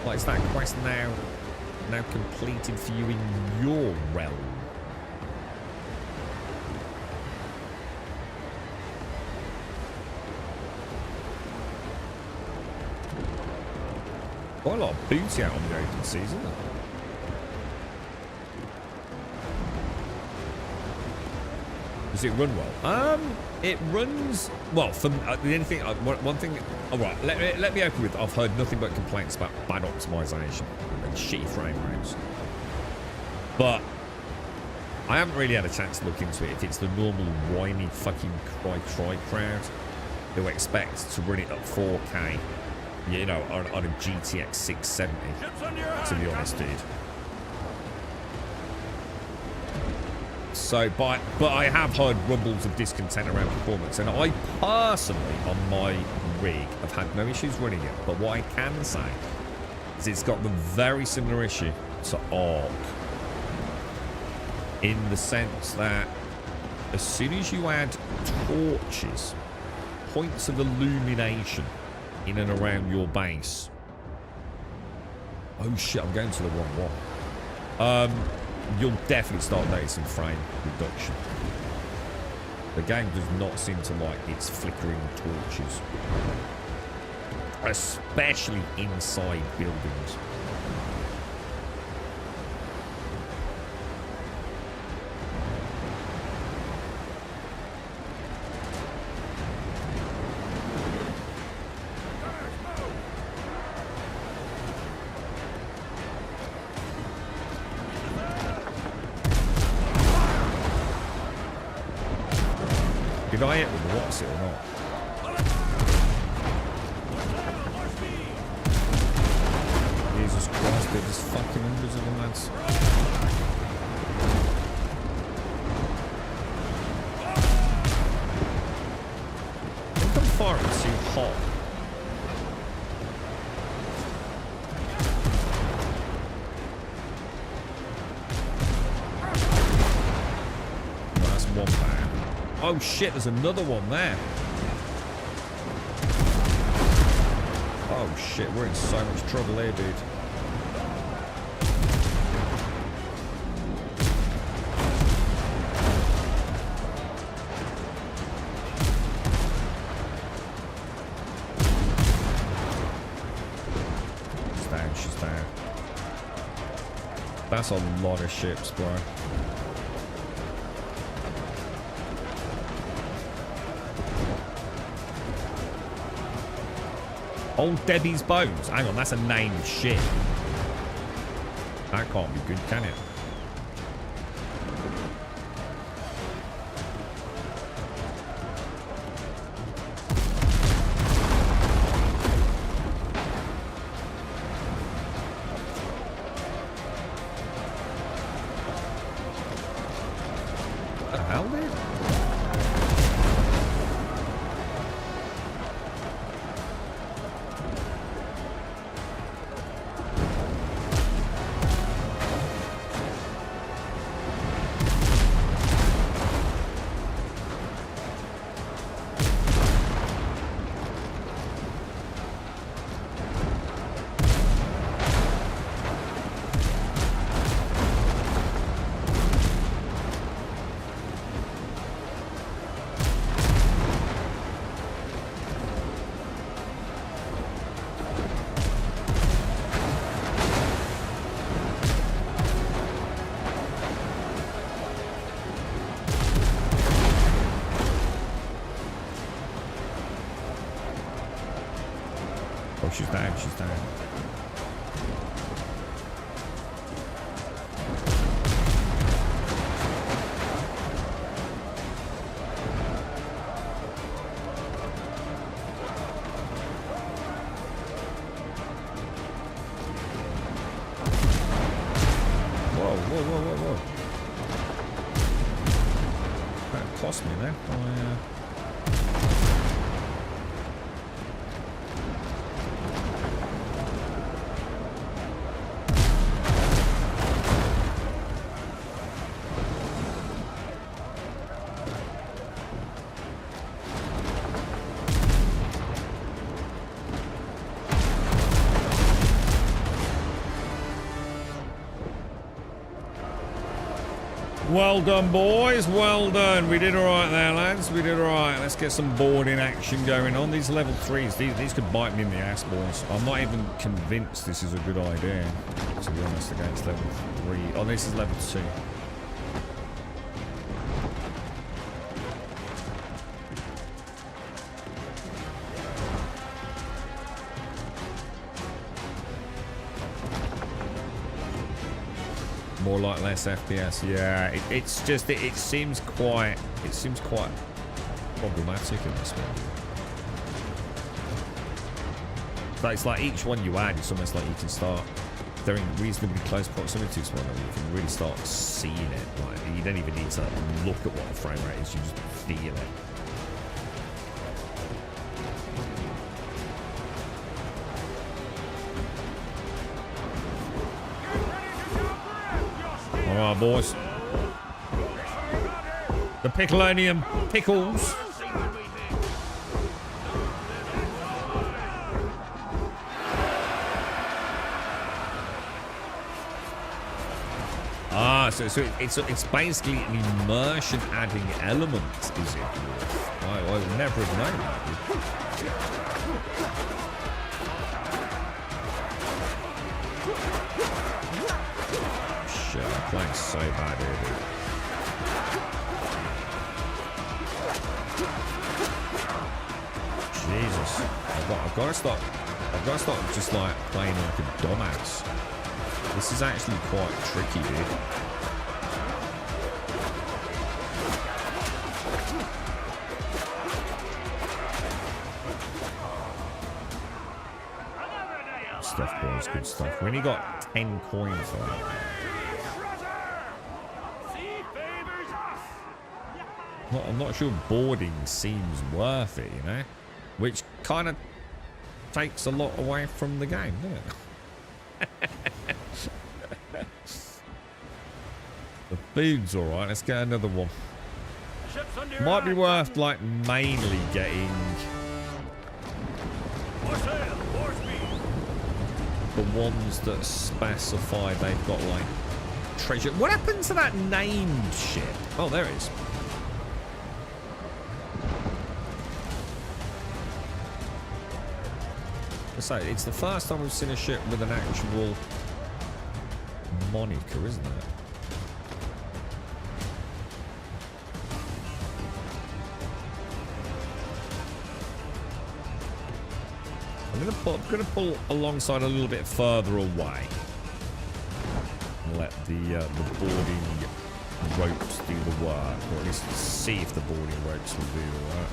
Like, is that quest now completed for you in your realm? Quite a lot of booty out on the open seas, isn't there? Does it run well? It runs well. For the only thing, one thing. All right, let me open with. I've heard nothing but complaints about bad optimization and shitty frame rates. But I haven't really had a chance to look into it. If it's the normal whiny fucking cry crowd who expect to run it at 4K, you know, on a GTX 670. To be honest, dude. So, but I have heard rumbles of discontent around performance, and I personally, on my rig, have had no issues running it. But what I can say is it's got the very similar issue to Ark, in the sense that as soon as you add torches, points of illumination in and around your base. Oh shit, I'm going to the wrong one. You'll definitely start noticing frame reduction. The game does not seem to like its flickering torches. Especially inside buildings. Did I hit with what's it or not? Jesus Christ, there's just fucking hundreds of them, lads. I think I'm firing too hot. No, that's one bag. Oh shit, there's another one there. Oh shit, we're in so much trouble here, dude. That's a lot of ships, bro. Old Debbie's Bones. Hang on, that's a named ship. That can't be good, can it? What the hell, dude? Oh, she's down, she's down. Whoa, whoa, whoa, whoa, whoa. That cost me there. Oh, yeah. Well done, boys. Well done. We did all right there, lads. We did all right. Let's get some boarding action going on. These level 3s, these could bite me in the ass, boys. I'm not even convinced this is a good idea, to be honest, against level 3. Oh, this is level 2. More like less FPS. Yeah, it's just it seems quite problematic in this one. So it's like each one you add, it's almost like you can start. They're in reasonably close proximity to one another. You can really start seeing it. Like you don't even need to look at what the frame rate is. You just feel it. Alright, boys. The Piccolonium pickles. Ah, so it's basically an immersion adding element, is it? I would never have known that. Shit, I'm playing so bad here, dude. Jesus, I've got to stop just like playing like a dumbass. This is actually quite tricky, dude. Good stuff, boys, good stuff. We only got 10 coins for that. I'm not sure boarding seems worth it, you know? Which kind of takes a lot away from the game, doesn't it? The food's alright, let's get another one. Might be worth like mainly getting the ones that specify they've got like treasure. What happened to that named ship? Oh, there it is. So it's the first time we've seen a ship with an actual moniker, isn't it? I'm gonna pull alongside a little bit further away and let the boarding ropes do the work, or at least see if the boarding ropes will do the work.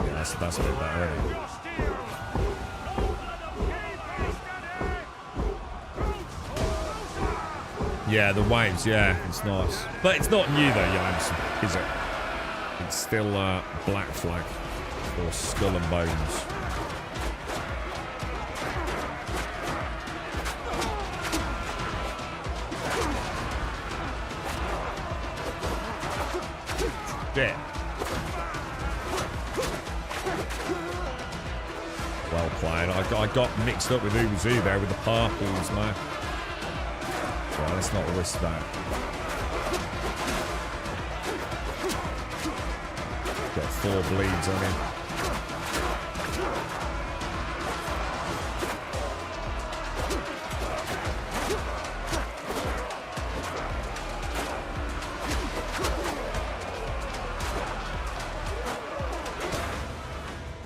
Yeah, that's a bit better. Yeah, the waves, yeah, it's nice. But it's not new though, Yams, is it? It's still Black Flag or Skull and Bones. Shit. Well played. I got mixed up with Uzu there with the purples, man. Well, let's not risk that. Got 4 bleeds on him.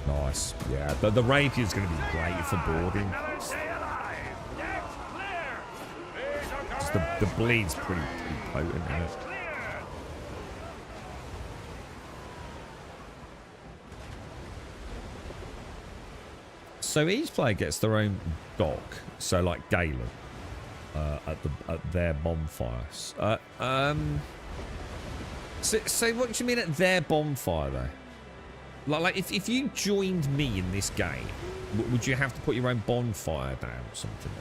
Nice. Yeah, the rapier is going to be great for boarding. Just the bleed's pretty potent, isn't it? So each player gets their own dock. So like Galen at their bonfires. So what do you mean at their bonfire though? Like if you joined me in this game, would you have to put your own bonfire down or something?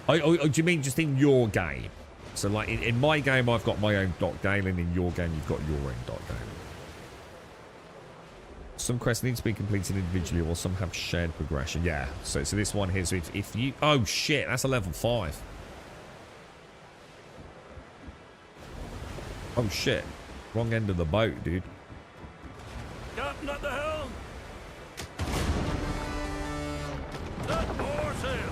Oh, do you mean just in your game? So like in my game, I've got my own dock, Galen. In your game, you've got your own dock, Galen. Some quests need to be completed individually, or some have shared progression. Yeah. So this one here. So if you, oh shit, that's a level 5. Oh shit, wrong end of the boat, dude. Captain at the helm. Set more sail.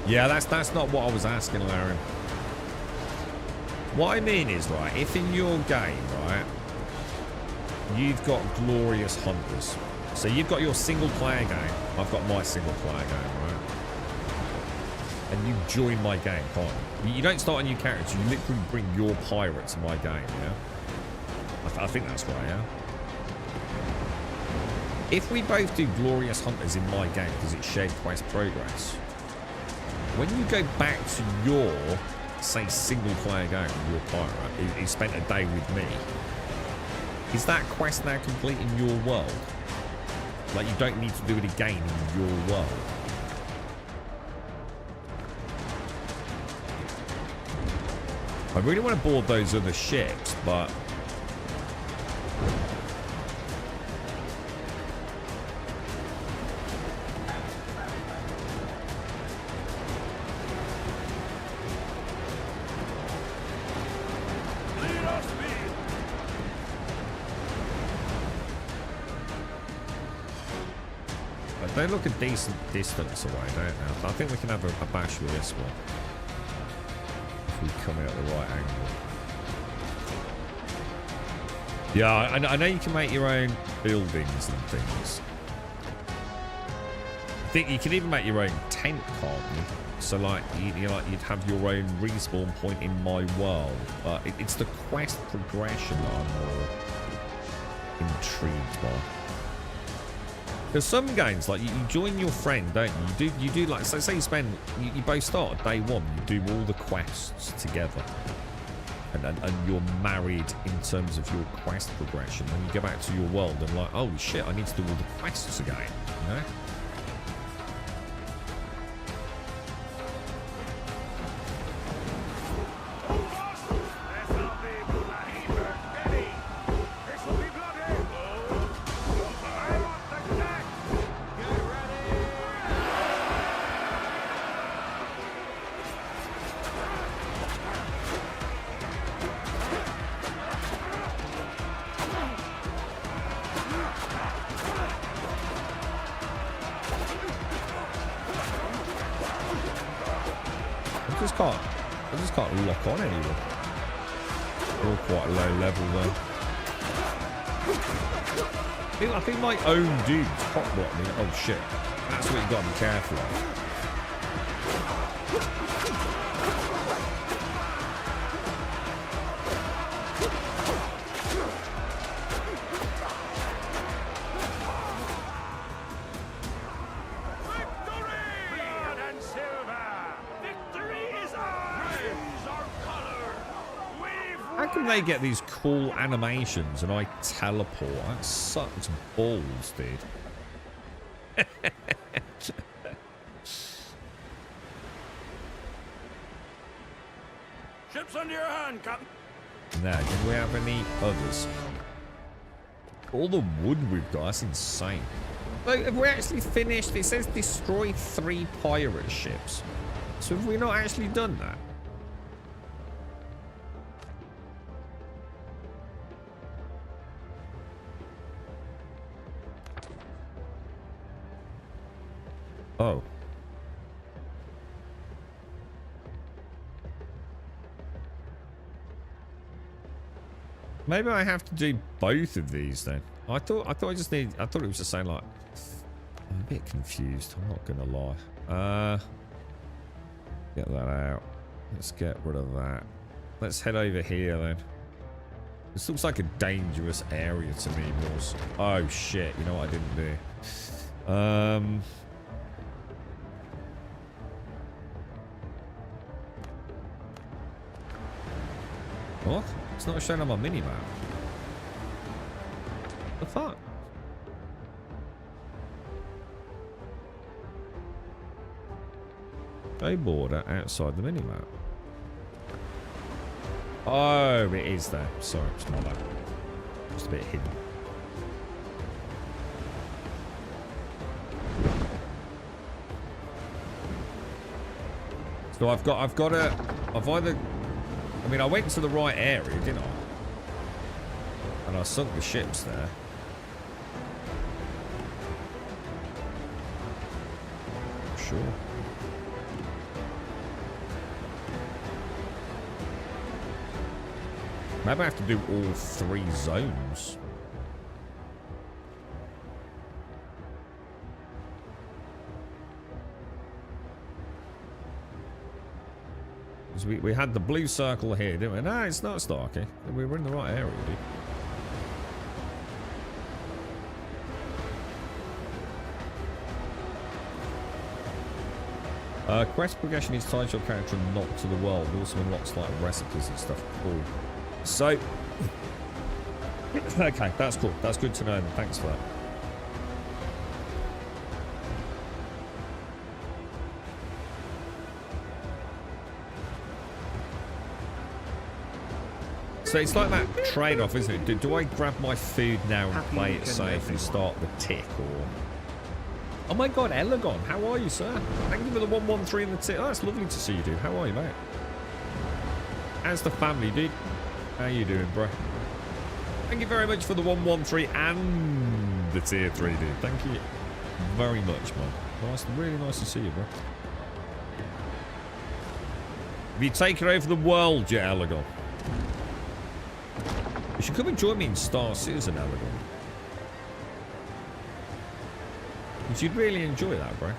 Yeah, that's not what I was asking, Larry. What I mean is, right, if in your game, right, you've got glorious hunters. So you've got your single player game. I've got my single player game, right? And you join my game, can't you? You don't start a new character. You literally bring your pirate to my game, yeah? I think that's right, yeah? If we both do glorious hunters in my game because it's shared quest progress, when you go back to your, say, single player game, your pirate, who spent a day with me, is that quest now complete in your world? Like, you don't need to do it again in your world. I really want to board those other ships, but... They look a decent distance away, don't they? I think we can have a bash with this one. If we come in at the right angle. Yeah, I know you can make your own buildings and things. I think you can even make your own tent, can't you? So like, you'd have your own respawn point in my world. But it's the quest progression that I'm more intrigued by. There's some games like you join your friend, don't you? You do like, so say you both start at day 1, you do all the quests together, and you're married in terms of your quest progression. Then you go back to your world and like, oh shit, I need to do all the quests again, you know? just can't lock on anyone. They're all quite low level though. I think my own dude's hot rotting. Oh shit. That's what you got to be careful of. How can they get these cool animations and I teleport? That sucks balls, dude. Ships under your hand, Captain. Now, do we have any others? All the wood we've got, that's insane. Like, have we actually finished? It says destroy 3 pirate ships. So have we not actually done that? Oh. Maybe I have to do both of these then. I thought it was just saying like I'm a bit confused, I'm not gonna lie. Get that out. Let's get rid of that. Let's head over here then. This looks like a dangerous area to me, Morse. Oh shit, you know what I didn't do? What? It's not showing on my mini map. The fuck? Go border outside the mini map. Oh, it is there. Sorry, it's not that. Just a bit hidden. So I've either. I mean, I went to the right area, didn't I? And I sunk the ships there. Sure. Maybe I have to do all 3 zones. We had the blue circle here, didn't we? No, it's not Starkey. We were in the right area, dude. Quest progression is tied to your character and not to the world. It also unlocks like recipes and stuff. Cool. So, okay, that's cool. That's good to know. Thanks for that. So it's like that trade-off, isn't it? Do I grab my food now and play it safe and start the tick, or... Oh my god, Elegon, how are you, sir? Thank you for the 113 and the tick. Oh, that's lovely to see you, dude. How are you, mate? How's the family, dude? How you doing, bro? Thank you very much for the 113 and the tier 3, dude. Thank you very much, man. Nice, really nice to see you, bro. Have you taken over the world, you Elegon? You should come and join me in Star Citizen, Elegon. You'd really enjoy that, bro.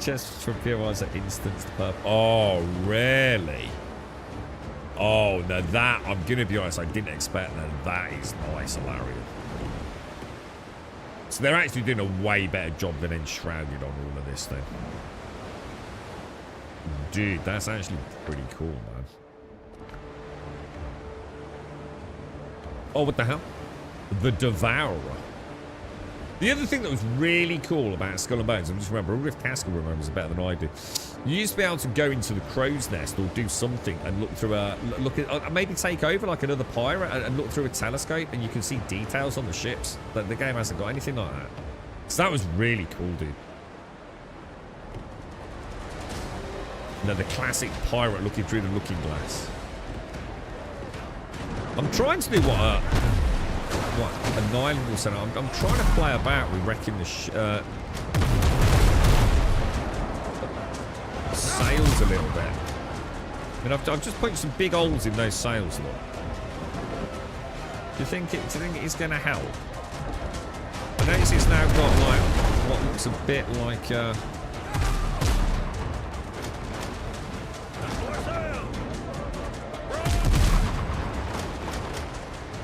Just from POIs at instanced purple. Oh, really? Oh, now that, I'm going to be honest, I didn't expect that. That is nice, hilarious. So they're actually doing a way better job than Enshrouded on all of this thing. Dude, that's actually pretty cool, man. Oh, what the hell? The Devourer. The other thing that was really cool about Skull and Bones, I'm just remembering, if Castle remembers it better than I do. You used to be able to go into the crow's nest or do something and look through maybe take over like another pirate and look through a telescope, and you can see details on the ships. But the game hasn't got anything like that. So that was really cool, dude. You know, the classic pirate looking through the looking glass. I'm trying to do what a Nylon will say. I'm trying to play about with wrecking the sails a little bit. I mean, I've just put some big holes in those sails, look. Do you think it is going to help? I notice it's now got like what looks a bit like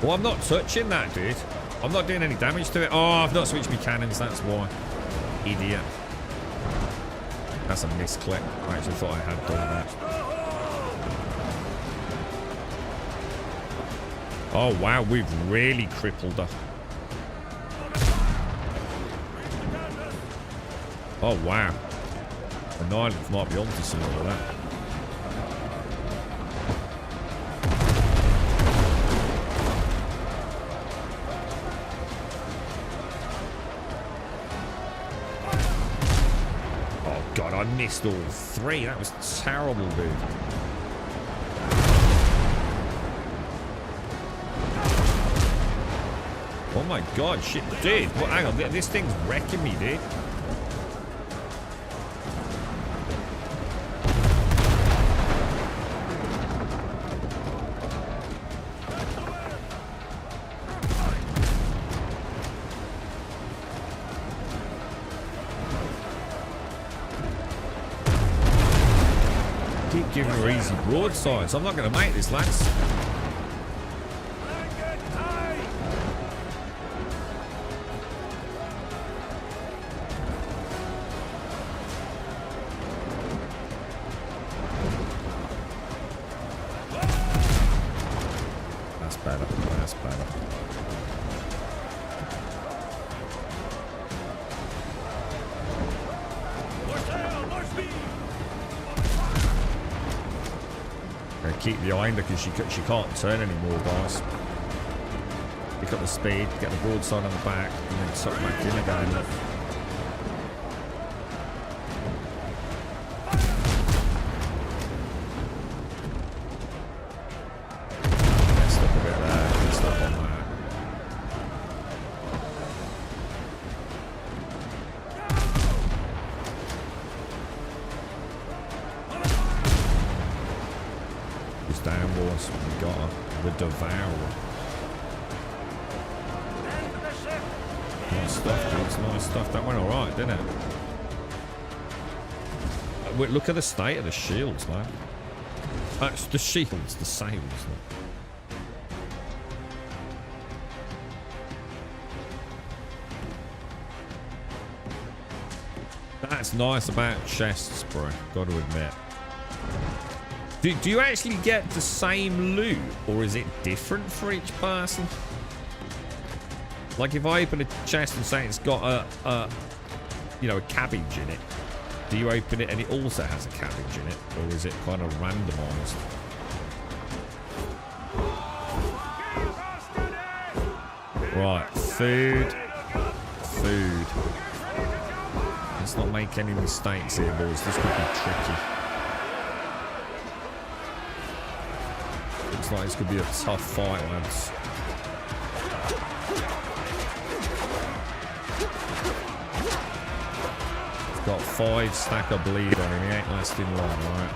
well, I'm not touching that, dude. I'm not doing any damage to it. Oh, I've not switched my cannons, that's why. Idiot. That's a misclick. I actually thought I had done that. Oh, wow, we've really crippled her. Oh, wow. The Nyland might be onto something like that. Oh, God, I missed all three. That was terrible, dude. Oh, my God, shit, dude. Well, hang on, this thing's wrecking me, dude. Giving her easy broadsides. I'm not going to make this, lads. That's better. That's better. Keep behind her because she can't turn anymore, guys. Pick up the speed, get the broadside on the back, and then suck back in again. Messed up a bit there, messed up on that. Down, boys. We got her. The Devourer. Nice stuff, dude. It's nice stuff. That went alright, didn't it? Look at the state of the shields, man. It's the shields, the sails. That's nice about chests, bro. Got to admit. Do you actually get the same loot, or is it different for each person? Like if I open a chest and say it's got a cabbage in it, do you open it and it also has a cabbage in it, or is it kind of randomized? Right, food. Let's not make any mistakes here, boys. This could be tricky. Looks like this could be a tough fight, lads. He's got 5 stack of bleed on him. He ain't lasting long, right?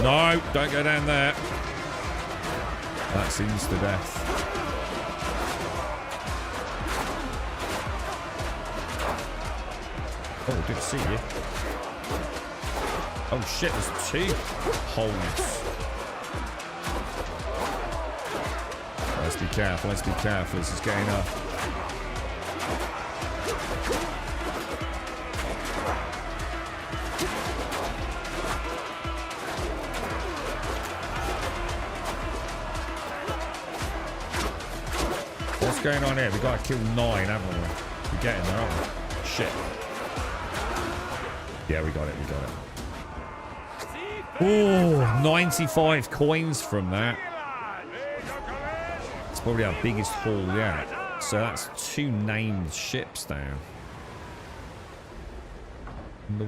No, don't go down there. That seems to death. Oh, didn't see you. Oh shit, there's 2 holes. Let's be careful, let's be careful. This is getting up. What's going on here? We got to kill 9, haven't we? We're getting there, aren't we? Shit. Yeah, we got it, we got it. Oh, 95 coins from that. It's probably our biggest haul yet. So that's 2 named ships down. Wonder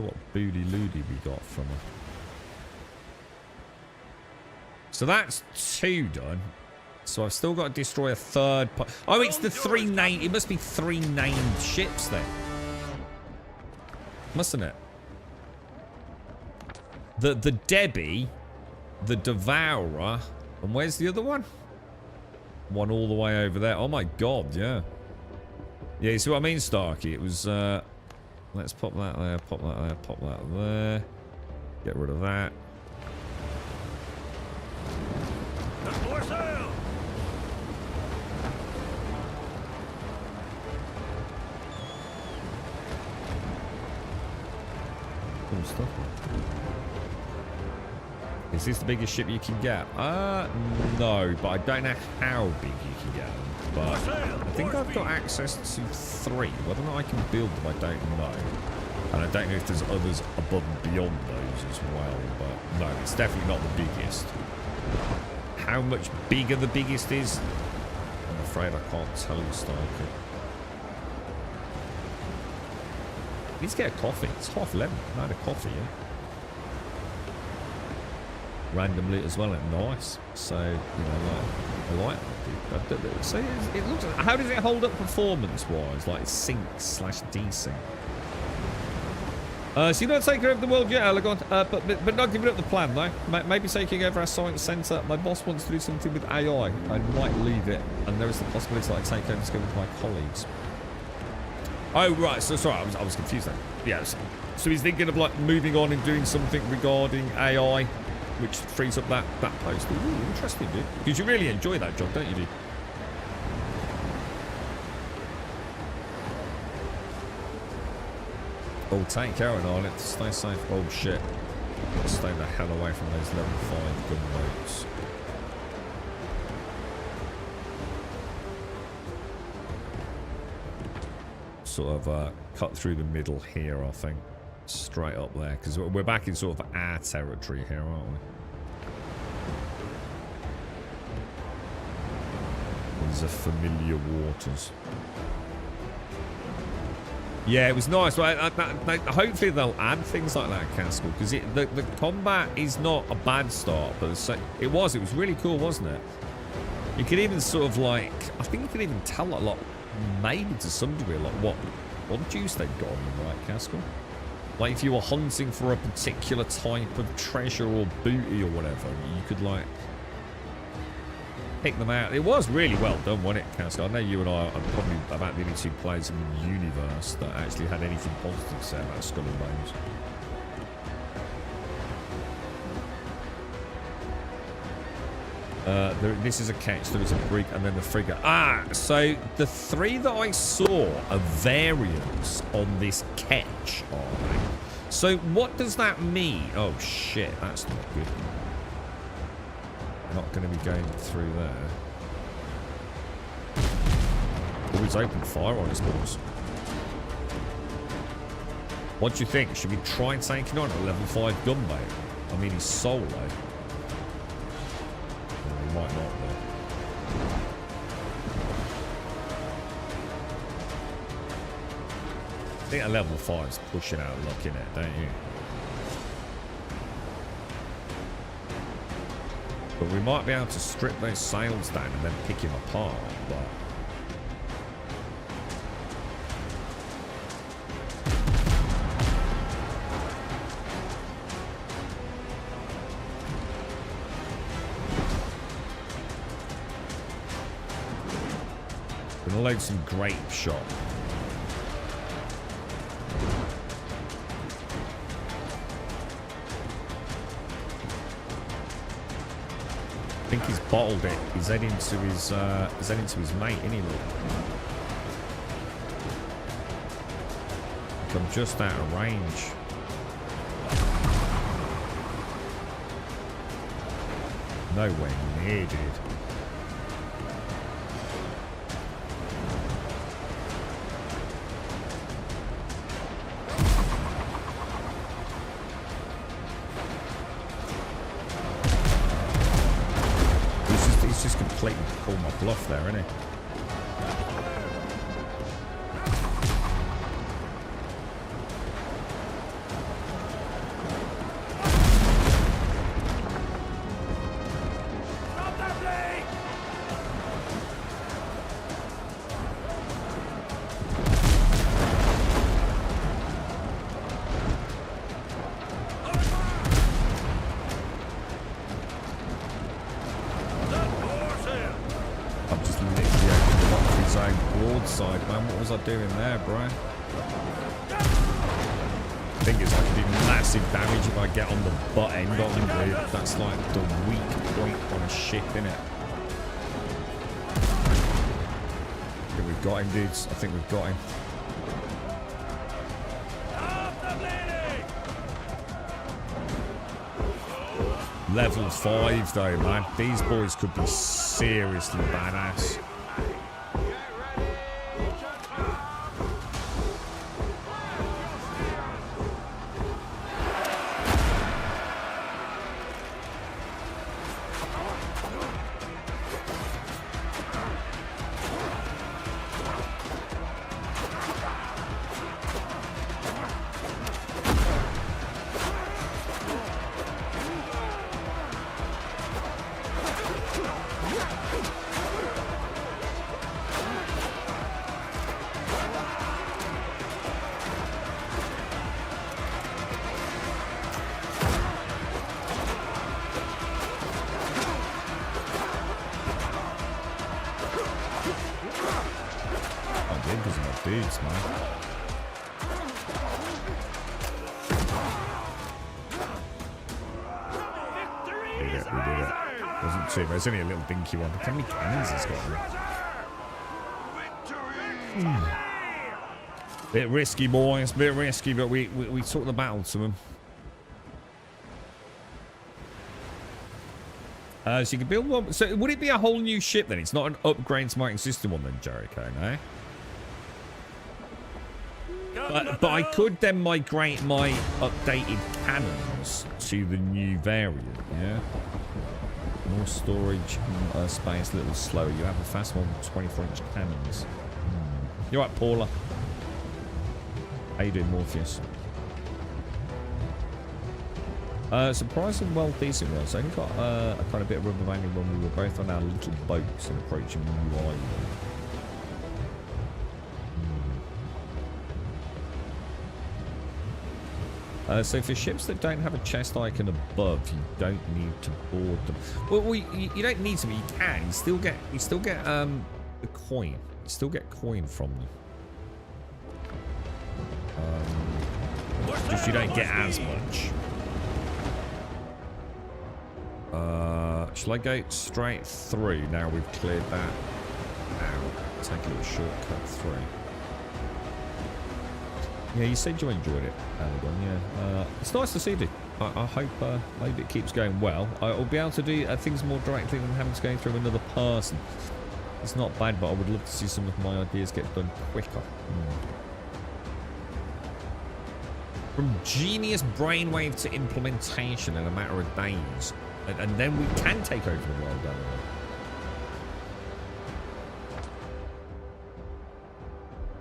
what booty loody we got from her. So that's 2 done. So I've still got to destroy a 3rd. Oh, it's the 3 named. It must be 3 named ships then, mustn't it? The Debbie, the Devourer, and where's the other one? One all the way over there. Oh my god, yeah. Yeah, you see what I mean, Starkey? It was, let's pop that there, pop that there, pop that there. Get rid of that. For sale! Cool stuff. Is this the biggest ship you can get? No, but I don't know how big you can get them. But I think I've got access to 3. Whether or not I can build them, I don't know. And I don't know if there's others above and beyond those as well. But no, it's definitely not the biggest. How much bigger the biggest is, I'm afraid I can't tell you, Starker. Need to get a coffee. It's 11:30. I had a coffee, yeah. Randomly as well, and nice. So, you know, like, I like that. So it looks. How does it hold up performance-wise? Like sync/desync. So you're not taking over the world yet, Elegant, but not giving up the plan, though. Maybe taking over our science centre. My boss wants to do something with AI. I might leave it, and there is the possibility that I take over to go with my colleagues. Oh, right. So, sorry, I was confused then. Yes. So he's thinking of, like, moving on and doing something regarding AI, which frees up that post. Ooh, interesting, dude. Because you really enjoy that job, don't you, dude? Oh, take care and all. Let's stay safe. Oh, shit. Let's stay the hell away from those level 5 gunboats. Sort of cut through the middle here, I think. Straight up there. Because we're back in sort of our territory here, aren't we? These are familiar waters. Yeah, it was nice. Well, hopefully they'll add things like that, Castle, because the combat is not a bad start, but it was really cool, wasn't it? You could even sort of like, I think you could even tell a lot, maybe to some degree, like what juice they'd got on them, right, Castle? Like if you were hunting for a particular type of treasure or booty or whatever, you could like pick them out. It was really well done, wasn't it, Castle? I know you and I are probably about the only 2 players in the universe that actually had anything positive to say about Skull and Bones. This is a catch, there was a brig, and then the frigate. So the 3 that I saw are variants on this catch, are they? So what does that mean? Oh shit, that's not good. Not going to be going through there. Always open fire on his balls. What do you think? Should we try taking on a level 5 gunboat? I mean, he's solo. He might not, though. I think a level 5's pushing out luck in it, don't you? But we might be able to strip those sails down and then pick him apart, but... Gonna load some grape shot. I think he's bottled it. He's heading to his mate, isn't he? I'm just out of range. Nowhere near, dude. He's just completely called my bluff there, isn't he? What was I doing there, bro? I think it's like I do massive damage if I get on the butt end on him, dude. That's like the weak point on a ship, innit? I think we've got him, dudes. I think we've got him. Level 5 though, man. These boys could be seriously badass. Dudes, man. We did it. Wasn't too bad. It's only a little dinky one. How many cannons has got on? Bit risky, boys. Bit risky, but we took the battle to them. So you can build one. So would it be a whole new ship then? It's not an upgrade to my existing one then, Jericho, no? But I could then migrate my updated cannons to the new variant, yeah? More storage, space, a little slower. You have a fast one with 24-inch cannons. You're right, Paula. How you doing, Morpheus? Surprisingly well, decent ones. I only got a kind of bit of rubber banding when we were both on our little boats and approaching the new island. So for ships that don't have a chest icon above, you don't need to board them. Well, you don't need to, but you can. You still get the coin. You still get coin from them. Just you don't get as much. Shall I go straight through now we've cleared that out? Take a little shortcut through. Yeah, you said you enjoyed it, Aladon. Yeah, it's nice to see it. I hope maybe it keeps going well. I'll be able to do things more directly than having to go through another person. It's not bad, but I would love to see some of my ideas get done quicker. From genius brainwave to implementation in a matter of days, and then we can take over the world down the road.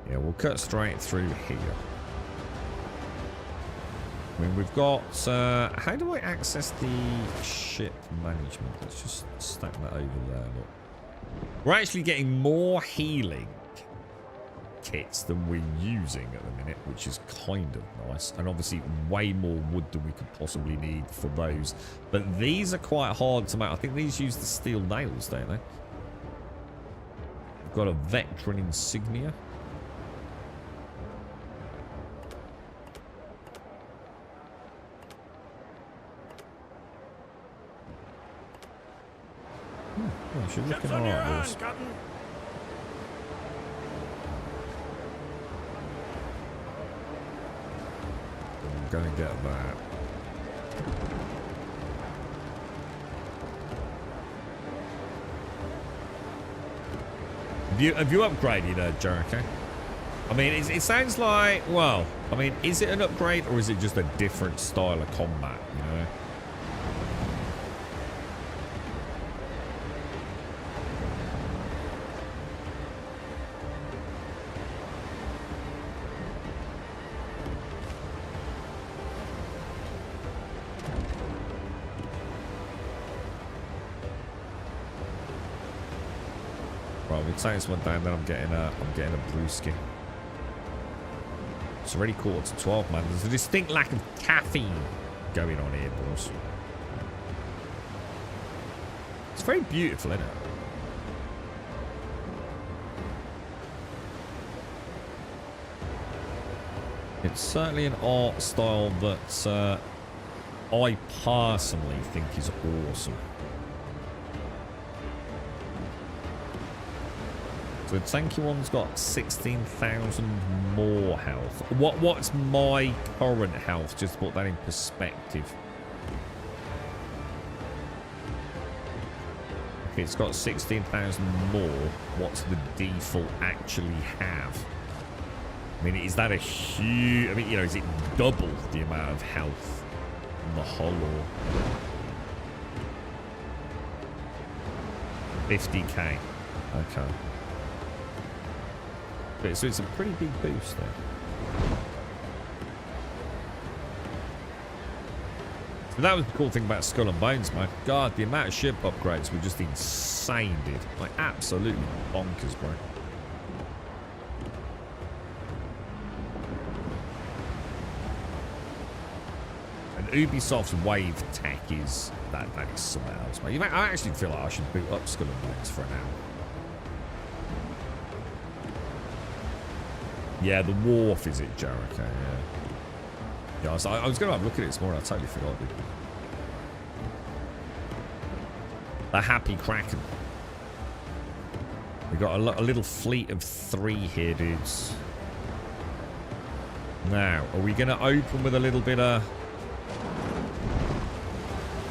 Yeah, we'll cut straight through here. I mean, we've got... how do I access the ship management? Let's just stack that over there. Look. We're actually getting more healing kits than we're using at the minute, which is kind of nice. And obviously way more wood than we could possibly need for those. But these are quite hard to make. I think these use the steel nails, don't they? We've got a veteran insignia. Yeah, she's looking alright, boys. I'm gonna get that. Have you upgraded, Jericho? I mean, it sounds like, well, I mean, is it an upgrade or is it just a different style of combat, you know? Right, we'll take this one down, then I'm getting a brewski. It's already 11:45, man. There's a distinct lack of caffeine going on here, boys. It's very beautiful, isn't it? It's certainly an art style that I personally think is awesome. So the tanky one's got 16,000 more health. What's my current health? Just to put that in perspective. Okay, it's got 16,000 more. What's the default actually have? I mean, is that a huge... I mean, you know, is it double the amount of health on the hull or... 50k. Okay. Okay, so it's a pretty big boost there. So that was the cool thing about Skull and Bones, man. God, the amount of ship upgrades were just insane, dude. Like, absolutely bonkers, bro. Ubisoft's wave tech is that is something else, mate. I actually feel like I should boot up Skull and Bones for an hour. Yeah, the wharf is it, Jericho? Yeah. Yeah, I was going to have a look at it this morning. I totally forgot. Dude. The Happy Kraken. We got a little fleet of 3 here, dudes. Now, are we going to open with a little bit of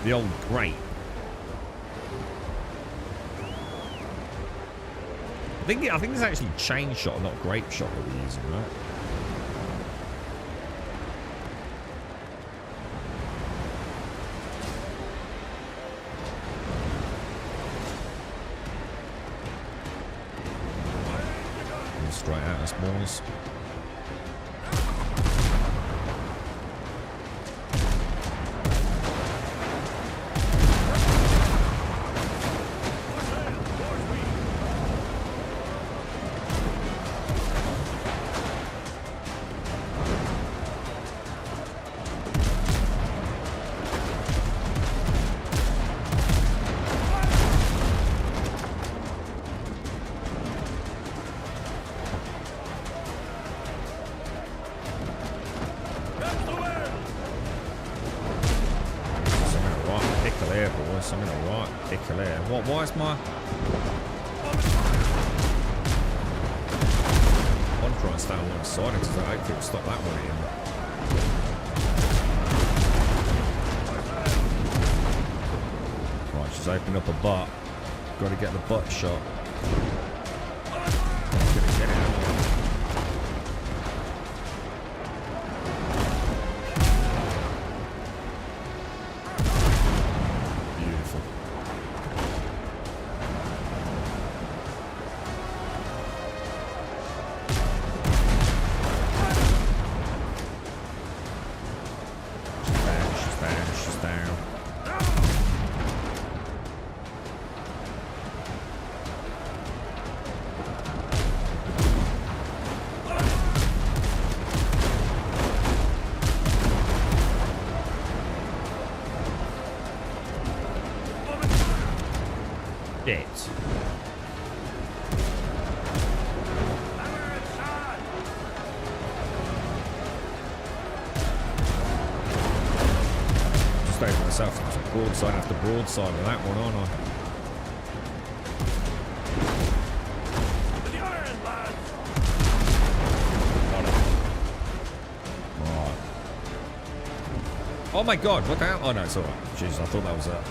the old grape? I think it's actually chain shot, not grape shot that we're using, right? Straight at us, boys. Why is my... I'm trying to stand alongside it because I hope it'll stop that one in. Right, she's opened up a butt. Got to get the butt shot. Gonna get it out. Broadside after broadside with that one, aren't I? Right. Oh my god, what the hell? Oh no, it's alright. Jesus, I thought that was a...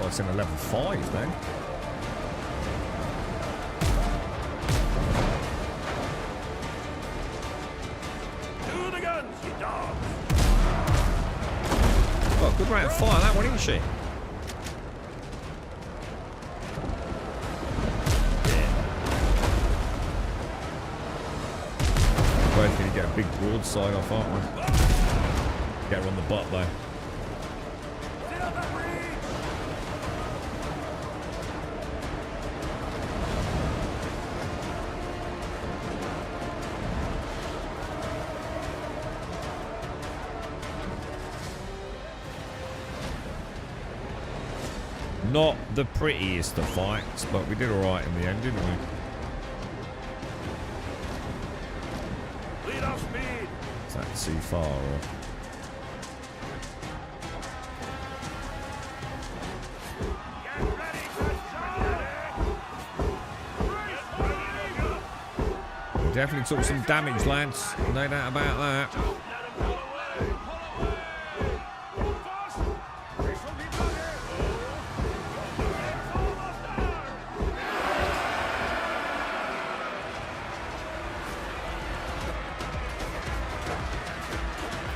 Oh, it's in a level 5 then. To the guns, you dogs! Oh, good rate of fire, that one, isn't she? Yeah. Both going to get a big broadside off, aren't we? Get her on the butt, though. Not the prettiest of fights, but we did alright in the end, didn't we? Lead top speed. Is that too far? Or... Get ready to charge. We definitely took some damage, lads. No doubt about that.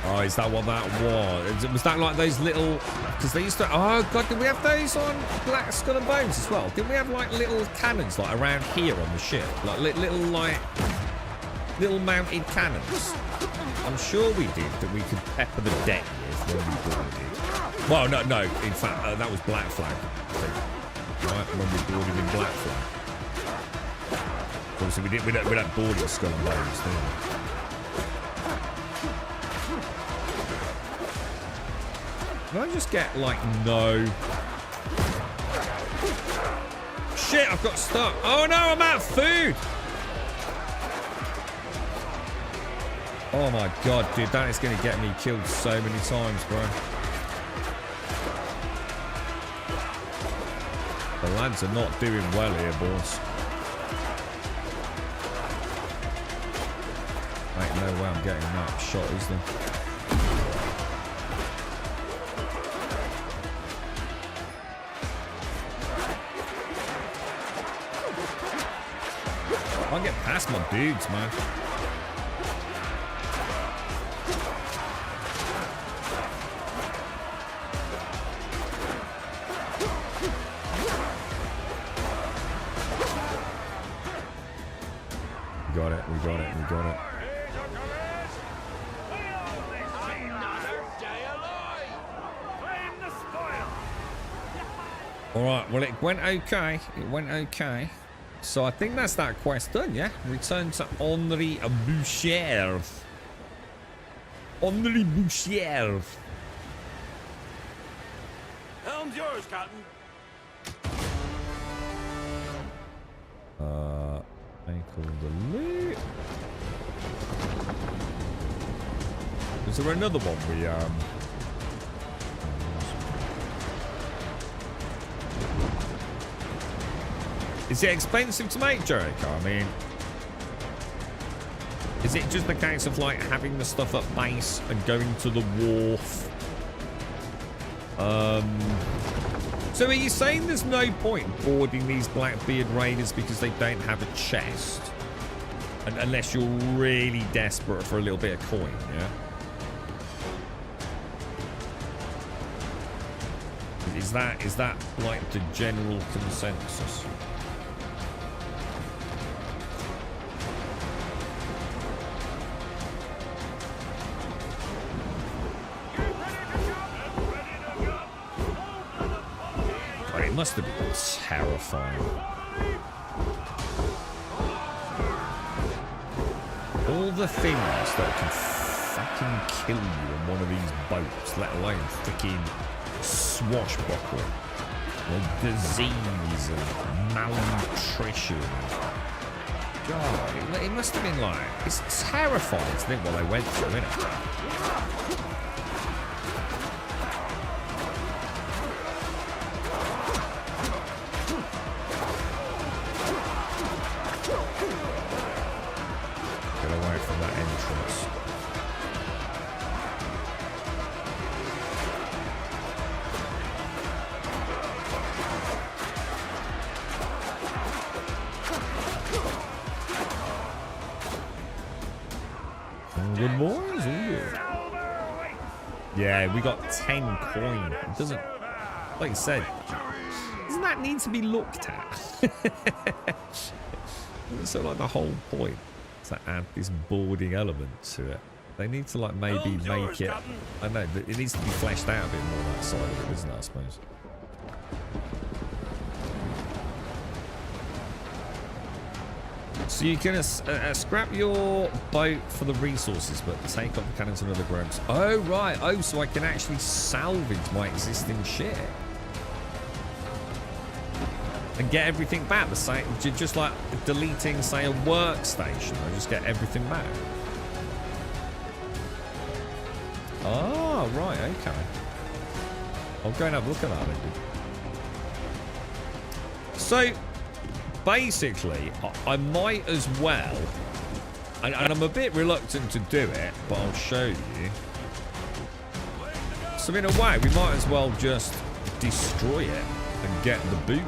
Oh, is that what that was? Was that like those little... Because they used to... Oh, God, did we have those on Black Skull and Bones as well? Didn't we have, like, little cannons, like, around here on the ship? Like, little, like... Little mounted cannons. I'm sure we did, that we could pepper the deck with when we boarded. Well, no. In fact, that was Black Flag. Right, when we boarded in Black Flag. Obviously, we don't board at Skull and Bones, do we? Can I just get, like, no... Shit, I've got stuck. Oh, no, I'm out of food. Oh, my God, dude. That is going to get me killed so many times, bro. The lads are not doing well here, boys. Ain't no way I'm getting that shot, is there? I can't get past my dudes, man. We got it, we got it, we got it. Alright, well, it went okay. It went okay. So I think that's that quest done, yeah? Return to Henri Boucher. Henri Boucher. Helm's yours, Captain. Take all the loot. Is there another one we, Is it expensive to make, Jericho? I mean, is it just the case of, like, having the stuff at base and going to the wharf? So are you saying there's no point boarding these Blackbeard Raiders because they don't have a chest? And unless you're really desperate for a little bit of coin, yeah? Is that like the general consensus? It must have been terrifying. All the things that can fucking kill you on one of these boats, let alone freaking swashbuckle, or disease and malnutrition. God, it must have been like, it's terrifying to think what they went through, isn't it? Good boys, yeah, we got 10 coin. It doesn't, like you said, doesn't that need to be looked at? So like the whole point is to add this boarding element to it. They need to like maybe make it, I don't know, but it needs to be fleshed out a bit more, that side of it, doesn't it, I suppose? So you can scrap your boat for the resources, but take up the cannons and other grabs. Oh, right. Oh, so I can actually salvage my existing shit. And get everything back. The same, just like deleting, say, a workstation. I just get everything back. Oh, right, okay. I'll go and have a look at that then, dude. So, basically, I might as well, and I'm a bit reluctant to do it, but I'll show you. So in a way, we might as well just destroy it and get the booty.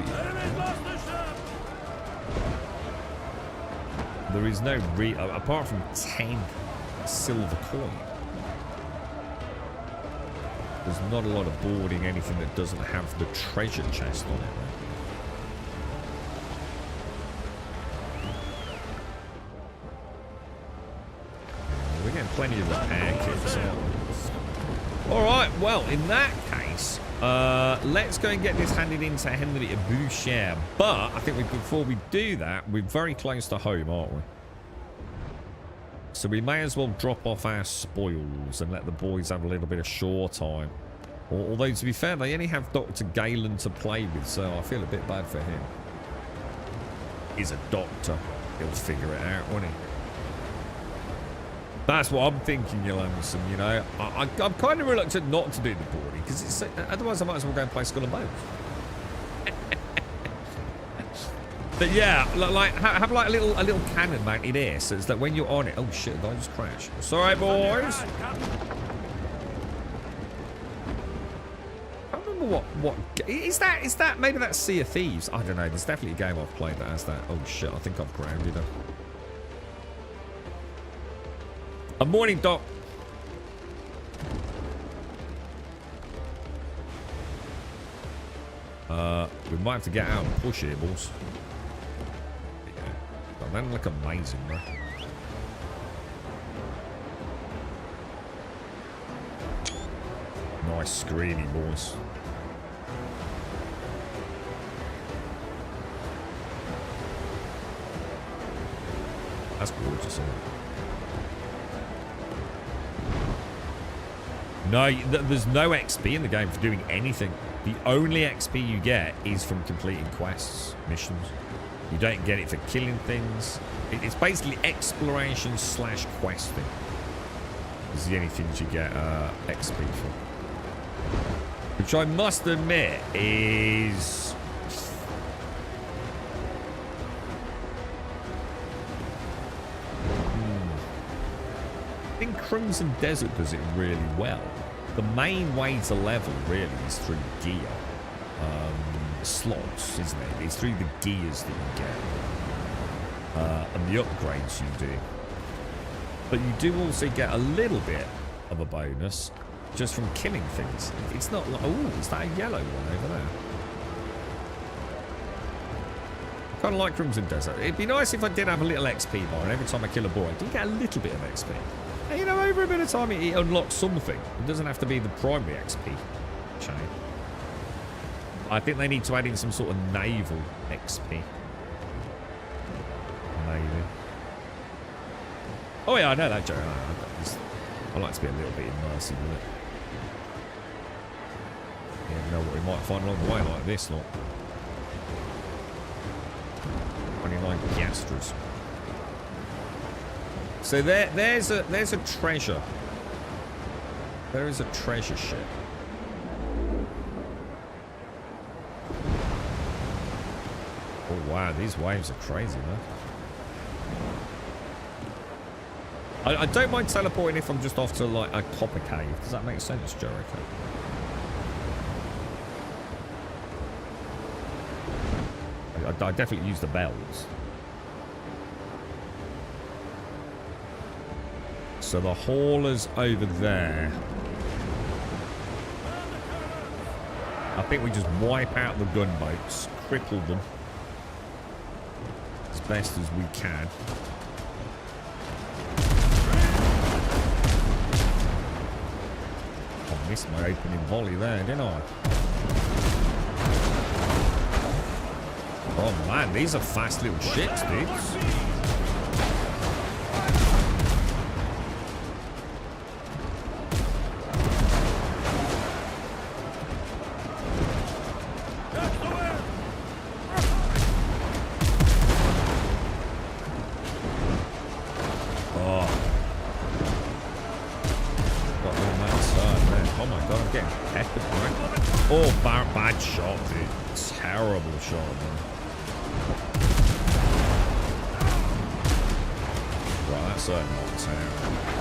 There is no apart from 10 silver coin. There's not a lot of boarding anything that doesn't have the treasure chest on it. We're getting plenty of repair kits. Alright, well, in that case, let's go and get this handed in to Henry de Boucher. But I think before we do that, we're very close to home, aren't we? So we may as well drop off our spoils and let the boys have a little bit of shore time. Although, to be fair, they only have Dr. Galen to play with, so I feel a bit bad for him. He's a doctor. He'll figure it out, won't he? That's what I'm thinking, Yolanson, you know. I'm kind of reluctant not to do the boarding, because otherwise I might as well go and play Skull and Bones. But yeah, like have like a little cannon mounted here, so it's that when you're on it, oh shit, I just crashed. Sorry, boys. I don't remember what is that? Is that maybe that's Sea of Thieves? I don't know. There's definitely a game I've played that has that. Oh shit, I think I've grounded her. A morning, Doc. We might have to get out and push here, boys. That doesn't look amazing, bro. Nice screeny, boys. That's gorgeous, isn't it? No, there's no XP in the game for doing anything. The only XP you get is from completing quests, missions. You don't get it for killing things. It's basically exploration / questing. Is the only things you get XP for. Which I must admit is... I think Crimson Desert does it really well. The main way to level really is through gear. Slots, isn't it? It's through the gears that you get. And the upgrades you do. But you do also get a little bit of a bonus just from killing things. It's not like... Oh, is that a yellow one over there? I kind of like Crimson Desert. It'd be nice if I did have a little XP bar, and every time I kill a boy, I do get a little bit of XP. And, you know, over a bit of time, it unlocks something. It doesn't have to be the primary XP chain. I think they need to add in some sort of naval XP. Maybe. Oh, yeah, I know that, Joe. I like to be a little bit immersive with it. You never know what we might find along the way, like this lot. 29 piastres. So there's a treasure. There is a treasure ship. Oh wow, these waves are crazy, man. I don't mind teleporting if I'm just off to like a copper cave. Does that make sense, Jericho? I definitely use the bells. So the hauler's over there. I think we just wipe out the gunboats, cripple them as best as we can. I missed my opening volley there, didn't I? Oh man, these are fast little ships, dudes. Oh my god, I'm getting peppered, right? Oh, bad shot, dude. Terrible shot, man. Right, that's a knocked out.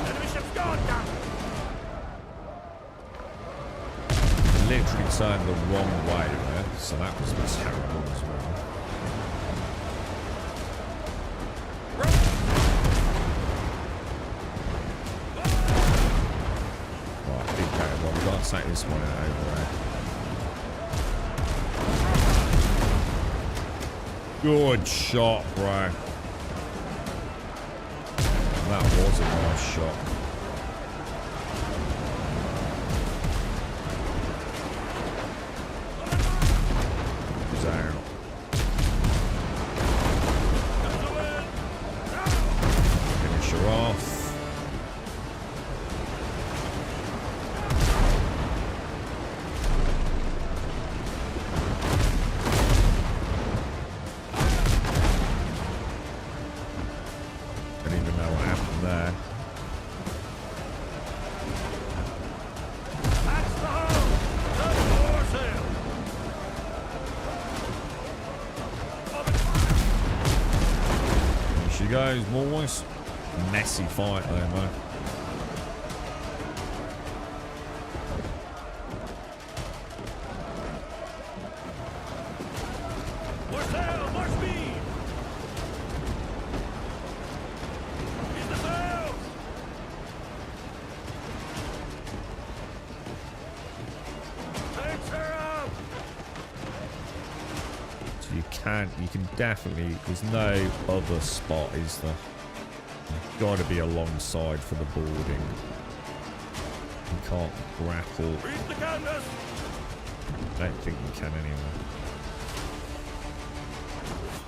Enemy ship's gone, damn it. Literally turned the wrong way there, so that was terrible as well. Right, big carry. Well, we've got to take this one out over there. Good shot, bro. That was a nice shot. Down. Finish her off. Don't even know what happened there. That's the hull. The foresail. Here she goes, boys. Messy fight there, man. More sail, more speed. Use the sails. Takes her up. So you can definitely, there's no other spot, is there? You've got to be alongside for the boarding. You can't grapple. Reach the canvas. I don't think you can anyway.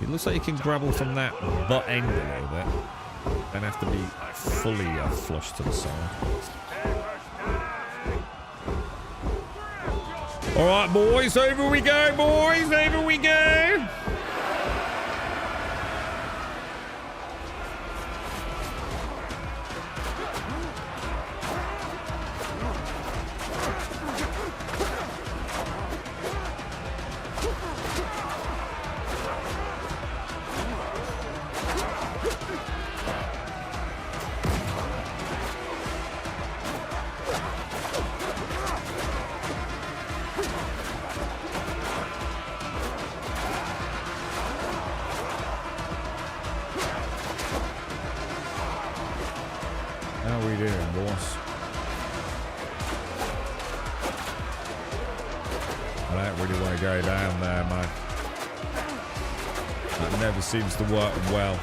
It looks like you can grapple from that butt end a little bit. Don't have to be fully flush to the side. All right, boys, over we go, boys, over we go. How we doing, boss? I don't really want to go down there, man. That never seems to work well.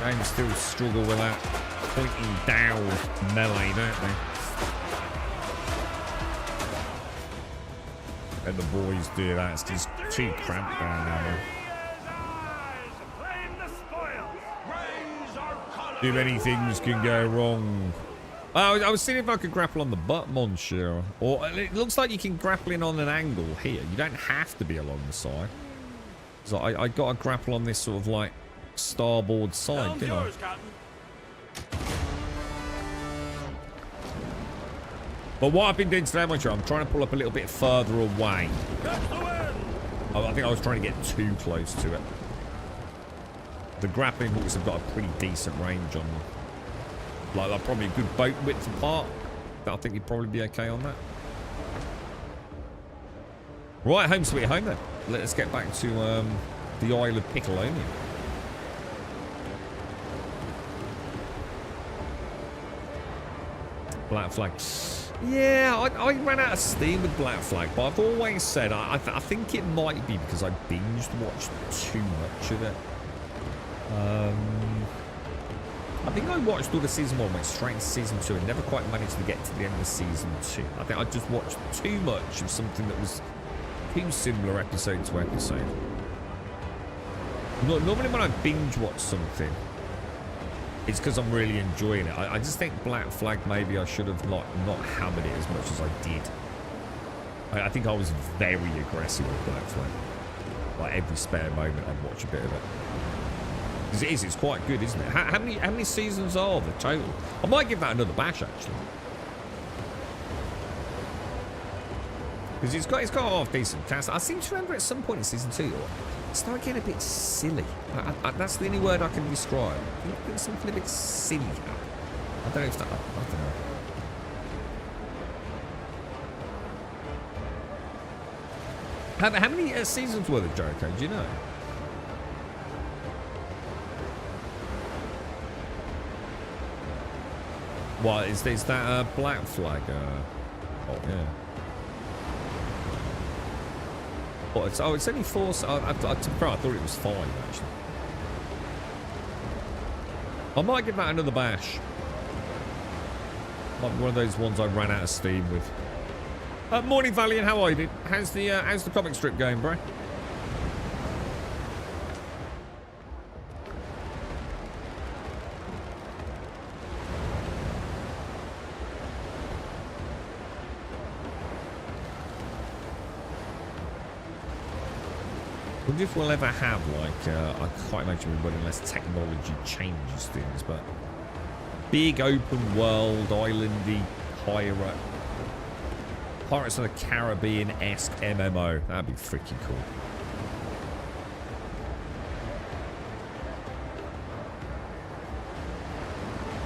Games still struggle with that pointing down melee, don't they? And the boys do that. It's just too cramped down there, man. Too many things can go wrong. I was seeing if I could grapple on the butt, monsieur. Or it looks like you can grapple in on an angle here. You don't have to be along the side. So I got a grapple on this sort of like starboard side, didn't I? But what I've been doing today, monsieur, I'm trying to pull up a little bit further away. I think I was trying to get too close to it. The grappling hooks have got a pretty decent range on them. Like, they're probably a good boat width apart. I think you'd probably be okay on that. Right, home sweet home then. Let's get back to the Isle of Piccolonia. Black Flag. Yeah, I ran out of steam with Black Flag, but I've always said I think it might be because I binged watched too much of it. I think I watched all the season 1, went straight into season 2, and never quite managed to get to the end of season 2. I think I just watched too much of something that was too similar episode to episode. Normally when I binge watch something, it's because I'm really enjoying it. I just think Black Flag, maybe I should have not hammered it as much as I did. I think I was very aggressive with Black Flag. Like every spare moment I'd watch a bit of it. It's quite good, isn't it? How many seasons are there total? I might give that another bash, actually. Because it's got a half decent cast. I seem to remember at some point in season 2, it started getting a bit silly. That's the only word I can describe. I think there's something a bit silly happening. I don't know if that. I don't know. How many seasons were there, Jericho? Do you know? What is that black flag? Oh yeah. Oh, it's only 4. I thought it was 5 actually. I might give that another bash. Might be one of those ones I ran out of steam with. Morning, Valiant. How are you, dude? How's the comic strip going, bro? I wonder if we'll ever have, like, I can't imagine we will unless technology changes things, but big open world, islandy, Pirates of the Caribbean-esque MMO. That'd be freaking cool.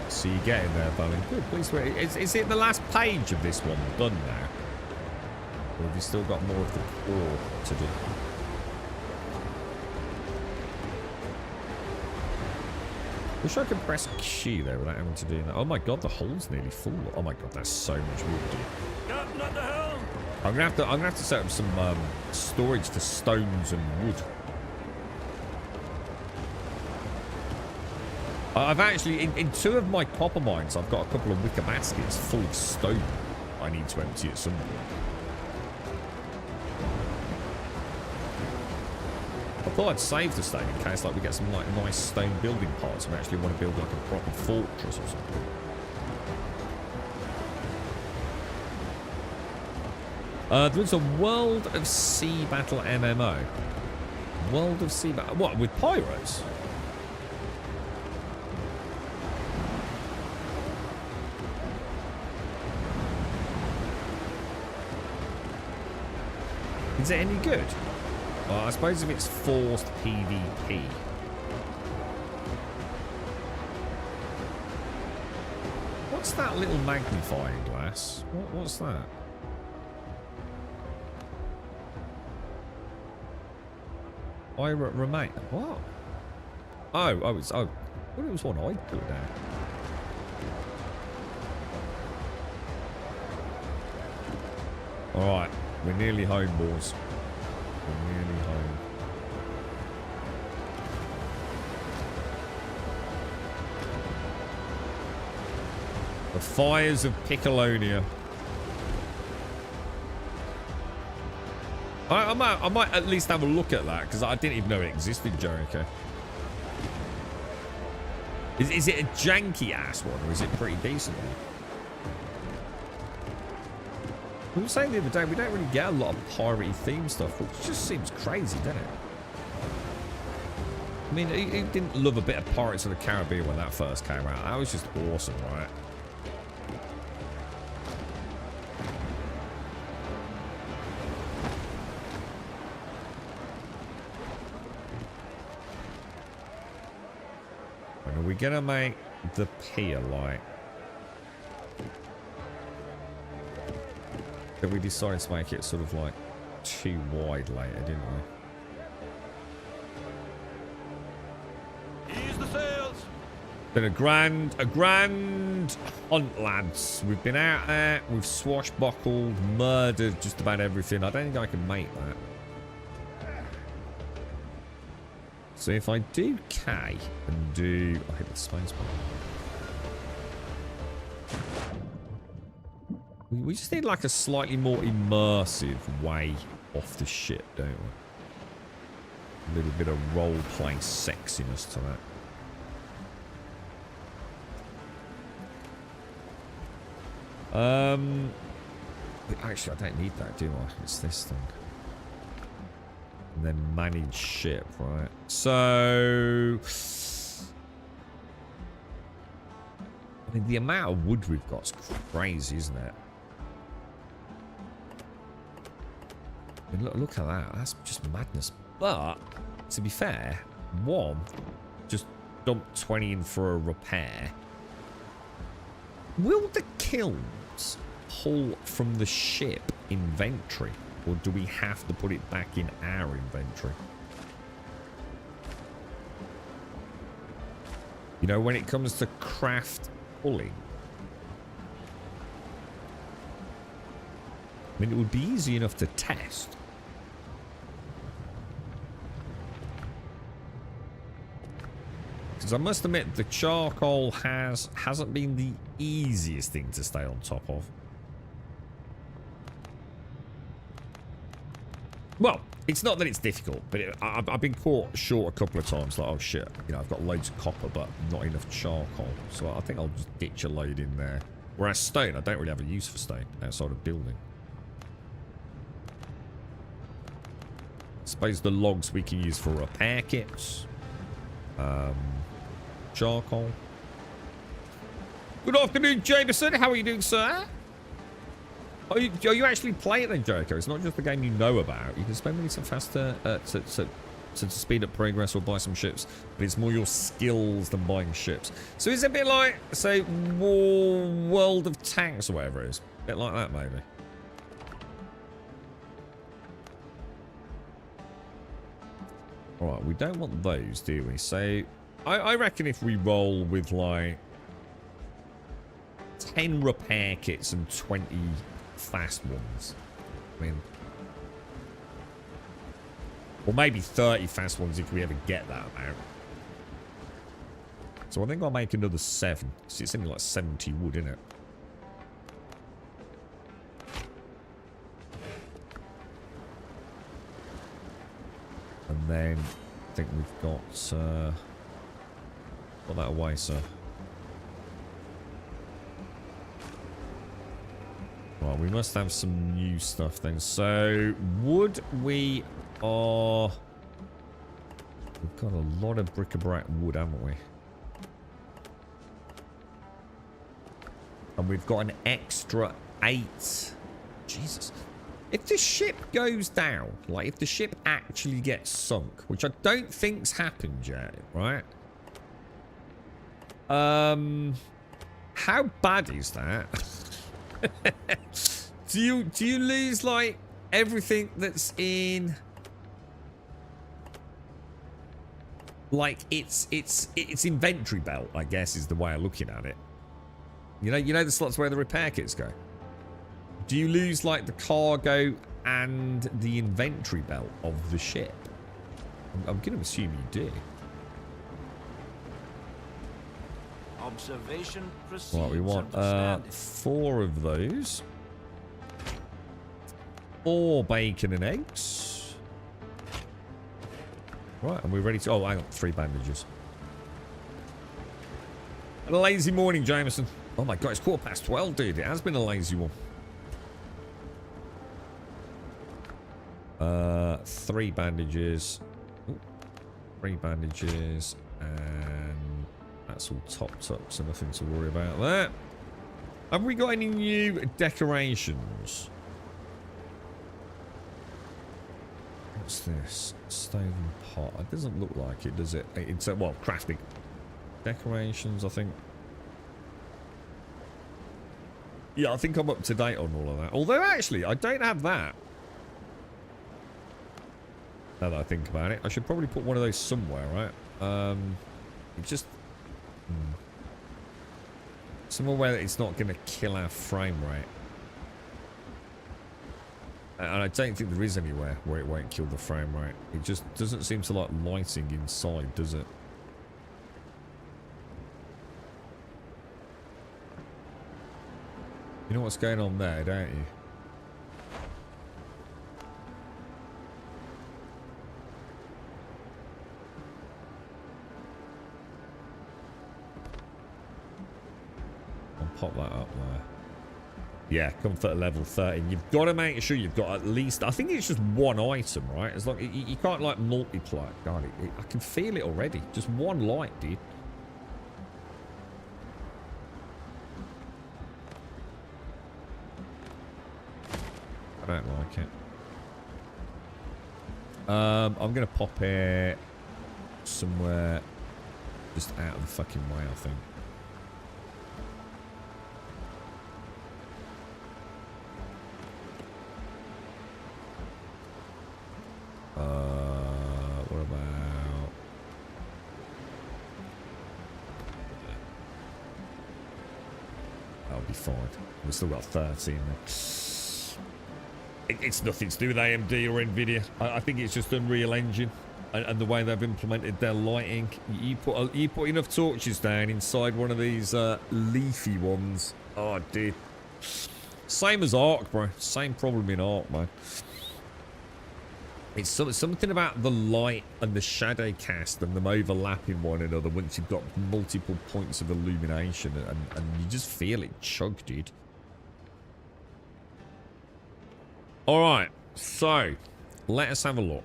So you get in there, Bowen. Good, please wait. Is it the last page of this one done now? Or have you still got more of the core to do? Wish I could press Q there without having to do that. Oh my god, the hole's nearly full. Oh my god, that's so much wood, dude. Captain at the helm! I'm gonna have to set up some storage for stones and wood. I've actually in 2 of my copper mines, I've got a couple of wicker baskets full of stone I need to empty at some point. I thought I'd save the stone in case like we get some like nice stone building parts and we actually want to build like a proper fortress or something. There's a World of Sea Battle MMO. World of Sea Battle. What, with pyros? Is it any good? Well, I suppose if it's forced PvP. What's that little magnifying glass? What's that? Pirate remain. What? Oh, it's I thought it was one I'd put down. All right, we're nearly home, boys. We're nearly home. The fires of Piccolonia. I might at least have a look at that because I didn't even know it existed, Jericho. Is it a janky ass one or is it pretty decent? We were saying the other day we don't really get a lot of piratey theme stuff, which just seems crazy, doesn't it? I mean, who didn't love a bit of Pirates of the Caribbean when that first came out? That was just awesome, right? And are we gonna make the pier like? But we decided to make it sort of like too wide later, didn't we? Ease the sails! Been a grand hunt, lads. We've been out there, we've swashbuckled, murdered just about everything. I don't think I can make that. So if I do K and do... I hit the space bar. We just need like a slightly more immersive way off the ship, don't we? A little bit of role-playing sexiness to that. Actually, I don't need that, do I? It's this thing. And then manage ship, right? So... I mean, the amount of wood we've got is crazy, isn't it? I mean, look at that. That's just madness. But, to be fair, one, just dump 20 in for a repair. Will the kilns pull from the ship inventory? Or do we have to put it back in our inventory? You know, when it comes to craft pulling. I mean, it would be easy enough to test. Because I must admit, the charcoal hasn't been the easiest thing to stay on top of. Well, it's not that it's difficult, but I've been caught short a couple of times. Like, oh shit, you know, I've got loads of copper, but not enough charcoal. So I think I'll just ditch a load in there. Whereas stone, I don't really have a use for stone outside of building. Suppose the logs we can use for repair kits. Charcoal. Good afternoon, Jameson. How are you doing, sir? Are you actually playing then, Jericho? It's not just the game you know about. You can spend money some faster to speed up progress or buy some ships, but it's more your skills than buying ships. So it's a bit like, say, World of Tanks or whatever it is. A bit like that, maybe. Alright, we don't want those, do we? So, I reckon if we roll with, like, 10 repair kits and 20 fast ones. I mean... Or maybe 30 fast ones if we ever get that amount. So I think I'll make another 7. See, it's only like 70 wood, isn't it? And then I think we've got put that away, sir. Right, we must have some new stuff then. So wood, we are... We've got a lot of bric-a-brac wood, haven't we? And we've got an extra 8. Jesus. If the ship goes down, like if the ship actually gets sunk, which I don't think's happened yet, right? How bad is that? do you lose like everything that's in like its inventory belt, I guess is the way of looking at it. You know the slots where the repair kits go. Do you lose like the cargo and the inventory belt of the ship? I'm going to assume you do. Observation proceeds. Right, we want 4 of those. 4 bacon and eggs. Right, and we're ready to... Oh, hang on. 3 bandages. And a lazy morning, Jameson. Oh my god, it's 12:15, dude. It has been a lazy one. 3 bandages. Ooh, 3 bandages. And that's all topped up, so nothing to worry about there. Have we got any new decorations? What's this? Stone pot. It doesn't look like it, does it? It's well, crafting. Decorations, I think. Yeah, I think I'm up to date on all of that. Although, actually, I don't have that. Now that I think about it, I should probably put one of those somewhere, right? It just... somewhere where it's not going to kill our frame rate. And I don't think there is anywhere where it won't kill the frame rate. It just doesn't seem to like lighting inside, does it? You know what's going on there, don't you? I'll pop that up there. Yeah, comfort level 13. You've got to make sure you've got at least... I think it's just 1 item, right? As long you can't like multiply. God, I can feel it already. Just 1 light, dude. I don't like it. I'm going to pop it somewhere just out of the fucking way, I think. What about... That'll be fine. We've still got 13 there. It's nothing to do with AMD or NVIDIA. I think it's just Unreal Engine and the way they've implemented their lighting. You put enough torches down inside one of these leafy ones. Oh, dude. Same as Ark, bro. Same problem in Ark, man. It's something about the light and the shadow cast and them overlapping one another once you've got multiple points of illumination, and you just feel it chug, dude. Alright, so let us have a look.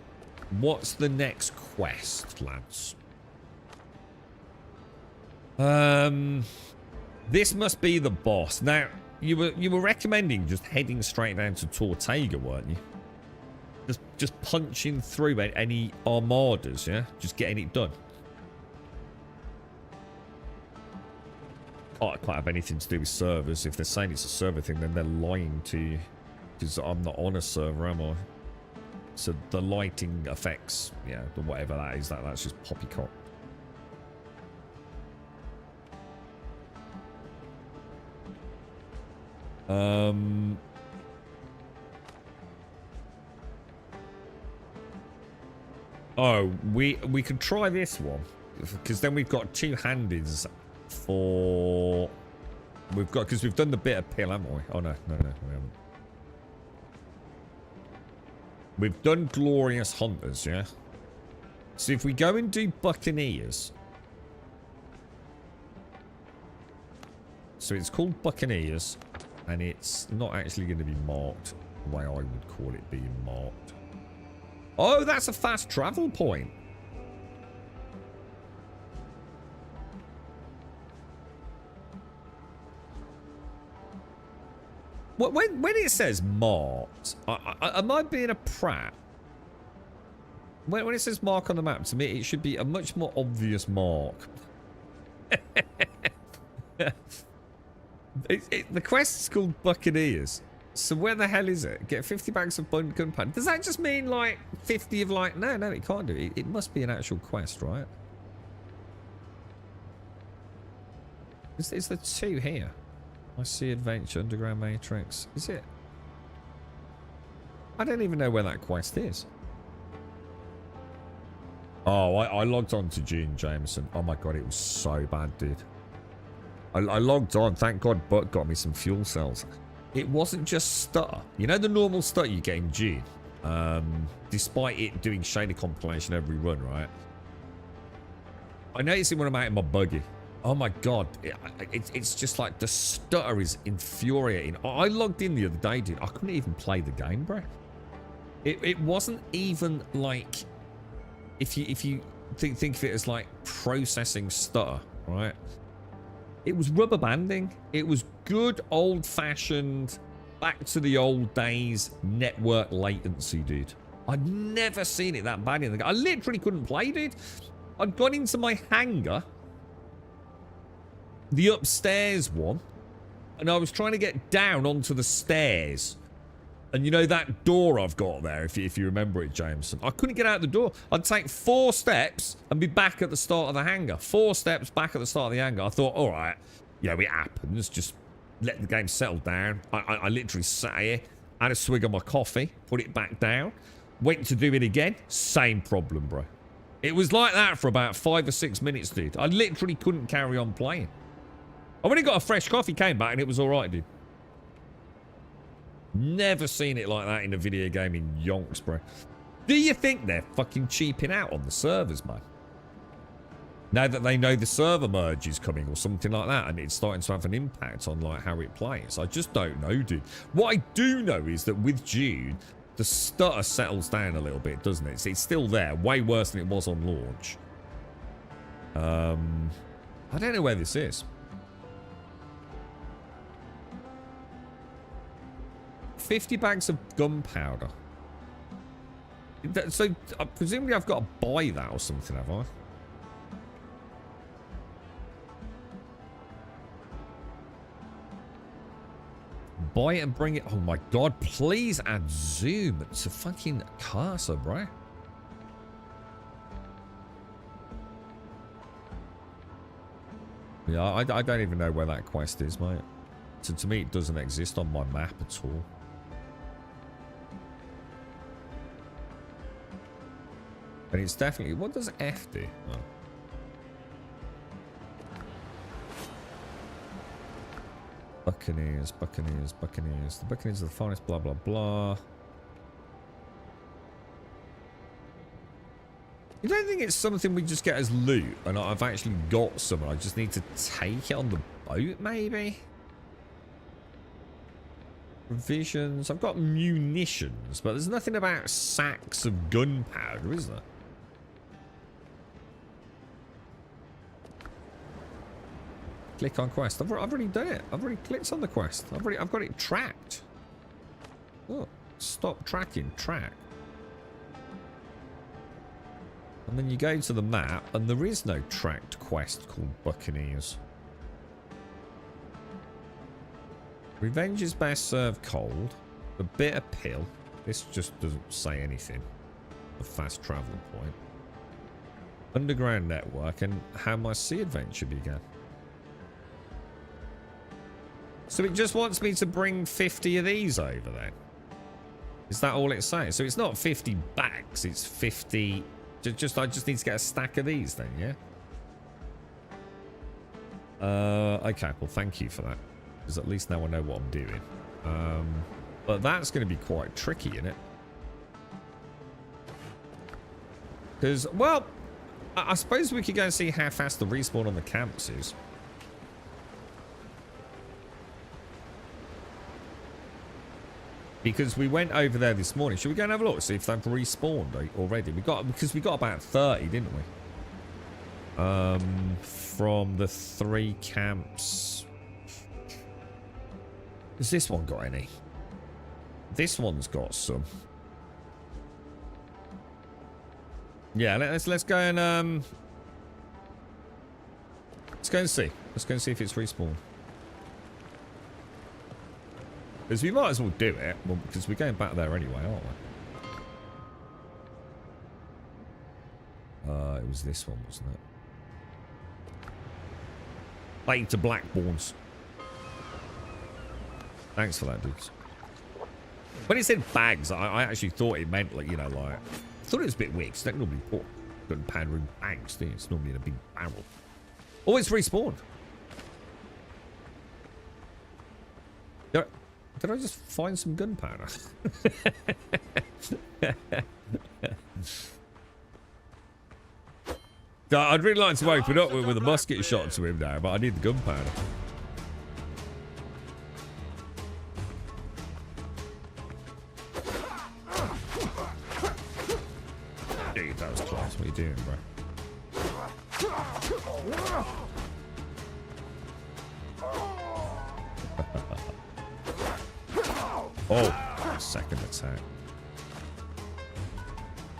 What's the next quest, lads? This must be the boss. Now, you were recommending just heading straight down to Tortega, weren't you? Just punching through any armadas, yeah? Just getting it done. Can't have anything to do with servers. If they're saying it's a server thing, then they're lying to you. Because I'm not on a server, am I? So the lighting effects, yeah, whatever that is, that's just poppycock. Oh, we could try this one, because then we've got two-handeds for... because we've done the bitter pill, haven't we? Oh, no, we haven't. We've done Glorious Hunters, yeah? So if we go and do Buccaneers... So it's called Buccaneers, and it's not actually going to be marked the way I would call it being marked. Oh, that's a fast travel point. When it says marked, am I being a prat? When it says mark on the map, to me, it should be a much more obvious mark. The quest is called Buccaneers. So where the hell is it? Get 50 bags of gunpowder. Does that just mean like 50 of like... No, it can't do it. It must be an actual quest, right? Is there two here? I see Adventure, Underground Matrix. Is it? I don't even know where that quest is. Oh, I logged on to June Jameson. Oh my god, it was so bad, dude. I logged on. Thank god Buck got me some fuel cells. It wasn't just stutter. You know the normal stutter you get in June? Despite it doing shader compilation every run, right? I noticed it when I'm out in my buggy. Oh my god. It's just like the stutter is infuriating. I logged in the other day, dude. I couldn't even play the game, bro. It wasn't even like... If you think of it as like processing stutter, right? It was rubber banding. It was good old-fashioned, back to the old days network latency, dude. I'd never seen it that bad in the game. I literally couldn't play, dude. I'd gone into my hangar, the upstairs one, and I was trying to get down onto the stairs. And you know that door I've got there, if you remember it, Jameson? I couldn't get out the door. I'd take 4 steps and be back at the start of the hangar. 4 steps back at the start of the hangar. I thought, all right, yeah, it happens. Just let the game settle down. I literally sat here, had a swig of my coffee, put it back down, went to do it again. Same problem, bro. It was like that for about 5 or 6 minutes, dude. I literally couldn't carry on playing. I when he got a fresh coffee, came back, and it was all right, dude. Never seen it like that in a video game in yonks, bro. Do you think they're fucking cheaping out on the servers, man? Now that they know the server merge is coming or something like that, and it's starting to have an impact on like how it plays. I just don't know, dude. What I do know is that with June, the stutter settles down a little bit, doesn't it? It's still there, way worse than it was on launch. I don't know where this is. 50 bags of gunpowder. So, presumably I've got to buy that or something, have I? Buy it and bring it. Oh my god, please add zoom to fucking cursor, bro. Yeah, I don't even know where that quest is, mate. So to me, it doesn't exist on my map at all. And it's definitely... What does F do? Oh. Buccaneers, Buccaneers, Buccaneers. The Buccaneers are the finest, blah, blah, blah. You don't think it's something we just get as loot? And I've actually got some. I just need to take it on the boat, maybe? Provisions. I've got munitions, but there's nothing about sacks of gunpowder, is there? Click on quest. I've already done it. I've already clicked on the quest. I've got it tracked. Look, stop tracking. Track. And then you go to the map, and there is no tracked quest called Buccaneers. Revenge is best served cold. The bitter pill. This just doesn't say anything. The fast travel point. Underground network, and how my sea adventure began. So it just wants me to bring 50 of these over then? Is that all it's saying? So it's not 50 bags, it's 50... I just need to get a stack of these then, yeah? Okay, well thank you for that. Because at least now I know what I'm doing. But that's going to be quite tricky, isn't it? Because, well, I suppose we could go and see how fast the respawn on the camps is. Because we went over there this morning. Should we go and have a look? See if they've respawned already. Because we got about 30, didn't we? From the 3 camps. Has this one got any? This one's got some. Yeah, let's go and let's go and see. Let's go and see if it's respawned. Because we might as well do it, well, because we're going back there anyway, aren't we? It was this one, wasn't it? Fate to Blackbourns. Thanks for that, dudes. When it said bags, I actually thought it meant, like, you know, like... I thought it was a bit weird, because they don't normally put gunpowder in bags, do you? It's normally in a big barrel. Oh, it's respawned. Did I just find some gunpowder? I'd really like to open up with a musket shot to him now, but I need the gunpowder. Dude, that was close. What are you doing, bro? Oh, second attack.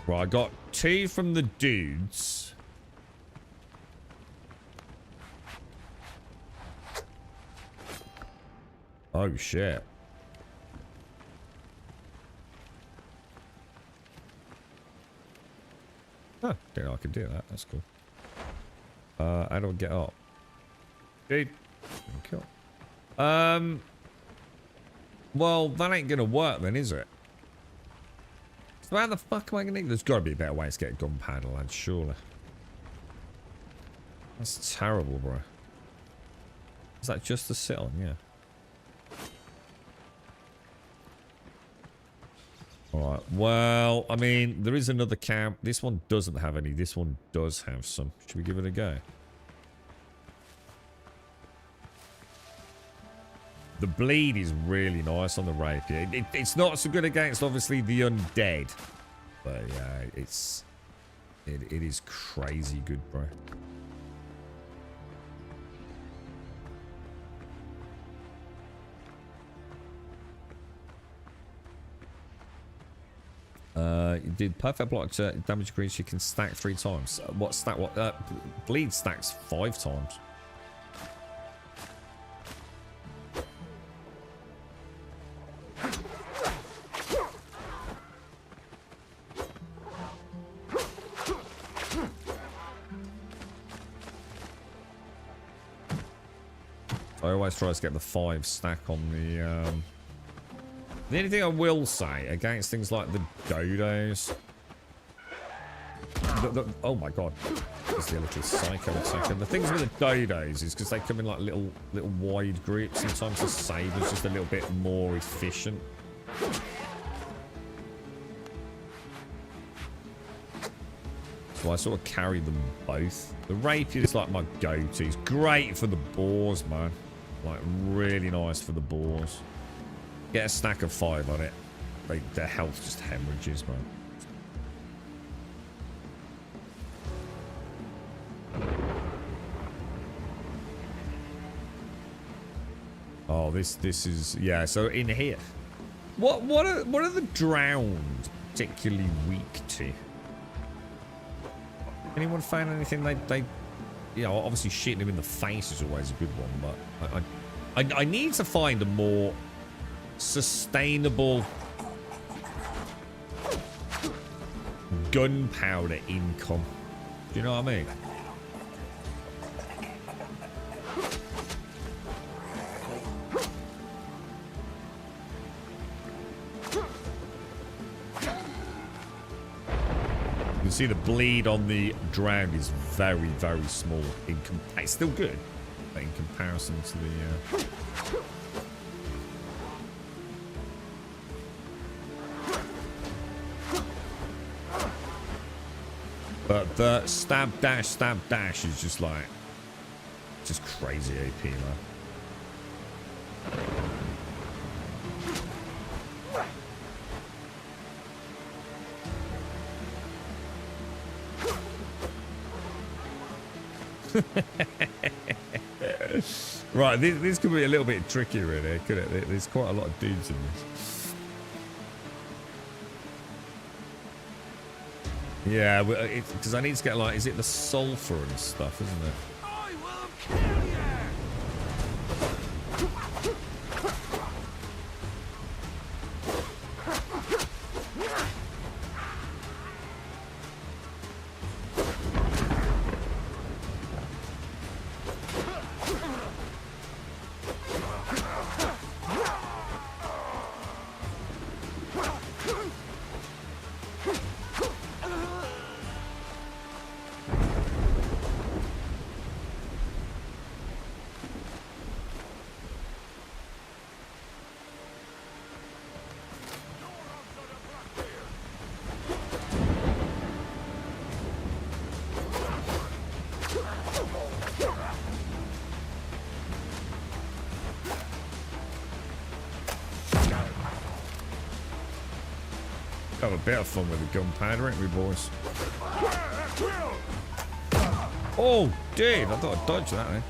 Right, I got 2 from the dudes. Oh, shit. Huh, didn't know I could do that. That's cool. How do I get up? Dude. Thank you. Well, that ain't gonna work then, is it? So how the fuck am I gonna... There's gotta be a better way to get gunpowder, lads, surely. That's terrible, bro. Is that just to sit on? Yeah. Alright, well, I mean, there is another camp. This one doesn't have any. This one does have some. Should we give it a go? The bleed is really nice on the rapier. It's not so good against, obviously, the undead. But, yeah, it is crazy good, bro. You did perfect block to damage increase. You can stack 3 times. What stack? What? Bleed stacks 5 times. I always try to get the 5 stack on the. The only thing I will say against things like the dodos. Oh my god. That's the little psycho attacker. The things with the dodos is because they come in like little wide groups. Sometimes the save is just a little bit more efficient. So I sort of carry them both. The rapier is like my go-to. It's great for the boars, man. Like really nice for the boars. Get a stack of 5 on it. Like their health just hemorrhages, man. Oh, this is yeah. So in here, what are the drowned particularly weak to? Anyone found anything they you know, obviously shitting him in the face is always a good one, but I need to find a more sustainable gunpowder income. Do you know what I mean? You can see the bleed on the drowned is very, very small. It's still good, but in comparison to the... But the stab dash is just like... just crazy AP, man. Right, this could be a little bit tricky, really, could it? There's quite a lot of dudes in this. Yeah, because I need to get like, is it the sulfur and stuff, isn't it? I will kill you! Have a bit of fun with the gunpowder, ain't we, boys? Oh, dude, I thought I dodged that, eh?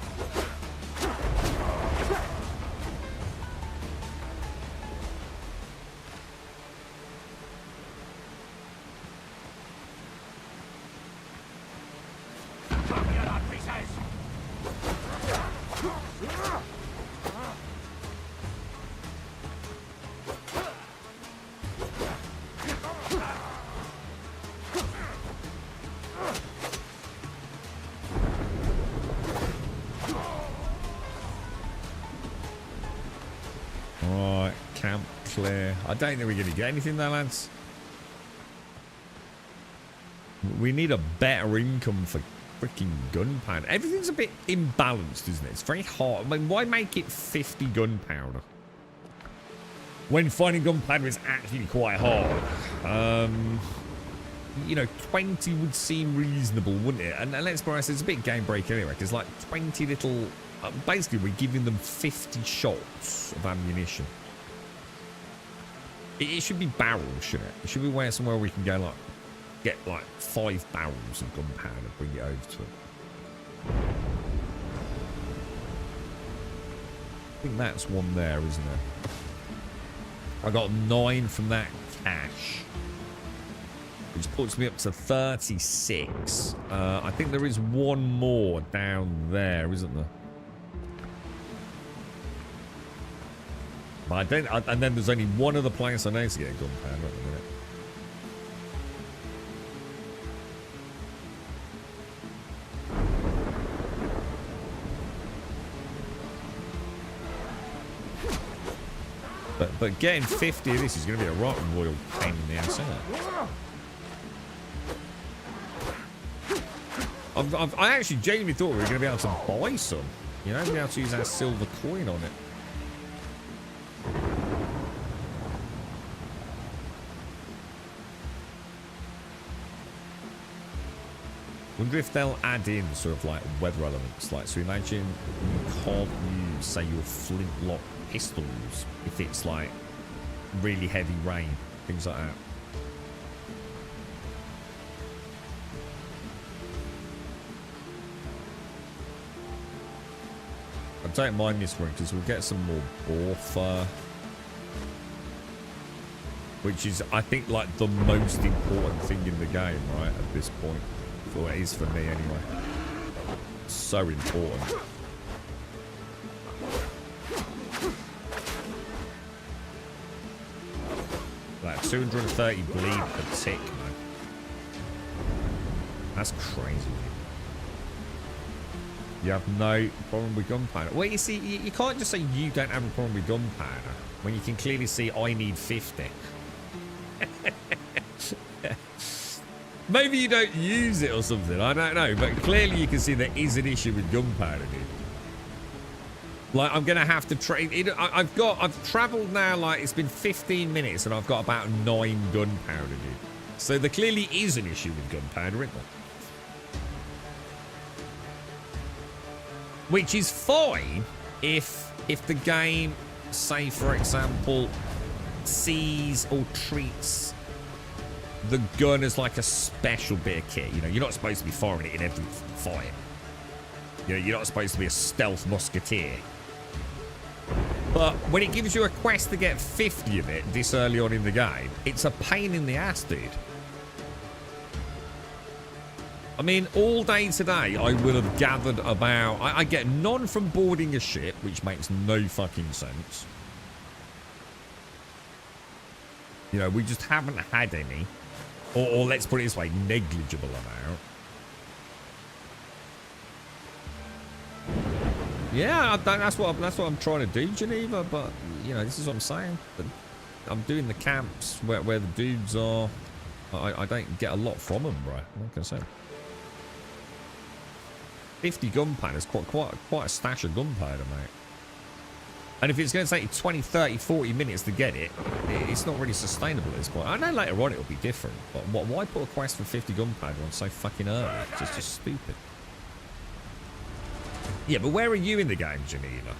Right, camp clear. I don't think we're going to get anything there, lads. We need a better income for freaking gunpowder. Everything's a bit imbalanced, isn't it? It's very hard. I mean, why make it 50 gunpowder when finding gunpowder is actually quite hard? You know, 20 would seem reasonable, wouldn't it? And let's be honest, it's a bit game break anyway, because like 20 little... basically, we're giving them 50 shots of ammunition. It should be barrels, shouldn't it? It should be where somewhere we can go, like, get like 5 barrels of gunpowder, bring it over to it. I think that's one there, isn't it? I got 9 from that cache. which puts me up to 36. I think there is one more down there, isn't there? But I don't. And then there's only one other place I know to get gunpowder at the minute. But getting 50 of this is going to be a rotten royal pain in the ass, isn't it? I actually genuinely thought we were going to be able to buy some. You know, be able to use our silver coin on it. Wonder if they'll add in sort of like weather elements. Like, so imagine you can't use, say, your flintlock pistols if it's like really heavy rain, things like that. I don't mind this one because we'll get some more boar fur, which is, I think, like the most important thing in the game, right, at this point. Well, it is for me anyway. So important. Like 230 bleed per tick, man. That's crazy. You have no problem with gunpowder. Well, you see, you can't just say you don't have a problem with gunpowder when you can clearly see I need 50. Maybe you don't use it or something. I don't know. But clearly you can see there is an issue with gunpowder, dude. Like, I'm going to have to trade. I've traveled now, like, it's been 15 minutes and I've got about 9 gunpowder, dude. So there clearly is an issue with gunpowder, isn't there? Which is fine if the game, say, for example, sees or treats the gun as like a special bit of kit. You know, you're not supposed to be firing it in every fight. You know, you're not supposed to be a stealth musketeer. But when it gives you a quest to get 50 of it this early on in the game, it's a pain in the ass, dude. I mean, all day today, I will have gathered about... I get none from boarding a ship, which makes no fucking sense. You know, we just haven't had any. Or let's put it this way, negligible amount. Yeah, that's what I'm trying to do, Geneva. But you know, this is what I'm saying. I'm doing the camps where the dudes are. I don't get a lot from them, bro. Like I said, 50 gunpowder is quite a stash of gunpowder, mate. And if it's going to take you 20, 30, 40 minutes to get it, it's not really sustainable at this point. I know later on it'll be different, but why put a quest for 50 gunpowder on so fucking early? It's just stupid. Yeah, but where are you in the game, Geneva?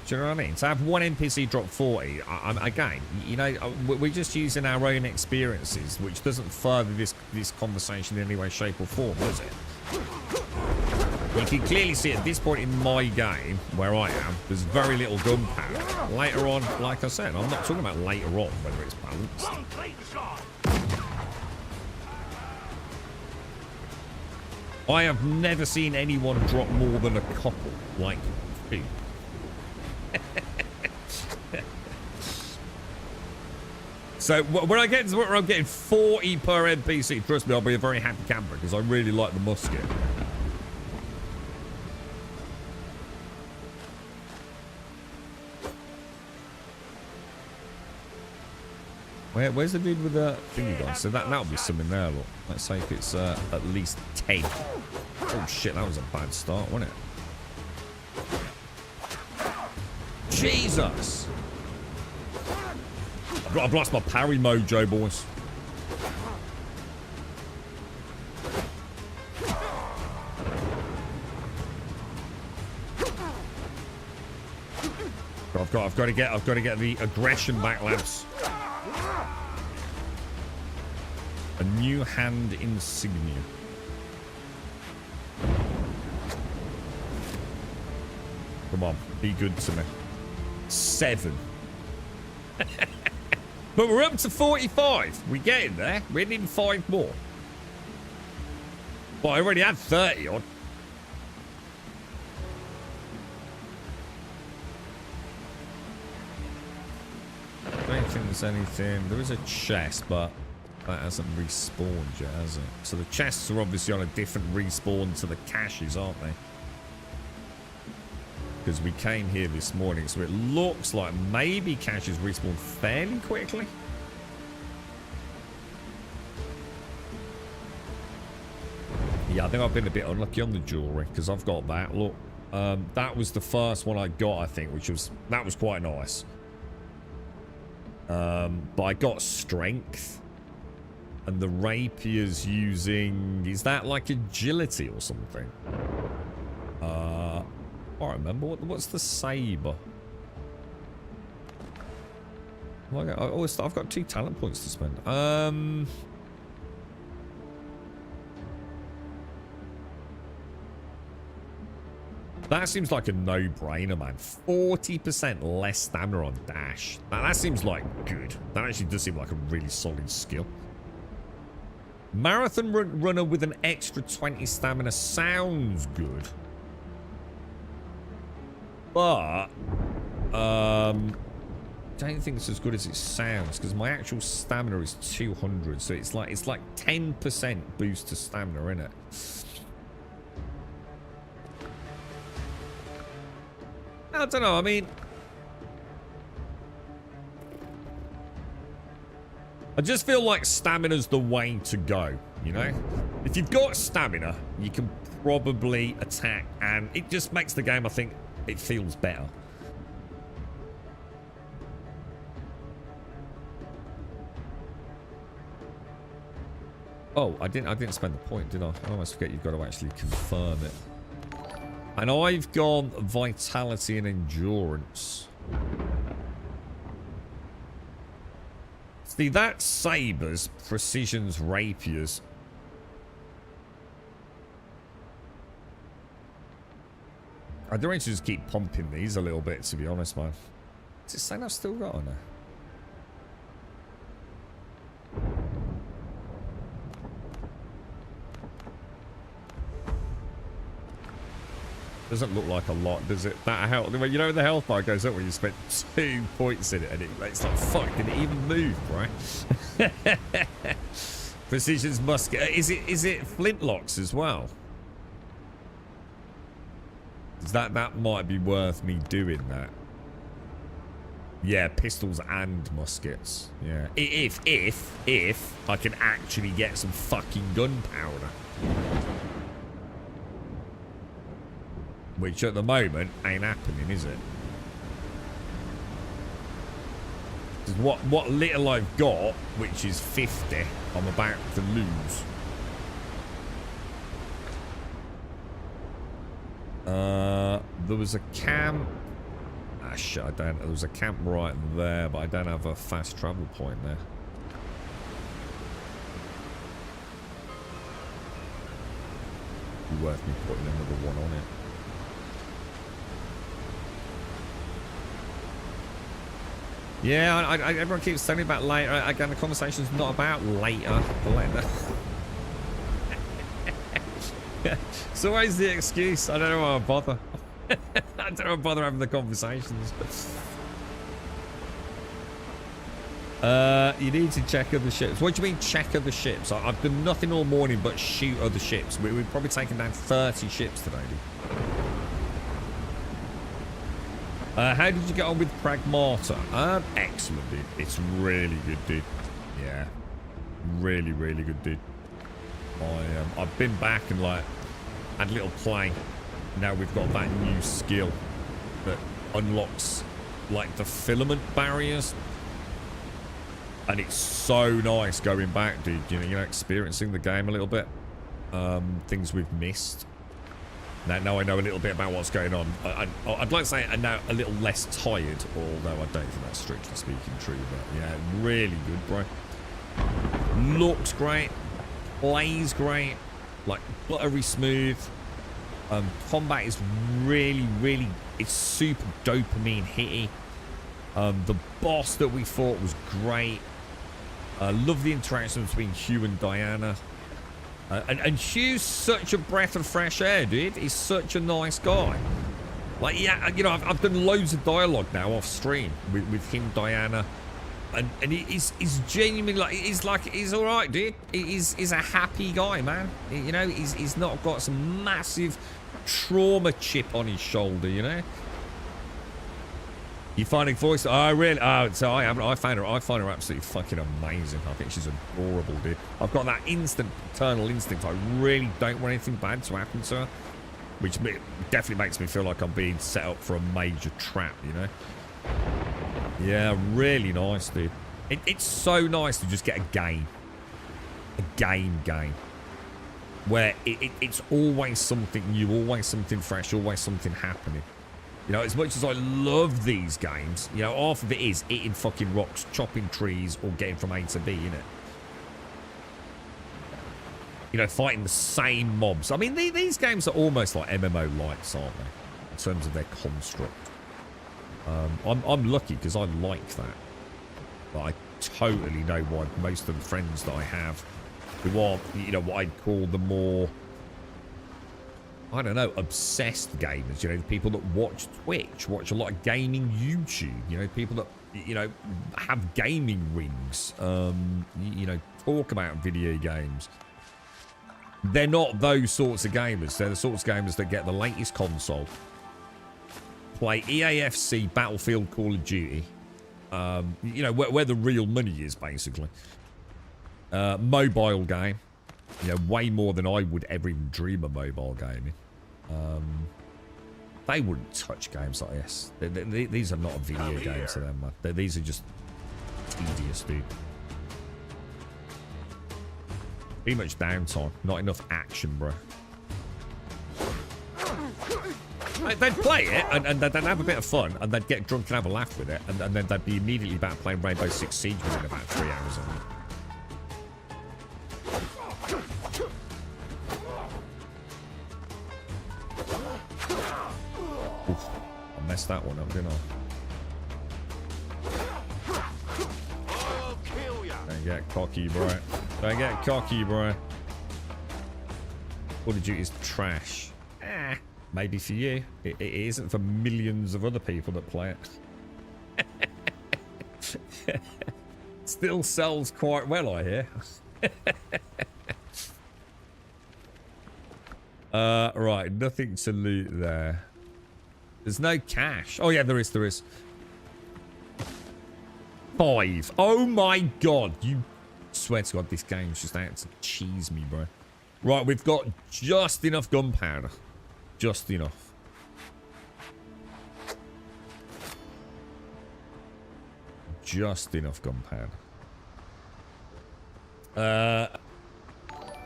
Do you know what I mean? To have one NPC drop 40, again, you know, we're just using our own experiences, which doesn't further this conversation in any way, shape or form, does it? You can clearly see at this point in my game, where I am, there's very little gunpowder. Later on, like I said, I'm not talking about later on, whether it's balanced. I have never seen anyone drop more than a couple, like 2. So when I get to where I'm getting 40 per NPC, trust me, I'll be a very happy camper because I really like the musket. Where's the dude with the thingy gone? So that'll be something there, look. Let's say if it's at least 10. Oh shit, that was a bad start, wasn't it? Jesus! I've lost my parry mojo, boys. I've got to get the aggression back, lads. A new hand insignia. Come on, be good to me. 7. But we're up to 45. We're getting there. We're needing 5 more. But I already had 30 on. I don't think there's anything. There is a chest, but that hasn't respawned yet, has it? So the chests are obviously on a different respawn to the caches, aren't they? Because we came here this morning, so it looks like maybe caches respawn fairly quickly. Yeah, I think I've been a bit unlucky on the jewelry because I've got that. Look, that was the first one I got, I think, that was quite nice. But I got strength, and the rapier's using, is that like agility or something? I can't remember. What's the saber? I've got 2 talent points to spend. That seems like a no-brainer, man. 40% less stamina on dash. That seems like good. That actually does seem like a really solid skill. Marathon runner with an extra 20 stamina sounds good. But don't think it's as good as it sounds because my actual stamina is 200, so it's like 10% boost to stamina, innit? I don't know, I mean, I just feel like stamina's the way to go, you know? If you've got stamina, you can probably attack, and it just makes the game, I think, it feels better. Oh, I didn't spend the point, did I? I almost forget you've got to actually confirm it. And I've gone vitality and endurance. See, that's sabers, precision's rapiers. I don't want to just keep pumping these a little bit, to be honest, man. Is it saying I've still got on there? Doesn't look like a lot, does it? That health, you know, the health bar goes up when you spent 2 points in it, and it's like, fuck, did it even move, right? Precision's musket. Is it flintlocks as well? That might be worth me doing that. Yeah, pistols and muskets. Yeah, if I can actually get some fucking gunpowder. Which at the moment ain't happening, is it? What little I've got, which is 50, I'm about to lose. There was a camp. Ah, shit, I don't. There was a camp right there, but I don't have a fast travel point there. Be worth me putting another one on it. Yeah, everyone keeps telling me about later. Again, the conversation's not about later. It's always the excuse. I don't know why I bother. I don't know why I bother having the conversations. You need to check other ships. What do you mean check other ships? I've done nothing all morning but shoot other ships. We've probably taken down 30 ships today, dude. How did you get on with Pragmata? Excellent, dude. It's really good, dude. Yeah. Really, really good, dude. I've been back and, like, had a little play. Now we've got that new skill that unlocks, like, the filament barriers. And it's so nice going back, dude. You know, experiencing the game a little bit. Things we've missed. Now I know a little bit about what's going on. I'd like to say I'm now a little less tired, although I don't think that's strictly speaking true. But yeah, really good, bro. Looks great. Plays great. Like, buttery smooth. Combat is really, really... It's super dopamine hitty. The boss that we fought was great. Love the interaction between Hugh and Diana. And Hugh's such a breath of fresh air, dude. He's such a nice guy. Like, yeah, you know, I've done loads of dialogue now off stream with him, Diana. And he's genuinely he's all right, dude. He's a happy guy, man. You know, he's not got some massive trauma chip on his shoulder, you know. You finding voice? Oh, really? Oh, so I haven't. I find her absolutely fucking amazing. I think she's adorable, dude. I've got that instant paternal instinct. I really don't want anything bad to happen to her, which definitely makes me feel like I'm being set up for a major trap, you know. Yeah, really nice, dude. It's so nice to just get a game where it's always something new, always something fresh, always something happening. You know, as much as I love these games, you know, half of it is eating fucking rocks, chopping trees, or getting from A to B, innit? You know, fighting the same mobs. I mean, these games are almost like MMO lights, aren't they? In terms of their construct. I'm lucky because I like that. But I totally know why most of the friends that I have who are, you know, what I'd call the more, I don't know, obsessed gamers, you know, the people that watch Twitch, watch a lot of gaming YouTube, you know, people that, you know, have gaming rings, you know, talk about video games. They're not those sorts of gamers. They're the sorts of gamers that get the latest console, play EAFC, Battlefield, Call of Duty, you know, where the real money is, basically. Mobile game. You know, way more than I would ever even dream of mobile gaming. They wouldn't touch games like this. These are not a video game to them, man. These are just tedious, dude. Too much downtime. Not enough action, bro. They'd play it, and they'd have a bit of fun, and they'd get drunk and have a laugh with it, and then they'd be immediately back playing Rainbow Six Siege within about 3 hours of it. Oof, I messed that one up, didn't I? Don't get cocky, bro. Don't get cocky, bro. Call of Duty is trash. Maybe for you. It isn't for millions of other people that play it. Still sells quite well, I hear. Right, nothing to loot there. There's no cash. Oh yeah, there is. 5. Oh my god, you swear to god this game's just out to cheese me, bro. Right, we've got just enough gunpowder. Just enough. Just enough gunpowder.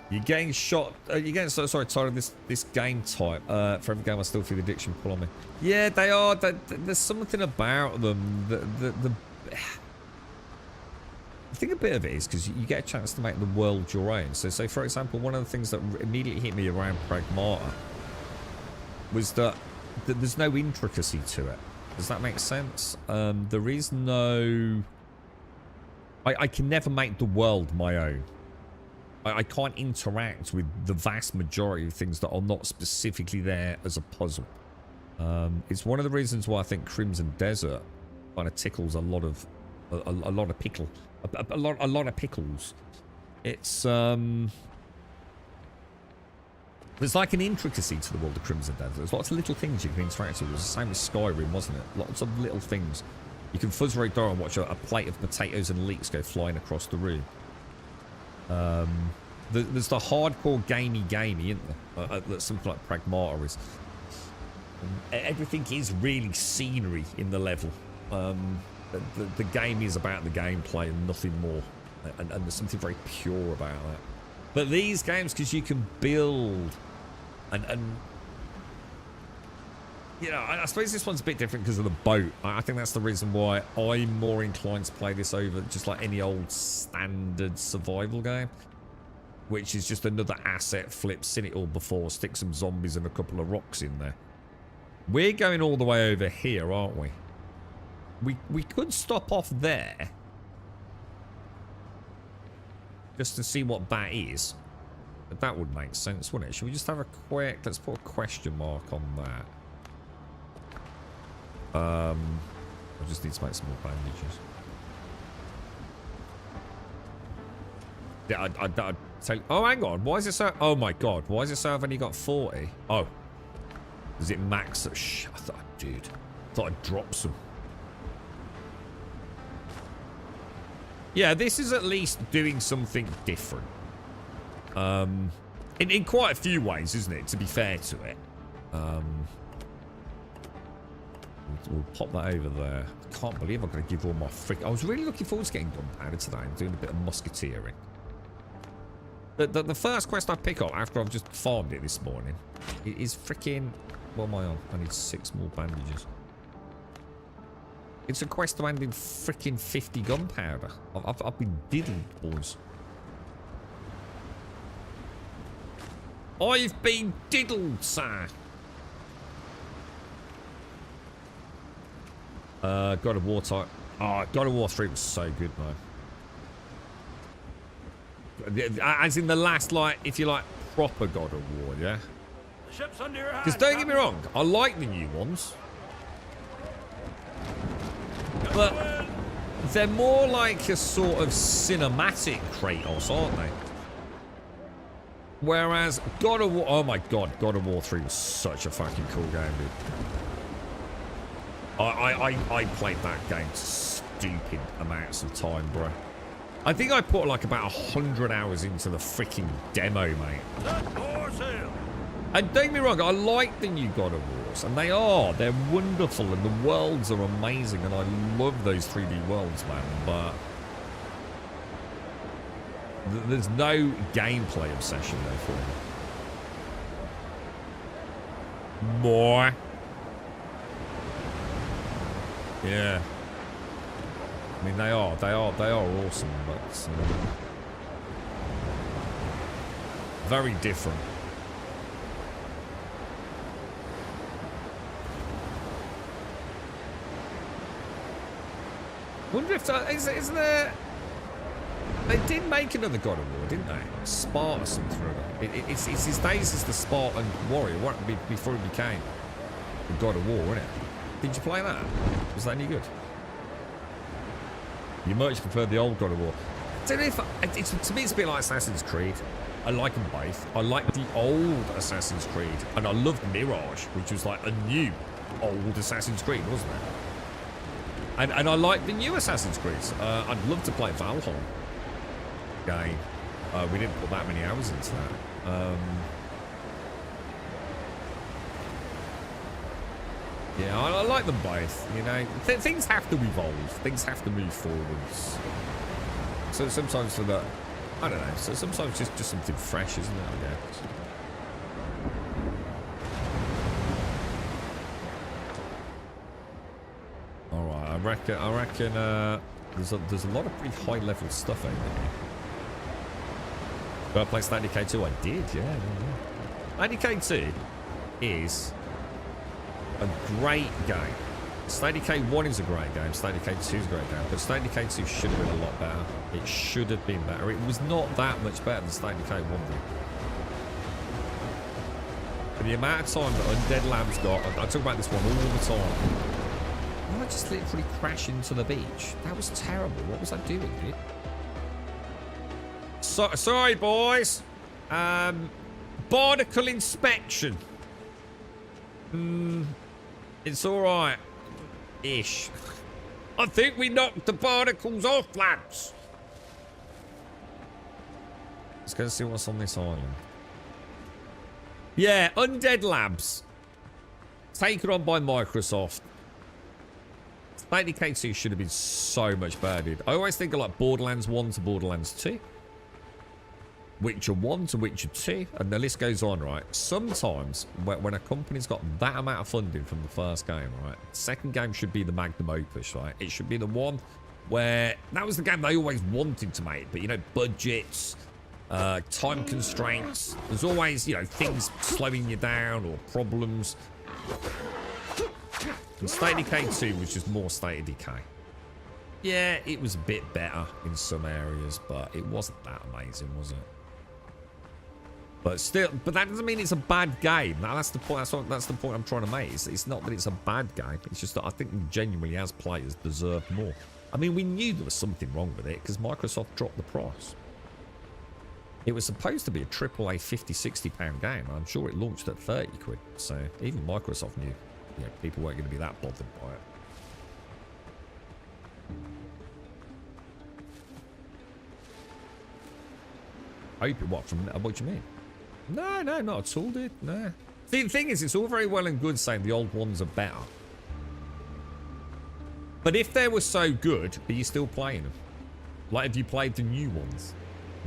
You're getting shot. You're getting so sorry, tired of this game type. For every game, I still feel the addiction pull on me. Yeah, they are. There's something about them. I think a bit of it is because you get a chance to make the world your own. So, for example, one of the things that immediately hit me around Pragmata was that there's no intricacy to it. Does that make sense? There is no... I can never make the world my own. I can't interact with the vast majority of things that are not specifically there as a puzzle. It's one of the reasons why I think Crimson Desert kind of tickles a lot of pickle. A lot of pickles. It's there's like an intricacy to the world of Crimson Desert. There's lots of little things you can interact with. It was the same with Skyrim, wasn't it? Lots of little things. You can fuzz right door and watch a plate of potatoes and leeks go flying across the room. There's the hardcore gamey, isn't there? That's something like Pragmata is. Everything is really scenery in the level. The game is about the gameplay and nothing more. And there's something very pure about that. But these games, because you can build and you know, I suppose this one's a bit different because of the boat. I think that's the reason why I'm more inclined to play this over just like any old standard survival game, which is just another asset flip, seen it all before, stick some zombies and a couple of rocks in there. We're going all the way over here, aren't we? We could stop off there. Just to see what that is. But that would make sense, wouldn't it? Should we just have a quick... Let's put a question mark on that. I just need to make some more bandages. Yeah, I'd tell you... Oh, hang on. Why is it so... Oh, my God. Why is it so I've only got 40? Oh. Does it max... Shh. I thought... Dude. I thought I'd drop some. Yeah, this is at least doing something different. In quite a few ways, isn't it? To be fair to it. We'll pop that over there. I can't believe I'm going to give all my frick... I was really looking forward to getting gunpowder today and doing a bit of musketeering. The first quest I pick up after I've just farmed it this morning is freaking... What am I on? I need 6 more bandages. It's a quest to hand in freaking 50 gunpowder. I've been diddled, boys. I've been diddled, sir. God of War type. Oh, God of War 3 was so good, man. As in the last, like, if you like, proper God of War, yeah? The ship's under your hand. Because don't get me wrong, I like the new ones. But they're more like a sort of cinematic Kratos, aren't they? Whereas God of War... Oh my God, God of War 3 was such a fucking cool game, dude. I played that game stupid amounts of time, bro. I think I put like about 100 hours into the freaking demo, mate. Set for sail. And don't get me wrong, I like the new God of Wars, and they're wonderful, and the worlds are amazing, and I love those 3D worlds, man, but there's no gameplay obsession there for me. More. Yeah. I mean, they are awesome, but very different. Wonder if isn't there... They did make another God of War, didn't they? Sparta or something. It's his days as the Spartan warrior, before he became the God of War, wasn't it? Did you play that? Was that any good? You much prefer the old God of War. I don't know if... to me, it's a bit like Assassin's Creed. I like them both. I like the old Assassin's Creed, and I loved Mirage, which was like a new old Assassin's Creed, wasn't it? And I like the new Assassin's Creed. I'd love to play Valhalla game. We didn't put that many hours into that. Yeah, I like them both. You know, things have to evolve. Things have to move forwards. So sometimes for that, I don't know. So sometimes just something fresh, isn't it? I guess. All right, I reckon. There's a lot of pretty high level stuff over there. Did I play State Decay 2? I did, yeah. State Decay 2 is a great game. State Decay 1 is a great game. State Decay 2 is a great game. But State Decay 2 should have been a lot better. It should have been better. It was not that much better than State Decay 1 did. For the amount of time that Undead Labs got, I talk about this one all the time. I just literally crash into the beach. That was terrible. What was I doing, dude? Sorry, boys. Barnacle inspection. It's all right. Ish. I think we knocked the barnacles off, lads. Let's go see what's on this island. Yeah, Undead Labs. Taken on by Microsoft. State Decay 2 should have been so much better, dude. I always think of like Borderlands 1 to Borderlands 2. Witcher 1 to Witcher 2, and the list goes on, right? Sometimes, when a company's got that amount of funding from the first game, right? Second game should be the magnum opus, right? It should be the one where... That was the game they always wanted to make, but, you know, budgets, time constraints. There's always, you know, things slowing you down or problems. And State of Decay 2 was just more State of Decay. Yeah, it was a bit better in some areas, but it wasn't that amazing, was it? But still, but that doesn't mean it's a bad game. That's the point. That's the point I'm trying to make. It's not that it's a bad game. It's just that I think genuinely, as players, deserve more. I mean, we knew there was something wrong with it because Microsoft dropped the price. It was supposed to be a AAA 50, 60 pound game. I'm sure it launched at 30 quid. So even Microsoft knew, people weren't going to be that bothered by it. What do you mean? No, not at all, dude. No. See, the thing is, it's all very well and good saying the old ones are better. But if they were so good, are you still playing them? Like, have you played the new ones?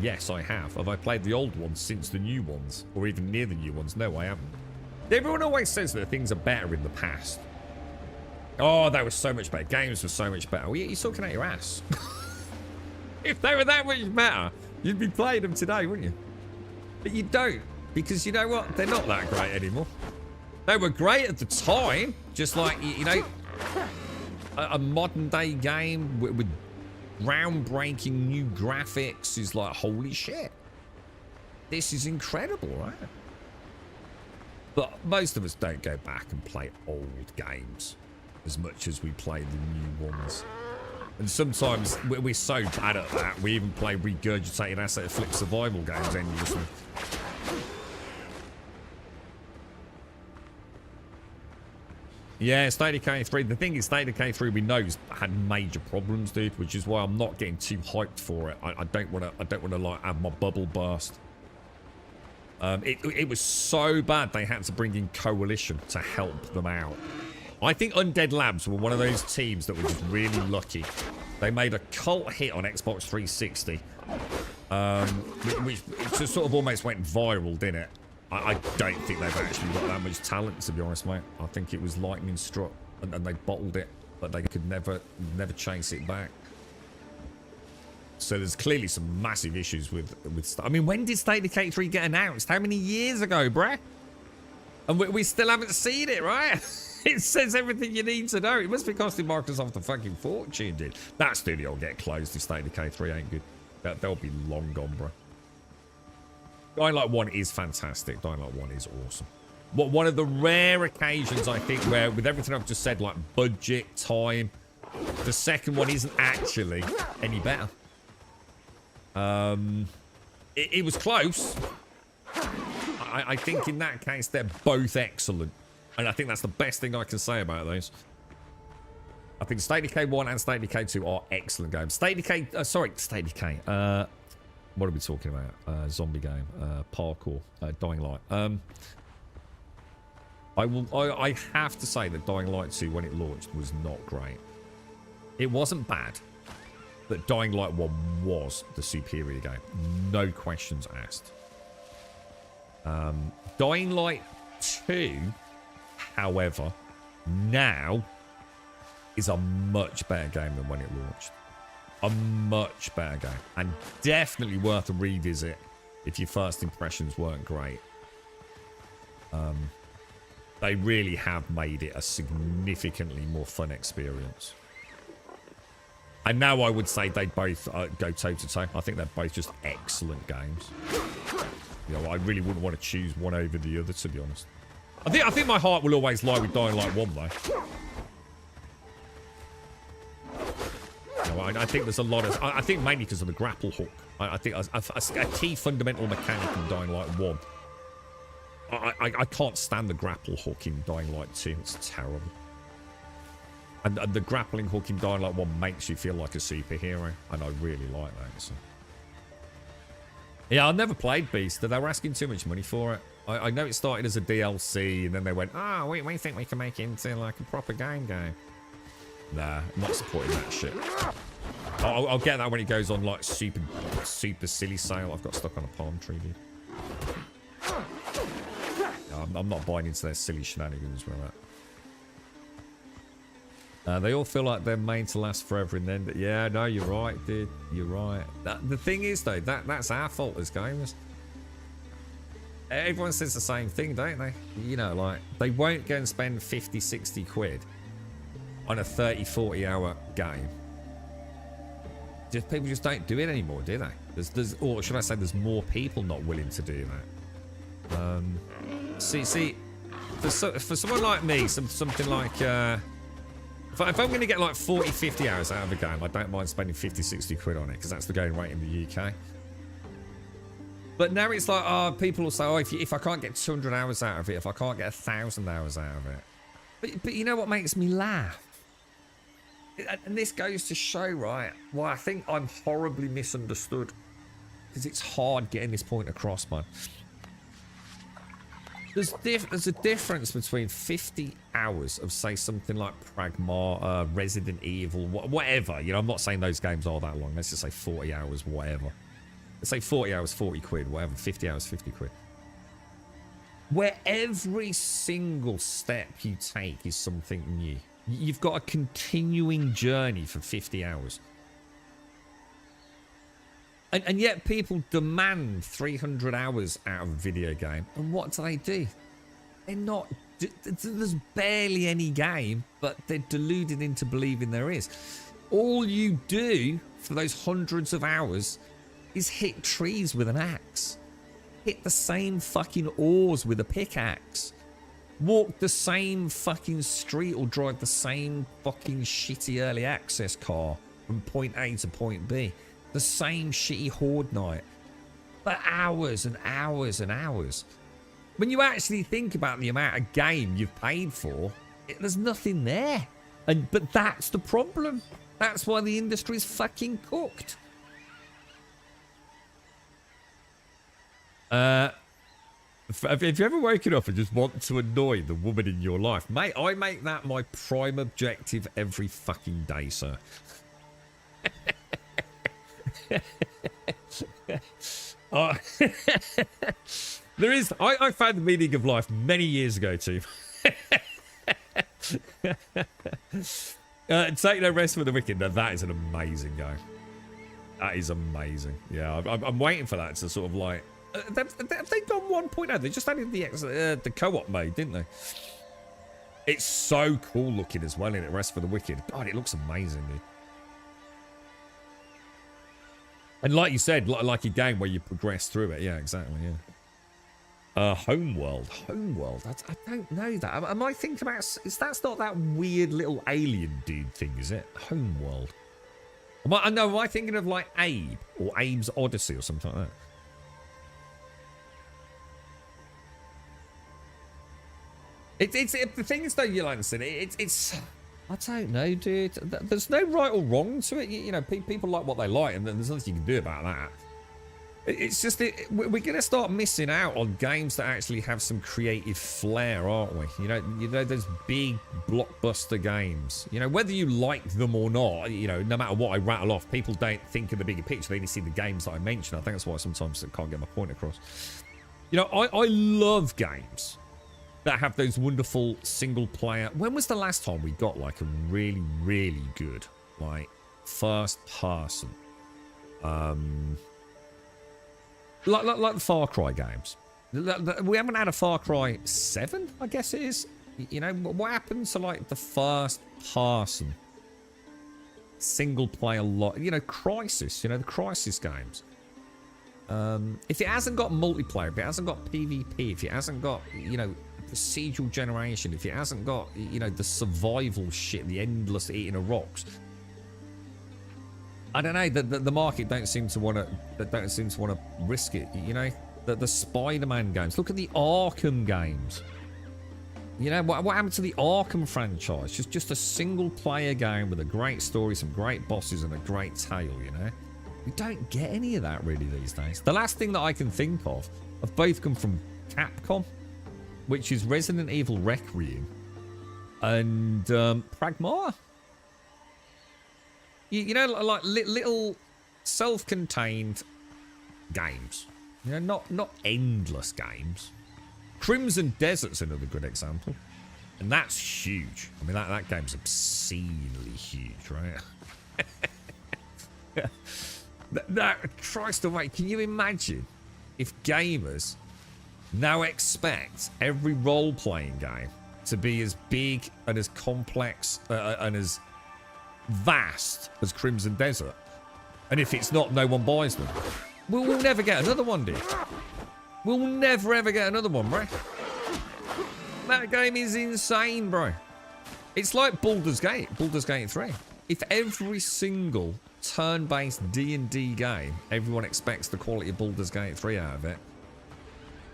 Yes, I have. Have I played the old ones since the new ones? Or even near the new ones? No, I haven't. Everyone always says that things are better in the past. Oh, that was so much better. Games were so much better. Well, you're talking out your ass. If they were that much better, you'd be playing them today, wouldn't you? But you don't. Because you know what? They're not that great anymore. They were great at the time. Just like, a modern day game with groundbreaking new graphics is like, holy shit. This is incredible, right? But most of us don't go back and play old games as much as we play the new ones. And sometimes we're so bad at that, we even play regurgitated asset flip survival games endlessly. Yeah, State of Decay 3. The thing is, State of Decay 3 we know had major problems, dude, which is why I'm not getting too hyped for it. I don't want to like have my bubble burst. It was so bad they had to bring in Coalition to help them out. I think Undead Labs were one of those teams that were just really lucky. They made a cult hit on Xbox 360, which just sort of almost went viral, didn't it? I don't think they've actually got that much talent, to be honest, mate. I think it was lightning struck, and they bottled it, but they could never chase it back. So there's clearly some massive issues with. I mean, when did State of Decay 3 get announced? How many years ago, bruh? And we still haven't seen it, right? It says everything you need to know. It must be costing Microsoft a fucking fortune, dude. That studio will get closed if State of Decay 3 ain't good. They'll be long gone, bro. Dying Light 1 is fantastic. Dying Light 1 is awesome. One of the rare occasions, I think, where with everything I've just said, like budget, time, the second one isn't actually any better. It was close. I think in that case, they're both excellent. And I think that's the best thing I can say about those. I think State of Decay 1 and State of Decay 2 are excellent games. State of Decay... State of Decay. What are we talking about? Zombie game. Parkour. Dying Light. I have to say that Dying Light 2, when it launched, was not great. It wasn't bad. But Dying Light 1 was the superior game. No questions asked. Dying Light 2... however, now is a much better game than when it launched. A much better game. And definitely worth a revisit if your first impressions weren't great. They really have made it a significantly more fun experience. And now I would say they both go toe-to-toe. I think they're both just excellent games. I really wouldn't want to choose one over the other, to be honest. I think my heart will always lie with Dying Light 1, though. I think there's a lot of... I think mainly because of the grapple hook. I think a key fundamental mechanic in Dying Light 1. I can't stand the grapple hook in Dying Light 2. It's terrible. And the grappling hook in Dying Light 1 makes you feel like a superhero. And I really like that. So. Yeah, I never played Beast. They were asking too much money for it. I know it started as a DLC, and then they went, we think we can make it into like a proper game. Nah, I'm not supporting that shit. I'll get that when it goes on like super silly sale. I've got stuck on a palm tree, dude. I'm not buying into their silly shenanigans with that. They all feel like they're made to last forever and then. Yeah, no, you're right, dude. You're right. The thing is, though, that's our fault as gamers. Everyone says the same thing, don't they? You know, like, they won't go and spend 50, 60 quid on a 30, 40 hour game. People just don't do it anymore, do they? Or should I say there's more people not willing to do that. See, for someone like me, something like, if I'm going to get like 40, 50 hours out of a game, I don't mind spending 50, 60 quid on it, because that's the going rate in the UK. But now it's like, oh, people will say, oh, if I can't get 200 hours out of it, if I can't get 1,000 hours out of it. But you know what makes me laugh? And this goes to show, right, why I think I'm horribly misunderstood. Because it's hard getting this point across, man. There's a difference between 50 hours of, say, something like Pragma, Resident Evil, whatever. You know, I'm not saying those games are that long. Let's just say 40 hours, whatever. Let's say 40 hours, 40 quid, whatever. 50 hours, 50 quid. Where every single step you take is something new. You've got a continuing journey for 50 hours. And yet people demand 300 hours out of a video game. And what do? They're not... There's barely any game, but they're deluded into believing there is. All you do for those hundreds of hours is hit trees with an axe. Hit the same fucking ores with a pickaxe. Walk the same fucking street or drive the same fucking shitty early access car from point A to point B. The same shitty horde night. For hours and hours and hours. When you actually think about the amount of game you've paid for, there's nothing there. But that's the problem. That's why the industry's fucking cooked. Have you ever woken up and just want to annoy the woman in your life? Mate, I make that my prime objective every fucking day, sir. I found the meaning of life many years ago, too. Take no rest for the wicked. Now, that is an amazing game. That is amazing. Yeah, I'm waiting for that to sort of like... Have they gone 1.0? They just added the co-op mode, didn't they? It's so cool looking as well in it. Rest for the wicked. God, it looks amazing, dude. And like you said, like a game where you progress through it. Yeah, exactly, yeah. Homeworld. I don't know that. Am I thinking about... That's not that weird little alien dude thing, is it? Homeworld. Am I thinking of like Abe? Or Abe's Odyssey or something like that? The thing is, though, Yolanson, it's... I don't know, dude. There's no right or wrong to it. You know, people like what they like, and there's nothing you can do about that. It's just we're going to start missing out on games that actually have some creative flair, aren't we? You know, those big blockbuster games. You know, whether you like them or not, you know, no matter what I rattle off, people don't think of the bigger picture. They only see the games that I mentioned. I think that's why sometimes I can't get my point across. You know, I love games that have those wonderful single player. When was the last time we got like a really, really good like first person, like the Far Cry games? We haven't had a Far Cry 7, I guess it is. You know, what happened to like the first person single player you know, Crisis, you know, the Crisis games. If it hasn't got multiplayer, if it hasn't got PvP, if it hasn't got, you know, procedural generation, if it hasn't got, you know, the survival shit, the endless eating of rocks, I don't know, the market don't seem to want to risk it. You know, the Spider-Man games, look at the Arkham games. You know, what happened to the Arkham franchise? Just a single player game with a great story, some great bosses, and a great tale. You know, we don't get any of that really these days. The last thing that I can think of have both come from Capcom, which is Resident Evil Requiem and Pragma. You know, like little self-contained games. You know, not endless games. Crimson Desert's another good example. And that's huge. I mean, that game's obscenely huge, right? That Christ almighty, can you imagine if gamers Now expect every role-playing game to be as big and as complex and as vast as Crimson Desert. And if it's not, no one buys them. We'll never get another one, dude. We'll never ever get another one, bro. That game is insane, bro. It's like Baldur's Gate 3. If every single turn-based D&D game, everyone expects the quality of Baldur's Gate 3 out of it,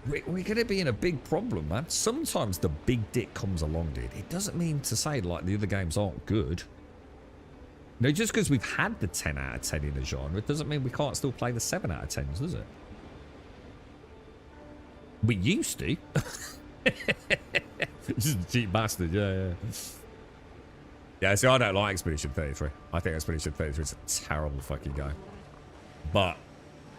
we're going to be in a big problem, man. Sometimes the big dick comes along, dude. It doesn't mean to say, like, the other games aren't good. No, just because we've had the 10 out of 10 in a genre, it doesn't mean we can't still play the 7 out of 10s, does it? We used to. Just a cheap bastard, yeah. Yeah, see, I don't like Expedition 33. I think Expedition 33 is a terrible fucking game. But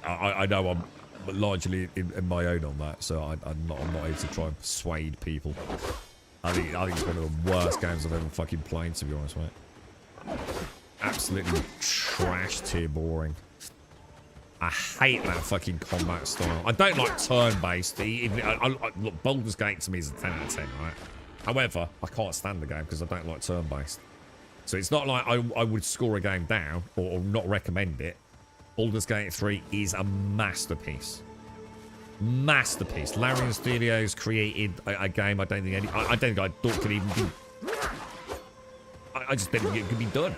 I know I'm largely in my own on that, so I'm not here to try and persuade people. I think it's one of the worst games I've ever fucking played, to be honest, mate. Absolutely trash tier boring. I hate that fucking combat style. I don't like turn-based. Look, Baldur's Gate to me is a 10 out of 10, right? However, I can't stand the game because I don't like turn-based. So it's not like I would score a game down or not recommend it. Baldur's Gate 3 is a masterpiece. Masterpiece. Larian Studios created a game I don't think I thought could even be... I just didn't think it could be done.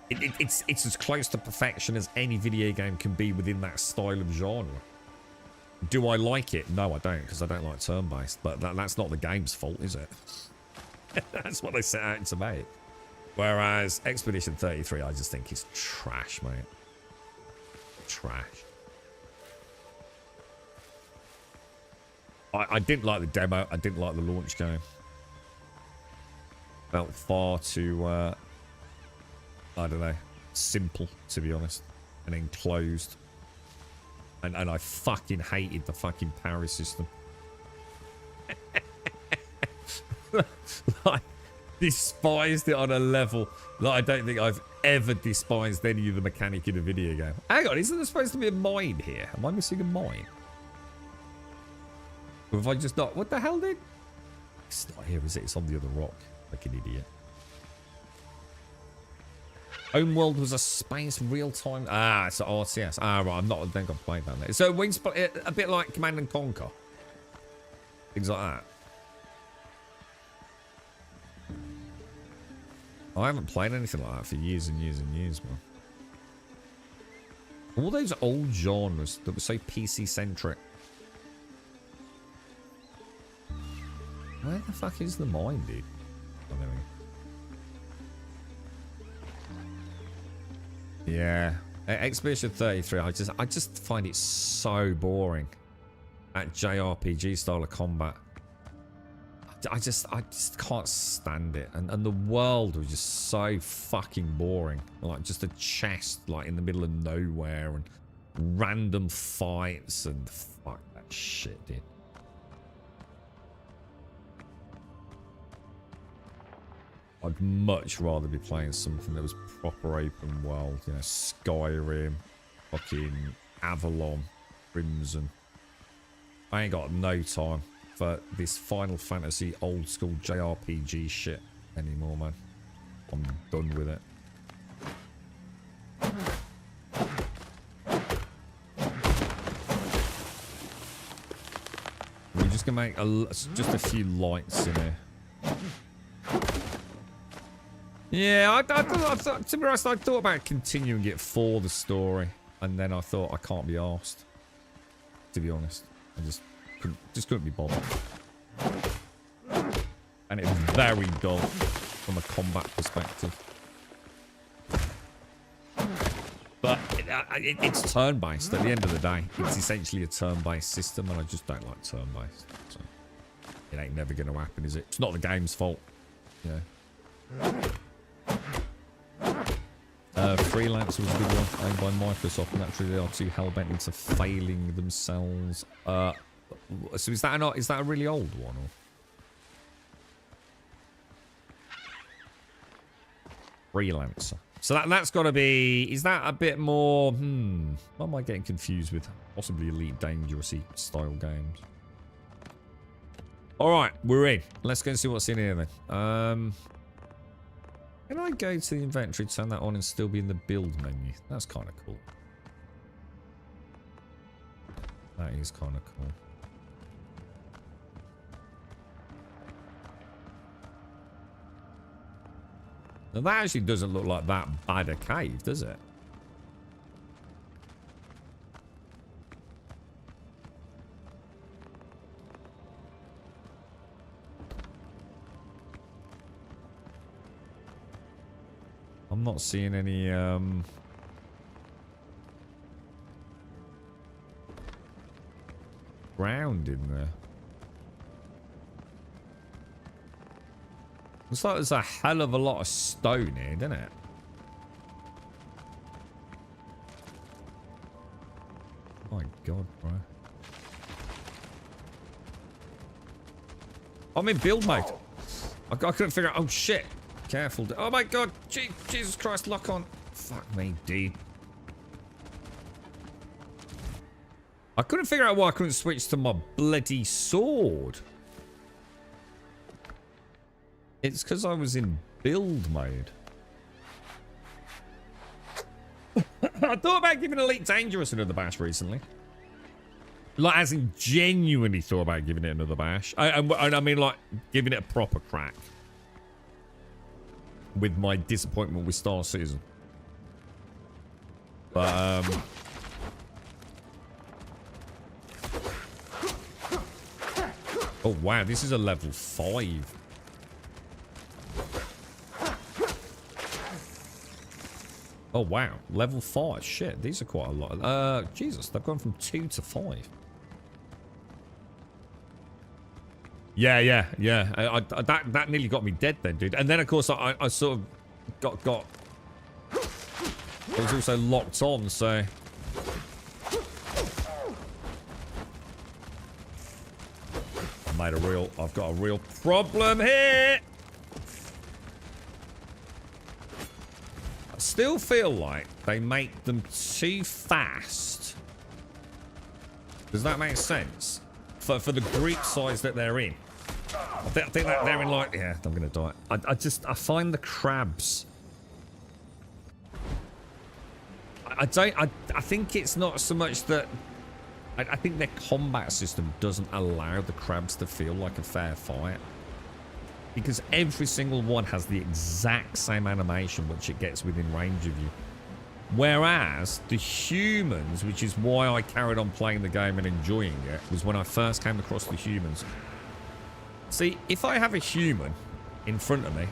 It's as close to perfection as any video game can be within that style of genre. Do I like it? No, I don't, because I don't like turn-based. But that's not the game's fault, is it? That's what they set out to make. Whereas Expedition 33, I just think is trash, mate. Trash. I didn't like the demo. I didn't like the launch game. Felt far too... I don't know, simple, to be honest, and enclosed. And I fucking hated the fucking parry system. Like, despised it on a level that I don't think I've ever despised any of the mechanic in a video game. Hang on, isn't there supposed to be a mine here? Am I missing a mine? Or have I just not... What the hell, dude? It's not here, is it? It's on the other rock. Like an idiot. Homeworld was a space real-time... Ah, it's an RTS. Ah, right. I think I've played that. So, a bit like Command and Conquer. Things like that. I haven't played anything like that for years and years and years, man. All those old genres that were so PC-centric. Where the fuck is the mine, dude? Oh, there we go. Yeah, Expedition 33. I just find it so boring. That JRPG style of combat. I just can't stand it. And the world was just so fucking boring. Like just a chest like in the middle of nowhere and random fights and fuck that shit, dude. I'd much rather be playing something that was proper open world, you know, Skyrim, fucking Avalon, Crimson. I ain't got no time for this Final Fantasy old school JRPG shit anymore, man. I'm done with it. We're just gonna make just a few lights in here. Yeah, to be honest, I thought about continuing it for the story, and then I thought I can't be arsed. To be honest, I just couldn't be bothered, and it was very dull from a combat perspective. But it's turn-based. At the end of the day, it's essentially a turn-based system, and I just don't like turn-based. So it ain't never going to happen, is it? It's not the game's fault, you know. Freelance was a good one, owned by Microsoft. Naturally, they are too hell-bent into failing themselves. So is that a really old one? Or? Freelancer. So that's got to be... Is that a bit more... What am I getting confused with? Possibly Elite Dangerous style games. Alright, we're in. Let's go and see what's in here then. Can I go to the inventory, turn that on and still be in the build menu? That's kind of cool. That is kind of cool. Now that actually doesn't look like that bad a cave, does it? I'm not seeing any ground in there. Looks like there's a hell of a lot of stone here, doesn't it? My God, bro. I'm in build mode. I couldn't figure out. Oh shit! Careful. Oh my God! Jesus Christ! Lock on. Fuck me, dude. I couldn't figure out why I couldn't switch to my bloody sword. It's because I was in build mode. I thought about giving Elite Dangerous another bash recently. Like, as in genuinely thought about giving it another bash. I mean, like, giving it a proper crack. With my disappointment with Star Citizen. But, oh, wow, this is a level 5. Oh, wow. Level 5. Shit, these are quite a lot. Jesus, they've gone from 2 to 5. Yeah. That nearly got me dead then, dude. And then, of course, I sort of got... It was also locked on, so... I've got a real problem here! I still feel like they make them too fast. Does that make sense? For the group size that they're in. I think that they're in like... Yeah, I'm going to die. I find the crabs... I think it's not so much that... I think their combat system doesn't allow the crabs to feel like a fair fight. Because every single one has the exact same animation which it gets within range of you. Whereas the humans, which is why I carried on playing the game and enjoying it, was when I first came across the humans. See, if I have a human in front of me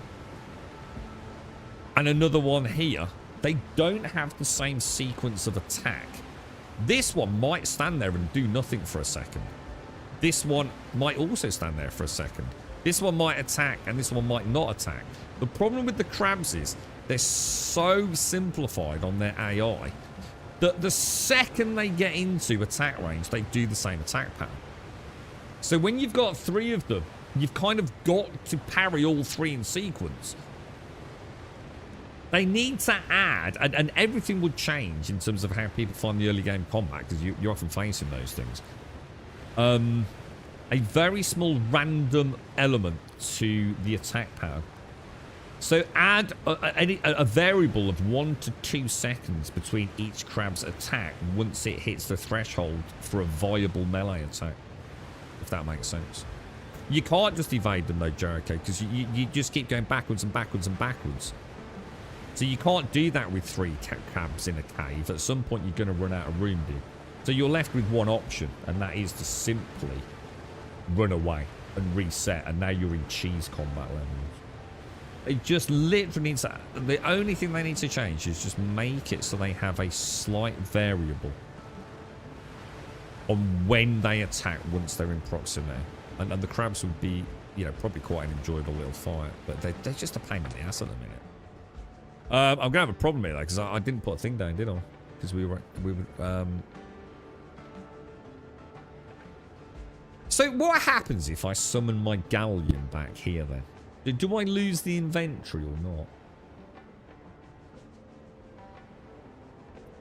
and another one here, they don't have the same sequence of attack. This one might stand there and do nothing for a second. This one might also stand there for a second. This one might attack and this one might not attack. The problem with the crabs is they're so simplified on their AI that the second they get into attack range, they do the same attack pattern. So when you've got 3 of them, you've kind of got to parry all 3 in sequence. They need to add, and everything would change in terms of how people find the early game combat, because you're often facing those things. A very small random element to the attack power. So add a variable of 1 to 2 seconds between each crab's attack once it hits the threshold for a viable melee attack. If that makes sense. You can't just evade them though, Jericho, because you just keep going backwards and backwards and backwards. So you can't do that with 3 crabs in a cave. At some point you're going to run out of room, dude. So you're left with one option, and that is to simply run away and reset, and now you're in cheese combat levels. It just literally needs to... The only thing they need to change is just make it so they have a slight variable on when they attack once they're in proximity. And the crabs would be, you know, probably quite an enjoyable little fight, but they're just a pain in the ass at the minute. I'm going to have a problem here, though, because I didn't put a thing down, did I? Because we were... So what happens if I summon my galleon back here, then? Do I lose the inventory or not?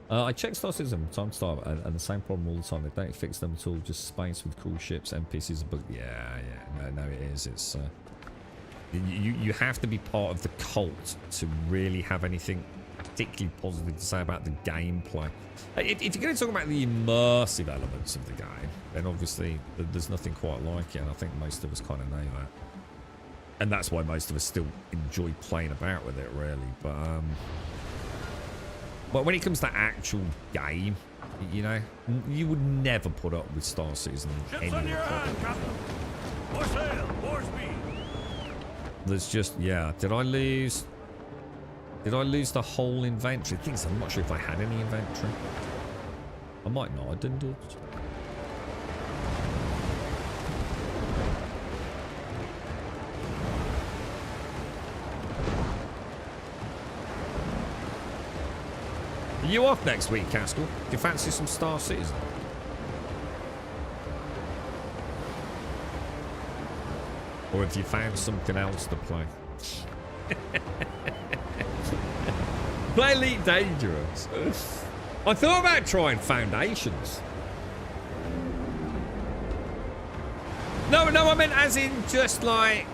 I check Star Citizen from time to time, and the same problem all the time. They don't fix them at all. Just space with cool ships, NPCs, but yeah, no, it is. It's you have to be part of the cult to really have anything particularly positive to say about the gameplay. If you're going to talk about the immersive elements of the game, then obviously there's nothing quite like it, and I think most of us kind of know that. And that's why most of us still enjoy playing about with it, really. But when it comes to actual game, you know, you would never put up with Star Citizen Ships any on your other hand, product. Captain. More sail, more speed. There's just, yeah, did I lose the whole inventory? Things I'm not sure if I had any inventory. I might not, I didn't. Are you off next week, Caskell? Do you fancy some Star Citizen? Or have you found something else to play? Play Elite Dangerous. I thought about trying Foundations. No, I meant as in just like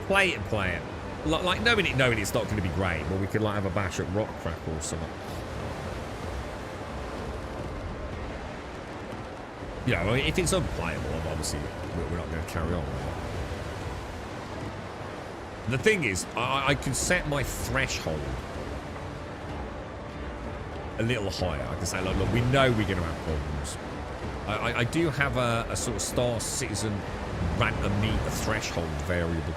play it. Like knowing it's not going to be great, but we could like have a bash at Rock Crack or something. You know, if it's unplayable, obviously we're not going to carry on with it. The thing is, I could set my threshold a little higher. I can say, look, we know we're going to have problems. I do have a sort of Star Citizen random meter threshold variable.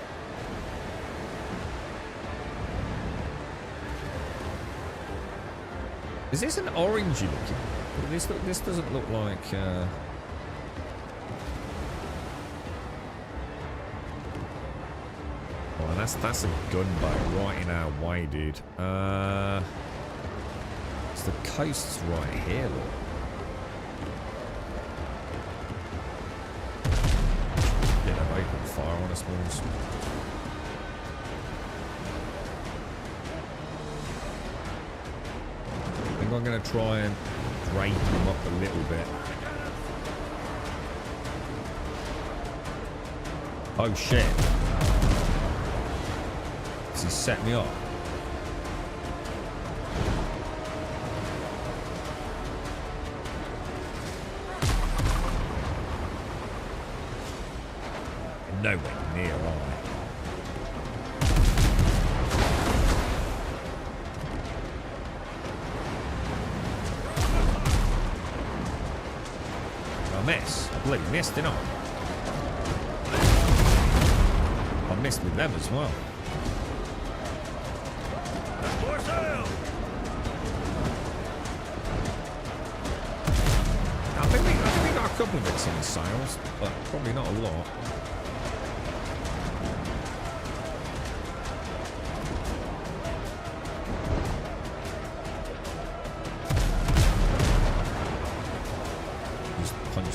Is this an orangey looking? This doesn't look like. Oh, that's a gunboat right in our way, dude. It's the coast's right here, look. Yeah, they've opened fire on us, boys. I think I'm going to try and drape them up a little bit. Oh shit. Does he set me up? Nowhere near, are I? Miss. I bloody missed, didn't I? I missed with them as well. More sail. I think we got a couple of bits on the sails, but probably not a lot.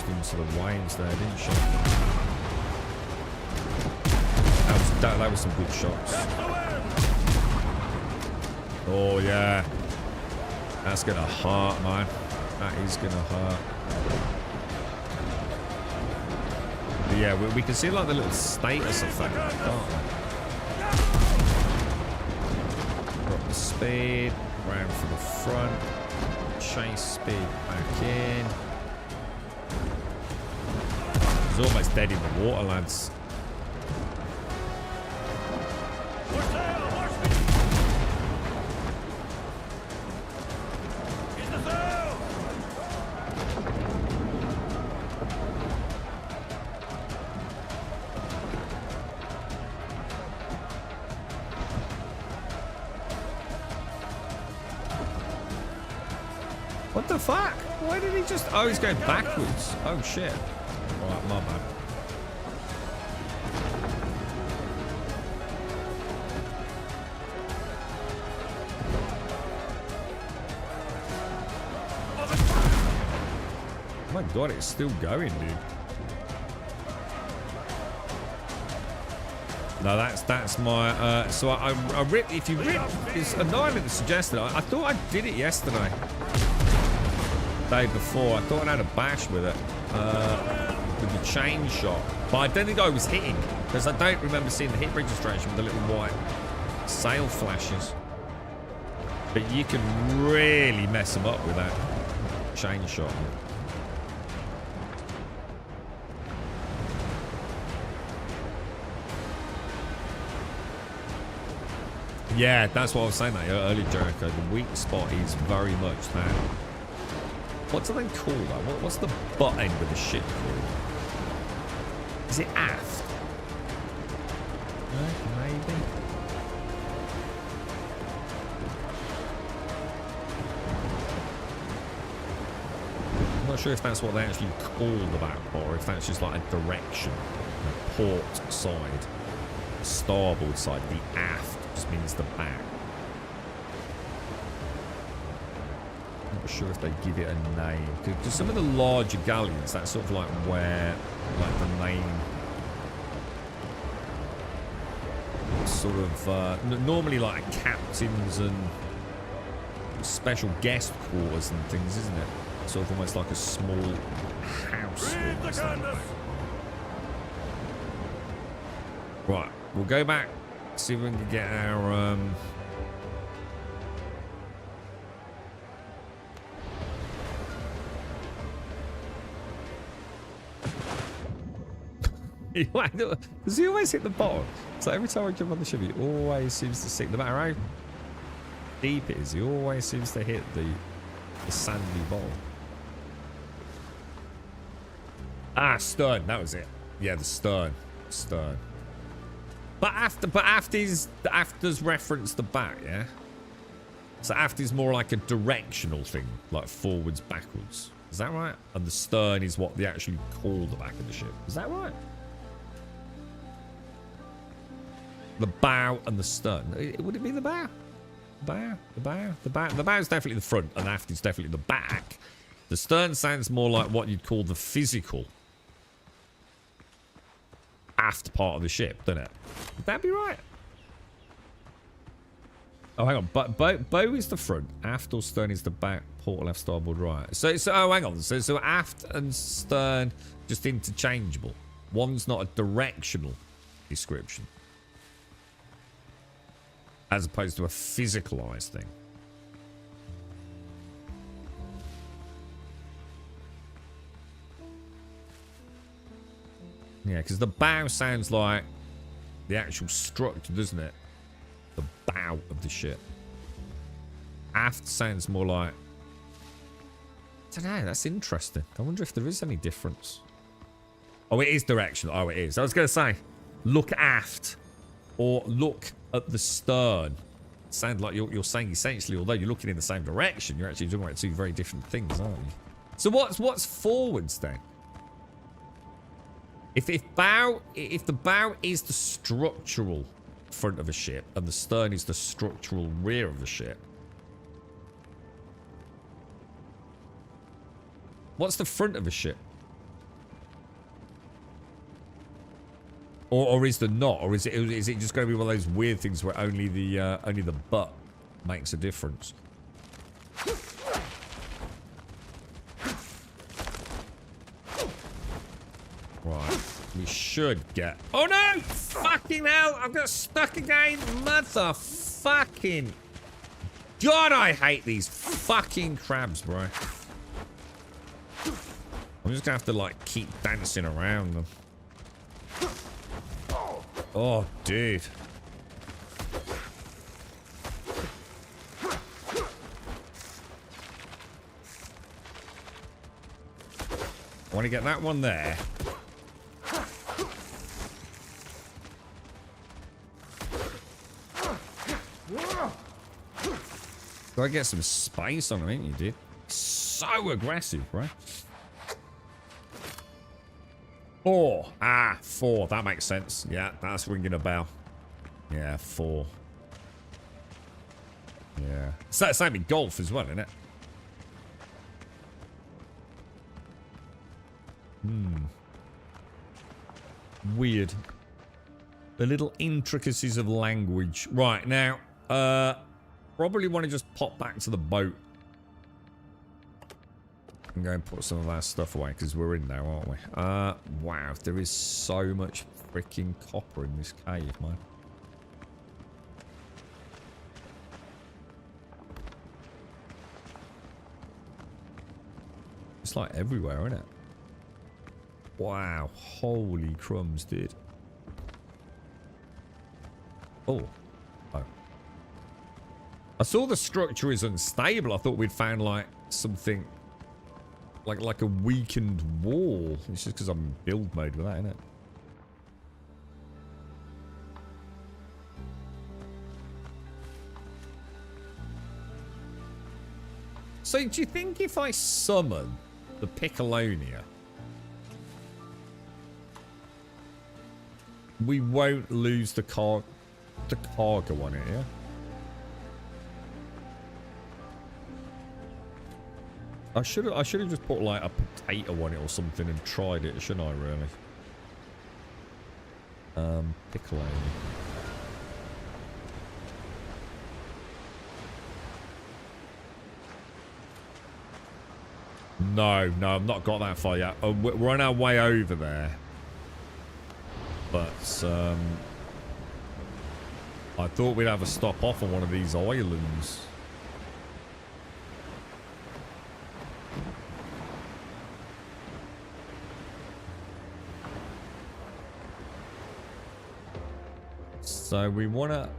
Into the waves there, didn't she? That was some good shots. Oh yeah, that's gonna hurt, man. That is gonna hurt. But yeah, we can see like the little status effect, can't we? Drop the speed, round for the front, chase speed back in. He's almost dead in the water, lads. More sail, more speed. He's the sail. What the fuck? Why did he just... Oh, he's going backwards. Oh, shit. Alright, my bad. Oh my god, it's still going, dude. No, that's my. So I ripped. If you rip, it's Annihilate suggested. I thought I did it yesterday. Day before, I thought I had a bash with it. With the chain shot, but I don't think I was hitting because I don't remember seeing the hit registration with the little white sail flashes. But you can really mess them up with that chain shot. Yeah, that's what I was saying that earlier, Jericho. The weak spot is very much that. What do they call that? What's the butt end of the ship called? Is it aft? Maybe. I'm not sure if that's what they actually call the back part, or if that's just like a direction. The port side, starboard side, the aft just means the back. I'm not sure if they give it a name. Because some of the larger galleons, that's sort of like where, like the main sort of, normally like captains and special guest quarters and things, isn't it? Sort of almost like a small house. Right, we'll go back, see if we can get our, does he always hit the bottom? So every time I jump on the ship, he always seems to sink. No matter how deep it is, he always seems to hit the sandy bottom. Ah, stern. That was it. Yeah, the stern. Stern. But after's reference the back, yeah? So after's more like a directional thing, like forwards, backwards. Is that right? And the stern is what they actually call the back of the ship. Is that right? The bow and the stern. Would it be the bow? The bow is definitely the front, and aft is definitely the back. The stern sounds more like what you'd call the physical aft part of the ship, doesn't it? Would that be right? Oh, hang on. Bow is the front. Aft or stern is the back. Port left, starboard right. So oh, hang on. So aft and stern just interchangeable. One's not a directional description, as opposed to a physicalized thing. Yeah, because the bow sounds like the actual structure, doesn't it? The bow of the ship. Aft sounds more like... I don't know, that's interesting. I wonder if there is any difference. Oh, it is directional. Oh, it is. I was going to say, look aft or look at the stern. Sound like you're saying essentially, although you're looking in the same direction, you're actually talking about two very different things, aren't you? So what's forwards then? If the bow is the structural front of a ship and the stern is the structural rear of the ship, what's the front of a ship? Or is there not? Or is it just going to be one of those weird things where only the butt makes a difference? Right, we should get... Oh no! Fucking hell! I've got stuck again! Motherfucking... God, I hate these fucking crabs, bro. I'm just gonna have to, like, keep dancing around them. Oh, dude. I want to get that one there. Gotta get some space on him, ain't you, dude? So aggressive, right? 4. Ah, 4. That makes sense. Yeah, that's ringing a bell. Yeah, 4. Yeah. It's that same in golf as well, isn't it? Weird. The little intricacies of language. Right, now, probably want to just pop back to the boat. And go and put some of our stuff away, because we're in there, aren't we? Wow, there is so much freaking copper in this cave, man. It's like everywhere, isn't it? Wow, holy crumbs, dude. Oh. Oh. I saw the structure is unstable. I thought we'd found like something like a weakened wall. It's just because I'm in build mode with that, isn't it? So do you think if I summon the Piccolonia, we won't lose the cargo on it, yeah? I should have just put like a potato on it or something and tried it, shouldn't I, really? Piccolonia. No, I've not got that far yet. We're on our way over there. But, I thought we'd have a stop off on one of these islands. So we wanna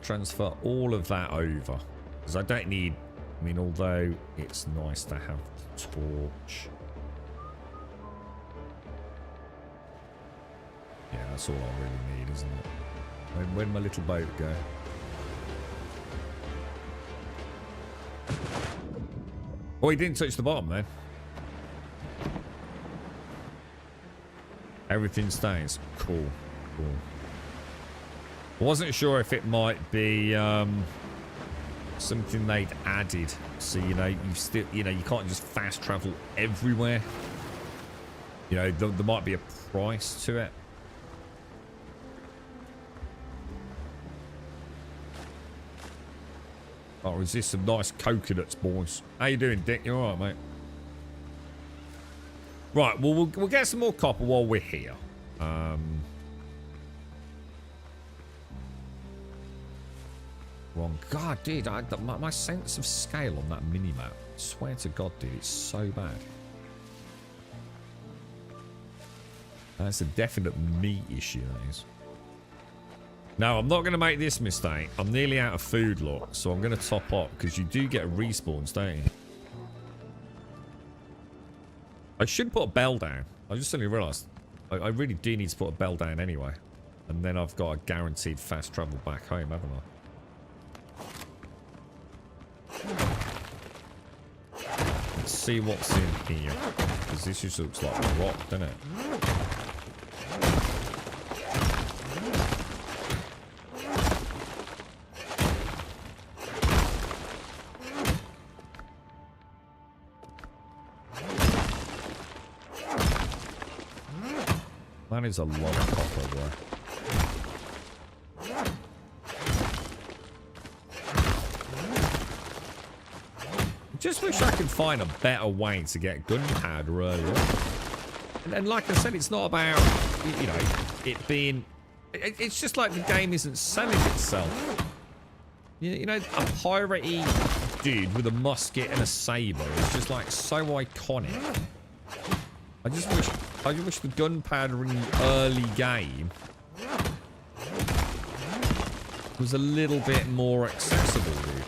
transfer all of that over. Because I don't need, I mean, although it's nice to have the torch. Yeah, that's all I really need, isn't it? Where'd my little boat go? Oh, he didn't touch the bottom then. Everything stays. Cool. I wasn't sure if it might be something they'd added. So, you know, you can't just fast travel everywhere. You know, there might be a price to it. Oh, is this some nice coconuts, boys? How you doing, Dick? You alright, mate? Right, well, we'll get some more copper while we're here. Wrong. God, dude, my sense of scale on that mini-map, I swear to God, dude, it's so bad. That's a definite me issue, that is. Now, I'm not going to make this mistake. I'm nearly out of food, look, so I'm going to top up, because you do get respawns, don't you? I should put a bell down. I just suddenly realised I really do need to put a bell down anyway. And then I've got a guaranteed fast travel back home, haven't I? Let's see what's in here. Because this just looks like rock, doesn't it? That is a lot of copper there. Just wish I could find a better way to get gunpowder earlier. And like I said, it's not about, you know, it being... It's just like the game isn't selling itself. You know, a piratey dude with a musket and a saber is just like so iconic. I just wish the gunpowder in the early game was a little bit more accessible, dude.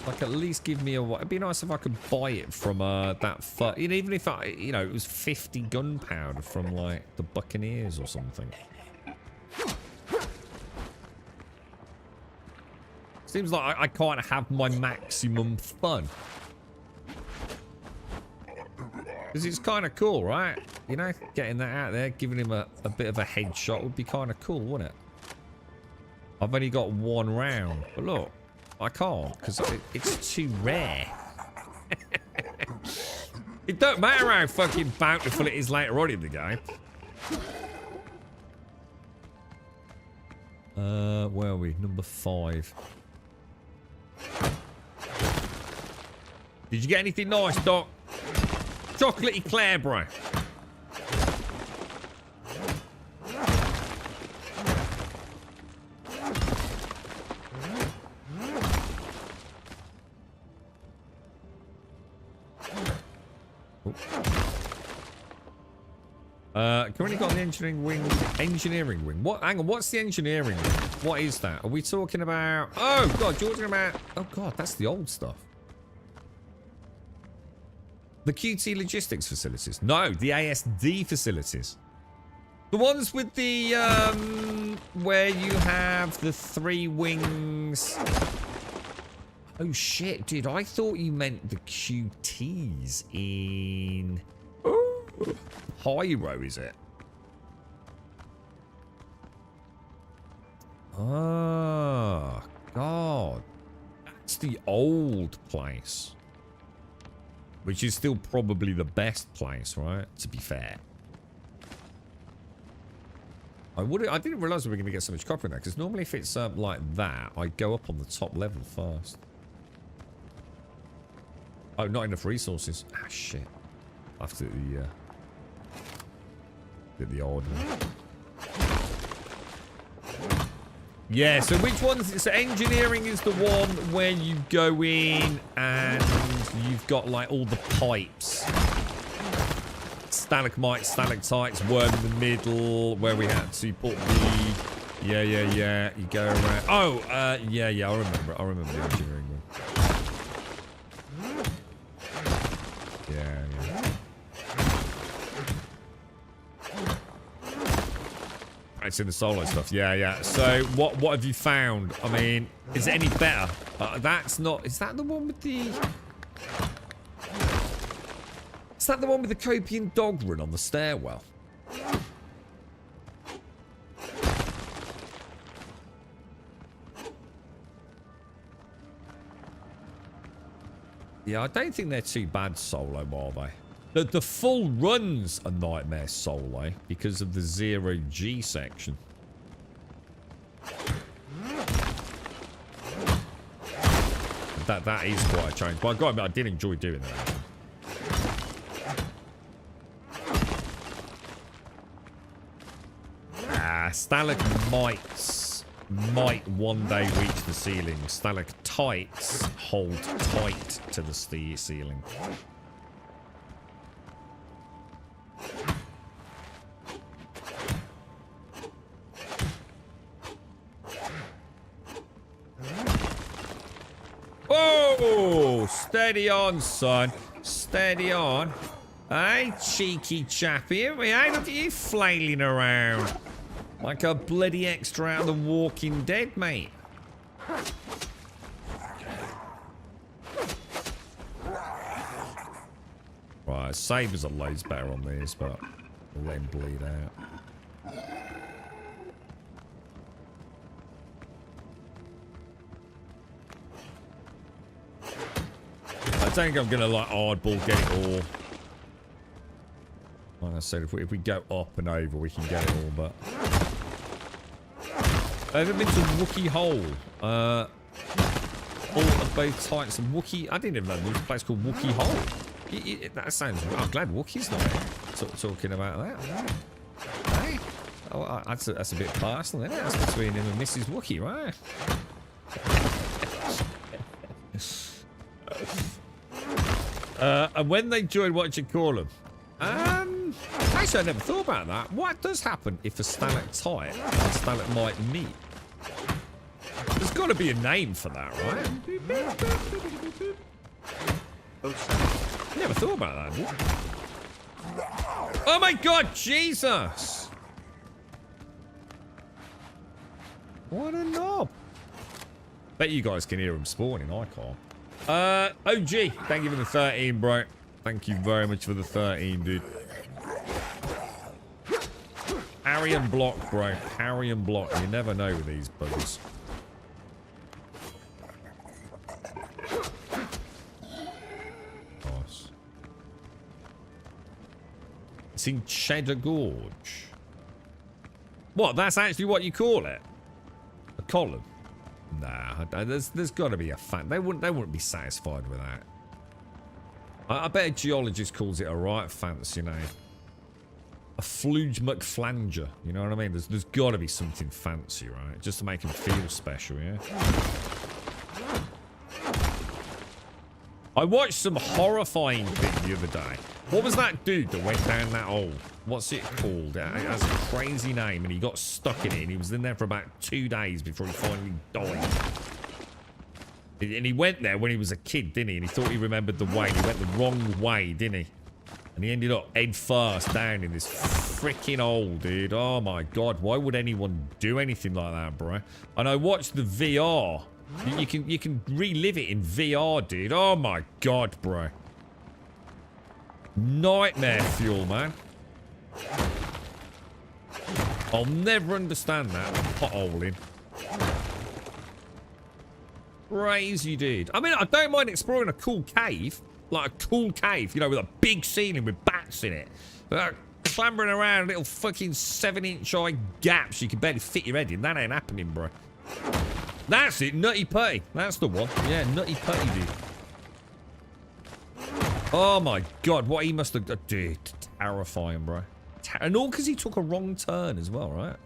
Like, at least give me a... It'd be nice if I could buy it from that... Even if it was 50 gunpowder from, like, the Buccaneers or something. Seems like I can't have my maximum fun. Because it's kind of cool, right? You know, getting that out there, giving him a bit of a headshot would be kind of cool, wouldn't it? I've only got one round. But look, I can't because it's too rare. It don't matter how fucking bountiful it is later on in the game. Where are we? Number 5. Did you get anything nice, Doc? Chocolatey Claire, bro. Currently got the engineering wing. What? Hang on, what's the engineering wing? What is that? Are we talking about? Oh god, you're talking about? Oh god, that's the old stuff. The QT logistics facilities. No, the ASD facilities. The ones with the where you have the 3 wings. Oh shit, dude! I thought you meant the QTs in Pyro, is it? Oh, God. That's the old place. Which is still probably the best place, right? To be fair. I didn't realise we were going to get so much copper in there. Because normally if it's like that, I go up on the top level first. Oh, not enough resources. Ah, shit. I have to get the odd one. Yeah, so which one's... So engineering is the one where you go in and you've got, like, all the pipes. Stalagmites, stalactites, worm in the middle, where we had to put the... Yeah. You go around... Oh, yeah, I remember the engineering one. Yeah. It's in the solo stuff. Yeah. So what have you found? I mean, is it any better? That's not... Is that the one with the... Is that the one with the Copian dog run on the stairwell? Yeah, I don't think they're too bad solo, are they? The full runs a nightmare solo because of the 0G section. That is quite a change. But I gotta admit, I did enjoy doing that. Stalagmites might one day reach the ceiling. Stalactites hold tight to the ceiling. Oh, steady on, son. Steady on. Hey, cheeky chappy. Hey, look at you flailing around. Like a bloody extra out of The Walking Dead, mate. Right, sabers are loads better on these, but we'll let him bleed out. I think I'm gonna like hardball get it all. Like I said, if we go up and over, we can get it all. But I've ever been to Wookiee Hole? All of both types of Wookiee. I didn't even know there was a place called Wookiee Hole. That sounds. I'm glad Wookiee's not talking about that. Hey, oh, that's a bit personal, isn't it? That's between him and Mrs. Wookiee, right? And when they join, what do you call them? Actually, I never thought about that. What does happen if a stalactite and a stalagmite meet? There's got to be a name for that, right? Never thought about that. Oh my god, Jesus! What a knob. Bet you guys can hear him spawning, I can't. OG, thank you for the 13, bro. Thank you very much for the 13, dude. Parry and block, bro. Parry and block. You never know with these buggers. Nice. It's in Cheddar Gorge. What? That's actually what you call it? A column? Nah, there's got to be a fan. They wouldn't be satisfied with that. I bet a geologist calls it a right fancy name. A fluge McFlanger. You know what I mean? There's got to be something fancy, right? Just to make him feel special, yeah? I watched some horrifying thing the other day. What was that dude that went down that hole? What's it called? It has a crazy name, and he got stuck in it, and he was in there for about 2 days before he finally died. And he went there when he was a kid, didn't he? And he thought he remembered the way. He went the wrong way, didn't he? And he ended up head first down in this freaking hole, dude. Oh my god, why would anyone do anything like that, bro? And I watched the VR. You can relive it in VR, dude. Oh my god, bro. Nightmare fuel, man. I'll never understand that potholing. Crazy, dude. I mean, I don't mind exploring a cool cave. Like a cool cave, you know, with a big ceiling with bats in it. Clambering around little fucking 7-inch high gaps you can barely fit your head in. That ain't happening, bro. That's it, Nutty Putty. That's the one. Yeah, Nutty Putty, dude. Oh my god, what he must have done. Dude, terrifying, bro. And all because he took a wrong turn as well, right?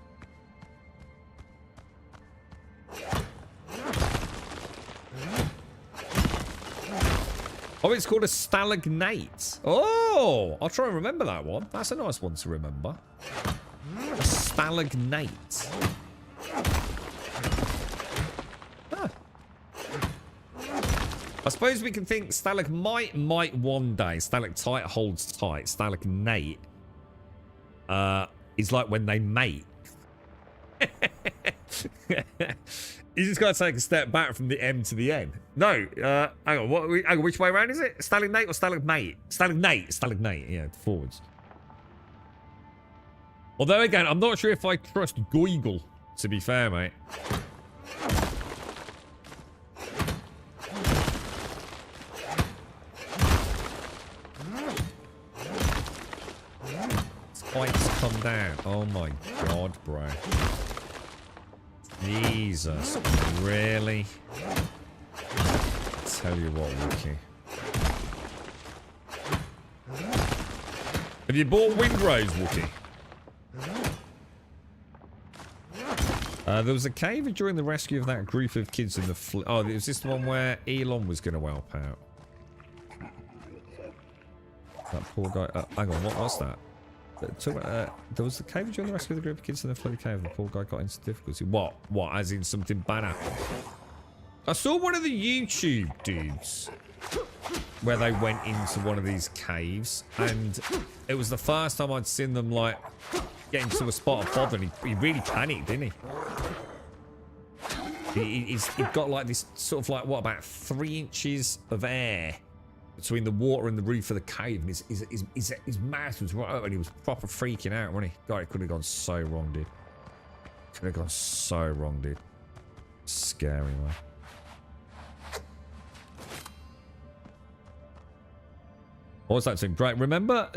Oh, it's called a stalagnate. Oh, I'll try and remember that one. That's a nice one to remember. A stalagnate. Huh. I suppose we can think stalagmite might one day. Stalactite holds tight. Stalagnate is like when they mate. You just got to take a step back from the M to the N. No, hang on, which way around is it? Stalagnate or stalagmate? Stalagnate, yeah, forwards. Although, again, I'm not sure if I trust Goigle, to be fair, mate. Spikes come down. Oh my god, bro. Jesus, really? Tell you what, Wookie. Have you bought Windrose, Wookie? There was a cave during the rescue of that group of kids in the oh, it was this the one where Elon was going to help out. That poor guy. Hang on, what was that? There was the cave during the rescue of the group of kids in the flooded cave. The poor guy got into difficulty. What? What? As in something bad happened? I saw one of the YouTube dudes where they went into one of these caves, and it was the first time I'd seen them like get into a spot of bother, and he really panicked, didn't he? He's got like this sort of like, what, about 3 inches of air between the water and the roof of the cave, and his mouth was right up, and he was proper freaking out, wasn't he? God, it could have gone so wrong, dude. Could have gone so wrong, dude. Scary, man. What was that saying? Great. Remember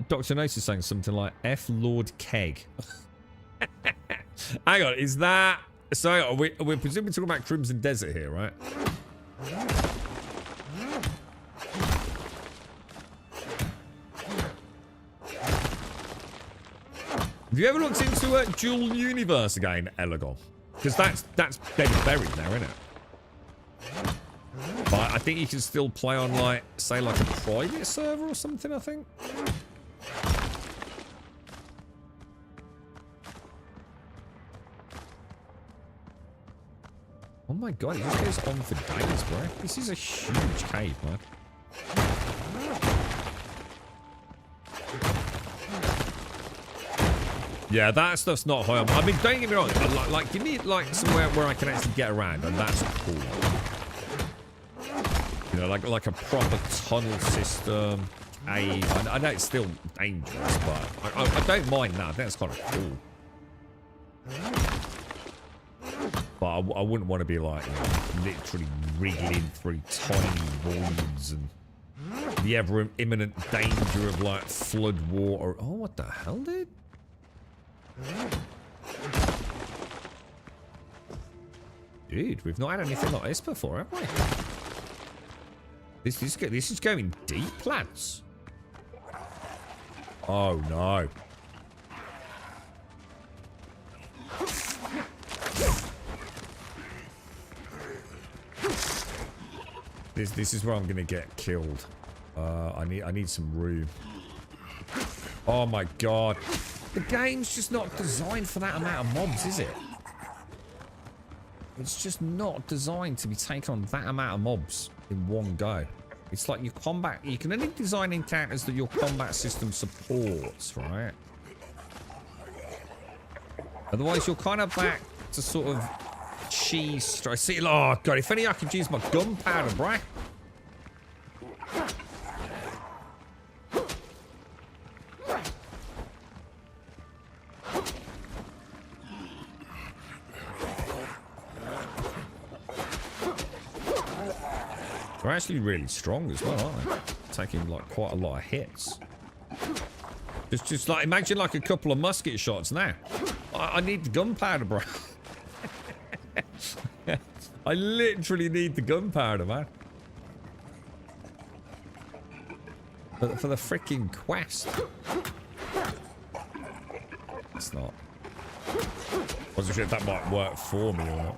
Dr. Notice saying something like F Lord Keg? Hang on, is that... So we're presumably talking about Crimson Desert here, right? Have you ever looked into Dual Universe again, Elagon? Because that's dead and buried now, isn't it? But I think you can still play on, like, say, like a private server or something, I think. Oh my god, it just goes on for days, bro. This is a huge cave, man. Yeah, that stuff's not high on. I mean, don't get me wrong. Like, give me like somewhere where I can actually get around, and that's cool. You know, like a proper tunnel system, cave. I know it's still dangerous, but I don't mind that. I think that's kind of cool. But I wouldn't want to be like, you know, literally wriggling through tiny voids and the ever imminent danger of like flood water. Oh, what the hell, dude? dude, we've not had anything like this before, have we? This is going deep, lads. Oh no. This is where I'm gonna get killed. I need some room. Oh my god. The game's just not designed for that amount of mobs, is it? It's just not designed to be taken on that amount of mobs in one go. It's like your combat... You can only design encounters that your combat system supports, right? Otherwise, you're kind of back to sort of cheese strike. See, oh god, if only I could use my gunpowder, bruh. They're actually really strong as well, aren't they? Taking like quite a lot of hits. Just like imagine like a couple of musket shots now. I need the gunpowder, bro. I literally need the gunpowder, man. For the freaking quest. It's not. I wasn't sure if that might work for me or not.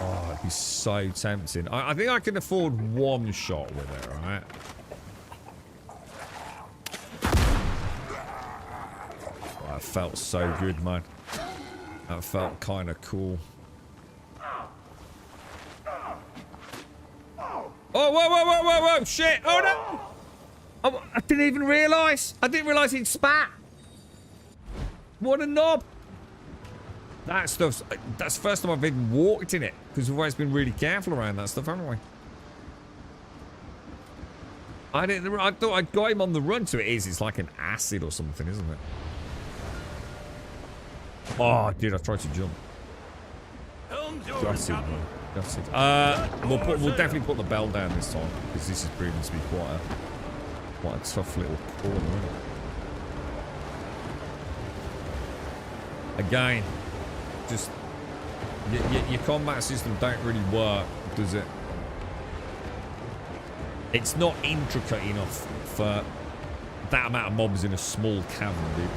Oh, it'd be so tempting. I think I can afford one shot with it, right? Oh, that felt so good, man. That felt kind of cool. Oh, whoa, whoa, whoa, whoa, whoa, shit. Oh, no. Oh, I didn't even realise. I didn't realise he'd spat. What a knob. That stuff's... That's the first time I've even walked in it. Because we've always been really careful around that stuff, haven't we? I thought I got him on the run. So it is. It's like an acid or something, isn't it? Oh, dude, I tried to jump. Gutted, man. Gutted. We'll definitely put the bell down this time. Because this is proving to be quite a tough little corner, isn't it? Again... Just your combat system don't really work, does it? It's not intricate enough for that amount of mobs in a small cavern, dude.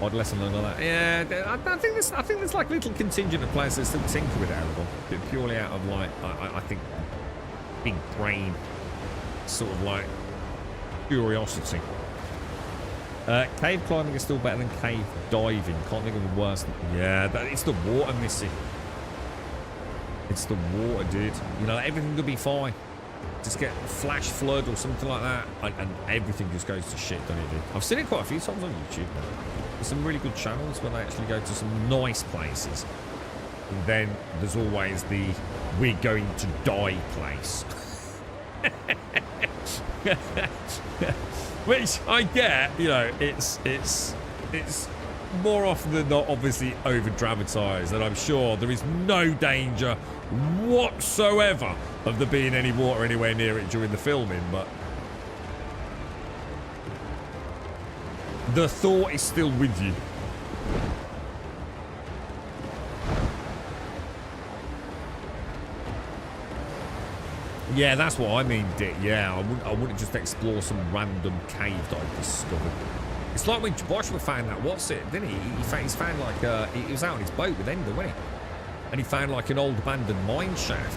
Odd lesson learned on that. Yeah, I think there's like little contingent of players that still tinker with it, purely out of like I think big brain sort of like curiosity. Cave climbing is still better than cave diving. Can't think of a worse. Yeah, it's the water, Missy. It's the water, dude. You know, everything could be fine. Just get flash flood or something like that, and everything just goes to shit, don't it, dude? I've seen it quite a few times on YouTube. There's some really good channels where they actually go to some nice places. And then there's always the we're going to die place. Which I get, you know, it's more often than not obviously over dramatized, and I'm sure there is no danger whatsoever of there being any water anywhere near it during the filming, but the thought is still with you. Yeah, that's what I mean, Dick. Yeah, I wouldn't just explore some random cave that I discovered. It's like when Joshua found that, what's it, didn't he? He's found like, he was out on his boat with Ender, wasn't he? And he found like an old abandoned mine shaft.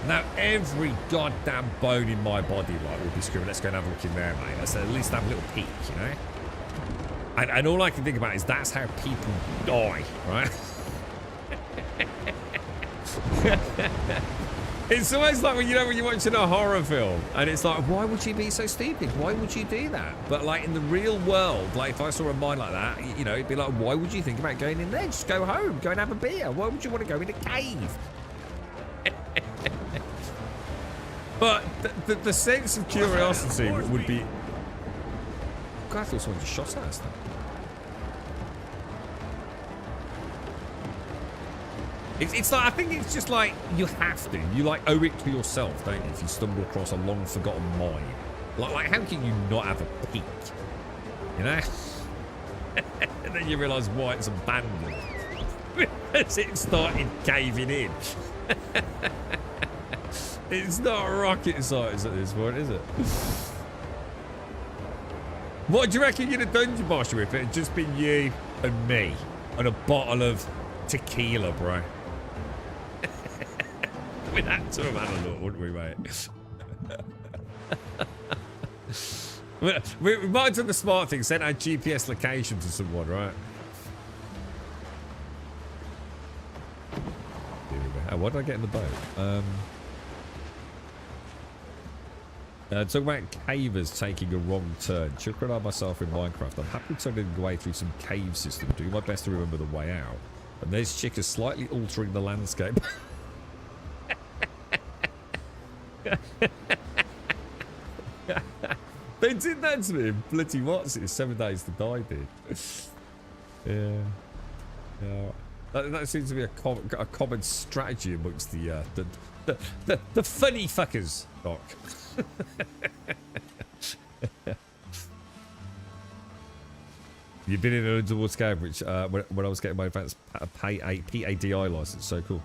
Now, every goddamn bone in my body, like, would be screaming, let's go and have a look in there, mate. Let's at least have a little peek, you know? And all I can think about is that's how people die, right? It's always like when you're watching a horror film and it's like, why would you be so stupid? Why would you do that? But like in the real world, like if I saw a mine like that, you know, it'd be like, why would you think about going in there? Just go home, go and have a beer. Why would you want to go in a cave? But the sense of curiosity would be... God, I thought someone just shot at us then. It's like, I think it's just like, you have to. You like owe it to yourself, don't you, if you stumble across a long forgotten mine. Like how can you not have a peek? You know? And then you realise why it's abandoned. Because it started caving in. It's not rocket science at this point, is it? What do you reckon you'd have done, Marshall, if it had just been you and me and a bottle of tequila, bro? We'd have to have had a look, wouldn't we, mate? we might have done the smart thing, sent our GPS location to someone, right? Oh, what did I get in the boat? Talking about cavers taking a wrong turn. Should I myself in Minecraft? I'm happy to lead the way through some cave system. Do my best to remember the way out. And this chick is slightly altering the landscape. They did that to me. Bloody what's it? 7 Days to Die did. Yeah. That seems to be a common strategy amongst the funny fuckers, Doc. You've been in an underwater cave, which when I was getting my advanced PADI license, so cool.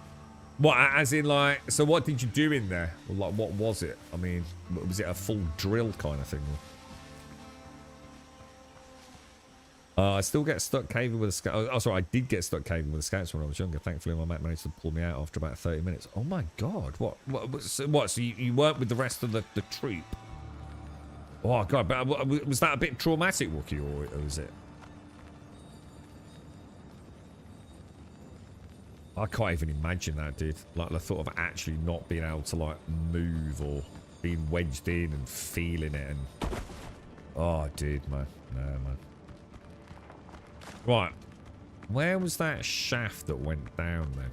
What, as in like, so what did you do in there? Like, what was it? I mean, was it a full drill kind of thing? I still get stuck caving with a scout. Oh, sorry, I did get stuck caving with the scouts when I was younger. Thankfully, my mate managed to pull me out after about 30 minutes. Oh my god, what? So you weren't with the rest of the troop? Oh god, but was that a bit traumatic, Wookie, or was it? I can't even imagine that, dude. Like the thought of actually not being able to like move or being wedged in and feeling it and... Oh, dude, man. No, man. Right. Where was that shaft that went down then?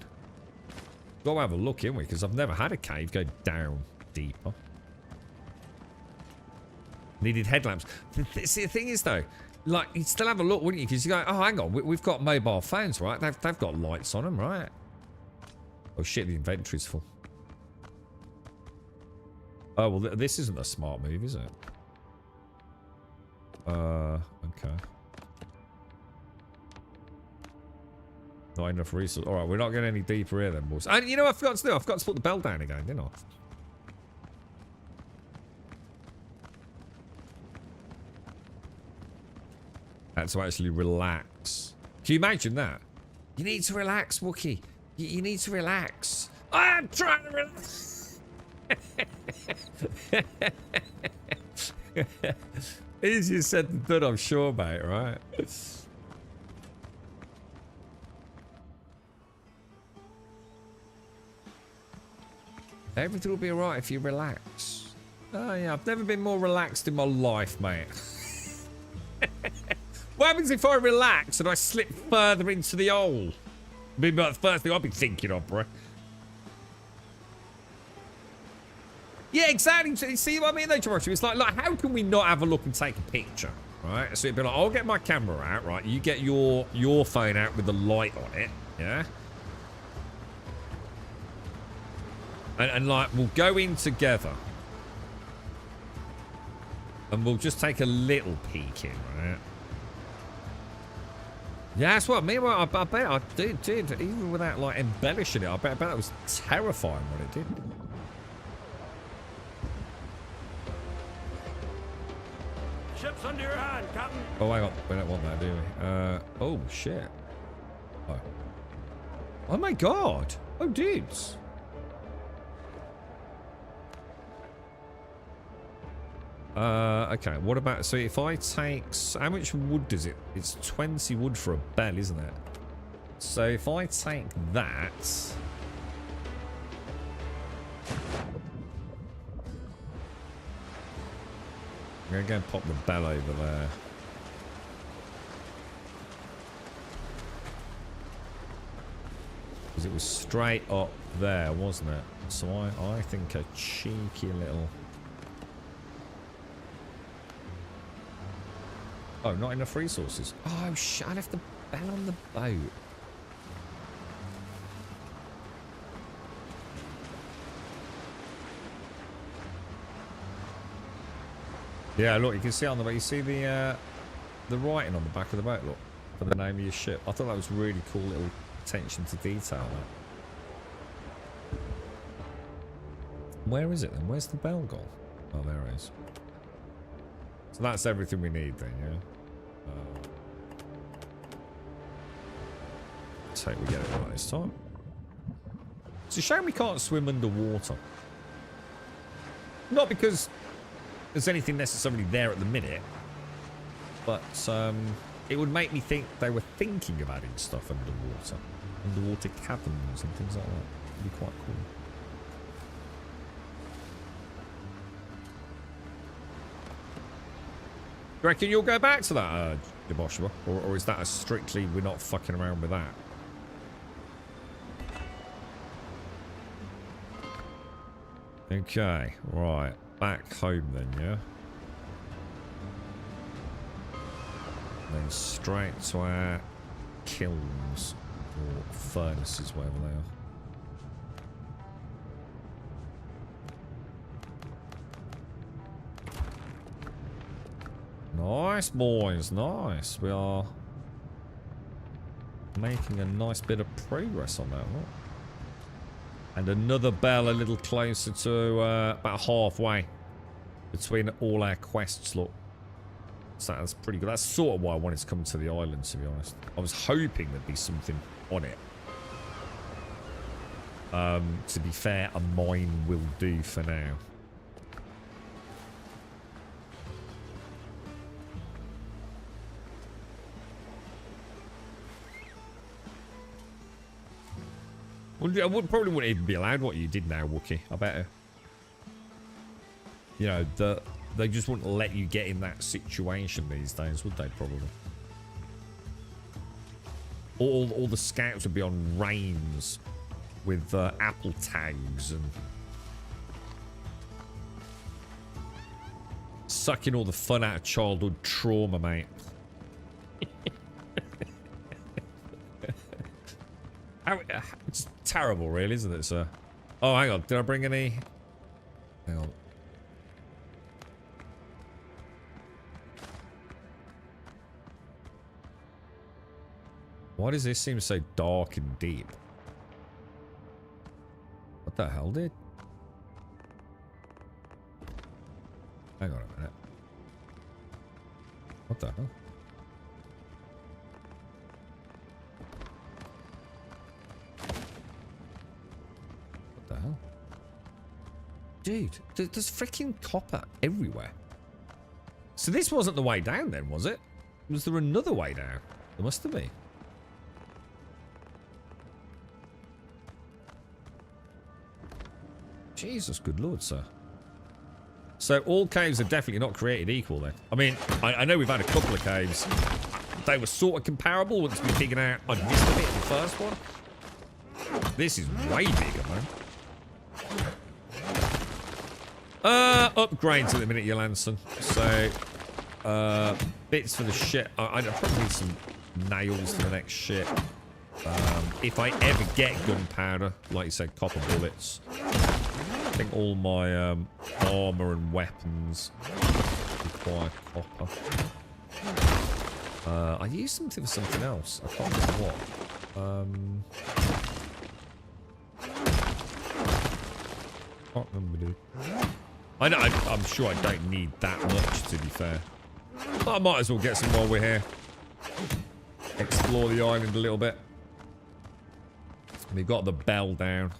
Gotta have a look, ain't we? Because I've never had a cave go down deeper. Needed headlamps. See, the thing is, though, like, you'd still have a look, wouldn't you? Because you go, oh, hang on, we've got mobile phones, right? They've got lights on them, right? Oh, shit, the inventory's full. Oh, well, this isn't a smart move, is it? Okay. Not enough resources. Alright, we're not getting any deeper here then, boys. And you know what I forgot to do? I forgot to put the bell down again, didn't I? Had to actually relax. Can you imagine that? You need to relax, Wookie. You need to relax. I'm trying to relax. Easier said than done, I'm sure, mate, right? Everything will be alright if you relax. Oh, yeah, I've never been more relaxed in my life, mate. What happens if I relax and I slip further into the hole? Be the first thing I'll be thinking of, bro. Yeah, exactly. See what I mean, though, George? It's like, how can we not have a look and take a picture, right? So it'd be like, I'll get my camera out, right? You get your phone out with the light on it, yeah? And like, we'll go in together. And we'll just take a little peek in, right? Yeah, that's what I mean. Well, I bet I did. Even without, like, embellishing it, I bet it was terrifying what it did. Ship's under your hand, Captain. Oh, hang on. We don't want that, do we? Oh, shit. Oh. Oh, my God. Oh, dudes. Okay, what about... So if I take... How much wood does it... It's 20 wood for a bell, isn't it? So if I take that... I'm going to go and pop the bell over there. Because it was straight up there, wasn't it? So I think a cheeky little... Oh, not enough resources. Oh, shit, I left the bell on the boat. Yeah, look, you can see on the way. You see the the writing on the back of the boat, look, for the name of your ship. I thought that was really cool little attention to detail. That. Where is it then? Where's the bell gone? Oh, there it is. So that's everything we need then, yeah? Let's hope we get it right this time. It's a shame we can't swim underwater. Not because there's anything necessarily there at the minute, but it would make me think they were thinking of adding stuff underwater. Underwater caverns and things like that. It'd be quite cool. You reckon you'll go back to that, Deboshua? Or is that a strictly, we're not fucking around with that? Okay, right. Back home then, yeah? Then straight to our kilns. Or furnaces, whatever they are. Nice, boys, nice. We are making a nice bit of progress on that one. And another bell a little closer to about halfway between all our quests, look. So that's pretty good. That's sort of why I wanted to come to the island, to be honest. I was hoping there'd be something on it. To be fair, a mine will do for now. Well, I probably wouldn't even be allowed what you did now, Wookie. I bet. You know, they just wouldn't let you get in that situation these days, would they? Probably. All the scouts would be on reins with apple tags and sucking all the fun out of childhood trauma, mate. It's terrible, really, isn't it, sir? Oh, hang on. Did I bring any? Hang on. Why does this seem so dark and deep? What the hell, dude? Hang on a minute. What the hell? What the hell? Dude, there's freaking copper everywhere. So this wasn't the way down then, was it? Was there another way down? There must have been. Jesus, good lord, sir. So all caves are definitely not created equal then. I mean, I know we've had a couple of caves. They were sort of comparable once we figured out I missed a bit in the first one. This is way bigger, man. Upgrades at the minute, Jolanson. So, bits for the ship. I probably need some nails for the next ship. If I ever get gunpowder, like you said, copper bullets. I think all my armor and weapons require copper. I used something for something else. I can't remember what. Can't remember, dude. I'm sure I don't need that much, to be fair. But I might as well get some while we're here. Explore the island a little bit. We've got the bell down.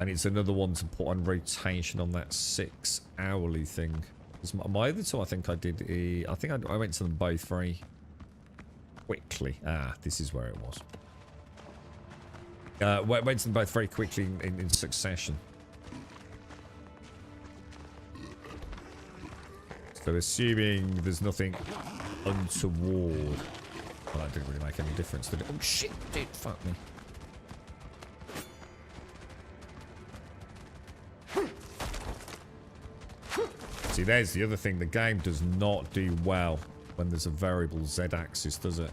And it's another one to put on rotation on that 6 hourly thing. My other two, I think I did. I think I went to them both very quickly. Ah, this is where it was. Went to them both very quickly in succession. So assuming there's nothing untoward. Well, that didn't really make any difference, did it? Oh shit, dude, fuck me. See, there's the other thing. The game does not do well when there's a variable Z-axis, does it?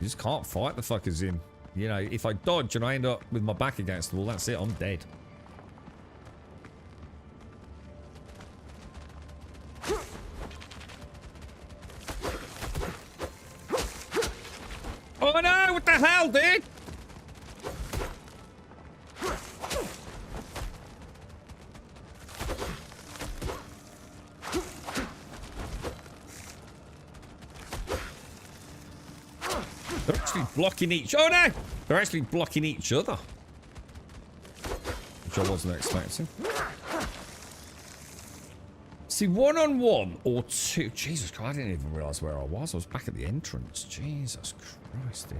You just can't fight the fuckers in. You know, if I dodge and I end up with my back against the wall, that's it. I'm dead. actually blocking each... Oh, no! They're actually blocking each other. Which I wasn't expecting. See, one-on-one or two... Jesus Christ, I didn't even realise where I was. I was back at the entrance. Jesus Christ, dude.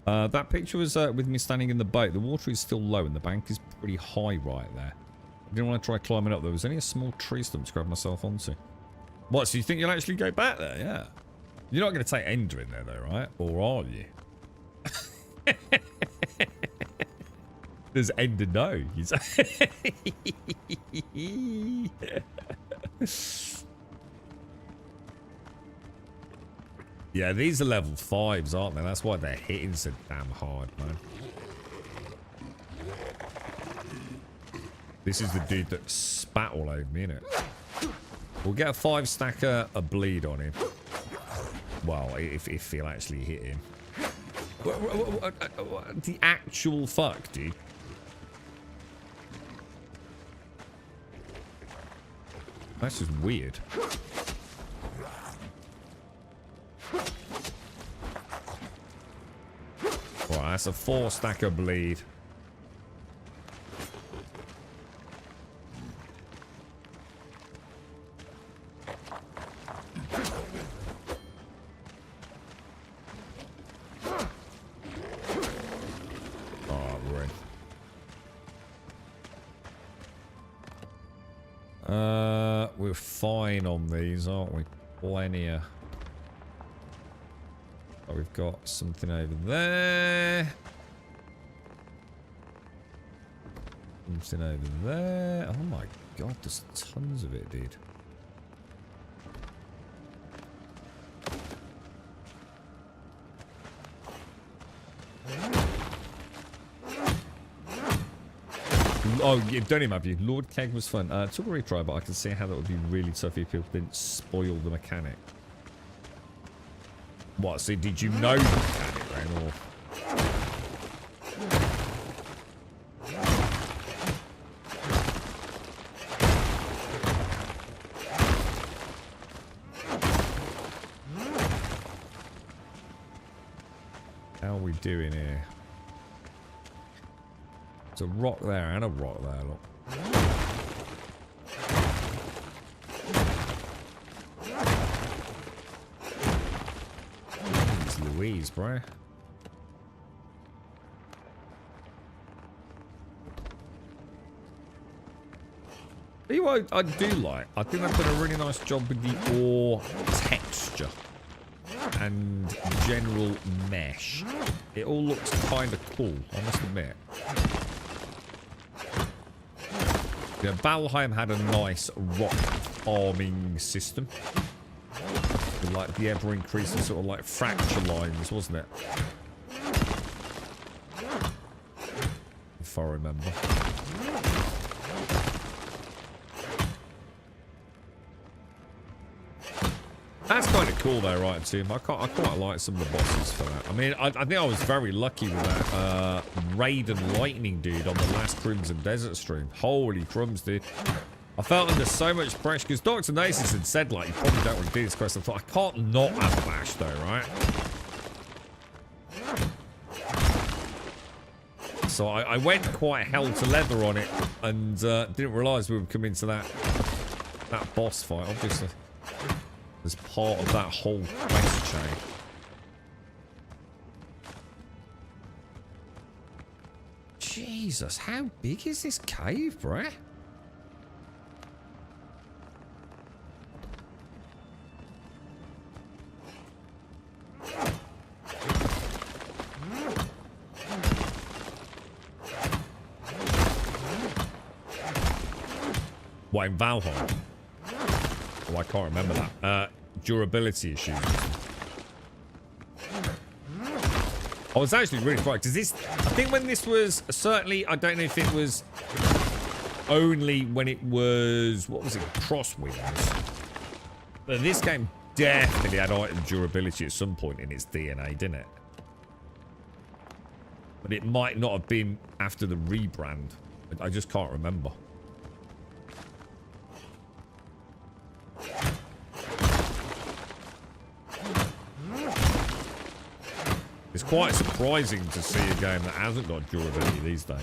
That picture was with me standing in the boat. The water is still low and the bank is pretty high right there. I didn't want to try climbing up. There was only a small tree stump to grab myself onto. What, so you think you'll actually go back there? Yeah. You're not going to take Ender in there though, right? Or are you? Does Ender know? Yeah, these are level 5s, aren't they? That's why they're hitting so damn hard, man. This is the dude that spat all over me, innit? We'll get a 5-stacker, a bleed on him. Well, if he'll actually hit him. The actual fuck, dude. That's just weird. Right, that's a 4-stacker bleed. We're fine on these, aren't we? Plenty of... Oh, we've got something over there. Something over there. Oh my god, there's tons of it, dude. Oh, you've done him, have you? Lord Keg was fun. Took a retry, but I can see how that would be really tough if people didn't spoil the mechanic. What, so did you know the mechanic then, or... How are we doing here? There's a rock there and a rock there, look. It's Louise, bro. Tell you what I do like? I think I've done a really nice job with the ore texture and general mesh. It all looks kind of cool, I must admit. Yeah, Valheim had a nice rock farming system. With like the ever increasing sort of like fracture lines, wasn't it? If I remember. That's kind of cool though, right, Tim? I quite like some of the bosses for that. I mean, I think I was very lucky with that Raiden Lightning dude on the last Crimson Desert stream. Holy crumbs, dude. I felt under so much pressure because Dr. Nasus had said, like, you probably don't want to do this quest. I thought, I can't not have a bash though, right? So I went quite hell to leather on it and didn't realise we would come into that boss fight, obviously. As part of that whole quest chain. Jesus, how big is this cave, bruh? What, in Valheim? Oh, I can't remember that. Durability issues. I was actually really surprised because this, I think when this was, certainly, I don't know if it was only when it was, what was it, Crosswinds. But this game definitely had item durability at some point in its DNA, didn't it? But it might not have been after the rebrand. I just can't remember. It's quite surprising to see a game that hasn't got durability these days.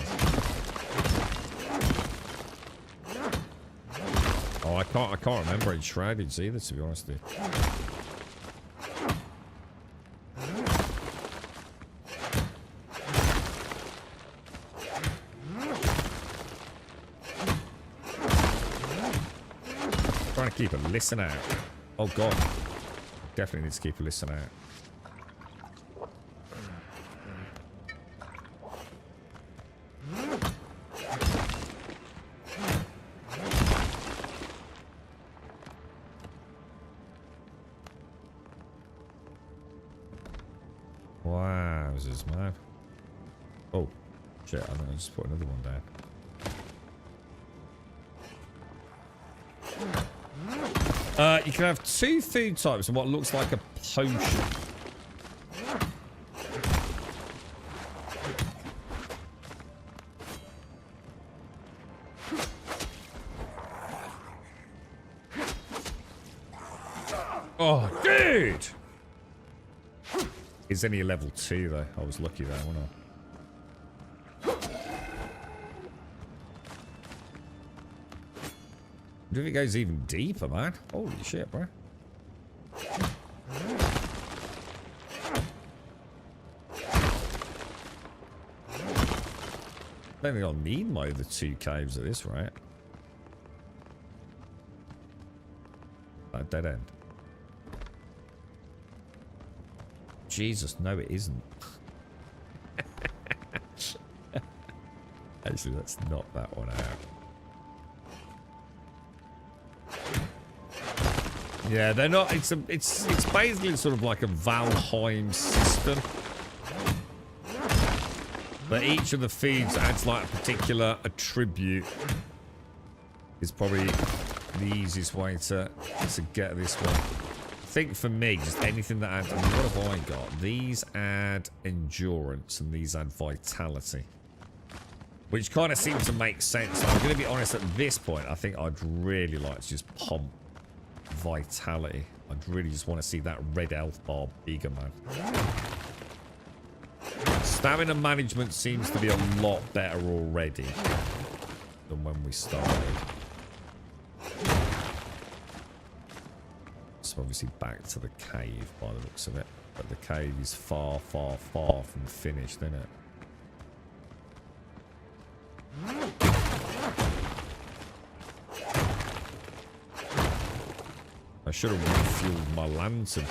Oh, I can't remember any shroudeds either, to be honest with you. Trying to keep a listen out. Oh god. Definitely need to keep a listen out. Wow, this is mad. Oh, shit, I think I'll just put another one down. You can have 2 food types and what looks like a potion. Oh, dude! It's only a level 2 though. I was lucky there, wasn't I? I wonder if it goes even deeper, man. Holy shit, bro. I don't think I'll need my other 2 caves at this rate. A dead end. Jesus, no it isn't. Actually, let's knock that one out. Yeah, they're not. It's basically sort of like a Valheim system, but each of the feeds adds like a particular attribute. Is probably the easiest way to get this one. I think for me, just anything that adds. I mean, what have I got? These add endurance and these add vitality, which kind of seems to make sense. So I'm going to be honest. At this point, I think I'd really like to just pump vitality. I'd really just want to see that red health bar bigger, man. Stamina management seems to be a lot better already than when we started. So obviously back to the cave by the looks of it. But the cave is far, far, far from finished, isn't it? I should have refueled my lantern.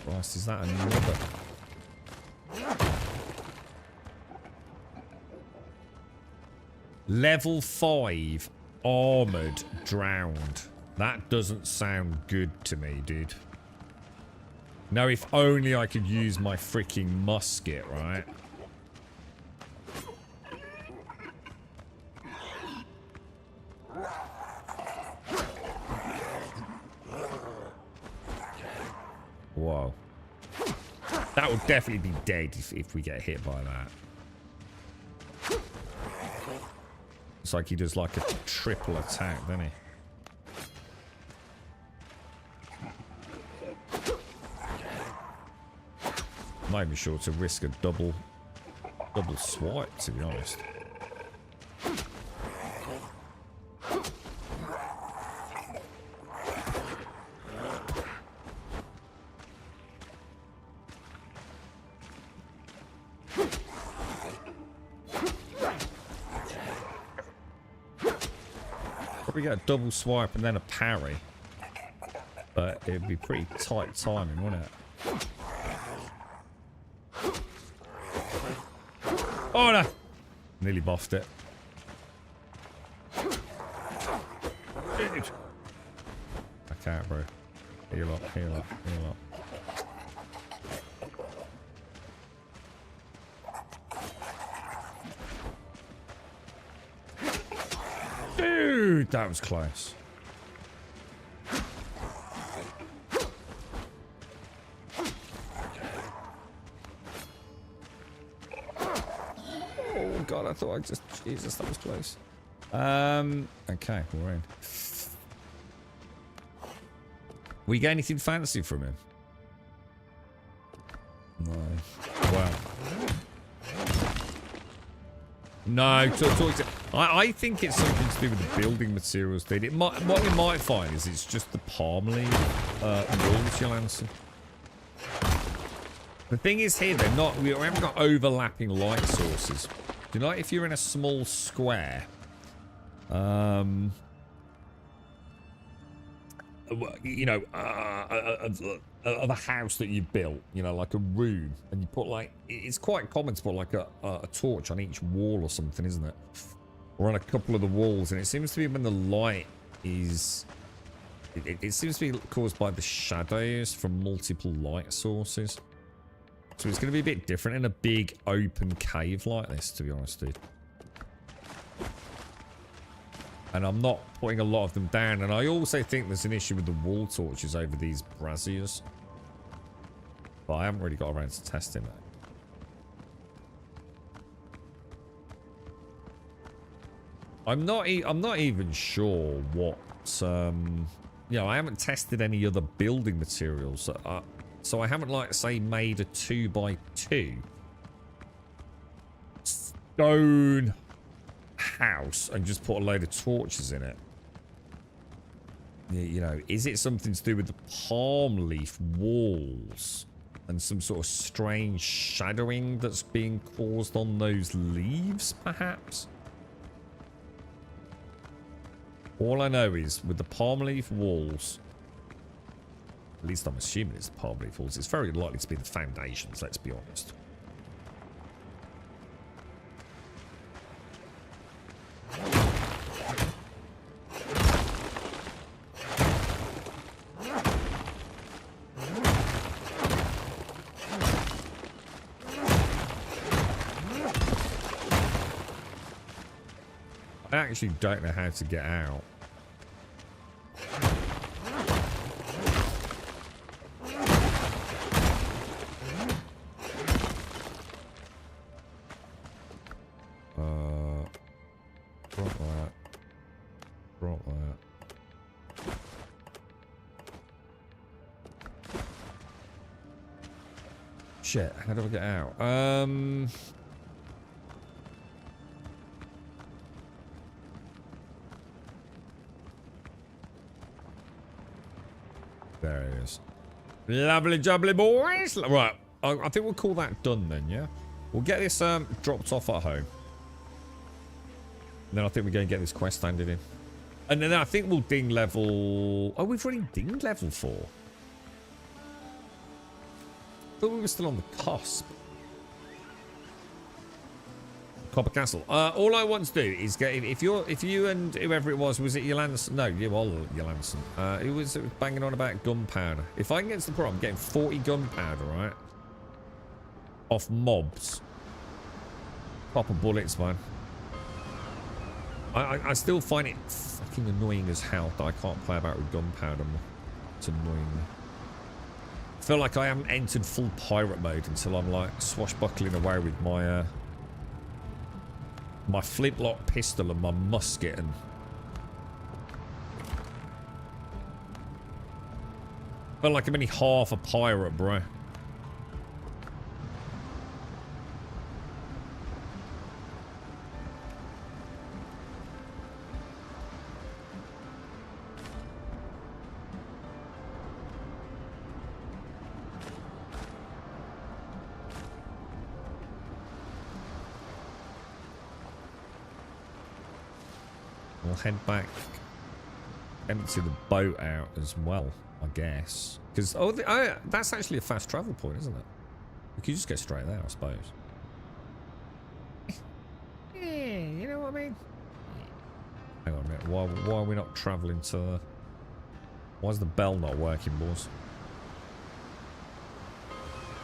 Christ, is that another? Level 5 armored drowned. That doesn't sound good to me, dude. Now, if only I could use my freaking musket, right? Whoa. That would definitely be dead if we get hit by that. It's like he does like a triple attack, doesn't he? I'm not even sure to risk a double swipe, to be honest. Probably get a double swipe and then a parry, but it'd be pretty tight timing, wouldn't it? Oh no! Nearly boffed it. Dude. Back out, bro. Heal up, heal up, heal up. Dude, that was close. God, I thought I just... Jesus, that was close. Okay, we're in. We get anything fancy from him? No. Wow. No, I think it's something to do with the building materials thing. What we might find is it's just the palm leaf walls you'll answer. The thing is here, we haven't got overlapping light sources. You know, if you're in a small square, you know, of a house that you built, you know, like a room, and you put like, it's quite common to put like a torch on each wall or something, isn't it? Or on a couple of the walls, and it seems to be when the light is, it seems to be caused by the shadows from multiple light sources. So it's going to be a bit different in a big open cave like this, to be honest, dude. And I'm not putting a lot of them down. And I also think there's an issue with the wall torches over these braziers. But I haven't really got around to testing that. I'm not even sure what... you know, I haven't tested any other building materials. So I haven't, like, say, made a 2x2 stone house and just put a load of torches in it. You know, is it something to do with the palm leaf walls and some sort of strange shadowing that's being caused on those leaves, perhaps? All I know is with the palm leaf walls, at least I'm assuming it's the palm leaf walls, it's very likely to be the foundations, let's be honest. I actually don't know how to get out. Drop that. Shit, how do I get out? There it is. Lovely jubbly boys. Right, I think we'll call that done then, yeah? We'll get this dropped off at home. And then I think we're going to get this quest handed in. And then I think we'll ding level... Oh, we've already dinged level 4. I thought we were still on the cusp. Copper Castle. All I want to do is get... If you and whoever it was it Yolanson? No, you all Yolanson. It was banging on about gunpowder. If I can get to the point, I'm getting 40 gunpowder, right? Off mobs. Proper bullets, man. I still find it fucking annoying as hell that I can't play about with gunpowder more. It's annoying me. I feel like I haven't entered full pirate mode until I'm like swashbuckling away with my my flintlock pistol and my musket and... I feel like I'm only half a pirate, bro. We'll head back, empty the boat out as well, I guess. Because, that's actually a fast travel point, isn't it? We could just go straight there, I suppose. Yeah, you know what I mean? Hang on a minute, why are we not travelling to... Why is the bell not working, boys?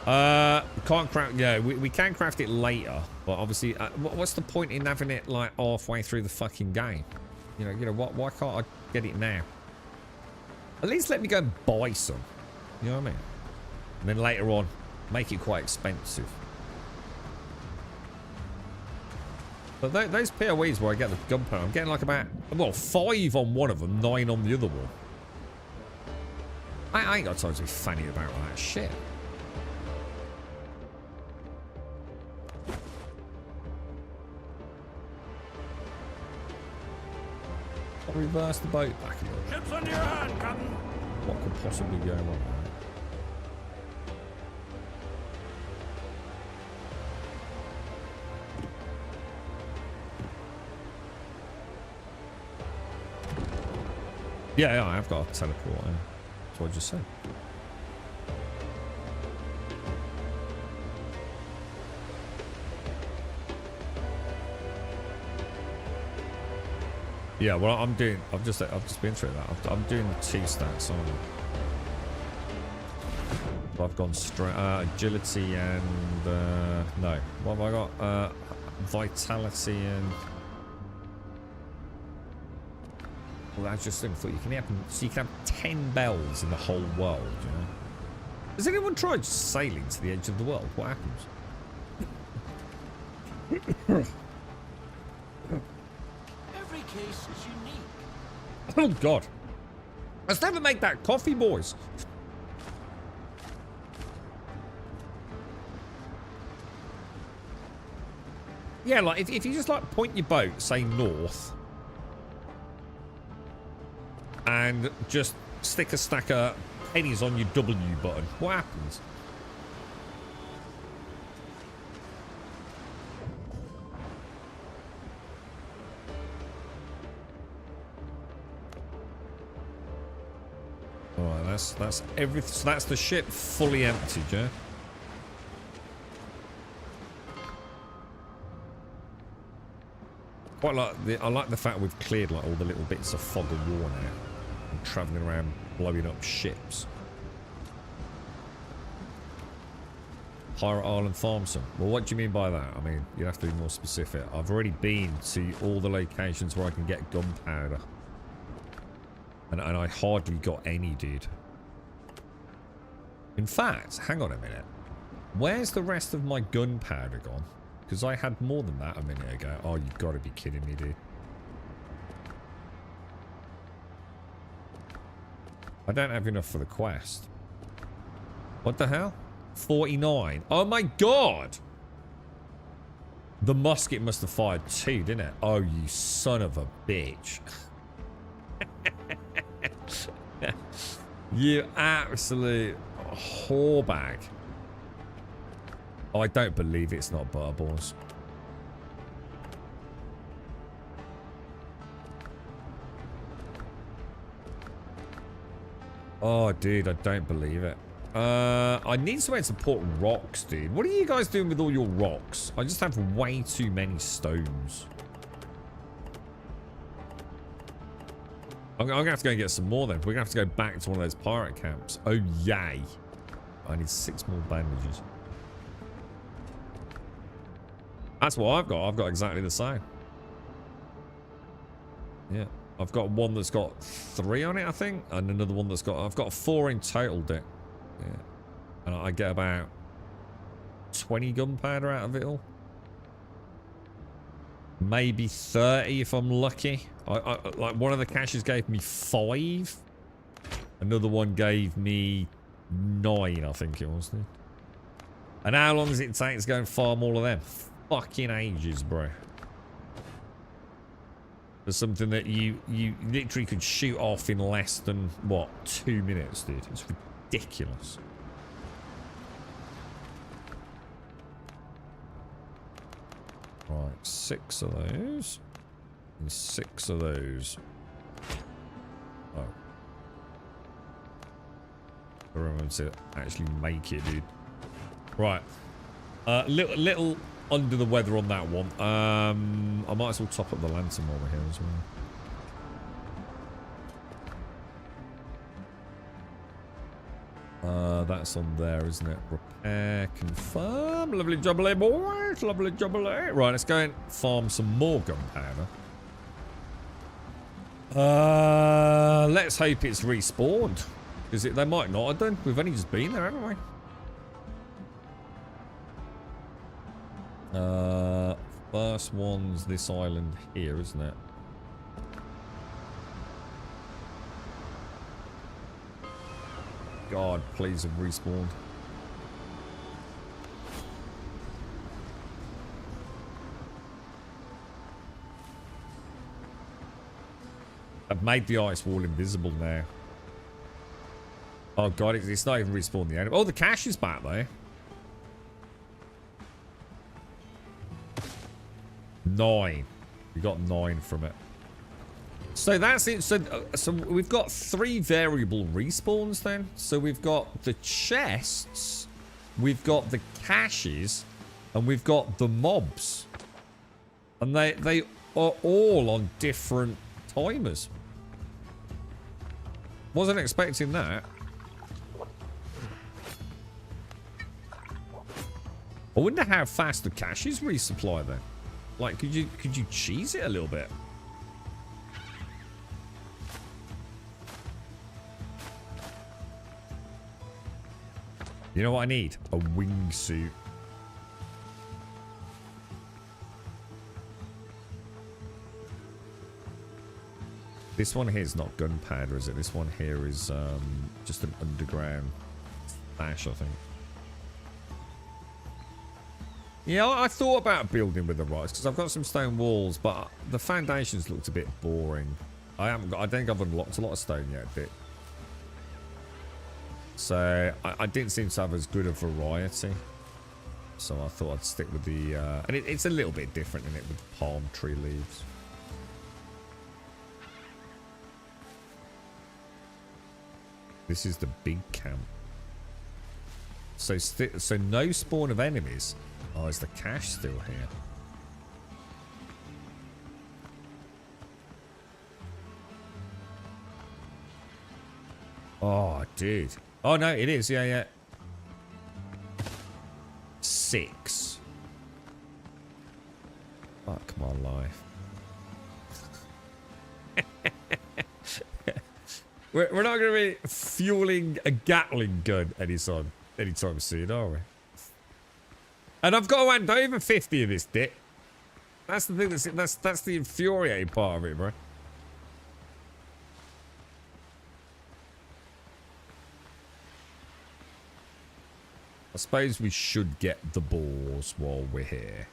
We can't craft... Yeah, we can craft it later, but obviously... what's the point in having it, like, halfway through the fucking game? You know, why can't I get it now? At least let me go and buy some. You know what I mean? And then later on, make it quite expensive. But those POEs where I get the gunpowder, I'm getting like about, well, 5 on one of them, 9 on the other one. I ain't got time to be fanny about all that shit. I'll reverse the boat back again. Ships under your hand, Captain. What could possibly go wrong? Yeah, I have got a teleport. That's what I just said. Yeah, well, I've just been through that. I'm doing the 2 stats on. So I've gone straight agility and no. What have I got? Vitality and. Well, that's just thought you can have, so you can have 10 bells in the whole world. You know? Has anyone tried sailing to the edge of the world? What happens? Every case is unique. Oh God! Let's never make that coffee, boys. Yeah, like if you just like point your boat, say north. And just stick a stack of pennies on your W button. What happens? Alright, that's everything. So that's the ship fully empty, yeah? Quite like I like the fact we've cleared like all the little bits of fog of war now. And travelling around blowing up ships. Pirate Island Farmson. Well, what do you mean by that? I mean, you'd have to be more specific. I've already been to all the locations where I can get gunpowder. And I hardly got any, dude. In fact, hang on a minute. Where's the rest of my gunpowder gone? Because I had more than that a minute ago. Oh, you've got to be kidding me, dude. I don't have enough for the quest. What the hell? 49. Oh my God! The musket must have fired 2, didn't it? Oh, you son of a bitch. You absolute whorebag. Oh, I don't believe it's not butterballs. Oh, dude, I don't believe it. I need somewhere to put rocks, dude. What are you guys doing with all your rocks? I just have way too many stones. I'm going to have to go and get some more then. We're going to have to go back to one of those pirate camps. Oh, yay. I need 6 more bandages. That's what I've got. I've got exactly the same. Yeah. I've got one that's got 3 on it, I think. And another one that's got... I've got 4 in total, Dick. Yeah. And I get about 20 gunpowder out of it all. Maybe 30 if I'm lucky. Like one of the caches gave me 5. Another one gave me 9, I think it was. And how long does it take to go and farm all of them? Fucking ages, bro. For something that you literally could shoot off in less than, what, 2 minutes, dude. It's ridiculous. Right, 6 of those. And 6 of those. Oh. I remember to actually make it, dude. Right. Little under the weather on that one. I might as well top up the lantern while we're here as well. That's on there, isn't it? Repair, confirm. Lovely jubbly, boys. Lovely jubbly. Right, let's go and farm some more gunpowder. Let's hope it's respawned. Because they might not. I don't. We've only just been there, haven't we? First one's this island here, isn't it? God, please have respawned. I've made the ice wall invisible now. Oh god, it's not even respawned the enemy. Oh, the cache is back though. 9. We got 9 from it. So that's it. So we've got 3 variable respawns then. So we've got the chests, we've got the caches, and we've got the mobs. And they are all on different timers. Wasn't expecting that. I wonder how fast the caches resupply then. Like, could you cheese it a little bit? You know what I need? A wingsuit. This one here is not gunpowder, is it? This one here is just an underground stash, I think. Yeah, I thought about building with the rocks because I've got some stone walls, but the foundations looked a bit boring. I don't think I've unlocked a lot of stone yet, Dick. So I didn't seem to have as good a variety. So I thought I'd stick with the and it's a little bit different in it with palm tree leaves. This is the big camp. So no spawn of enemies. Oh, is the cache still here? Oh, dude. Oh, no, it is. Yeah, yeah. 6. Fuck my life. We're not going to be fueling a Gatling gun anytime soon, are we? And I've got to hand over 50 of this, Dick. That's the thing. That's the infuriating part of it, bro. I suppose we should get the boars while we're here.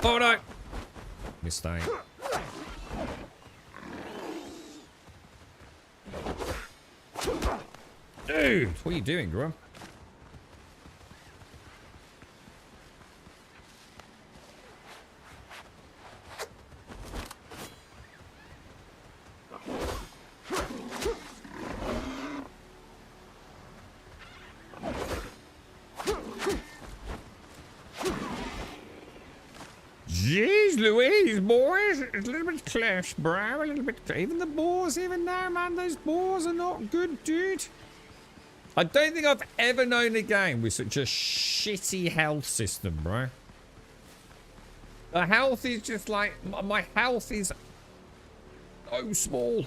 Oh no! Mistake. Dude, what are you doing, Grum? Jeez Louise, boys. It's a little bit clash, bro. A little bit. Even the boars, even now, man, those boars are not good, dude. I don't think I've ever known a game with such a shitty health system, bro. The health is just like... My health is so small.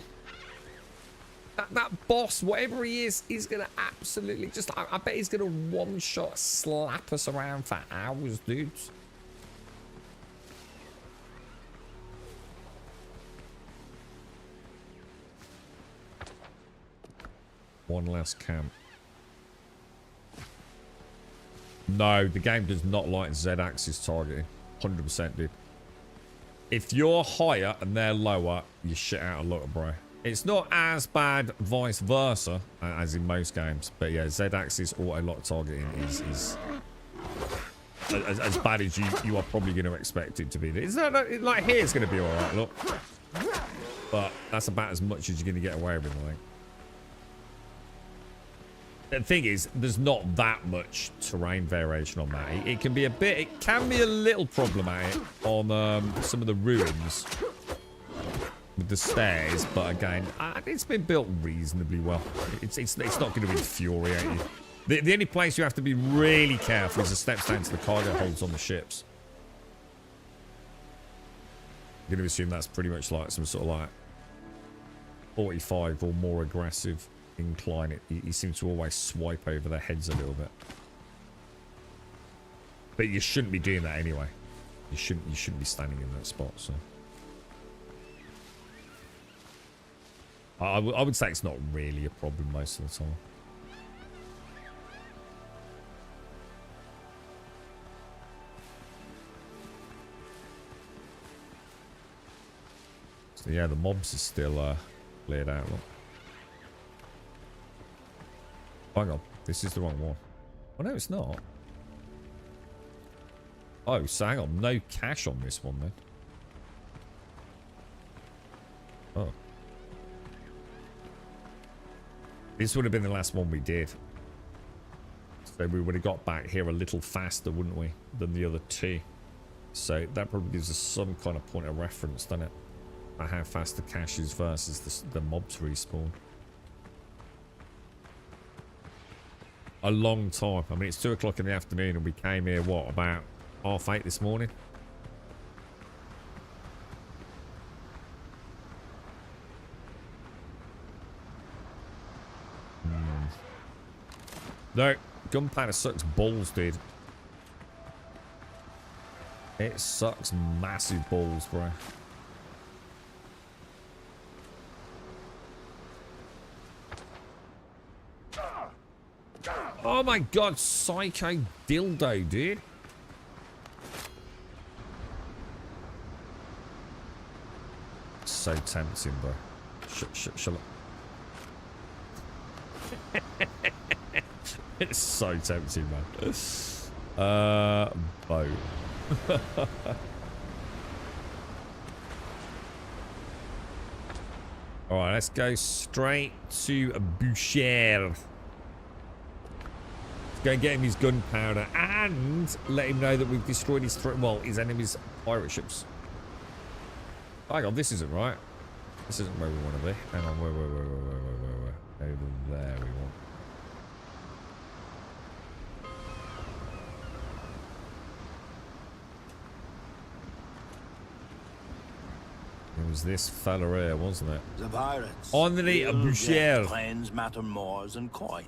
That boss, whatever he is, he's going to absolutely just... I bet he's going to one-shot slap us around for hours, dudes. One last camp. No, the game does not like Z-axis targeting. 100%, dude. If you're higher and they're lower, you shit out a lot, bro. It's not as bad vice versa as in most games. But yeah, Z-axis auto-lock targeting is as bad as you are probably going to expect it to be. It's not like here it's going to be alright, look. But that's about as much as you're going to get away with, I think. The thing is, there's not that much terrain variation on that. It can be a bit, it can be a little problematic on some of the ruins with the stairs, but again, it's been built reasonably well. It's not going to infuriate you. The only place you have to be really careful is the steps down to the cargo holds on the ships. I'm going to assume that's pretty much like some sort of like 45 or more aggressive incline, you seem to always swipe over their heads a little bit. But you shouldn't be doing that anyway. You shouldn't be standing in that spot, so. I would say it's not really a problem most of the time. So yeah, the mobs are still cleared out. Look. Hang on, this is the wrong one. Oh no, it's not. Oh, so hang on, no cash on this one then. Oh. This would have been the last one we did. So we would have got back here a little faster, wouldn't we, than the other two. So that probably gives us some kind of point of reference, doesn't it? About how fast the cache is versus the mobs respawn. A long time. I mean, it's 2 o'clock in the afternoon and we came here, what, about 8:30 this morning? No, gunpowder sucks balls, dude. It sucks massive balls, bro. Oh my god, psycho dildo, dude. So tempting, bro. Shall I? It's so tempting, man. Boat. Alright, let's go straight to Boucher. Let's go and get him his gunpowder and let him know that we've destroyed his his enemy's pirate ships. Hang on, this isn't right. This isn't where we want to be. Hang on, where. Over there we want. It was this fella here, wasn't it? The pirates. Henri Boucher. Trains matter more than coin.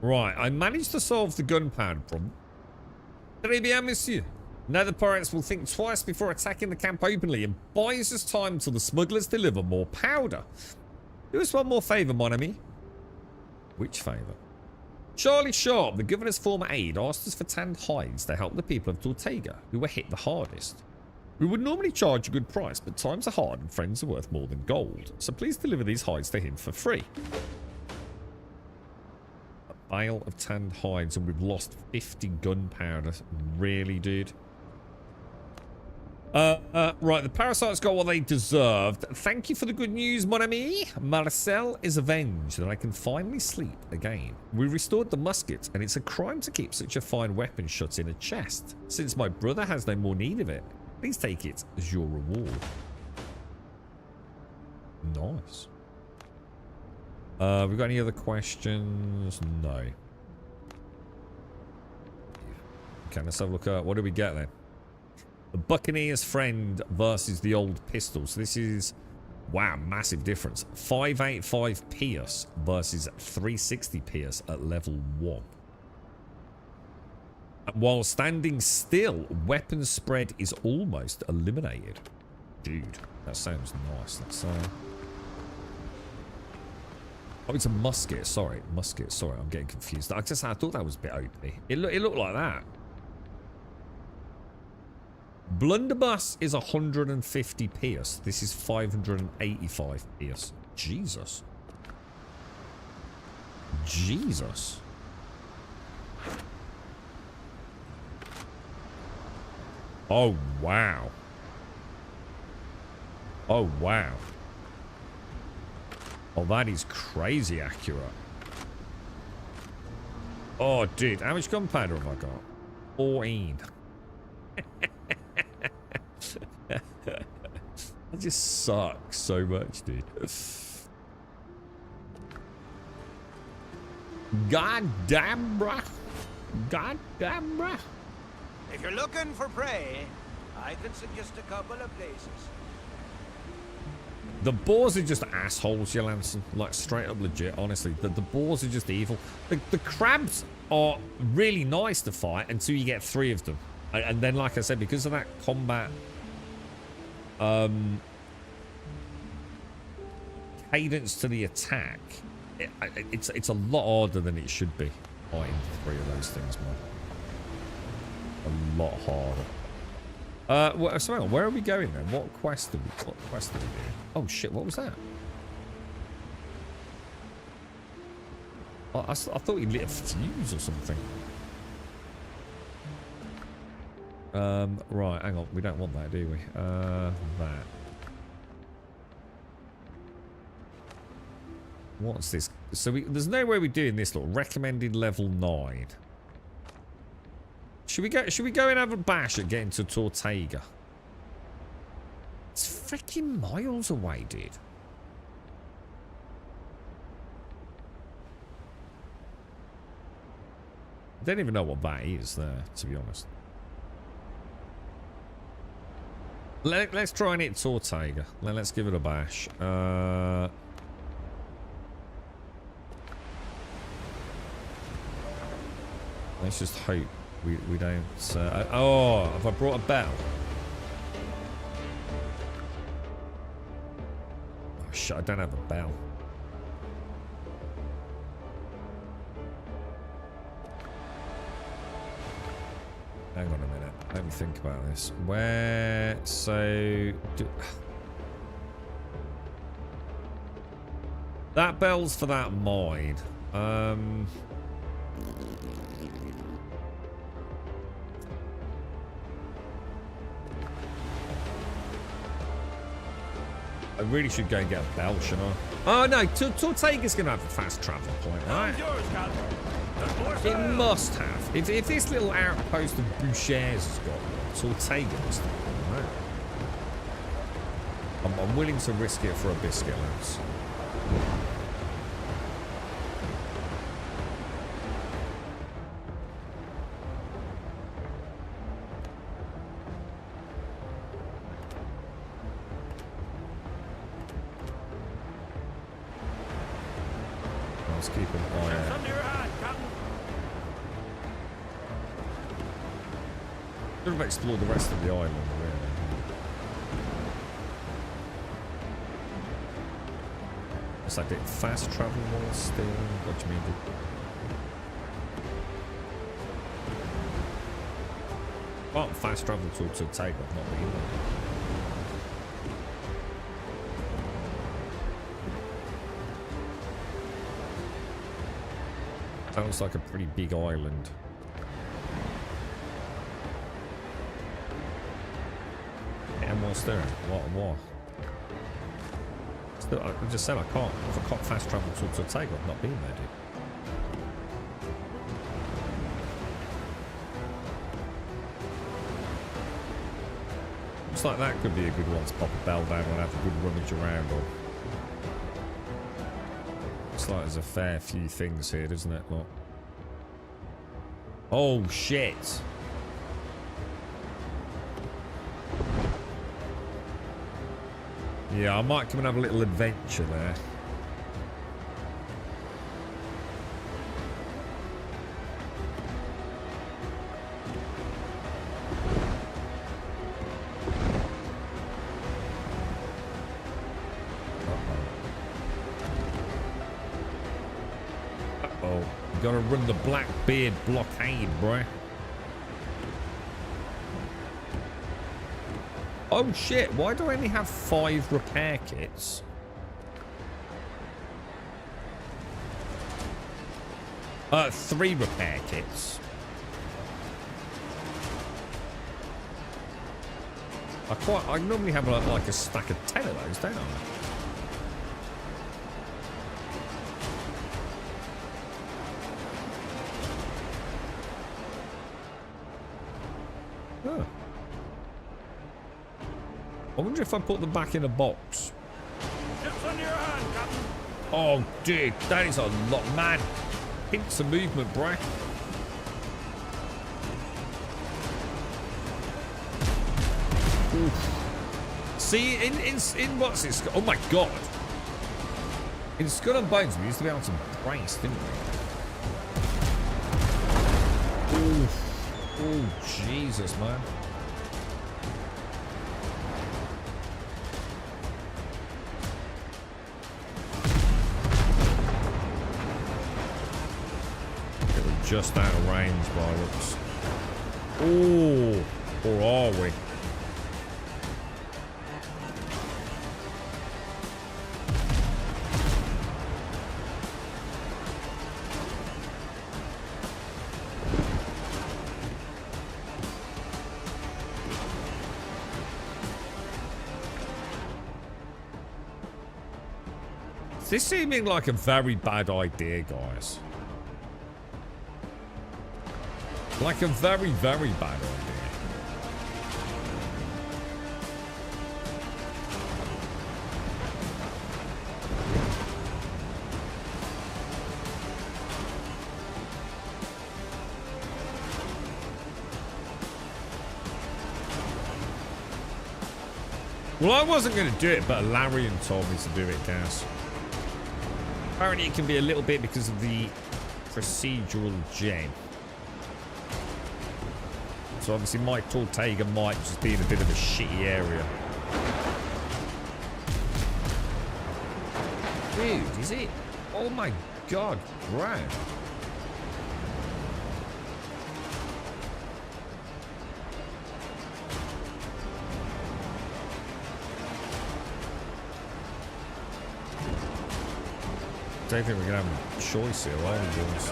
Right, I managed to solve the gunpowder problem. Très bien, monsieur. Now the pirates will think twice before attacking the camp openly and buys us time till the smugglers deliver more powder. Do us one more favour, mon ami. Which favour? Charlie Sharp, the governor's former aide, asked us for tanned hides to help the people of Tortega, who were hit the hardest. We would normally charge a good price, but times are hard and friends are worth more than gold. So please deliver these hides to him for free. A bale of tanned hides and we've lost 50 gunpowder. Really, dude? Right, the parasites got what they deserved. Thank you for the good news, mon ami. Marcel is avenged and I can finally sleep again. We restored the musket and it's a crime to keep such a fine weapon shut in a chest. Since my brother has no more need of it, please take it as your reward. Nice. We got any other questions? No. Okay, let's have a look at what do we get then? The Buccaneer's friend versus the old pistol. So this is, wow, massive difference. 585 Pierce versus 360 Pierce at level 1. While standing still, weapon spread is almost eliminated. Dude, that sounds nice. That's oh, it's a musket. Sorry, musket. Sorry, I'm getting confused. I thought that was a bit OP. It looked like that. Blunderbuss is 150 Pierce. This is 585 Pierce. Jesus. Jesus. Oh, wow. Oh, wow. Oh, that is crazy accurate. Oh, dude. How much gunpowder have I got? 14. That just sucks so much, dude. God damn, bruh. God damn, bruh. If you're looking for prey, I can suggest a couple of places. The boars are just assholes, Jolanson. Like, straight up legit, honestly. The boars are just evil. The crabs are really nice to fight until you get 3 of them. And then, like I said, because of that combat... cadence to the attack, it's a lot harder than it should be fighting 3 of those things, man. A lot harder. Well, so hang on, where are we going then? What quest are we doing? Oh shit, what was that? I thought he lit a fuse or something. Right, hang on, we don't want that, do we? That. What's this? So there's no way we're doing this. Look, recommended level 9. Should we go and have a bash at getting to Tortega? It's freaking miles away, dude. I don't even know what that is there, to be honest. Let's try and hit Tortega. Let's give it a bash. Let's just hope we don't... oh, have I brought a bell? Oh, shit, I don't have a bell. Hang on a minute. Let me think about this. Where... So... That bell's for that mine. I really should go and get a bell, shouldn't I? Oh no, Tortega's going to have a fast travel point, right? It must have. If this little outpost of Boucher's has got one, Tortega must have one, right? I'm willing to risk it for a biscuit, lads. Let's keep an eye out. Should have explored the rest of the island, really. What's that? Fast travel while still? What do you mean? Can't fast travel to Tortega, not me. Sounds like a pretty big island. And what's there? What? Still, I just said I can't. If I can't fast travel to Tortega, I've not been there, dude. Looks like that could be a good one to pop a bell down and have a good rummage around on. Looks like there's a fair few things here, doesn't it? Look. Oh, shit. Yeah, I might come and have a little adventure there. Gotta run the Blackbeard blockade, bruh. Oh shit, why do I only have 5 repair kits? Three repair kits. I normally have like a stack of 10 of those, don't I? Huh. I wonder if I put them back in a box. Ships under your hand, Captain. Oh, dude, that is a lot, man. Hints of movement, bro. Oof. See, in what's it? Oh my god! In Skull and Bones, we used to be able to brace, didn't we? Oh, Jesus, man. Just out of range by looks. Oh, or are we? Is this seeming like a very bad idea, guys? Like a very, very bad idea. Well, I wasn't going to do it, but Larian told me to do it, guys. Apparently it can be a little bit because of the procedural gen. So obviously my Tortega might just be in a bit of a shitty area. Dude, is it? Oh my god, bro. I don't think we're gonna have a choice here, are we, boys?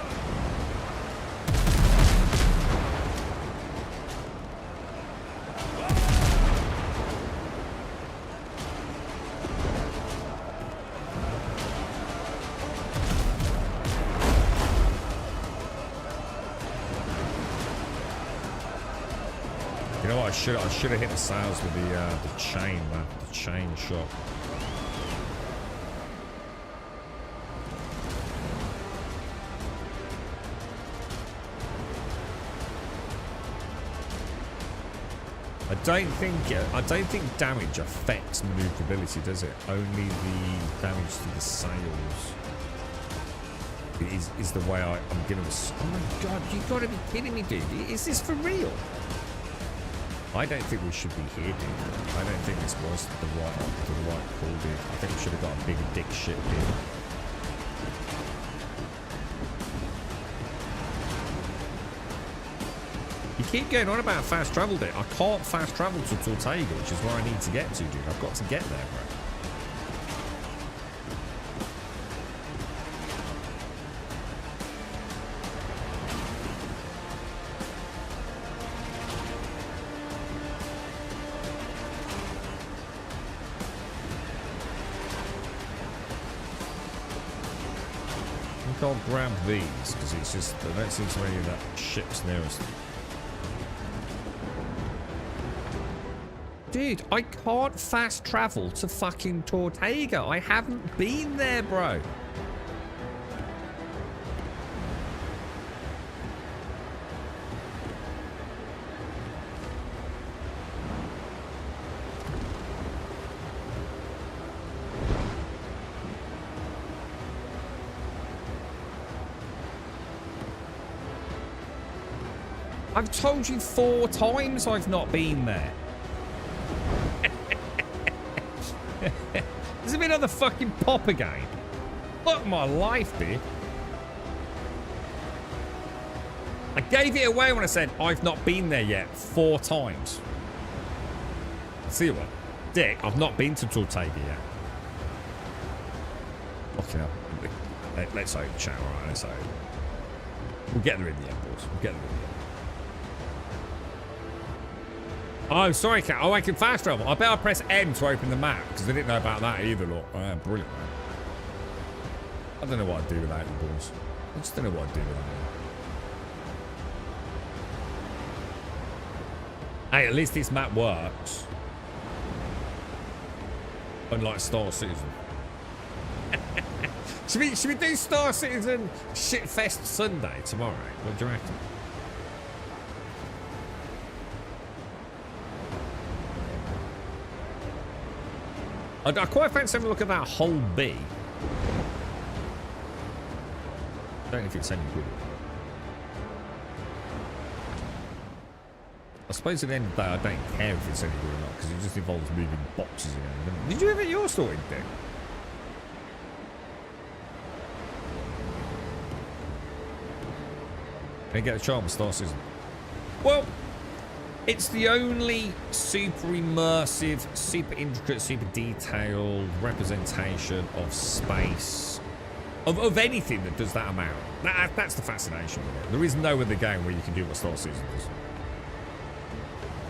You know what? I should have hit the sails with the chain, man. The chain shot. I don't think damage affects maneuverability, does it? Only the damage to the sails is the way I'm gonna. Oh my god! You gotta be kidding me, dude! Is this for real? I don't think we should be here, dude. I don't think this was the right call, dude. I think we should have got a bigger dick ship here. You keep going on about fast travel, dude. I can't fast travel to Tortega, which is where I need to get to, dude. I've got to get there, bro. I think I'll grab these, because it's just, I don't seem to any of that ship's nearest. Dude, I can't fast travel to fucking Tortega. I haven't been there, bro. I've told you 4 times I've not been there. Has it been on the fucking pop again? Fuck my life, dude. I gave it away when I said I've not been there yet 4 times. See what? Dick, I've not been to Tortega yet. Fucking hell. Let's hope, chat. Alright, let's hope. We'll get there in the end, boys. We'll get there in the end. Oh, sorry, Cat. Oh, I can fast travel. I bet I'll press M to open the map, because I didn't know about that either, look. Oh, brilliant, man. I don't know what I'd do without you, boys. I just don't know what I'd do without you. Hey, at least this map works. Unlike Star Citizen. should we do Star Citizen Shitfest Sunday tomorrow? What do you reckon? I quite fancy having a look at that whole B. I don't know if it's any good. I suppose at the end of the day, I don't care if it's any good or not, because it just involves moving boxes again. Did you ever get your sorted deck? Can you get a charm with Star Citizen? Well, it's the only super immersive, super intricate, super detailed representation of space, of anything that does that amount. That's the fascination with it. There is no other game where you can do what Star Citizen does.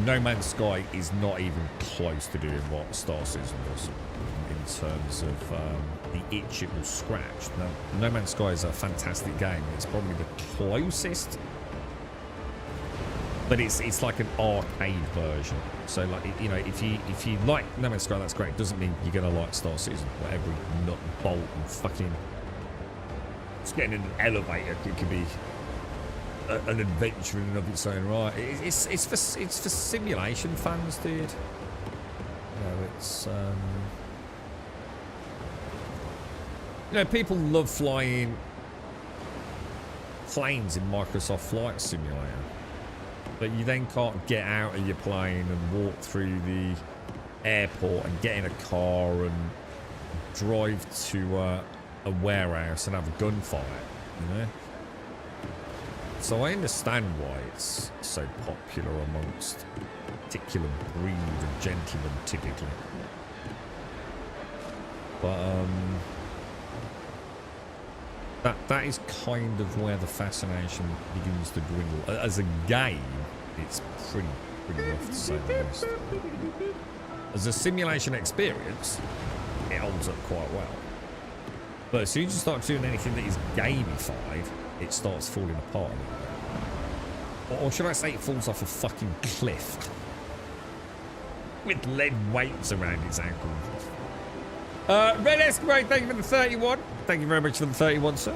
No Man's Sky is not even close to doing what Star Citizen does in terms of the itch it will scratch. No Man's Sky is a fantastic game. It's probably the closest, but it's like an arcade version. So like, you know, if you like No Man's Sky, that's great. It doesn't mean you're gonna like Star Citizen. Where every nut and bolt and fucking just getting in an elevator, it could be an adventure in and of its own right. It's for simulation fans, dude. You know, it's you know, people love flying planes in Microsoft Flight Simulator, but you then can't get out of your plane and walk through the airport and get in a car and drive to a warehouse and have a gunfight, you know. So I understand why it's so popular amongst a particular breed of gentlemen, typically. But that is kind of where the fascination begins to dwindle. As a game, it's pretty rough to say the least. As a simulation experience, it holds up quite well. But as soon as you start doing anything that is gamified, it starts falling apart a little bit. Or should I say it falls off a fucking cliff with lead weights around its ankles. Red Eskimo, thank you for the 31. Thank you very much for the 31, sir.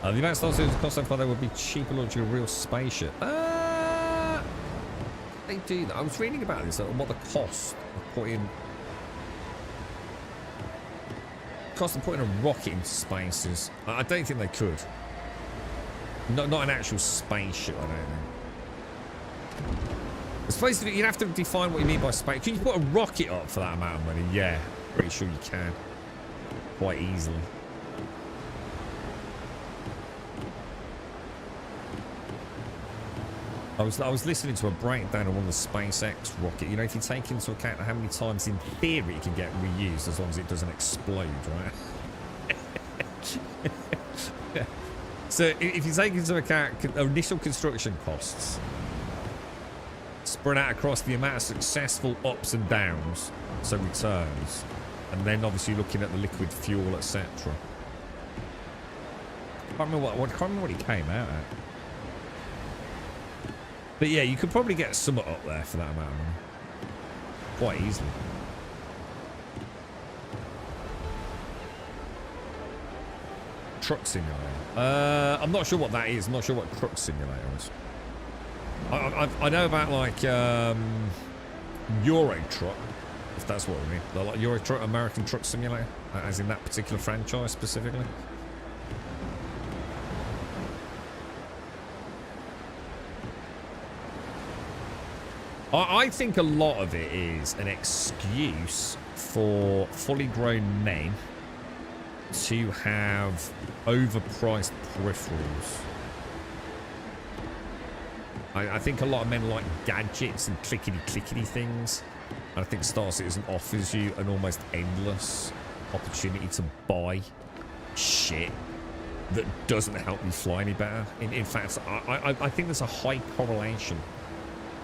The United States cost so far, they would be cheaper launching a real spaceship. They do that. I was reading about this, what the cost of putting a rocket into space is. I don't think they could. Not an actual spaceship, I don't think. I suppose you'd have to define what you mean by space. Can you put a rocket up for that amount of money? Yeah, pretty sure you can. Quite easily. I was listening to a breakdown of one of the SpaceX rocket. You know, if you take into account how many times in theory it can get reused as long as it doesn't explode, right? So if you take into account initial construction costs, spread out across the amount of successful ups and downs, so returns, and then obviously looking at the liquid fuel, etc. I can't remember what it came out at. But yeah, you could probably get some up there for that amount of money. Quite easily. Truck simulator. I'm not sure what that is. I'm not sure what truck simulator is. I know about like Euro Truck, if that's what I mean. The like Euro Truck, American Truck Simulator, as in that particular franchise specifically. I think a lot of it is an excuse for fully grown men to have overpriced peripherals. I think a lot of men like gadgets and clickety-clickety things. I think Star Citizen offers you an almost endless opportunity to buy shit that doesn't help you fly any better. In fact, I think there's a high correlation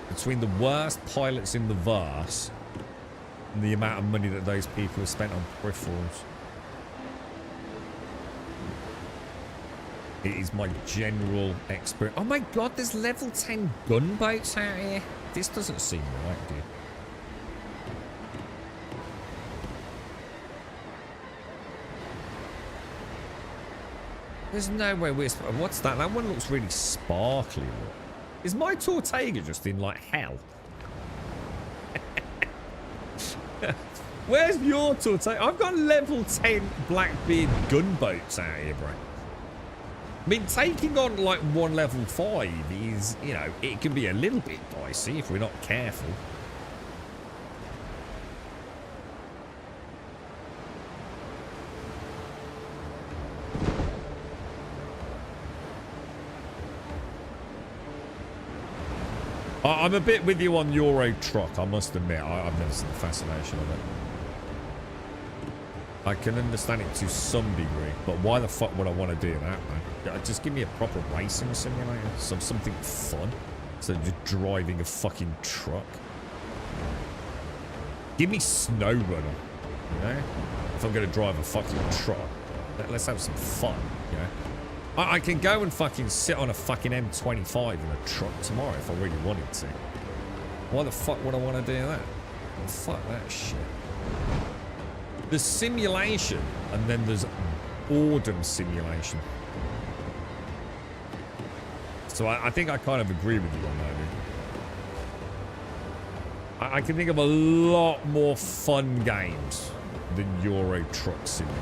between the worst pilots in the verse and the amount of money that those people have spent on peripherals. It is my general experience. Oh my god, there's level 10 gunboats out here. This doesn't seem right, dude. There's no way we're... What's that? That one looks really sparkly. Is my Tortega just in, like, hell? Where's your tortilla? I've got level 10 Blackbeard gunboats out here, bro. I mean, taking on like one level 5 is, you know, it can be a little bit dicey if we're not careful. I'm a bit with you on Euro Truck, I must admit. I've never seen the fascination of it. I can understand it to some degree, but why the fuck would I want to do that, man? Just give me a proper racing simulator, something fun, instead of just driving a fucking truck. Give me Snow Runner, you know? If I'm going to drive a fucking truck, let's have some fun, you know? I can go and fucking sit on a fucking M25 in a truck tomorrow if I really wanted to. Why the fuck would I want to do that? Fuck that shit. There's simulation, and then there's boredom simulation. So I think I kind of agree with you on that. I can think of a lot more fun games than Euro Truck Simulator.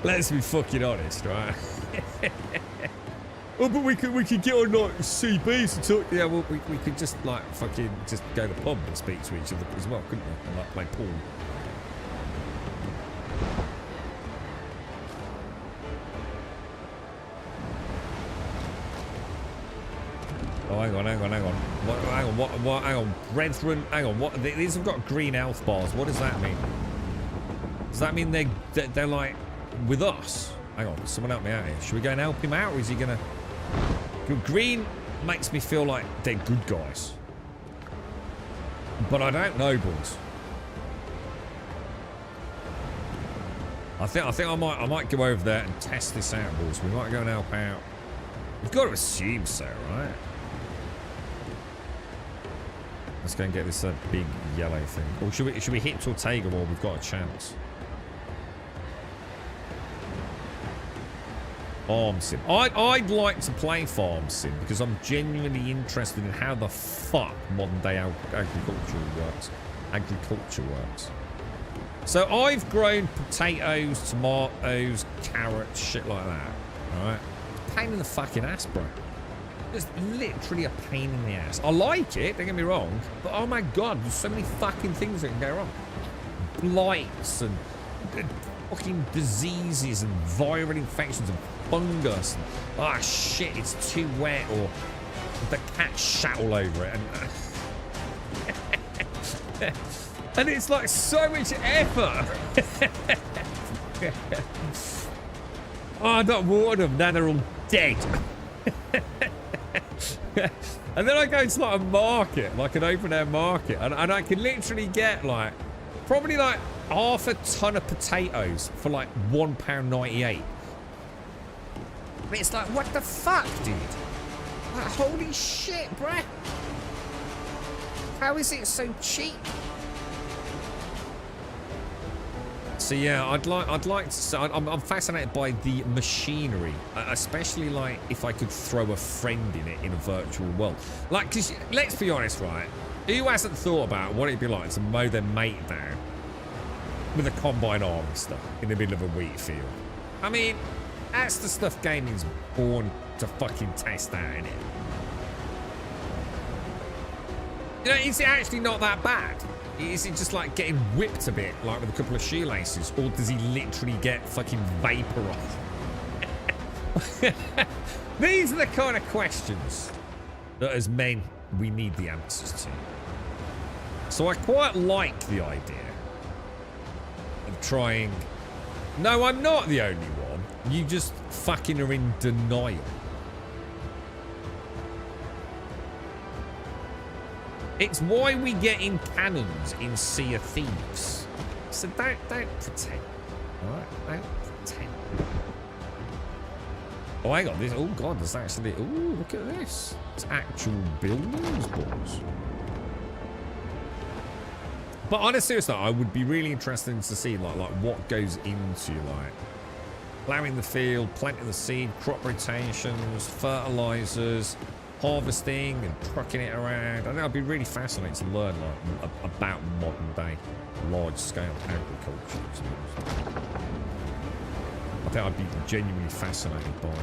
Let's be fucking honest, right? Oh, but we could get on like CBs and talk. Yeah, well, we could just like fucking just go to the pub and speak to each other as well, couldn't we? And like play pool. Oh, hang on. Hang on, brethren, hang on. What? These have got green health bars. What does that mean? Does that mean they're like with us? Hang on, someone help me out here. Should we go and help him out, or is he gonna? Green makes me feel like they're good guys, but I don't know, boys. I think I might go over there and test this out, boys. We might go and help out. We've got to assume so, right? Let's go and get this big yellow thing. Or should we hit Tortega while we've got a chance? Farm Sim. I'd like to play Farm Sim because I'm genuinely interested in how the fuck modern day agriculture works. So I've grown potatoes, tomatoes, carrots, shit like that. Alright? Pain in the fucking ass, bro. It's literally a pain in the ass. I like it, don't get me wrong, but oh my god, there's so many fucking things that can go wrong. Blights and fucking diseases and viral infections and fungus. Ah, shit, it's too wet, or the cat shat all over it. And it's like so much effort. Oh, I don't water them, now they're all dead. And then I go to like a market, like an open air market, and I can literally get like probably like half a ton of potatoes for like £1.98. It's like, what the fuck, dude? Like, holy shit, bruh. How is it so cheap? So yeah, I'd like to say, I'm fascinated by the machinery, especially like if I could throw a friend in it in a virtual world. Like, cause let's be honest, right? Who hasn't thought about what it'd be like to mow their mate down with a combine harvester in the middle of a wheat field? I mean, that's the stuff gaming's born to fucking test out, innit? You know, is it actually not that bad? Is it just like getting whipped a bit, like with a couple of shoelaces, or does he literally get fucking vaporized? These are the kind of questions that as men we need the answers to. So I quite like the idea of trying. No, I'm not the only one. You just fucking are in denial. It's why we get in cannons in Sea of Thieves. So don't pretend. Alright? Don't pretend. Oh, hang on. This, oh, God. There's actually... Oh, look at this. It's actual buildings, boys. But on a serious note, I would be really interested to see like what goes into like plowing the field, planting the seed, crop rotations, fertilizers, harvesting and trucking it around. I think I'd be really fascinated to learn like about modern day large scale agriculture. I think I'd be genuinely fascinated by it.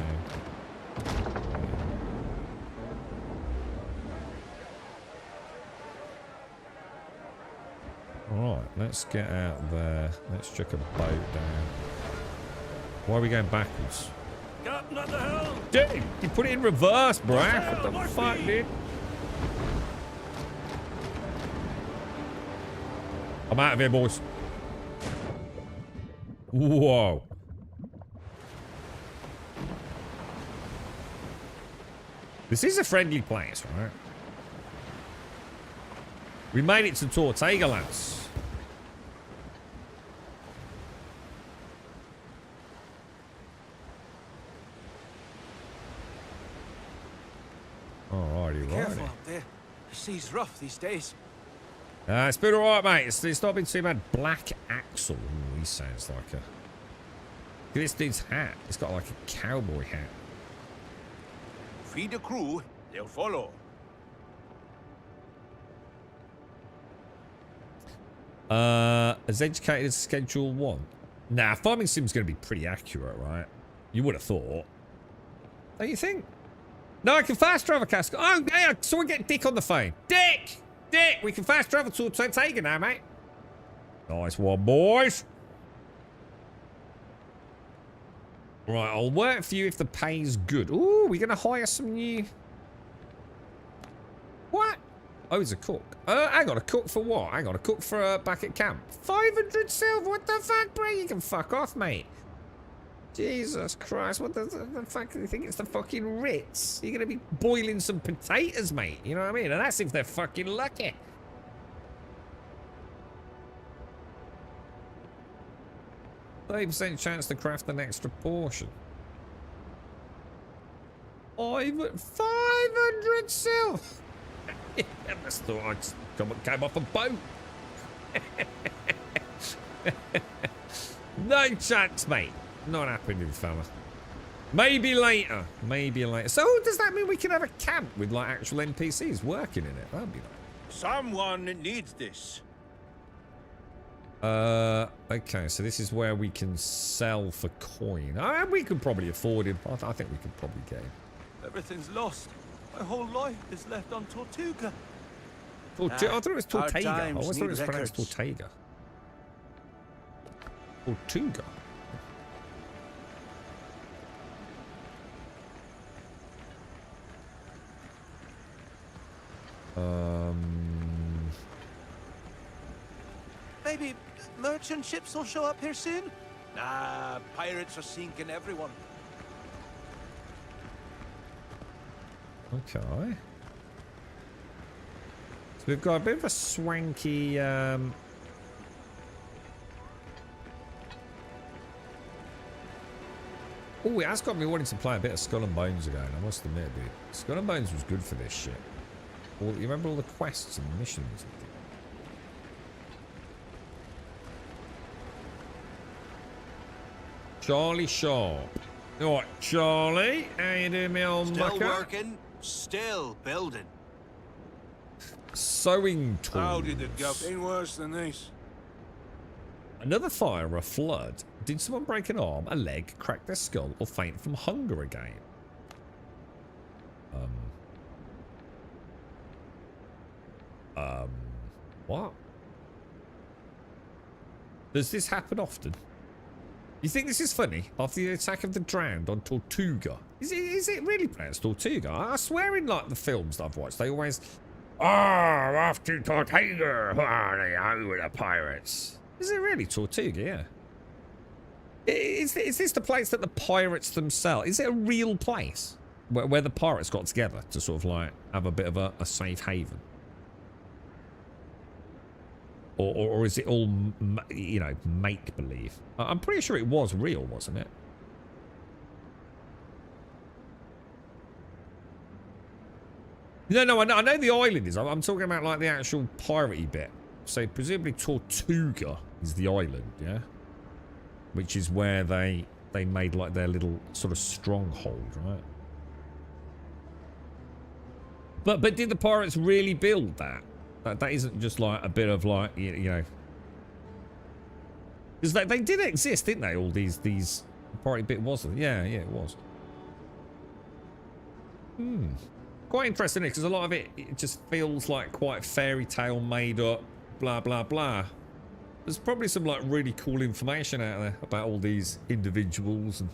Alright, let's get out there. Let's chuck a boat down. Why are we going backwards? Captain at the helm! Dude, you put it in reverse, bro. What the fuck, dude? I'm out of here, boys. Whoa. This is a friendly place, right? We made it to Tortega, lads. Alrighty, Careful righty. up there. The sea's rough these days. It's been alright, mate. It's not been too bad. Black Axle. Ooh, he sounds like a... Look at this dude's hat. It's got like a cowboy hat. Feed the crew, they'll follow. As educated as Schedule 1. Nah, Farming Sim's going to be pretty accurate, right? You would have thought. Don't you think? No, I can fast travel, Casco. Oh, yeah, someone get Dick on the phone. Dick! Dick! We can fast travel to Tortega now, mate. Nice one, boys. Right, I'll work for you if the pay's good. Ooh, we're going to hire some new... What? Oh, he's a cook. Hang on, a cook for what? Hang on, a cook for back at camp. 500 silver? What the fuck, bro? You can fuck off, mate. Jesus Christ, what the fuck do you think? It's the fucking Ritz? You're going to be boiling some potatoes, mate. You know what I mean? And that's if they're fucking lucky. %chance to craft an extra portion. 500 silver? I just thought I'd came off a boat. No chance, mate. Not happening, fella. Maybe later. Maybe later. So does that mean we can have a camp with like actual NPCs working in it? That'd be nice. Someone needs this. Okay, so this is where we can sell for coin. We could probably afford him. I think we could probably get him. Everything's lost. My whole life is left on Tortuga. I thought it was Our Tortega. I times always thought it need was pronounced records. Tortega. Tortuga. Maybe merchant ships will show up here soon? Nah, pirates are sinking everyone. Okay. So we've got a bit of a swanky, Oh, it has got me wanting to play a bit of Skull and Bones again, I must admit, dude. Skull and Bones was good for this shit. You remember all the quests and missions and things? Charlie Sharp. Alright, Charlie. How you doing, me old Still mucker? working, still building. Sewing tools. How did it go? Ain't worse than this. Another fire, a flood. Did someone break an arm, a leg, crack their skull, or faint from hunger again? What? Does this happen often? You think this is funny? After the attack of the drowned on Tortuga. Is it really pronounced Tortuga? I swear in like the films that I've watched, they always... off to Tortuga! They are the pirates. Is it really Tortuga? Yeah. Is this the place that the pirates themselves... Is it a real place? Where the pirates got together to sort of like have a bit of a safe haven? Or is it all, you know, make-believe? I'm pretty sure it was real, wasn't it? No, I know the island is. I'm talking about, like, the actual piratey bit. So, presumably Tortuga is the island, yeah? Which is where they made, like, their little sort of stronghold, right? But did the pirates really build that? That isn't just like a bit of like, you know. Because they did exist, didn't they? All these pirate bit wasn't. Yeah, it was. Quite interesting because a lot of it just feels like quite fairy tale made up, blah blah blah. There's probably some like really cool information out there about all these individuals and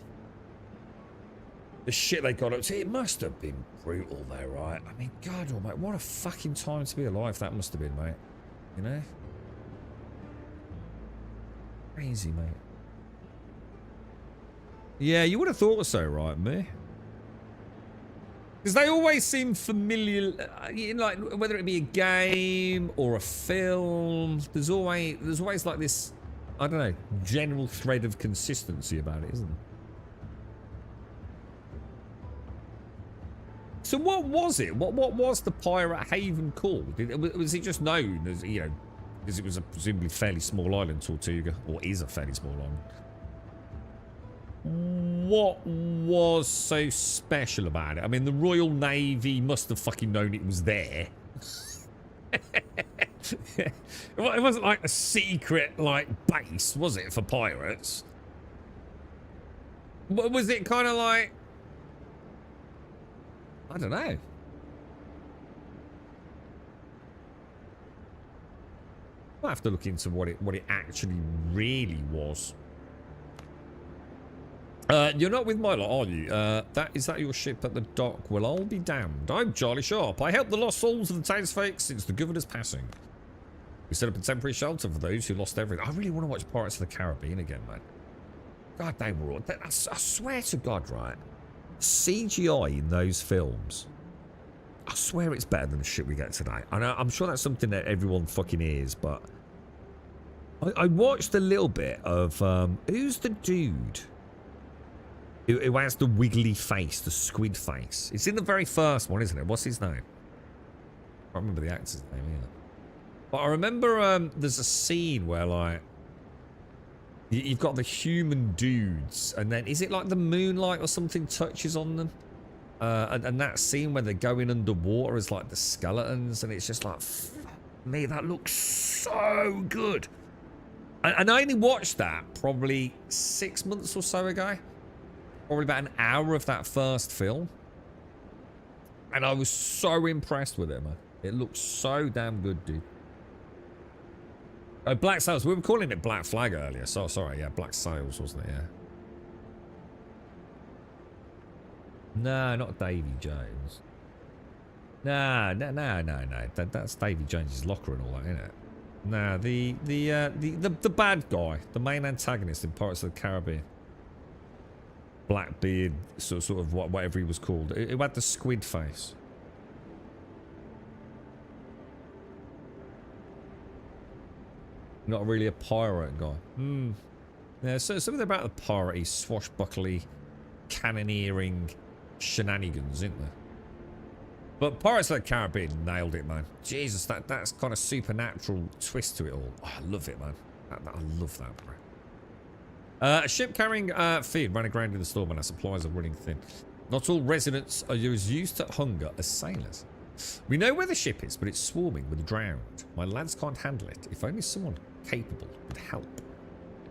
the shit they got up to. It must have been brutal though, right? I mean, God, oh mate, what a fucking time to be alive that must have been, mate. You know? Crazy, mate. Yeah, you would have thought so, right, me? Because they always seem familiar, like whether it be a game or a film. There's always like this, I don't know, general thread of consistency about it, isn't there? So what was it? What was the pirate haven called? Was it just known as, you know, because it was a presumably fairly small island, Tortuga, or is a fairly small island? What was so special about it? I mean, the Royal Navy must have fucking known it was there. It wasn't like a secret, like, base, was it, for pirates? Was it kind of like... I don't know. I'll have to look into what it actually really was. You're not with my lot, are you? Is that your ship at the dock? Well, I'll be damned. I'm Charlie Sharp. I help the lost souls of the townsfolk since the governor's passing. We set up a temporary shelter for those who lost everything. I really want to watch Pirates of the Caribbean again, man. God damn, we're all... I swear to God, right? CGI in those films, I swear it's better than the shit we get today. And I'm sure that's something that everyone fucking is, but... I watched a little bit of... who's the dude who has the wiggly face, the squid face? It's in the very first one, isn't it? What's his name? I can't remember the actor's name either. But I remember there's a scene where, like, you've got the human dudes, and then is it like the moonlight or something touches on them? And that scene where they're going underwater is like the skeletons, and it's just like, me, that looks so good. And I only watched that probably 6 months or so ago. Probably about an hour of that first film. And I was so impressed with it, man. It looked so damn good, dude. Oh, Black Sails. We were calling it Black Flag earlier. So sorry, yeah, Black Sails, wasn't it? Yeah. No, not Davy Jones. No. That's Davy Jones's locker and all that, isn't it? Nah, the bad guy, the main antagonist in Pirates of the Caribbean. Blackbeard, sort of whatever he was called. It had the squid face. Not really a pirate guy. Yeah, so something about the piratey, swashbuckly, cannoneering shenanigans, isn't there? But Pirates of the Caribbean nailed it, man. Jesus, that's kind of supernatural twist to it all. Oh, I love it, man. I love that, bro. A ship carrying feed ran aground in the storm and our supplies are running thin. Not all residents are as used to hunger as sailors. We know where the ship is, but it's swarming with drowned. My lads can't handle it. If only someone capable would help.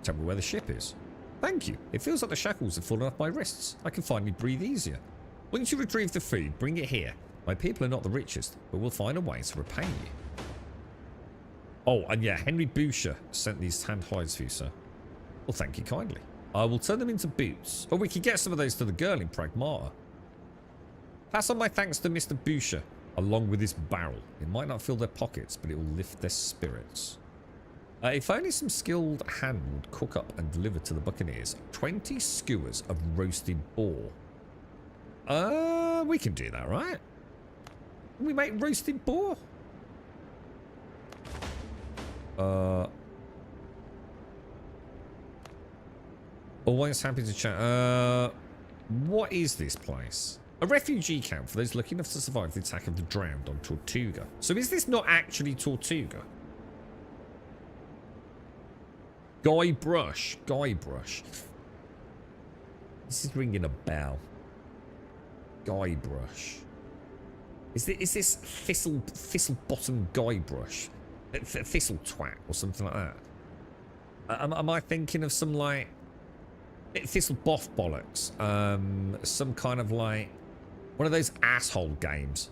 Tell me where the ship is. Thank you. It feels like the shackles have fallen off my wrists. I can finally breathe easier. Once you retrieve the food, bring it here. My people are not the richest, but we'll find a way to repay you. Oh, and yeah, Henry Boucher sent these tanned hides for you, sir. Well, thank you kindly. I will turn them into boots. Or we could get some of those to the girl in Pragmata. Pass on my thanks to Mr. Boucher, along with this barrel. It might not fill their pockets, but it will lift their spirits. If only some skilled hand would cook up and deliver to the buccaneers 20 skewers of roasted boar. We can do that, right? Can we make roasted boar? Always happy to chat. What is this place? A refugee camp for those lucky enough to survive the attack of the drowned on Tortuga. So is this not actually Tortuga? Guybrush. This is ringing a bell. Guybrush. Is this thistle bottom Guybrush? Thistle twat or something like that? Am I thinking of some like thistle boff bollocks? Some kind of like one of those asshole games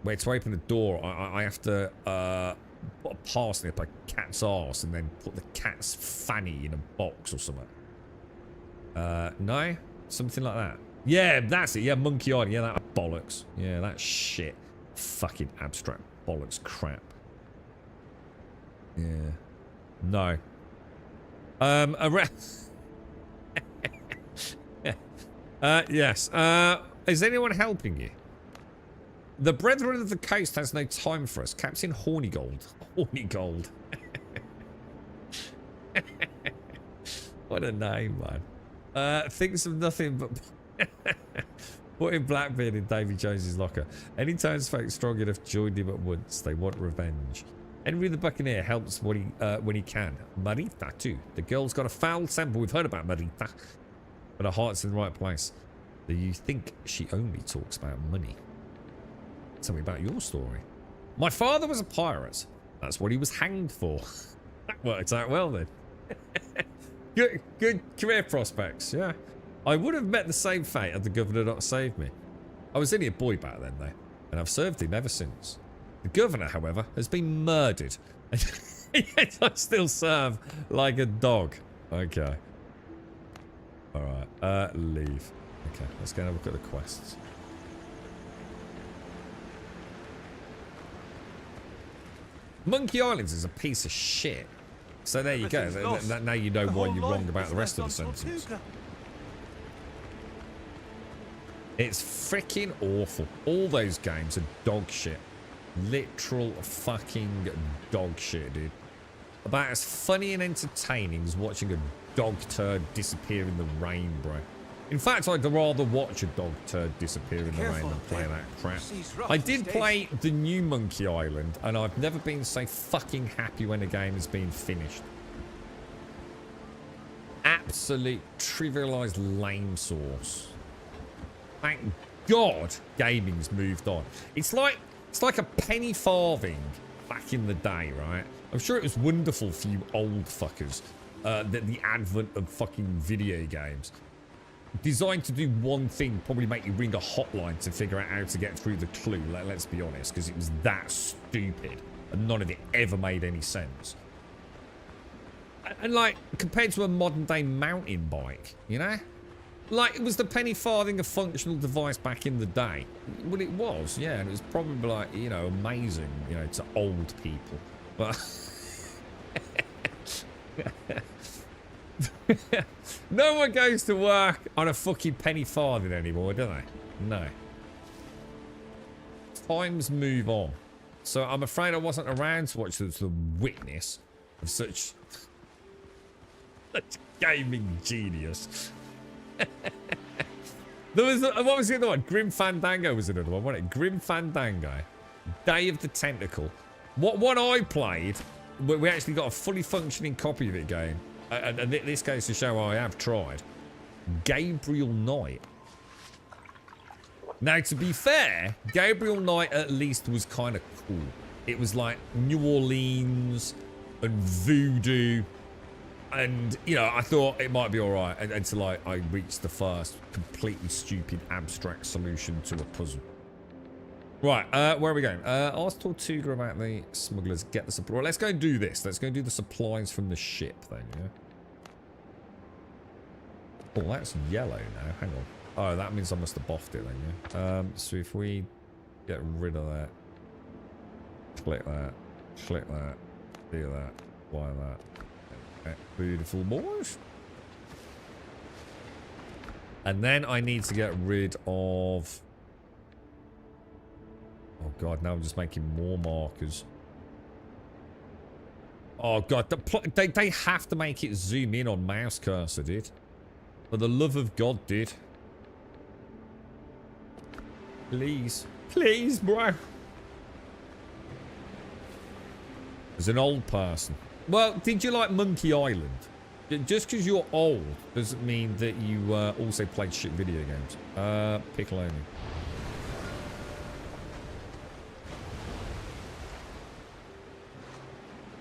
where to open a door I have to put a parsnip up a cat's arse and then put the cat's fanny in a box or something. No? Something like that. Yeah, that's it. Yeah, Monkey Island. Yeah, that bollocks. Yeah, that shit. Fucking abstract bollocks crap. Yeah. No. Yes. Is anyone helping you? The Brethren of the Coast has no time for us. Captain Hornigold. Hornigold. What a name, man. Thinks of nothing but putting Blackbeard in Davy Jones's locker. Any townsfolk strong enough joined him at once. They want revenge. Henry the Buccaneer helps when he can. Marita too. The girl's got a foul temper. We've heard about Marita, but her heart's in the right place. Do you think she only talks about money? Tell me about your story. My father was a pirate. That's what he was hanged for. That worked out well then. Good career prospects, yeah. I would have met the same fate had the governor not saved me. I was only a boy back then though, and I've served him ever since. The governor, however, has been murdered. Yet I still serve like a dog. Okay. Alright, leave. Okay, let's go and have a look at the quests. Monkey Islands is a piece of shit. So there you go. Now you know why you're wrong about the rest of the sentence. It's freaking awful. All those games are dog shit. Literal fucking dog shit, dude. About as funny and entertaining as watching a dog turd disappear in the rain, bro. In fact, I'd rather watch a dog turd disappear in the rain than play that crap. I did play the new Monkey Island, and I've never been so fucking happy when a game has been finished. Absolute trivialized lame sauce. Thank God gaming's moved on. It's like a penny farthing back in the day, right? I'm sure it was wonderful for you old fuckers. The advent of fucking video games. Designed to do one thing, probably make you ring a hotline to figure out how to get through the clue. Let's be honest, because it was that stupid. And none of it ever made any sense. And like, compared to a modern day mountain bike, you know? Like, it was the penny farthing a functional device back in the day. Well, it was, yeah. And it was probably like, you know, amazing, you know, to old people. But... no one goes to work on a fucking penny farthing anymore, do they? No. Times move on. So I'm afraid I wasn't around to watch the witness of such gaming genius. There was what was the other one? Grim Fandango was another one, wasn't it? Grim Fandango, Day of the Tentacle. What I played, we actually got a fully functioning copy of it going. And this goes to show I have tried. Gabriel Knight. Now, to be fair, Gabriel Knight at least was kind of cool. It was like New Orleans and voodoo. And, you know, I thought it might be alright until I reached the first completely stupid abstract solution to a puzzle. Right, where are we going? Ask Tortuga about the smugglers. Get the supply. Well, let's go and do this. Let's go and do the supplies from the ship then, yeah? Oh, that's yellow now. Hang on. Oh, that means I must have buffed it then, yeah? So if we get rid of that, click that, do that, wire that. Okay, beautiful boys. And then I need to get rid of... Oh god, now I'm just making more markers. Oh god, they have to make it zoom in on mouse cursor, dude. For the love of God, dude. Please. Please, bro. As an old person. Well, did you like Monkey Island? Just because you're old doesn't mean that you also played shit video games. Pickle only.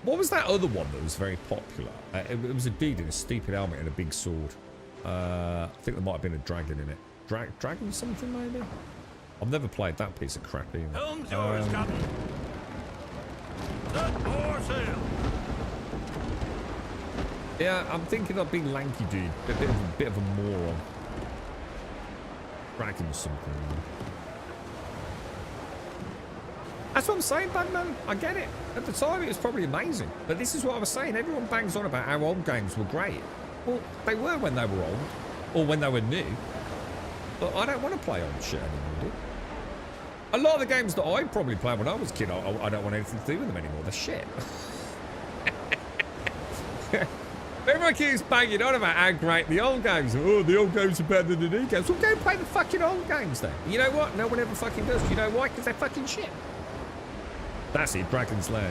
What was that other one that was very popular? It was a dude in a stupid helmet and a big sword. I think there might have been a dragon in it. Dragon something, maybe? I've never played that piece of crap either. Helm's yours, Captain. Set for sail. Yeah, I'm thinking of big lanky dude. A bit of a moron. Dragon something. That's what I'm saying, Bagman. I get it. At the time, it was probably amazing. But this is what I was saying. Everyone bangs on about how old games were great. Well, they were when they were old. Or when they were new. But I don't want to play old shit anymore, dude. A lot of the games that I probably played when I was a kid, I don't want anything to do with them anymore. They're shit. Everyone keeps banging on about how great the old games are. Oh, the old games are better than the new games. Well, go play the fucking old games then. You know what? No one ever fucking does. You know why? Because they're fucking shit. That's it. Dragon's Lair,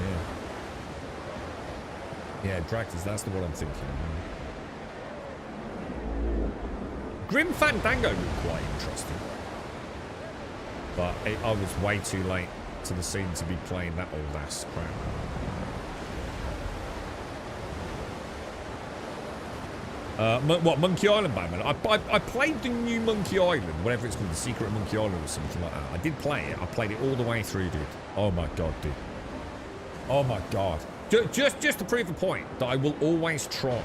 yeah. Yeah, Dragons. That's the one I'm thinking of. Grim Fandango looked quite interesting. But I was way too late to the scene to be playing that old ass crap. What, Monkey Island, Batman? I played the new Monkey Island, whatever it's called, the Secret Monkey Island or something like that. I did play it. I played it all the way through, dude. Oh my god, dude. Oh my god. Just to prove a point that I will always try.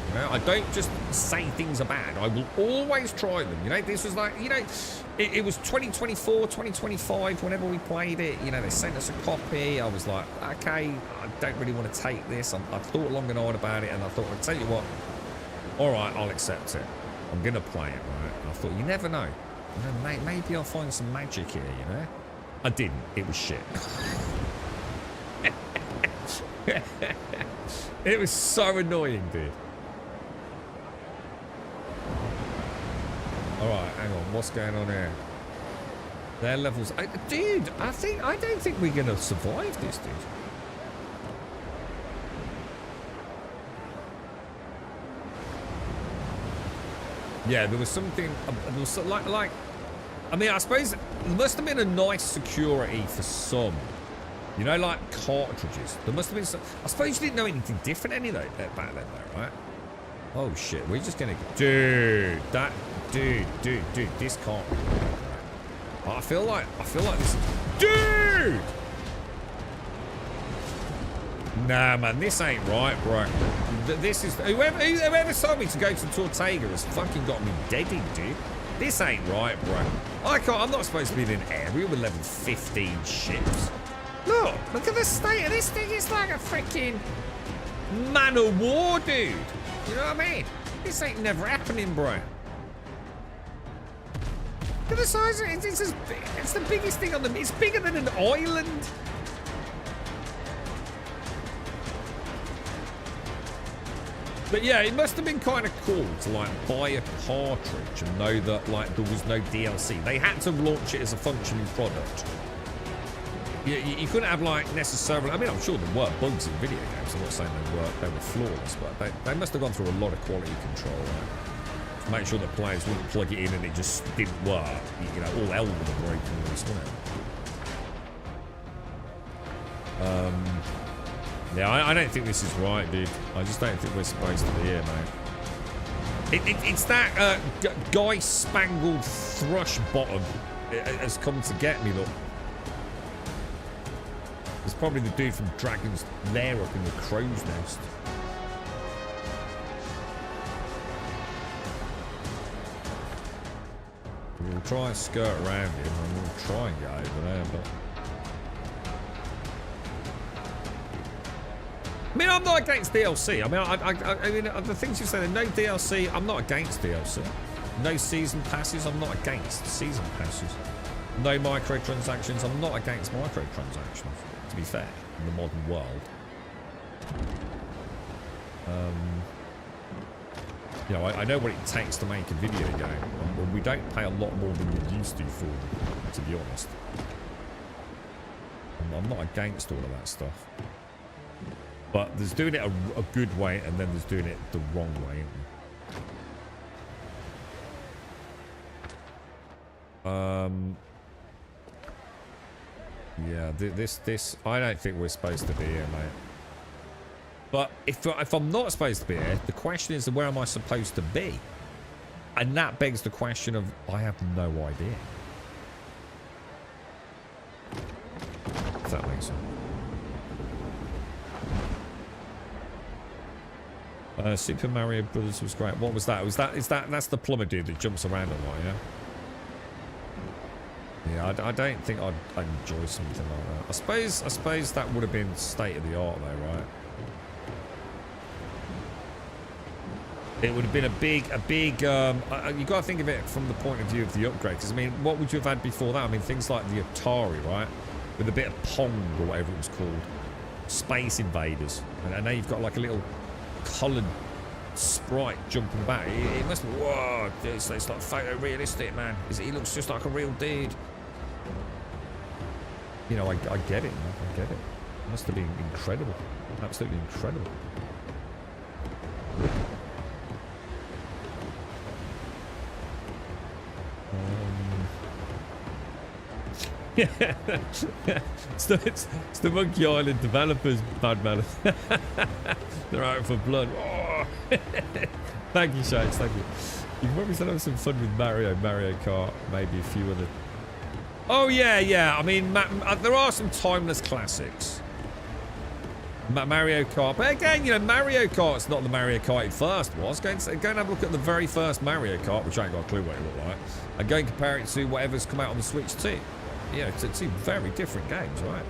You know, I don't just say things are bad. I will always try them. You know, this was like, you know, it was 2024, 2025, whenever we played it. You know, they sent us a copy. I was like, okay, I don't really want to take this. I thought long and hard about it, and I thought, I'll tell you what. All right, I'll accept it. I'm going to play it, right? And I thought, you never know. You know, maybe I'll find some magic here, you know? I didn't. It was shit. It was so annoying, dude. All right, hang on. What's going on here? Their levels... dude, I don't think we're going to survive this, dude. Yeah, there was something, there was like, I mean, I suppose there must have been a nice security for some, you know, like cartridges. There must have been some, I suppose you didn't know anything different any though, back then though, right? Oh shit, we're just gonna, dude, this can't be right. I feel like this, dude! Nah, man, this ain't right, bro. This is... Whoever told me to go to Tortega has fucking got me deaded, dude. This ain't right, bro. I'm not supposed to be in an area with level 15 ships. Look at the state of this thing. It's like a freaking man of war, dude. You know what I mean? This ain't never happening, bro. Look at the size of it. It's the biggest thing on the... It's bigger than an island. But yeah, it must have been kind of cool to like buy a cartridge and know that like there was no DLC. They had to launch it as a functioning product. You couldn't have like necessarily. I mean, I'm sure there were bugs in video games. I'm not saying they were flawless, but they must have gone through a lot of quality control, right? To make sure that players wouldn't plug it in and it just didn't work. You know, all hell would have broken loose, wouldn't it? Yeah, I don't think this is right, dude. I just don't think we're supposed to be here, mate. It's that guy spangled thrush bottom has come to get me, look. It's probably the dude from Dragon's Lair up in the crow's nest. We'll try and skirt around him and we'll try and get over there, but... I mean, I'm not against DLC. I mean, the things you say, no DLC, I'm not against DLC. No season passes, I'm not against season passes. No microtransactions, I'm not against microtransactions, to be fair, in the modern world. You know, I know what it takes to make a video game. And we don't pay a lot more than we used to for them, to be honest. I'm not against all of that stuff. But there's doing it a good way, and then there's doing it the wrong way, isn't there? Yeah, this, I don't think we're supposed to be here, mate. But if I'm not supposed to be here, the question is, where am I supposed to be? And that begs the question of, I have no idea. If that makes sense. Super Mario Brothers was great. What was that? That's the plumber dude that jumps around a lot, yeah? Yeah, I don't think I'd enjoy something like that. I suppose that would have been state of the art though, right? It would have been a big, you got to think of it from the point of view of the upgrade. Because, I mean, what would you have had before that? I mean, things like the Atari, right? With a bit of Pong or whatever it was called. Space Invaders. And now you've got like a little coloured sprite jumping back. It must be, whoa, it's like photorealistic, man. He looks just like a real dude. You know, I get it, man. I get it. It must have been incredible. Absolutely incredible. Yeah, it's the Monkey Island developers, bad man. They're out for blood. Oh. Thank you, Shakes. Thank you. You can probably still have some fun with Mario Kart, maybe a few other. Oh yeah. I mean, there are some timeless classics. Mario Kart, but again, you know, Mario Kart's not the Mario Kart it first was. Go and have a look at the very first Mario Kart, which I ain't got a clue what it looked like, and go and compare it to whatever's come out on the Switch too. Yeah, it's two very different games, right?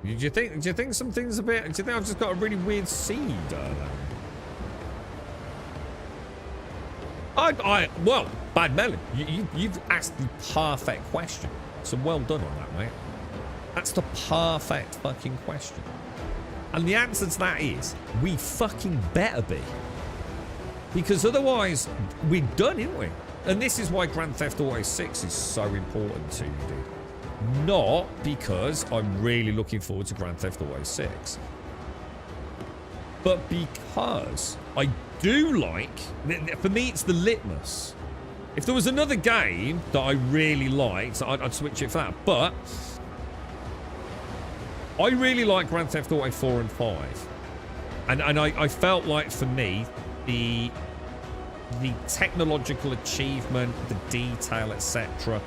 Do you think something's a bit? Do you think I've just got a really weird seed? Well, Bad Melon, you've asked the perfect question. So well done on that, mate. That's the perfect fucking question. And the answer to that is, we fucking better be. Because otherwise, we're done, aren't we? And this is why Grand Theft Auto 6 is so important to me, dude. Not because I'm really looking forward to Grand Theft Auto 6. But because I do like... For me, it's the litmus. If there was another game that I really liked, I'd switch it for that. But... I really like Grand Theft Auto 4 and 5. And I felt like, for me, the technological achievement, the detail, etc.,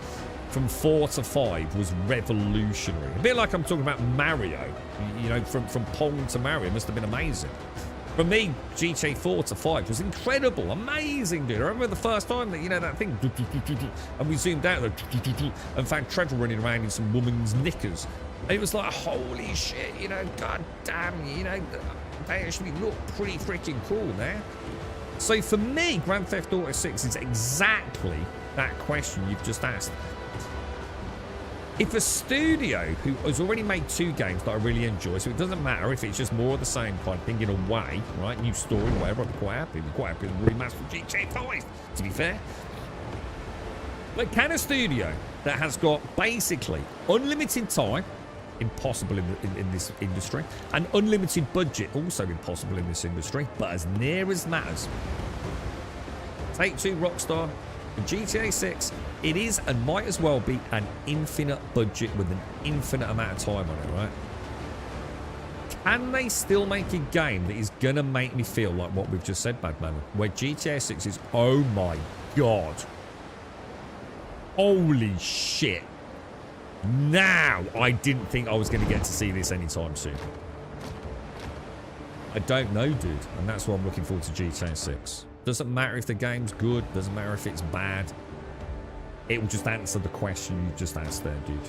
from 4 to 5 was revolutionary. A bit like I'm talking about Mario. You know, from Pong to Mario must have been amazing. For me, GTA 4 to 5 was incredible, amazing, dude. I remember the first time that, you know, that thing, and we zoomed out and found Trevor running around in some woman's knickers. It was like, holy shit, you know, god damn, you know, they actually look pretty freaking cool there. So for me, Grand Theft Auto 6 is exactly that question you've just asked. If a studio who has already made 2 games that I really enjoy, so it doesn't matter if it's just more of the same kind of thing in a way, right, new story, whatever, I'd be quite happy. I'd be quite happy with remastered GTA 5, to be fair. But can a studio that has got basically unlimited time, impossible in this industry, and unlimited budget, also impossible in this industry, but as near as matters. Take-Two, Rockstar, and GTA 6, it is and might as well be an infinite budget with an infinite amount of time on it, right? Can they still make a game that is going to make me feel like what we've just said, Badman, where GTA 6 is, oh my god, holy shit. Now, I didn't think I was going to get to see this anytime soon. I don't know, dude. And that's why I'm looking forward to GTA 6. Doesn't matter if the game's good. Doesn't matter if it's bad. It will just answer the question you just asked there, dude.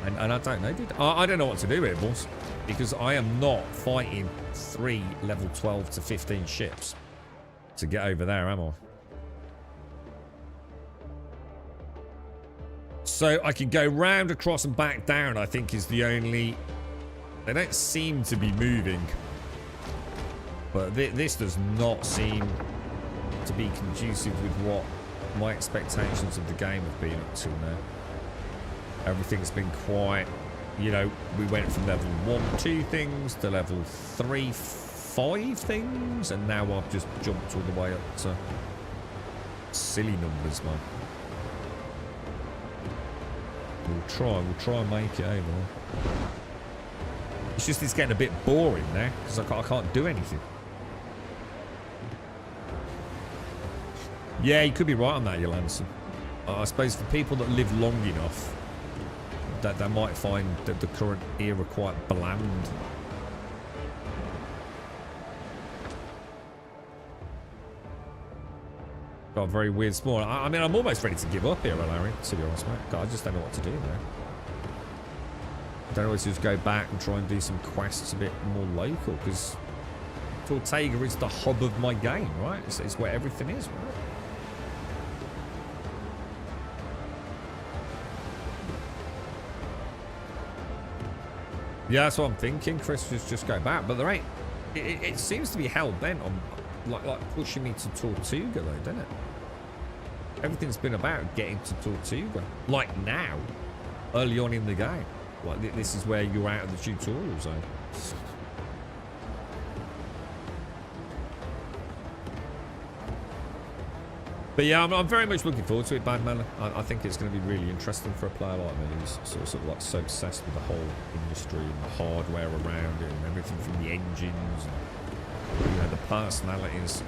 And I don't know, dude. I don't know what to do here, boss. Because I am not fighting 3 level 12 to 15 ships to get over there, am I? So I can go round, across, and back down, I think, is the only... They don't seem to be moving. But this does not seem to be conducive with what my expectations of the game have been up till now. Everything's been quite... You know, we went from level 1, 2 things to level 3, 5 things. And now I've just jumped all the way up to Silly numbers, man. We'll try and make it over. It's just it's getting a bit boring now because I can't do anything. Yeah, you could be right on that, Yolanson. I suppose for people that live long enough, that they might find that the current era quite bland. Got a very weird spawn. I mean, I'm almost ready to give up here, Larry, to be honest, mate. God, I just don't know what to do now. I don't know whether to just go back and try and do some quests a bit more local, because Tortega is the hub of my game, right? It's where everything is, right? Yeah, that's what I'm thinking. Chris, just go back, but there ain't. It seems to be hell bent on like pushing me to Tortuga, though, doesn't it? Everything's been about getting to Tortuga, like now, early on in the game. Like this is where you're out of the tutorial zone. But yeah, I'm very much looking forward to it, Badman. I think it's going to be really interesting for a player like me who's sort of like so obsessed with the whole industry and the hardware around it and everything from the engines and, you know, the personalities.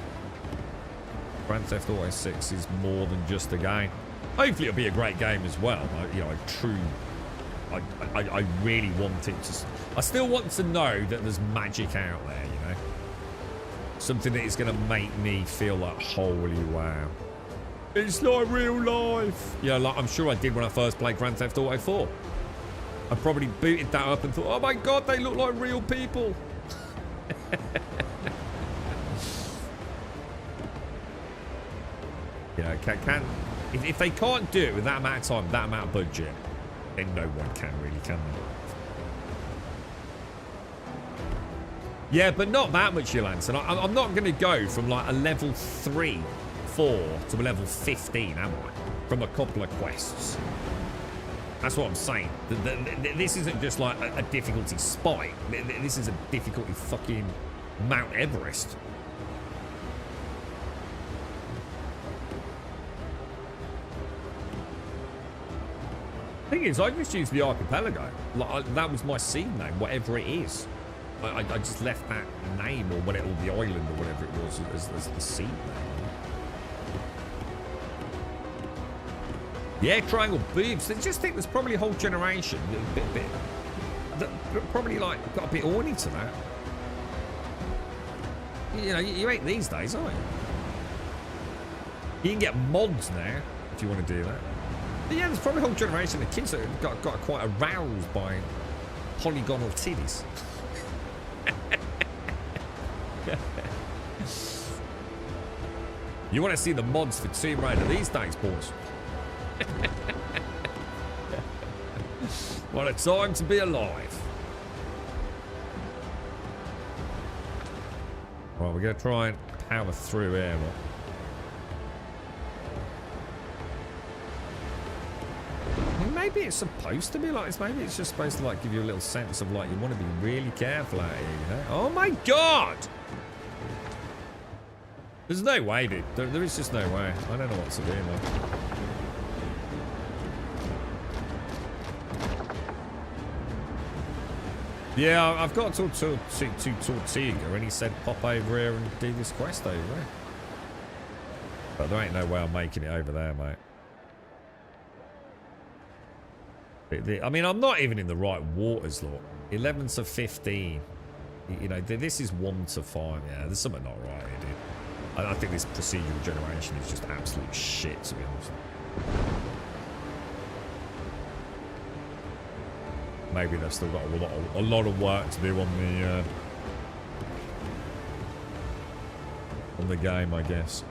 Grand Theft Auto 6 is more than just a game. Hopefully it'll be a great game as well. You know, I really want it to... I still want to know that there's magic out there, you know? Something that is going to make me feel like, holy wow. It's like real life. Yeah, like I'm sure I did when I first played Grand Theft Auto 4. I probably booted that up and thought, oh my god, they look like real people. Yeah, if they can't do it with that amount of time, that amount of budget, then no one can really, can they? Yeah, but not that much, Yolanson. I'm not going to go from like a level 3, 4 to a level 15, am I? From a couple of quests. That's what I'm saying. This isn't just like a difficulty spike. This is a difficulty fucking Mount Everest. Thing is, I just used the archipelago. Like, that was my seed name, whatever it is. I just left that name or whatever, or the island or whatever it was as the seed name. Yeah, triangle boobs. I just think there's probably a whole generation that probably like got a bit horny to that. You know, you ain't these days, are you? You can get mods now if you want to do that. But yeah, there's probably a whole generation of kids that got quite aroused by polygonal titties. You want to see the mods for Tomb Raider these days, boys? What a time to be alive. Right, we're going to try and power through here. Maybe it's supposed to be like this. Maybe it's just supposed to like give you a little sense of like you want to be really careful out here, you know? Oh my god! There's no way, dude. There is just no way. I don't know what to do, man. Yeah, I've got to Tortuga, and he said pop over here and do this quest over there. But there ain't no way I'm making it over there, mate. I mean, I'm not even in the right waters, look. 11 to 15. You know, this is 1 to 5. Yeah, there's something not right here, dude. I think this procedural generation is just absolute shit, to be honest. Maybe they've still got a lot of work to do on the game, I guess.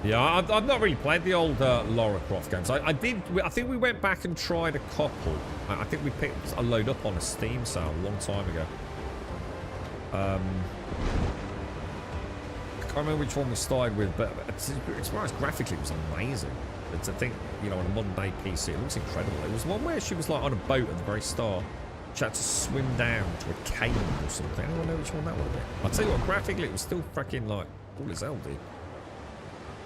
Yeah, I've not really played the old Lara Croft games. I think we went back and tried a couple. I think we picked a load up on a Steam sale a long time ago. I can't remember which one we started with, but as far as graphically, it was amazing. But I think, you know, on a modern day PC, it looks incredible. It was one where she was like on a boat at the very start, which had to swim down to a cave or something. Anyone know which one that would be? I'll tell you what, graphically it was still fucking like cool as hell, dude.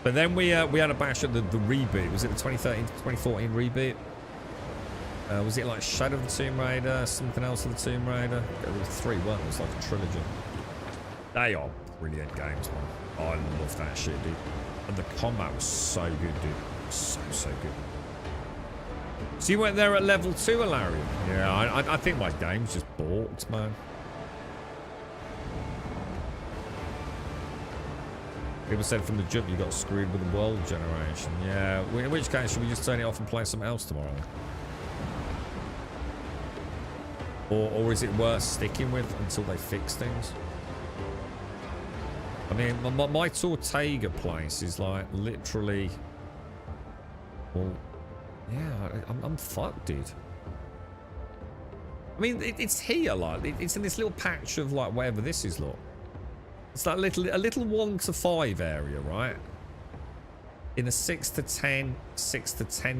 But then we had a bash at the reboot. Was it the 2013 to 2014 reboot? Was it like Shadow of the Tomb Raider, something else of the Tomb Raider? There were 3, weren't there? It was like a trilogy. They are brilliant games, man. I love that shit, dude. And the combat was so good, dude. So good. So you went there at level 2, Larry? Yeah, I think my game's just balked, man. People said from the jump you got screwed with the world generation. Yeah, in which case should we just turn it off and play something else tomorrow? Or is it worth sticking with until they fix things? I mean, my Tortega place is like literally... Well, yeah, I'm fucked, dude. I mean, it's here, like, it's in this little patch of like wherever this is, look. It's that a little 1 to 5 area, right? In a 6 to 10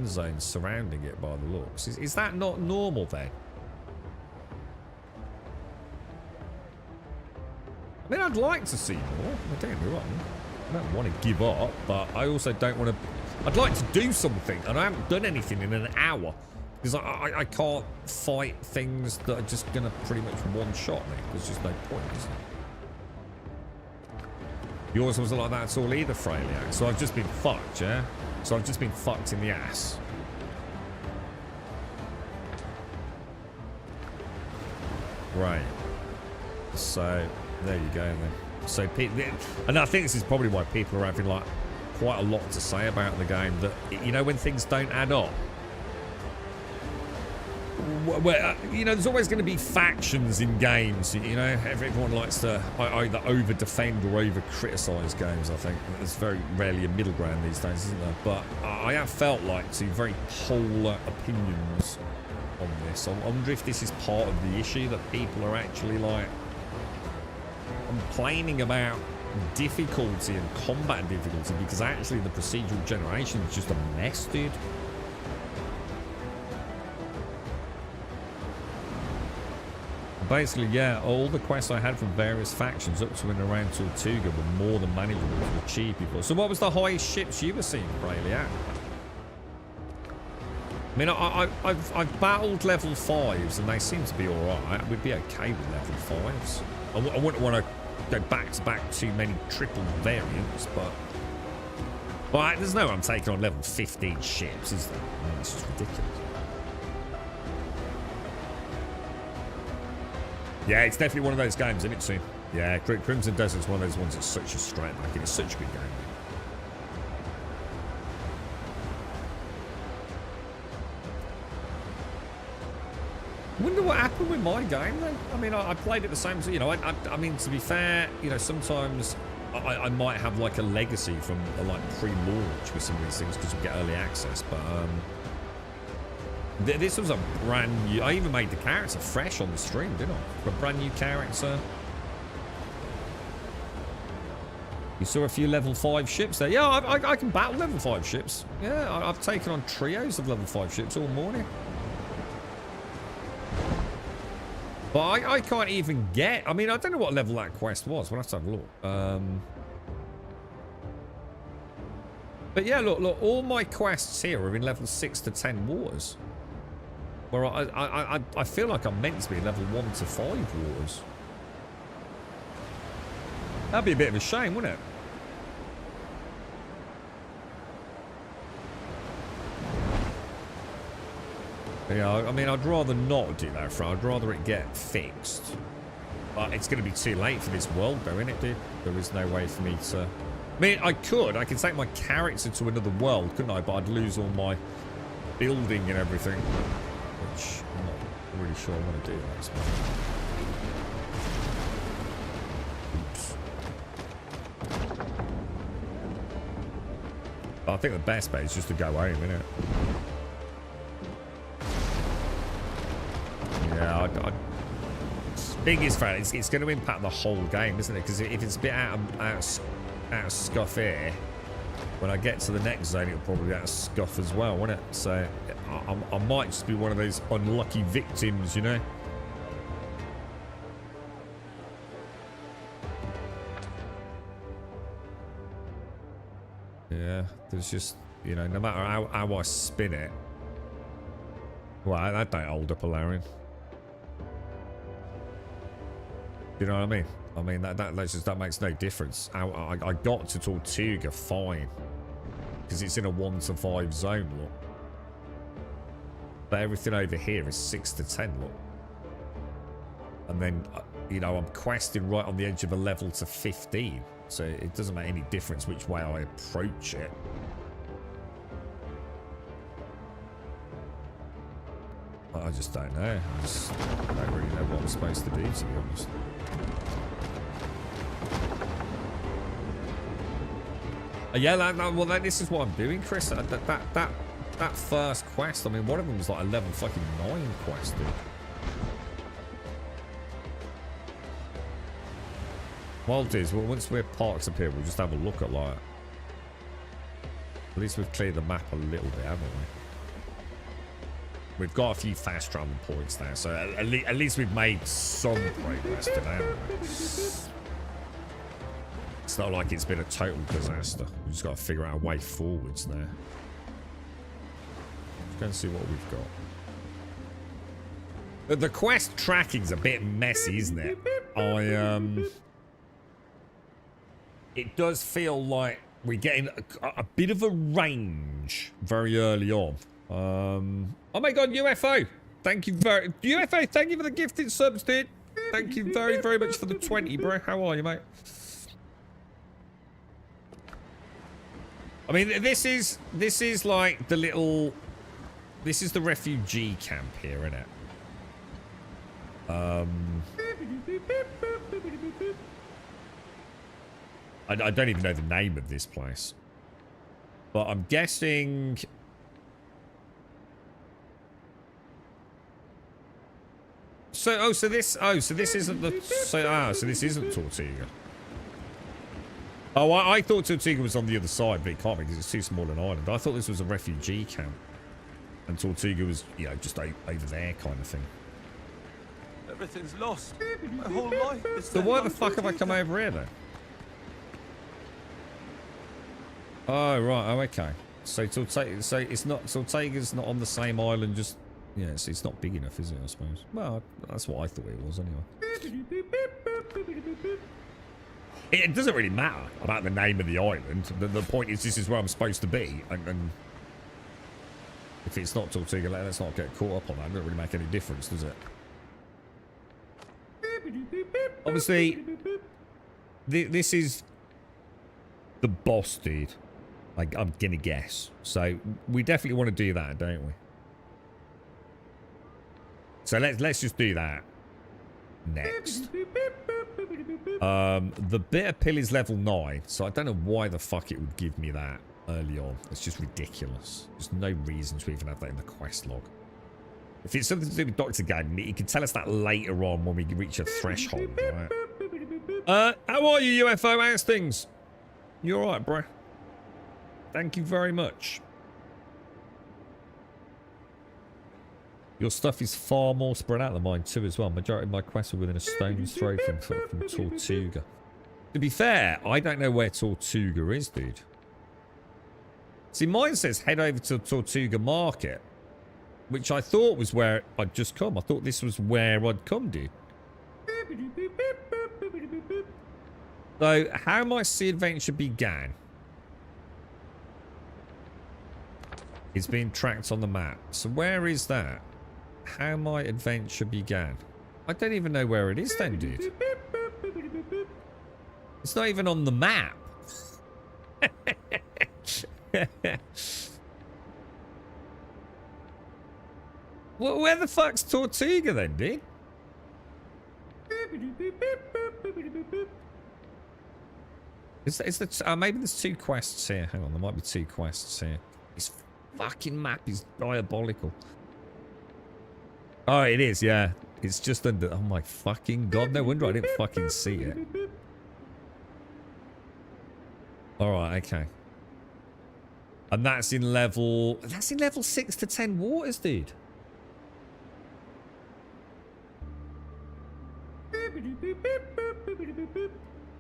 zone surrounding it by the looks. Is that not normal then? I mean, I'd like to see more. Don't get me wrong. I don't want to give up, but I also don't want to... I'd like to do something, and I haven't done anything in an hour. Because I can't fight things that are just going to pretty much one-shot me. There's just no point, is there? Yours wasn't like that at all either, Fraliac. So I've just been fucked, yeah? So I've just been fucked in the ass. Right. So... There you go, then. So, and I think this is probably why people are having, like, quite a lot to say about the game. That, you know, when things don't add up. Where, you know, there's always going to be factions in games. You know, everyone likes to either over-defend or over-criticise games, I think. There's very rarely a middle ground these days, isn't there? But I have felt like two very polar opinions on this. I wonder if this is part of the issue, that people are actually, like, complaining about difficulty and combat difficulty because actually the procedural generation is just a mess, dude. Basically, yeah, all the quests I had from various factions up to and around Tortuga were more than manageable to achieve before. So what was the highest ships you were seeing, Braylia? I mean, I've battled level 5s and they seem to be alright. We'd be okay with level 5s. I wouldn't want to go back to back too many triple variants, but there's no way I'm taking on level 15 ships, is there? No, that's just ridiculous. Yeah, it's definitely one of those games, isn't it, Sue? Yeah, Crimson Desert's one of those ones that's such a strength. Like, it's such a good game. I wonder what happened with my game, though. I mean, I played it the same, you know, I mean, to be fair, you know, sometimes I might have, like, a legacy from, like, pre-launch with some of these things because we get early access, but, this was a brand new... I even made the character fresh on the stream, didn't I? A brand new character. You saw a few level 5 ships there. Yeah, I can battle level 5 ships. Yeah, I've taken on trios of level 5 ships all morning. But I can't even get... I mean, I don't know what level that quest was. We'll have to have a look. But yeah, look, all my quests here are in level 6 to 10 waters. Where I feel like I'm meant to be level 1 to 5 waters. That'd be a bit of a shame, wouldn't it? Yeah, I mean, I'd rather not do that, Fred. I'd rather it get fixed. But it's going to be too late for this world, though, isn't it, dude? There is no way for me to... I mean, I could take my character to another world, couldn't I? But I'd lose all my building and everything. Which I'm not really sure I want to do that. Oops. But I think the best bet is just to go home, isn't it? Yeah, thing is, Fran, it's going to impact the whole game, isn't it? Because if it's a bit out of scuff here, when I get to the next zone, it'll probably be out of scuff as well, won't it? So I might just be one of those unlucky victims, you know? Yeah, there's just, you know, no matter how I spin it. Well, that don't hold up a Larian. You know what I mean? I mean, that makes no difference. I got to Tortuga fine. Because it's in a 1 to 5 zone, look. But everything over here is 6 to 10, look. And then, you know, I'm questing right on the edge of a level to 15. So it doesn't make any difference which way I approach it. I just don't know. I just don't really know what I'm supposed to do, to be honest. Yeah, well, this is what I'm doing, Chris. That first quest, I mean, one of them was like a level fucking 9 quest, dude. Well, dudes, well, once we're parked up here, we'll just have a look at, like... At least we've cleared the map a little bit, haven't we? We've got a few fast travel points now, so at least we've made some progress today, haven't we? It's not like it's been a total disaster. We've just got to figure out a way forwards now. Let's go and see what we've got. The quest tracking's a bit messy, isn't it? It does feel like we're getting a bit of a range very early on. Oh my god, UFO! Thank you UFO, thank you for the gifted subs, dude. Thank you very, very much for the 20, bro. How are you, mate? I mean, this is like the little... This is the refugee camp here, isn't it? I don't even know the name of this place. But I'm guessing... So this isn't the... So this isn't Tortuga. Oh, I thought Tortuga was on the other side, but it can't be because it's too small an island. I thought this was a refugee camp. And Tortuga was, you know, just over there kind of thing. Everything's lost. My whole life is... So why the fuck have I come over here, then? Oh, right. Oh, okay. So Tortuga... So it's not... Tortuga's not on the same island, just... Yeah, it's not big enough, is it, I suppose? Well, that's what I thought it was, anyway. It doesn't really matter about the name of the island. The point is, this is where I'm supposed to be. And if it's not Tortuga, let's not get caught up on that. It doesn't really make any difference, does it? Obviously, this is the boss, dude. I'm gonna guess. So we definitely want to do that, don't we? So let's just do that next. The bitter pill is level 9, so I don't know why the fuck it would give me that early on. It's just ridiculous. There's no reason to even have that in the quest log. If it's something to do with Dr. Gagnon, he can tell us that later on when we reach a threshold, right? How are you, UFO? How's things? You alright, bro? Thank you very much. Your stuff is far more spread out than mine too as well. Majority of my quests are within a stone's throw from Tortuga. To be fair, I don't know where Tortuga is, dude. See, mine says head over to Tortuga Market, which I thought was where I'd just come. I thought this was where I'd come, dude. So, how my sea adventure began. It's being tracked on the map. So where is that? How my adventure began. I don't even know where it is then, dude. It's not even on the map. Well, where the fuck's Tortuga then, dude? Maybe there's 2 quests here. Hang on, there might be 2 quests here. This fucking map is diabolical. Oh, it is, yeah. It's just under... Oh my fucking god, no wonder I didn't fucking see it. Alright, okay. And that's in level... That's in level 6 to 10 waters, dude.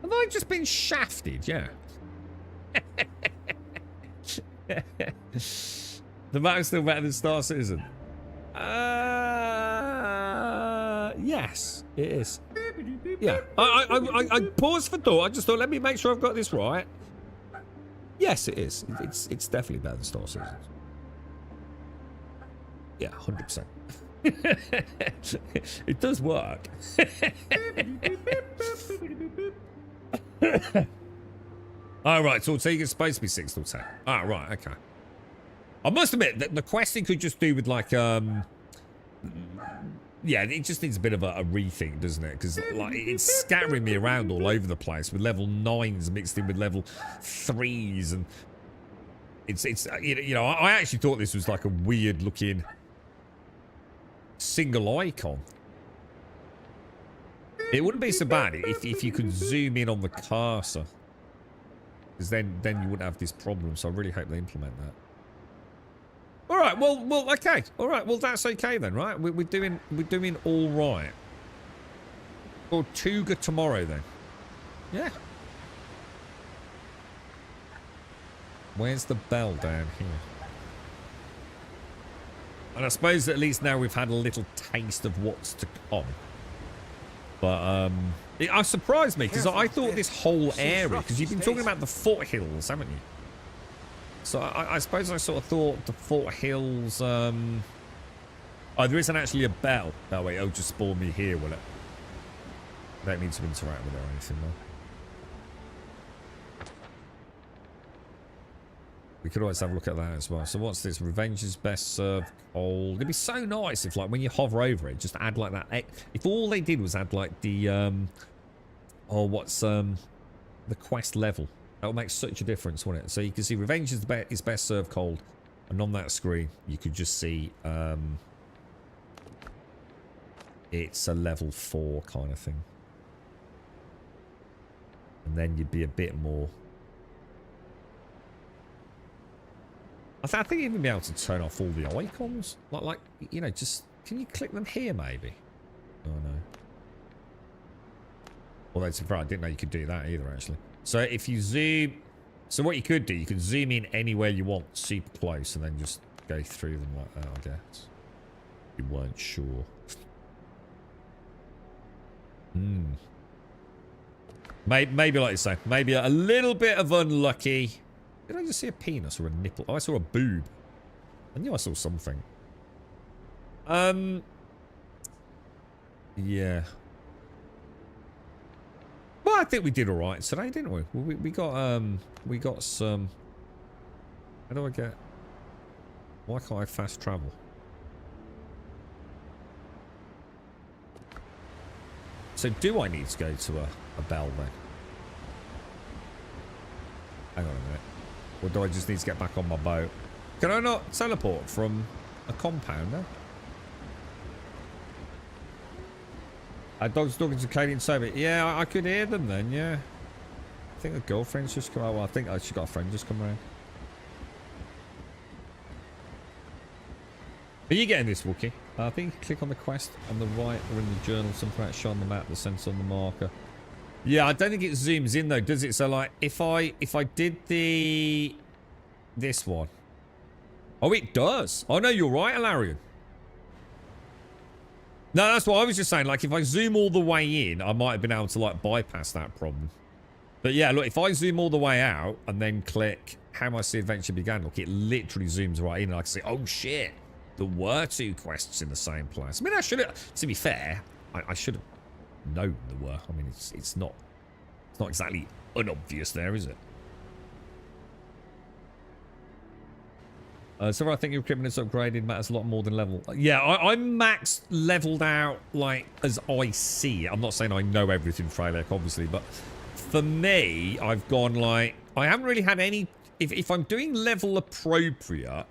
Have I just been shafted? Yeah. The map's still better than Star Citizen. Yes, it is. Yeah, I paused for thought. I just thought, let me make sure I've got this right. Yes, it is. It's definitely better than Star Citizen. Yeah, 100%. It does work. All right, so it's supposed to be 6 till 10. Ah, right, okay. I must admit that the questing could just do with like yeah, it just needs a bit of a rethink, doesn't it? Because like it's scattering me around all over the place with level 9s mixed in with level 3s, and it's you know, I actually thought this was like a weird looking single icon. It wouldn't be so bad if you could zoom in on the cursor, because then you wouldn't have this problem. So I really hope they implement that. All right, well, okay. All right, well, that's okay then, right? We're doing all right. Or Tuga tomorrow then. Yeah. Where's the bell down here? And I suppose at least now we've had a little taste of what's to come. But it surprised me because I thought this whole area, because you've been talking about the foothills, haven't you? So I suppose I sort of thought the foothills. Oh, there isn't actually a bell. That way, it'll just spawn me here, will it? I don't need to interact with it or anything, though. We could always have a look at that as well. So what's this? Revenge is best served cold. It'd be so nice if, like, when you hover over it, just add like that. If all they did was add like the oh, what's the quest level. That would make such a difference, wouldn't it? So you can see Revenge is best served cold. And on that screen, you could just see it's a level 4 kind of thing. And then you'd be a bit more... I think you'd even be able to turn off all the icons. Like, you know, just... Can you click them here, maybe? Oh, no. Although, to be fair, I didn't know you could do that either, actually. So if you zoom... So what you could do, you could zoom in anywhere you want, super close, and then just go through them like that, I guess. You weren't sure. Maybe like you say, maybe a little bit of unlucky. Did I just see a penis or a nipple? Oh, I saw a boob. I knew I saw something. Yeah. Well, I think we did all right today, didn't we? We got some... How do I get... Why can't I fast travel? So do I need to go to a bell then? Hang on a minute. Or do I just need to get back on my boat? Can I not teleport from a compound now? Our dog's talking to Katie and Sophie. Yeah, I could hear them then, yeah. I think the girlfriend's just come out. Well, I think she got a friend just come around. Are you getting this, Wookie? I think you click on the quest on the right or in the journal, something like show on the map, the sensor on the marker. Yeah, I don't think it zooms in though, does it? So like, if I did this one. Oh, it does. Oh no, you're right, Alarian. No, that's what I was just saying. Like, if I zoom all the way in, I might have been able to, like, bypass that problem. But yeah, look, if I zoom all the way out and then click How My Sea Adventure Began, look, it literally zooms right in and I can see, oh, shit, there were 2 quests in the same place. I mean, I should have, to be fair, I should have known there were. I mean, it's not exactly unobvious there, is it? So I think your equipment is upgraded matters a lot more than level. Yeah, I'm max leveled out, like, as I see it. I'm not saying I know everything, Freylek, obviously, but for me, I've gone, like, I haven't really had any... If I'm doing level appropriate,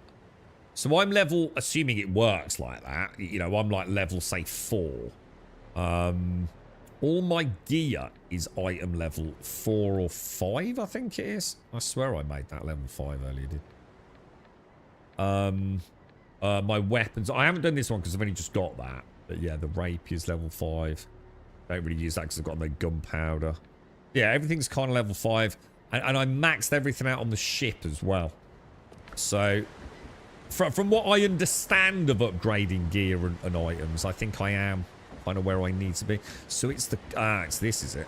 so I'm level, assuming it works like that, you know, I'm, like, level, say, 4. All my gear is item level 4 or 5, I think it is. I swear I made that level 5 earlier, did. My weapons. I haven't done this one because I've only just got that. But yeah, the rapier's level 5. Don't really use that because I've got no gunpowder. Yeah, everything's kind of level 5. And I maxed everything out on the ship as well. So, from what I understand of upgrading gear and items, I think I am kind of where I need to be. So it's it's this, is it?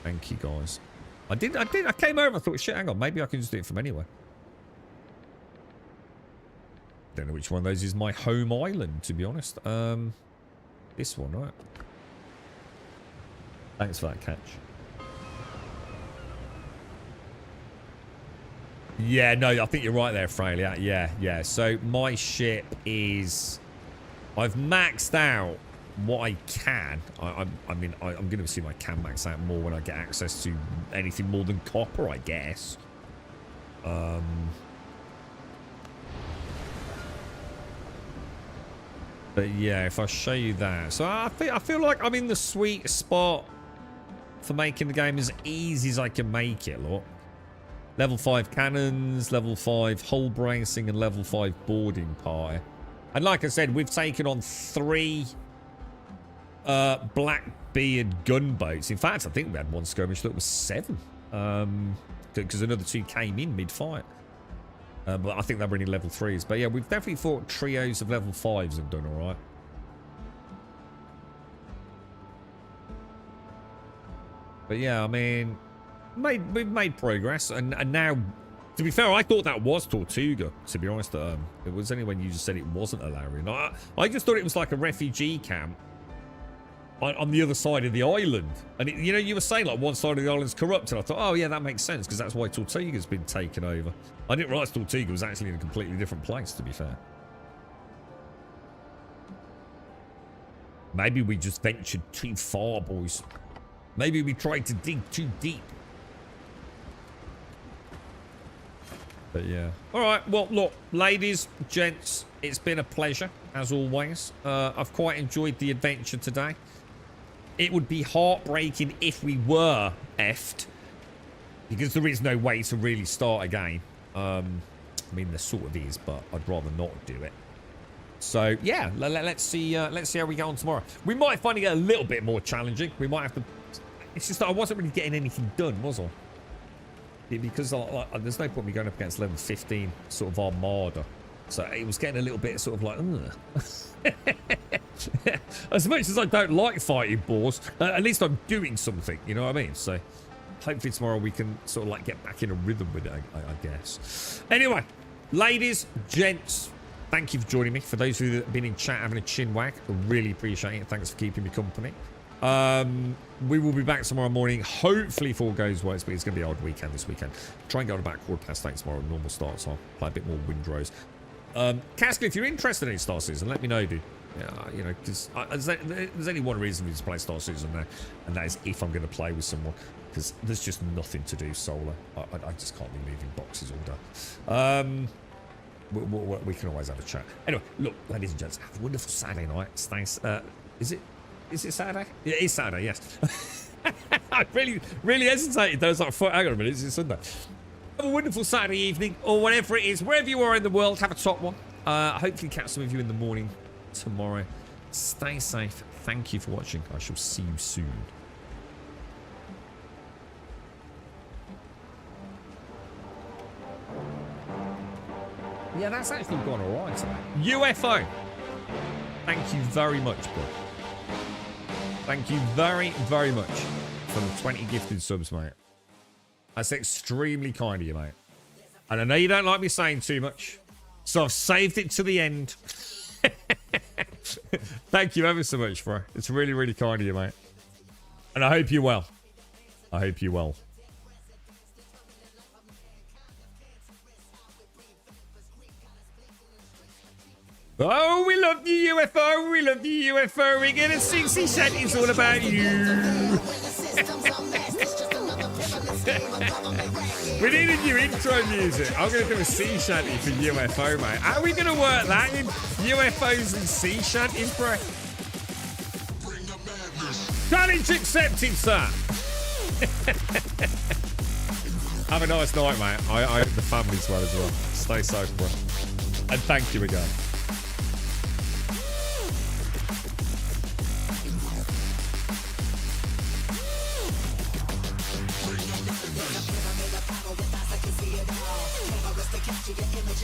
Thank you, guys. I came over, I thought, shit, hang on, maybe I can just do it from anywhere. Don't know which one of those is my home island, to be honest. This one, right? Thanks for that catch. Yeah, no, I think you're right there, Fraley. Yeah. So my ship is... I've maxed out what I can. I mean, I'm going to assume I can max out more when I get access to anything more than copper, I guess. But yeah, if I show you that. So I feel like I'm in the sweet spot for making the game as easy as I can make it, look. Level 5 cannons, level 5 hull bracing, and level 5 boarding party. And like I said, we've taken on 3 Blackbeard gunboats. In fact, I think we had one skirmish that was 7. Because another 2 came in mid-fight. But I think they were only level 3s. But yeah, we've definitely fought trios of level 5s and done alright. But yeah, I mean... We've made progress, and now, to be fair, I thought that was Tortuga, to be honest. It was only when you just said it wasn't Alarion. I just thought it was like a refugee camp on the other side of the island. And, you know, you were saying, like, one side of the island's corrupt, and I thought, oh, yeah, that makes sense, because that's why Tortuga's been taken over. I didn't realise Tortuga was actually in a completely different place, to be fair. Maybe we just ventured too far, boys. Maybe we tried to dig too deep. But yeah. Alright, well, look, ladies, gents, it's been a pleasure, as always. I've quite enjoyed the adventure today. It would be heartbreaking if we were effed, because there is no way to really start again. I mean, there sort of is, but I'd rather not do it. So, yeah, let's see how we go on tomorrow. We might find it a little bit more challenging. We might have to... It's just that I wasn't really getting anything done, was I? Because there's no point me going up against level 15 sort of armada, so it was getting a little bit sort of like as much as I don't like fighting boars, at least I'm doing something, you know what I mean? So hopefully tomorrow we can sort of like get back in a rhythm with it, I guess. Anyway, ladies, gents, thank you for joining me. For those of you that have been in chat having a chin wag, I really appreciate it. Thanks for keeping me company. We will be back tomorrow morning, hopefully if all goes well. It's going to be an odd weekend this weekend. Try and go to about 8:15 tomorrow at normal start, so I'll play a bit more Windrose. Casca, if you're interested in Star Citizen, let me know, dude. Yeah, you know, because there's only one reason we just play Star Citizen now, and that is if I'm going to play with someone, because there's just nothing to do solo. I just can't be moving boxes all day. We can always have a chat. Anyway, look, ladies and gents, have a wonderful Saturday night. Thanks. Is it Saturday? Yeah, it is Saturday, yes. I really hesitated. I was like, hang on a minute, it's Sunday. Have a wonderful Saturday evening, or whatever it is, wherever you are in the world, have a top one. Hopefully catch some of you in the morning tomorrow. Stay safe. Thank you for watching. I shall see you soon. Yeah, that's actually gone all right today. UFO. Thank you very much, bro. Thank you very, very much for the 20 gifted subs, mate. That's extremely kind of you, mate. And I know you don't like me saying too much, so I've saved it to the end. Thank you ever so much, bro. It's really, really kind of you, mate. And I hope you're well. I hope you're well. Oh, we love you, UFO. We love you, UFO. We're going to sing sea shanty. It's all about you. We need a new intro music. I'm going to do a sea shanty for UFO, mate. How are we going to work that in? UFOs and sea shanties, bro? Challenge accepted, sir. Have a nice night, mate. I hope the family's well as well. Stay safe, bro. And thank you again. Capture your image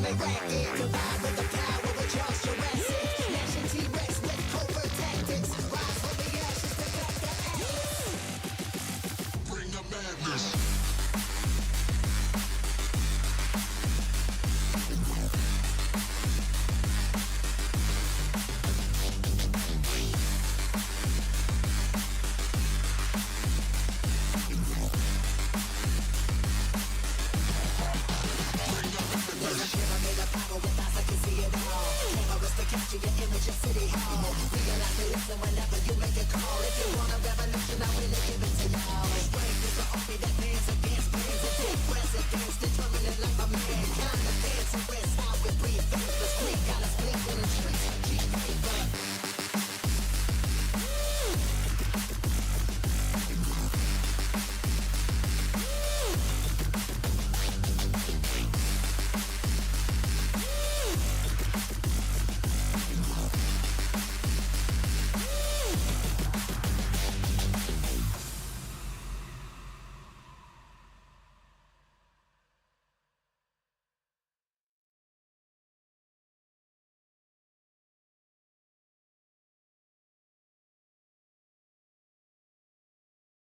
resurrected, combined with the power of just your essence.